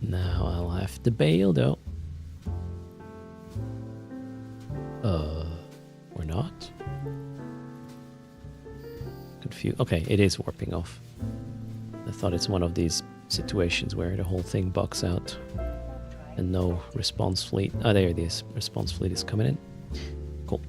Now I'll have to bail though. Or not? Confused. Okay, it is warping off. I thought it's one of these situations where the whole thing bugs out and no response fleet. Oh, there it is. Response fleet is coming in. Cool.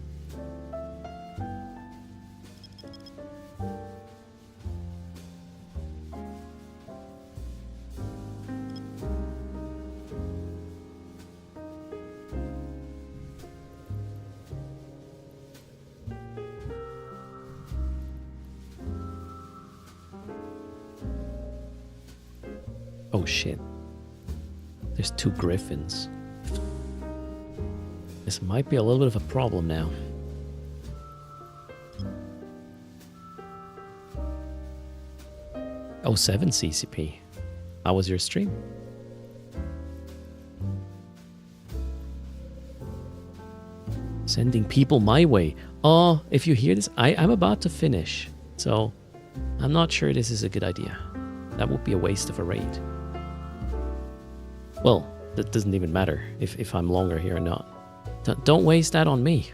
Oh shit. There's 2 griffins. This might be a little bit of a problem now. Oh, 7 CCP. How was your stream? Sending people my way. Oh, if you hear this, I'm about to finish. So, I'm not sure this is a good idea. That would be a waste of a raid. Well, that doesn't even matter if I'm longer here or not. Don't waste that on me.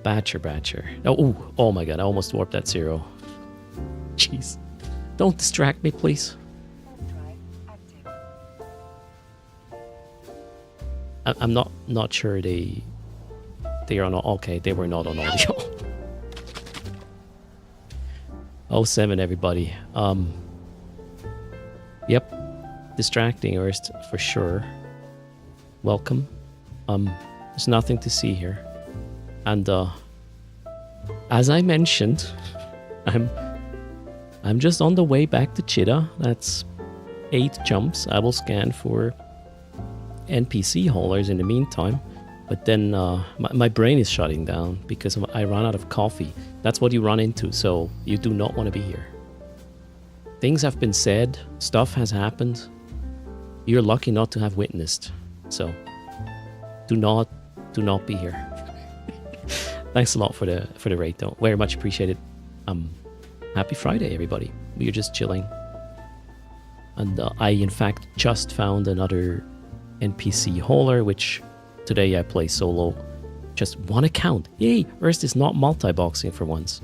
Batcher. Oh my god, I almost warped that 0. Jeez. Don't distract me, please. Drive active. I'm not sure they are not okay, they were not on audio. 07 everybody. Yep. Distracting Erst for sure. Welcome. There's nothing to see here. And as I mentioned, I'm just on the way back to Chita. That's 8 jumps. I will scan for NPC haulers in the meantime. But then my brain is shutting down because I ran out of coffee. That's what you run into, so you do not want to be here. Things have been said, stuff has happened. You're lucky not to have witnessed. So do not be here. Thanks a lot for the raid though. Very much appreciated. Happy Friday everybody. We're just chilling. And I in fact just found another NPC hauler, which today I play solo. Just one account. Yay! Erst is not multi-boxing for once.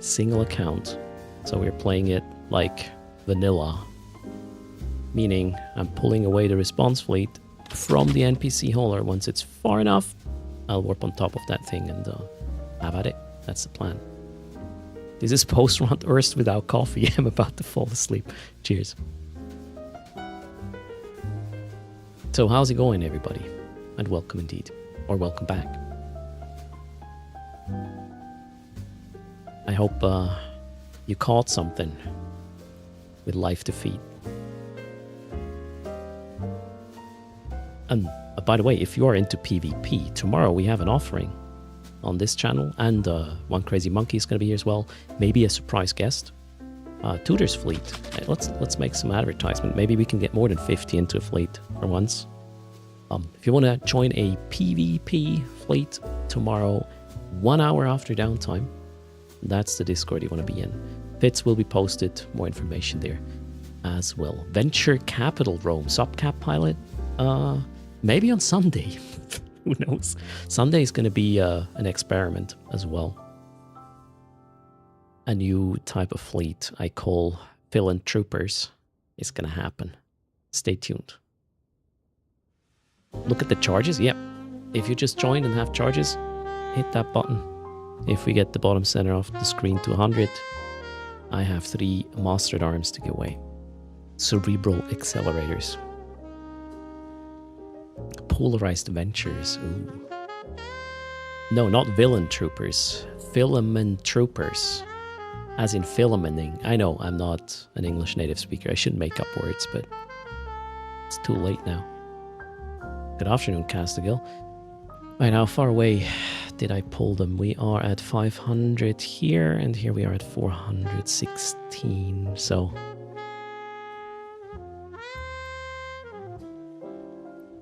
Single account. So we're playing it like vanilla. Meaning I'm pulling away the response fleet from the NPC hauler. Once it's far enough, I'll warp on top of that thing and have at it. That's the plan. This is post-run Erst without coffee. I'm about to fall asleep. Cheers. So how's it going, everybody? And welcome indeed. Or welcome back. I hope you caught something with Life Defeat. And by the way, if you are into PvP, tomorrow we have an offering on this channel, and One Crazy Monkey is going to be here as well. Maybe a surprise guest. Tutor's fleet. Let's make some advertisement. Maybe we can get more than 50 into a fleet for once. If you want to join a PvP fleet tomorrow, 1 hour after downtime, that's the Discord you want to be in. Fits will be posted. More information there as well. Venture Capital Rome subcap pilot. Maybe on Sunday. Who knows? Sunday is going to be an experiment as well. A new type of fleet I call Villain Troopers is going to happen. Stay tuned. Look at the charges. Yep. If you just joined and have charges, hit that button. If we get the bottom center of the screen to 100, I have 3 mastered arms to give away. Cerebral accelerators. Polarized Ventures. Ooh. No, not Villain Troopers. Filament Troopers. As in filamenting. I know I'm not an English native speaker. I shouldn't make up words, but it's too late now. Good afternoon, Castigal. Right, how far away did I pull them? We are at 500 here, and here we are at 416. So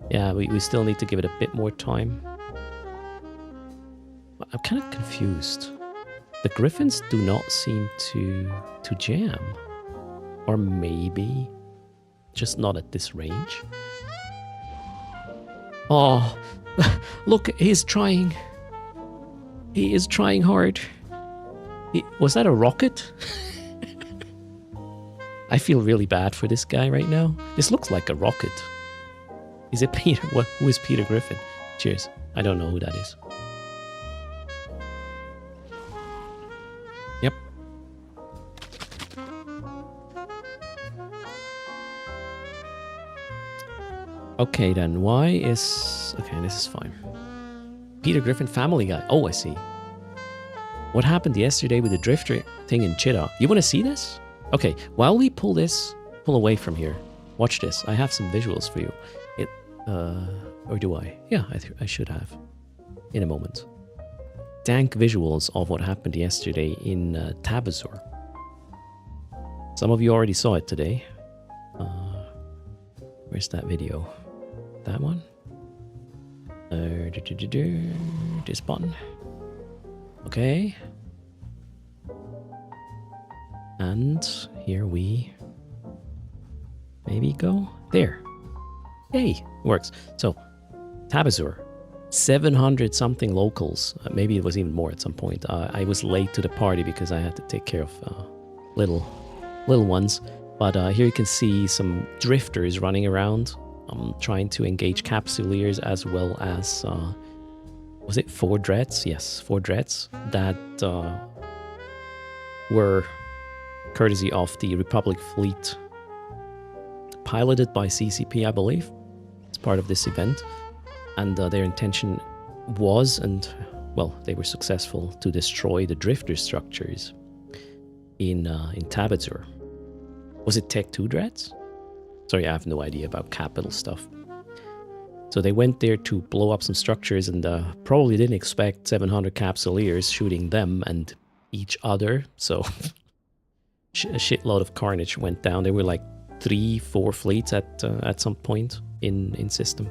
yeah, we still need to give it a bit more time. I'm kind of confused. The Griffins do not seem to jam. Or maybe just not at this range. Oh, look, he's trying. He is trying hard. Was that a rocket? I feel really bad for this guy right now. This looks like a rocket. Is it Peter? Who is Peter Griffin? Cheers. I don't know who that is. Yep. Okay then, why is... Okay, this is fine. Peter Griffin, Family Guy. Oh, I see. What happened yesterday with the Drifter thing in Chita? You want to see this? Okay, while we pull away from here, watch this. I have some visuals for you. Or do I? Yeah, I should have. In a moment. Dank visuals of what happened yesterday in Tabazor. Some of you already saw it today. Where's that video? That one? This button. Okay. And here we maybe go. There. Yay, works. So, Tabazor. 700 something locals. Maybe it was even more at some point. I was late to the party because I had to take care of little ones. But here you can see some drifters running around, trying to engage capsuleers, as well as was it 4 dreads? Yes, 4 dreads that were courtesy of the Republic fleet, piloted by CCP, I believe. It's part of this event. And their intention was, and well, they were successful to destroy the drifter structures in Tabazor. Was it Tech 2 dreads? Sorry, I have no idea about capital stuff. So they went there to blow up some structures and probably didn't expect 700 capsuleers shooting them and each other. So a shitload of carnage went down. There were like 3-4 fleets at some point in system.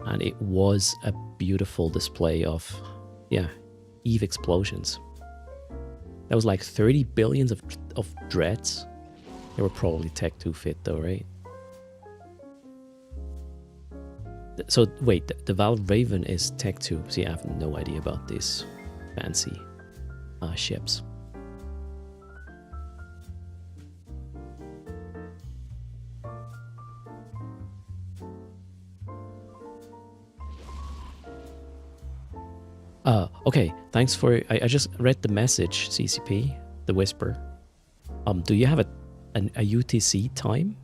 And it was a beautiful display of, EVE explosions. That was like 30 billions of dreads. They were probably Tech 2 fit though, right? So wait, the Valve Raven is Tech 2. See, I have no idea about these fancy ships. Okay, thanks for... I just read the message, CCP, the Whisper. Do you have a UTC time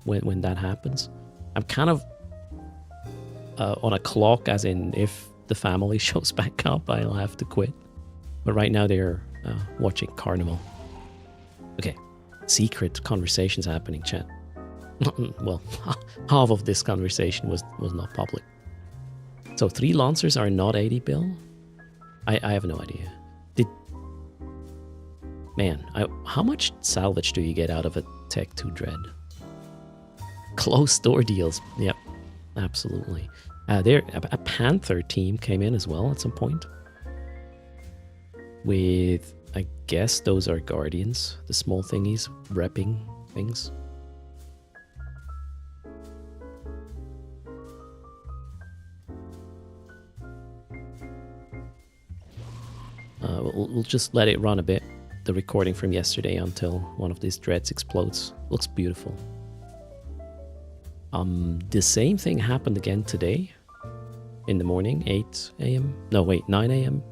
when that happens? I'm kind of on a clock, as in if the family shows back up, I'll have to quit. But right now they're watching Carnival. Okay, secret conversations happening, chat. Well, half of this conversation was not public. So 3 Lancers are not 80 bill? I have no idea. How much salvage do you get out of a Tech 2 Dread? Closed door deals. Yep, absolutely. A Panther team came in as well at some point. With, I guess those are Guardians. The small thingies, repping things. We'll just let it run a bit. The recording from yesterday until one of these dreads explodes. Looks beautiful. The same thing happened again today in the morning, 8 a.m. No, wait, 9 a.m.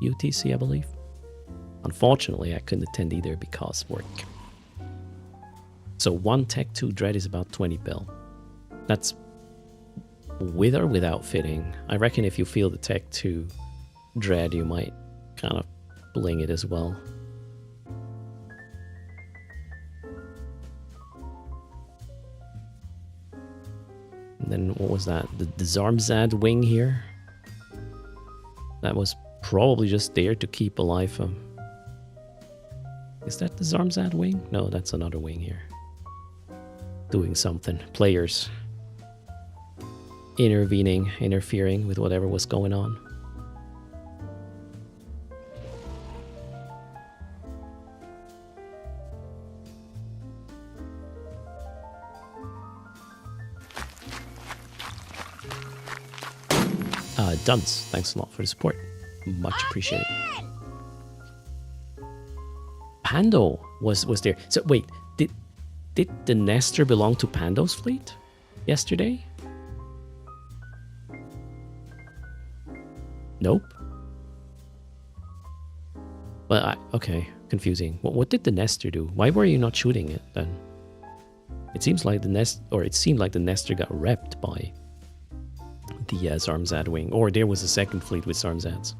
UTC, I believe. Unfortunately, I couldn't attend either because work. So one Tech 2 Dread is about 20 bill. That's with or without fitting. I reckon if you feel the Tech 2 Dread, you might kind of bling it as well. And then what was that? The Zarmzad wing here? That was probably just there to keep alive. Is that the Zarmzad wing? No, that's another wing here. Doing something. Players interfering with whatever was going on. Dunce, thanks a lot for the support. Much appreciated. Pando was there. So wait, did the Nestor belong to Pando's fleet yesterday? Nope. Well, okay, confusing. What did the Nestor do? Why were you not shooting it then? It seems like it seemed like the Nestor got repped by the Zarmzad wing, or there was a second fleet with Zarmzads.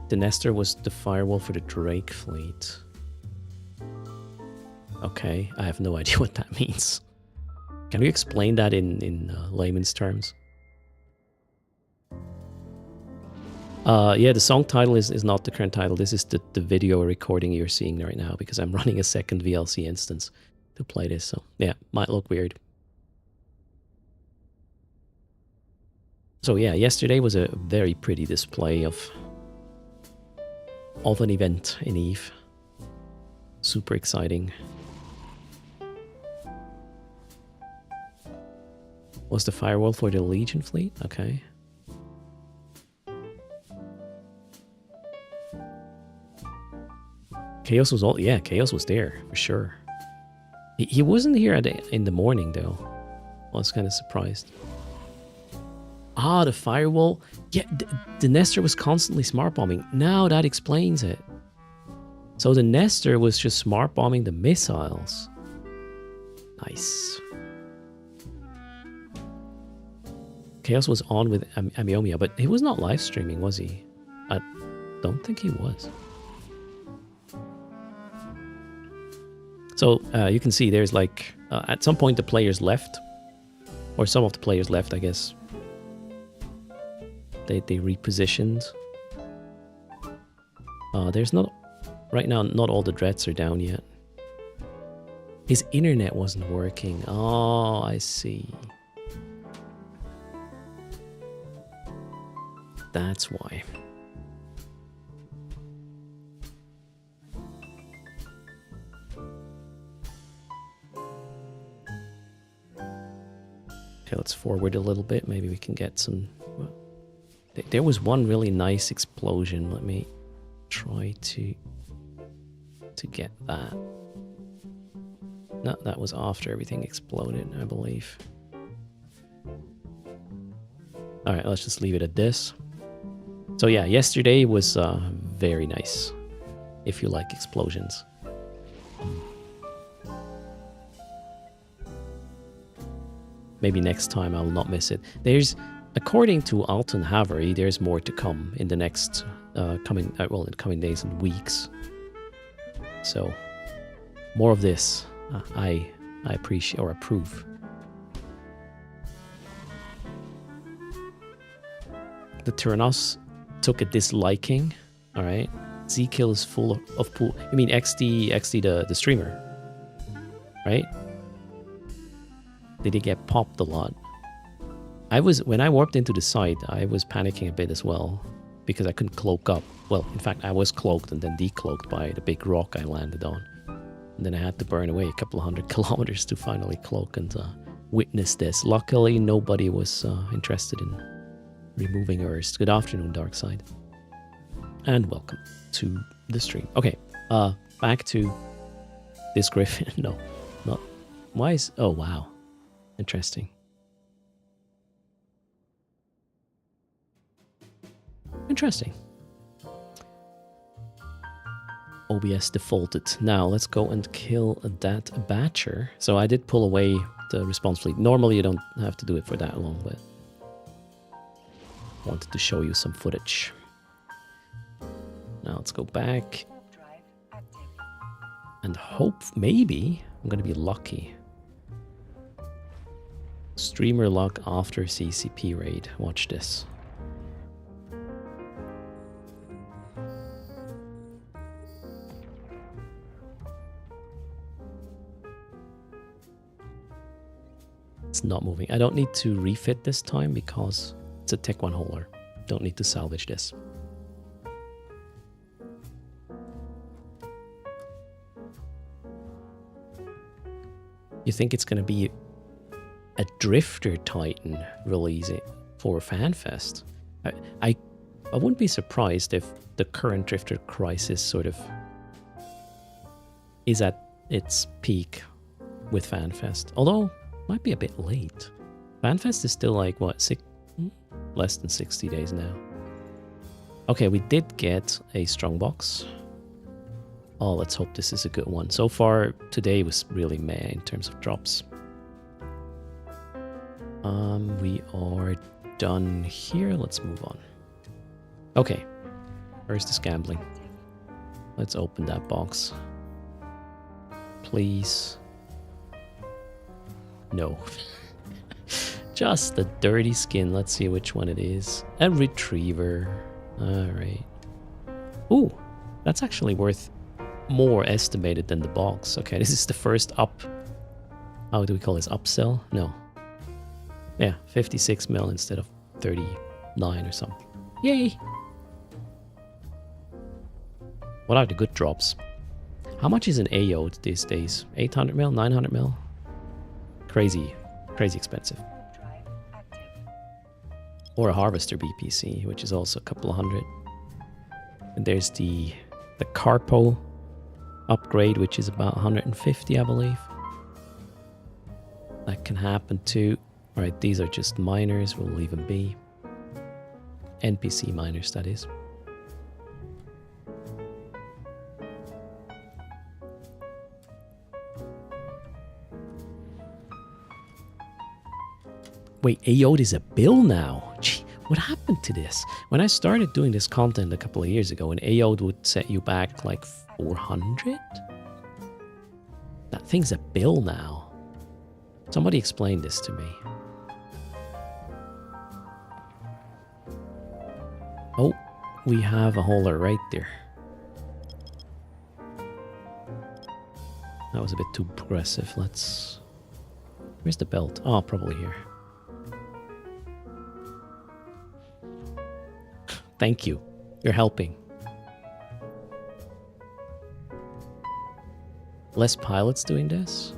The Nestor was the firewall for the Drake fleet. Okay, I have no idea what that means. Can you explain that in layman's terms? Yeah, the song title is not the current title. This is the video recording you're seeing right now because I'm running a second VLC instance to play this. So yeah, might look weird. So yeah, yesterday was a very pretty display of an event in EVE. Super exciting. Was the firewall for the Legion fleet? Okay. Chaos was Chaos was there for sure. He wasn't here in the morning though. I was kind of surprised. Ah, the firewall. Yeah, the Nestor was constantly smart bombing. Now that explains it. So the Nestor was just smart bombing the missiles. Nice. Chaos was on with Amionia, but he was not live streaming, was he? I don't think he was. So you can see there's like, at some point the players left. Or some of the players left, I guess. They repositioned. There's not, right now, not all the dreads are down yet. His internet wasn't working. Oh, I see. That's why. Okay, let's forward a little bit. Maybe we can get some... There was one really nice explosion. Let me try to get that. No, that was after everything exploded, I believe. Alright, let's just leave it at this. So yeah, yesterday was very nice. if you like explosions. Maybe next time I will not miss it. There's, according to Alton Havery, there's more to come in the next in the coming days and weeks. So more of this, I appreciate or approve. The Tyrannos took a disliking. All right, Zkill is full of pool. You mean XD the streamer, right? Did he get popped a lot? When I warped into the site, I was panicking a bit as well because I couldn't cloak up. Well, in fact, I was cloaked and then decloaked by the big rock I landed on. And then I had to burn away a couple of 100 kilometers to finally cloak and witness this. Luckily, nobody was interested in removing Earth. Good afternoon, Darkside. And welcome to the stream. Okay, back to this griffin. No, not. Why is... Oh, wow. Interesting. Interesting. OBS defaulted. Now let's go and kill that batcher. So I did pull away the response fleet. Normally you don't have to do it for that long, but wanted to show you some footage. Now let's go back and hope maybe I'm gonna be lucky. Streamer luck after CCP raid. Watch this. It's not moving. I don't need to refit this time because it's a Tech 1 hauler. Don't need to salvage this. You think it's going to be a Drifter Titan release it for FanFest? I wouldn't be surprised if the current Drifter crisis sort of is at its peak with FanFest. Although, might be a bit late. FanFest is still like, what, less than 60 days now. Okay, we did get a strongbox. Oh, let's hope this is a good one. So far, today was really meh in terms of drops. We are done here. Let's move on. Okay. First is gambling. Let's open that box. Please. No. Just the dirty skin. Let's see which one it is. A retriever. Alright. Ooh. That's actually worth more estimated than the box. Okay, this is the first up. How do we call this? Upsell? No. Yeah, 56 mil instead of 39 or something. Yay! What are the good drops? How much is an AO these days? 800 mil? 900 mil? Crazy. Crazy expensive. Or a Harvester BPC, which is also a couple of hundred. And there's the Carpo upgrade, which is about 150, I believe. That can happen too. Alright, these are just miners, we'll leave them be. NPC miners, that is. Wait, AOD is a bill now? Gee, what happened to this? When I started doing this content a couple of years ago, an AOD would set you back like 400? That thing's a bill now. Somebody explain this to me. Oh, we have a hauler right there. That was a bit too progressive. Let's... Where's the belt? Oh, probably here. Thank you. You're helping. Less pilots doing this?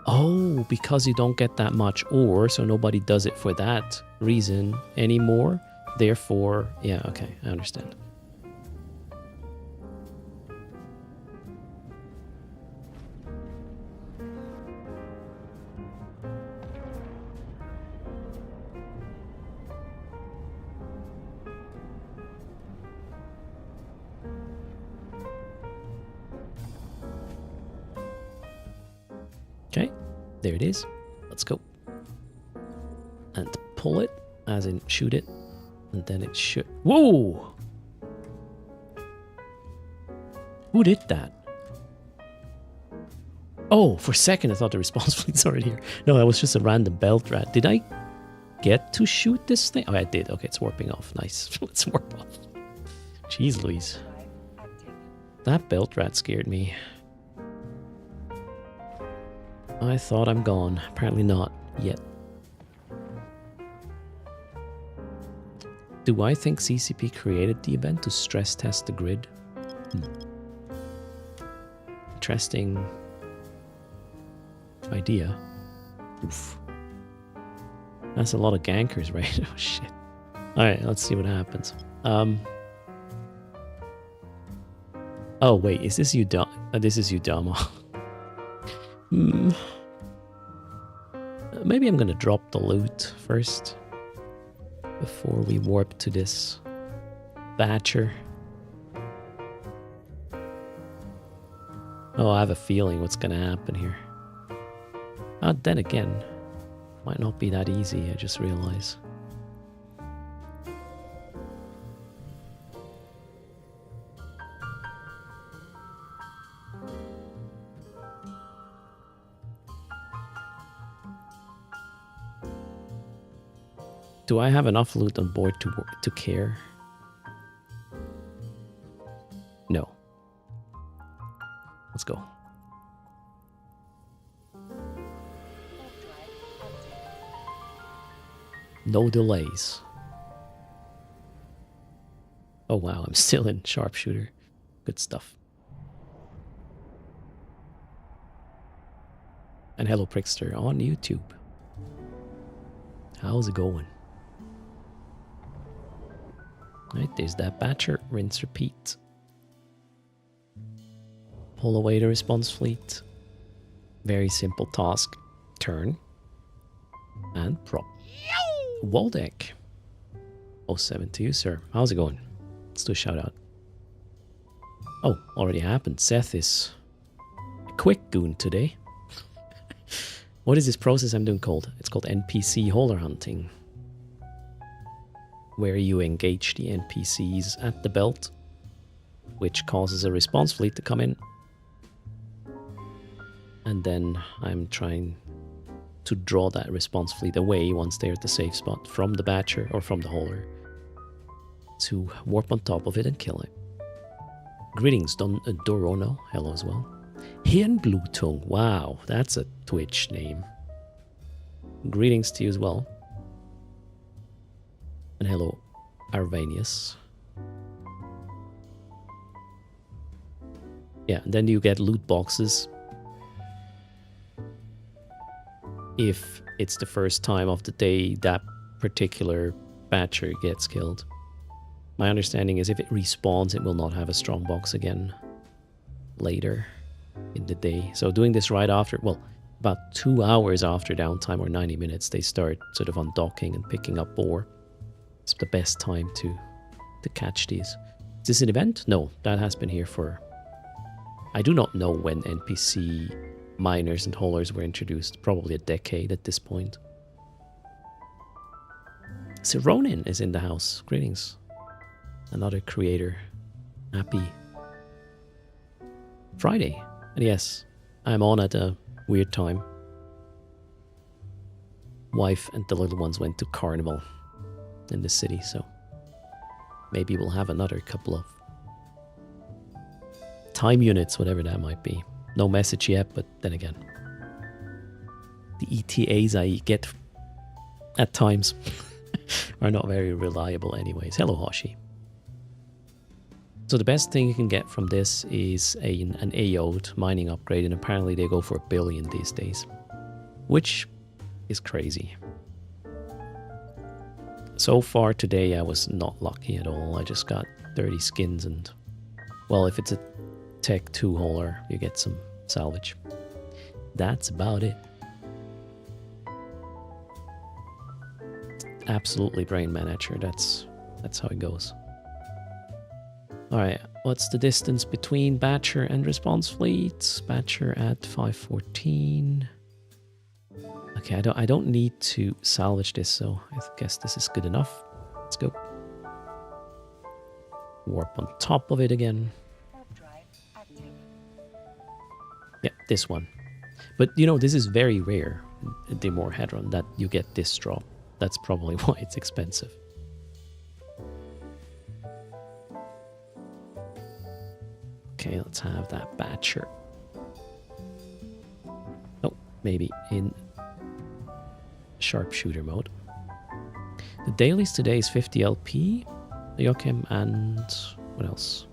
Oh, because you don't get that much ore, so nobody does it for that reason anymore. Therefore, yeah, okay, I understand. There it is. Let's go. And pull it, as in shoot it. And then it should... Whoa! Who did that? Oh, for a second I thought the response fleet's already here. No, that was just a random belt rat. Did I get to shoot this thing? Oh, I did. Okay, it's warping off. Nice. Let's warp off. Jeez Louise. Drive active. That belt rat scared me. I thought I'm gone. Apparently not yet. Do I think CCP created the event to stress test the grid? Interesting idea. Oof. That's a lot of gankers, right? Oh shit. Alright, let's see what happens. Oh wait, is this Udama? This is Udama. Maybe I'm gonna drop the loot first before we warp to this Thatcher. Oh, I have a feeling what's gonna happen here. Then again, might not be that easy, I just realized. Do I have enough loot on board to care? No. Let's go. No delays. Oh wow, I'm still in sharpshooter. Good stuff. And hello Prickster on YouTube. How's it going? Right, there's that batcher. Rinse, repeat. Pull away the response fleet. Very simple task. Turn. And prop. Waldeck. 07 to you, sir. How's it going? Let's do a shout out. Oh, already happened. Seth is a quick goon today. What is this process I'm doing called? It's called NPC holer hunting, where you engage the NPCs at the belt, which causes a response fleet to come in. And then I'm trying to draw that response fleet away once they're at the safe spot from the batcher or from the hauler to warp on top of it and kill it. Greetings, Dorono. Hello as well. Hen Blue Tongue. Wow, that's a Twitch name. Greetings to you as well. And hello, Arvanius. Yeah, and then you get loot boxes if it's the first time of the day that particular batcher gets killed. My understanding is if it respawns, it will not have a strong box again later in the day. So doing this right after, well, about 2 hours after downtime or 90 minutes, they start sort of undocking and picking up ore. It's the best time to catch these. Is this an event? No, that has been here for... I do not know when NPC miners and haulers were introduced. Probably a decade at this point. Sir Ronin is in the house. Greetings. Another creator. Happy Friday. And yes, I'm on at a weird time. Wife and the little ones went to carnival in the city, so maybe we'll have another couple of time units, whatever that might be. No message yet, but then again, the ETAs I get at times are not very reliable anyways. Hello, Hoshi. So the best thing you can get from this is an AO'd mining upgrade, and apparently they go for 1 billion these days, which is crazy. So far today I was not lucky at all. I just got 30 skins and, well, if it's a Tech 2 hauler, you get some salvage. That's about it. Absolutely brain manager. That's how it goes. Alright, what's the distance between Batcher and response fleets? Batcher at 514. Okay, I don't need to salvage this, so I guess this is good enough. Let's go. Warp on top of it again. Warp drive active. Yeah, this one. But, you know, this is very rare, the more Hadron, that you get this drop. That's probably why it's expensive. Okay, let's have that Batcher. Oh, maybe in sharpshooter mode. The dailies today is 50 LP, Joachim, and what else?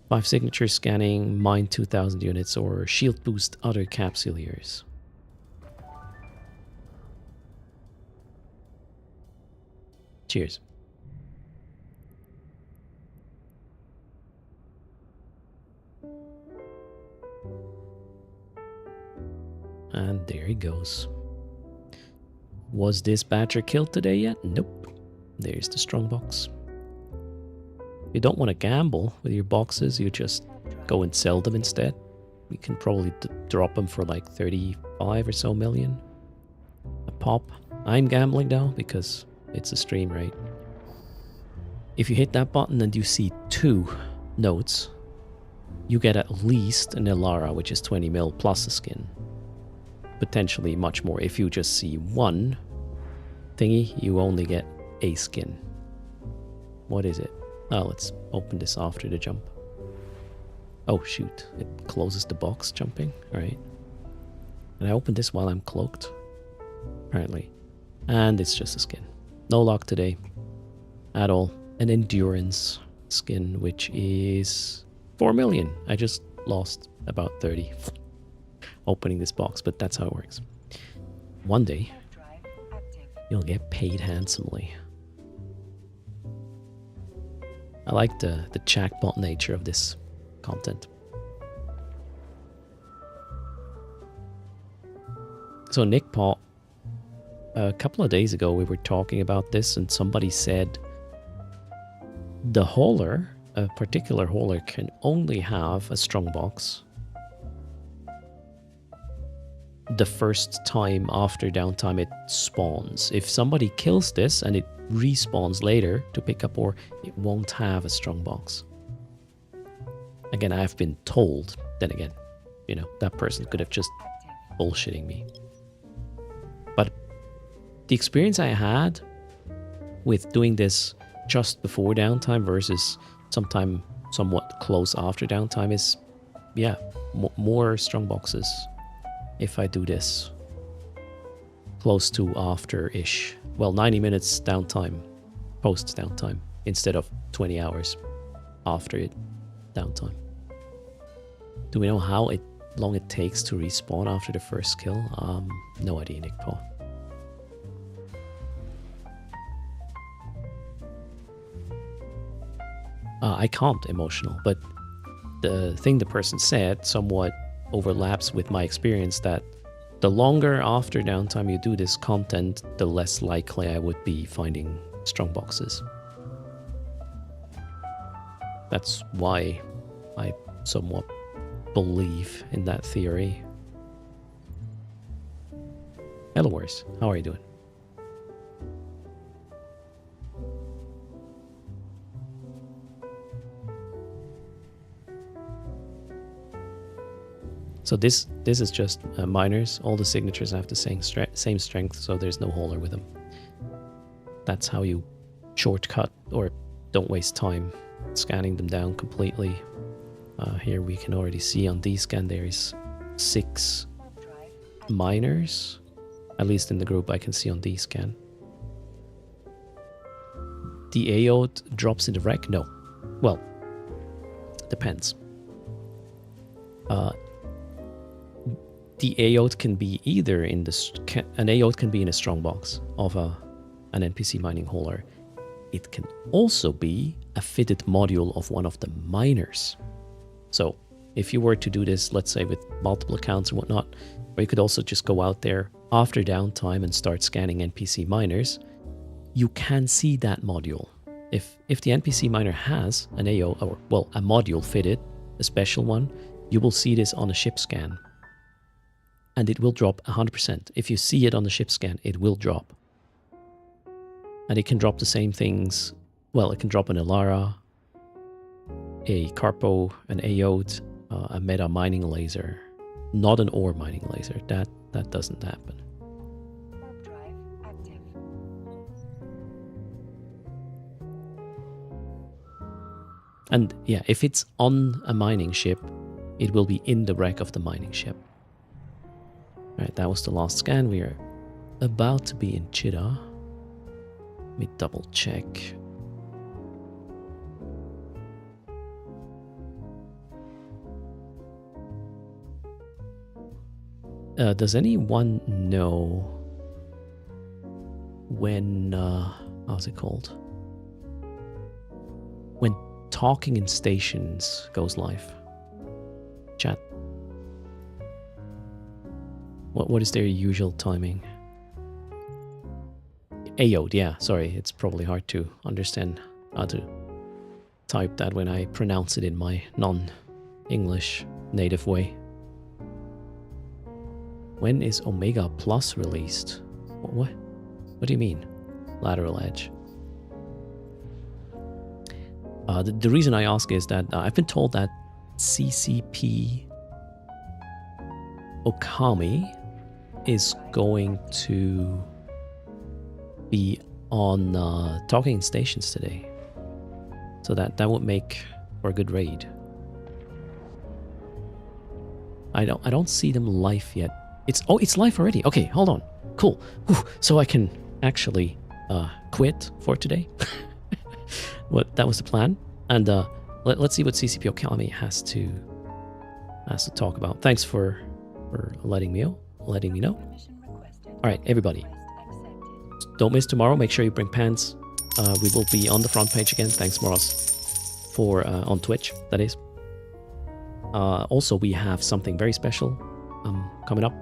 5 signature scanning, mine 2000 units, or shield boost other capsuleers. Cheers. And there he goes. Was this Badger killed today yet? Nope. There's the strongbox. You don't want to gamble with your boxes, you just go and sell them instead. We can probably drop them for like 35 or so million a pop. I'm gambling now because it's a stream, right? If you hit that button and you see 2 notes, you get at least an Elara, which is 20 mil plus a skin. Potentially much more. If you just see 1 thingy, you only get a skin. What is it? Oh, let's open this after the jump. Oh shoot, it closes the box jumping. Alright. And I opened this while I'm cloaked. Apparently. And it's just a skin. No luck today. At all. An endurance skin, which is 4 million. I just lost about 30 opening this box, but that's how it works. One day, you'll get paid handsomely. I like the jackpot nature of this content. So Nick Paul, a couple of days ago we were talking about this and somebody said the hauler, a particular hauler, can only have a strongbox the first time after downtime it spawns. If somebody kills this and it respawns later to pick up ore, it won't have a strongbox. Again, I have been told. Then again, you know, that person could have just bullshitting me. But the experience I had with doing this just before downtime versus sometime somewhat close after downtime is, yeah, more strongboxes if I do this close to after-ish. Well, 90 minutes downtime, post-downtime, instead of 20 hours after it downtime. Do we know how long it takes to respawn after the first kill? No idea, Nick Paul. I can't emotional, but the thing the person said somewhat overlaps with my experience that the longer after downtime you do this content, the less likely I would be finding strongboxes. That's why I somewhat believe in that theory. Hello, Wars. How are you doing? So this is just miners. All the signatures have the same strength, so there's no hauler with them. That's how you shortcut or don't waste time scanning them down completely. Here we can already see on D-scan there is 6 miners. At least in the group I can see on D-scan. The AO drops in the wreck? No. Well, depends. The AOT can be either in the an AOT can be in a strongbox of an NPC mining hauler. It can also be a fitted module of one of the miners. So if you were to do this, let's say with multiple accounts and whatnot, or you could also just go out there after downtime and start scanning NPC miners, you can see that module. If the NPC miner has an AO, or well, a module fitted, a special one, you will see this on a ship scan. and it will drop 100%. If you see it on the ship scan, it will drop. And it can drop the same things. Well, it can drop an Elara, a Carpo, an Aode, a meta mining laser. Not an ore mining laser. That doesn't happen. Warp drive active. And yeah, if it's on a mining ship, it will be in the wreck of the mining ship. Alright, that was the last scan. We are about to be in Chida. Let me double check. Does anyone know when, how's it called? When Talking in Stations goes live? Chat. What is their usual timing? Aode, yeah, sorry, it's probably hard to understand how to type that when I pronounce it in my non-English native way. When is Omega Plus released? What do you mean? Lateral Edge. The reason I ask is that I've been told that CCP Okami is going to be on Talking Stations today, so that would make for a good raid. I don't see them live yet. It's live already. Okay, hold on. Cool. Whew. So I can actually quit for today. That was the plan. And let's see what CCP Okami has to talk about. Thanks for letting me know. Permission requested. All right, everybody. Request accepted. Don't miss tomorrow. Make sure you bring pants. We will be on the front page again. Thanks, Moros, for on Twitch. That is. Also, we have something very special coming up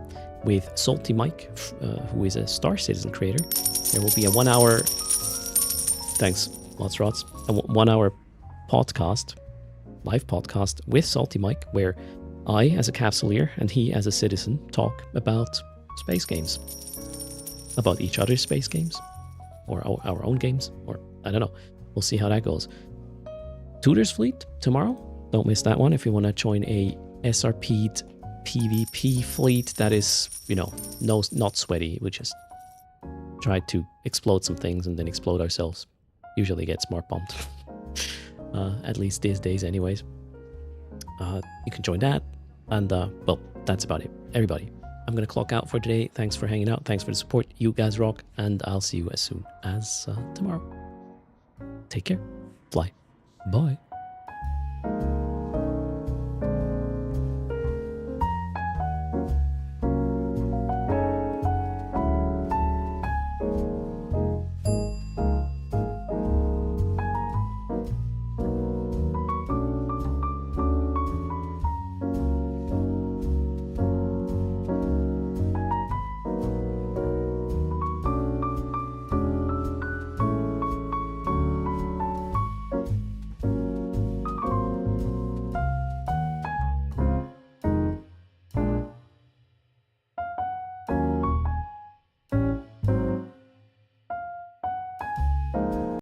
with Salty Mike, who is a Star Citizen creator. There will be a 1 hour. Thanks, lots rods. A 1 hour podcast, live podcast with Salty Mike, where I, as a capsuleer, and he, as a citizen, talk about space games, about each other's space games, or our own games, or I don't know. We'll see how that goes. Tudor's Fleet tomorrow. Don't miss that one if you want to join a SRP'd PvP fleet that is, not sweaty. We just try to explode some things and then explode ourselves. Usually get smart bombed. At least these days anyways. You can join that. And, well, that's about it. Everybody, I'm going to clock out for today. Thanks for hanging out. Thanks for the support. You guys rock. And I'll see you as soon as tomorrow. Take care. Fly. Bye.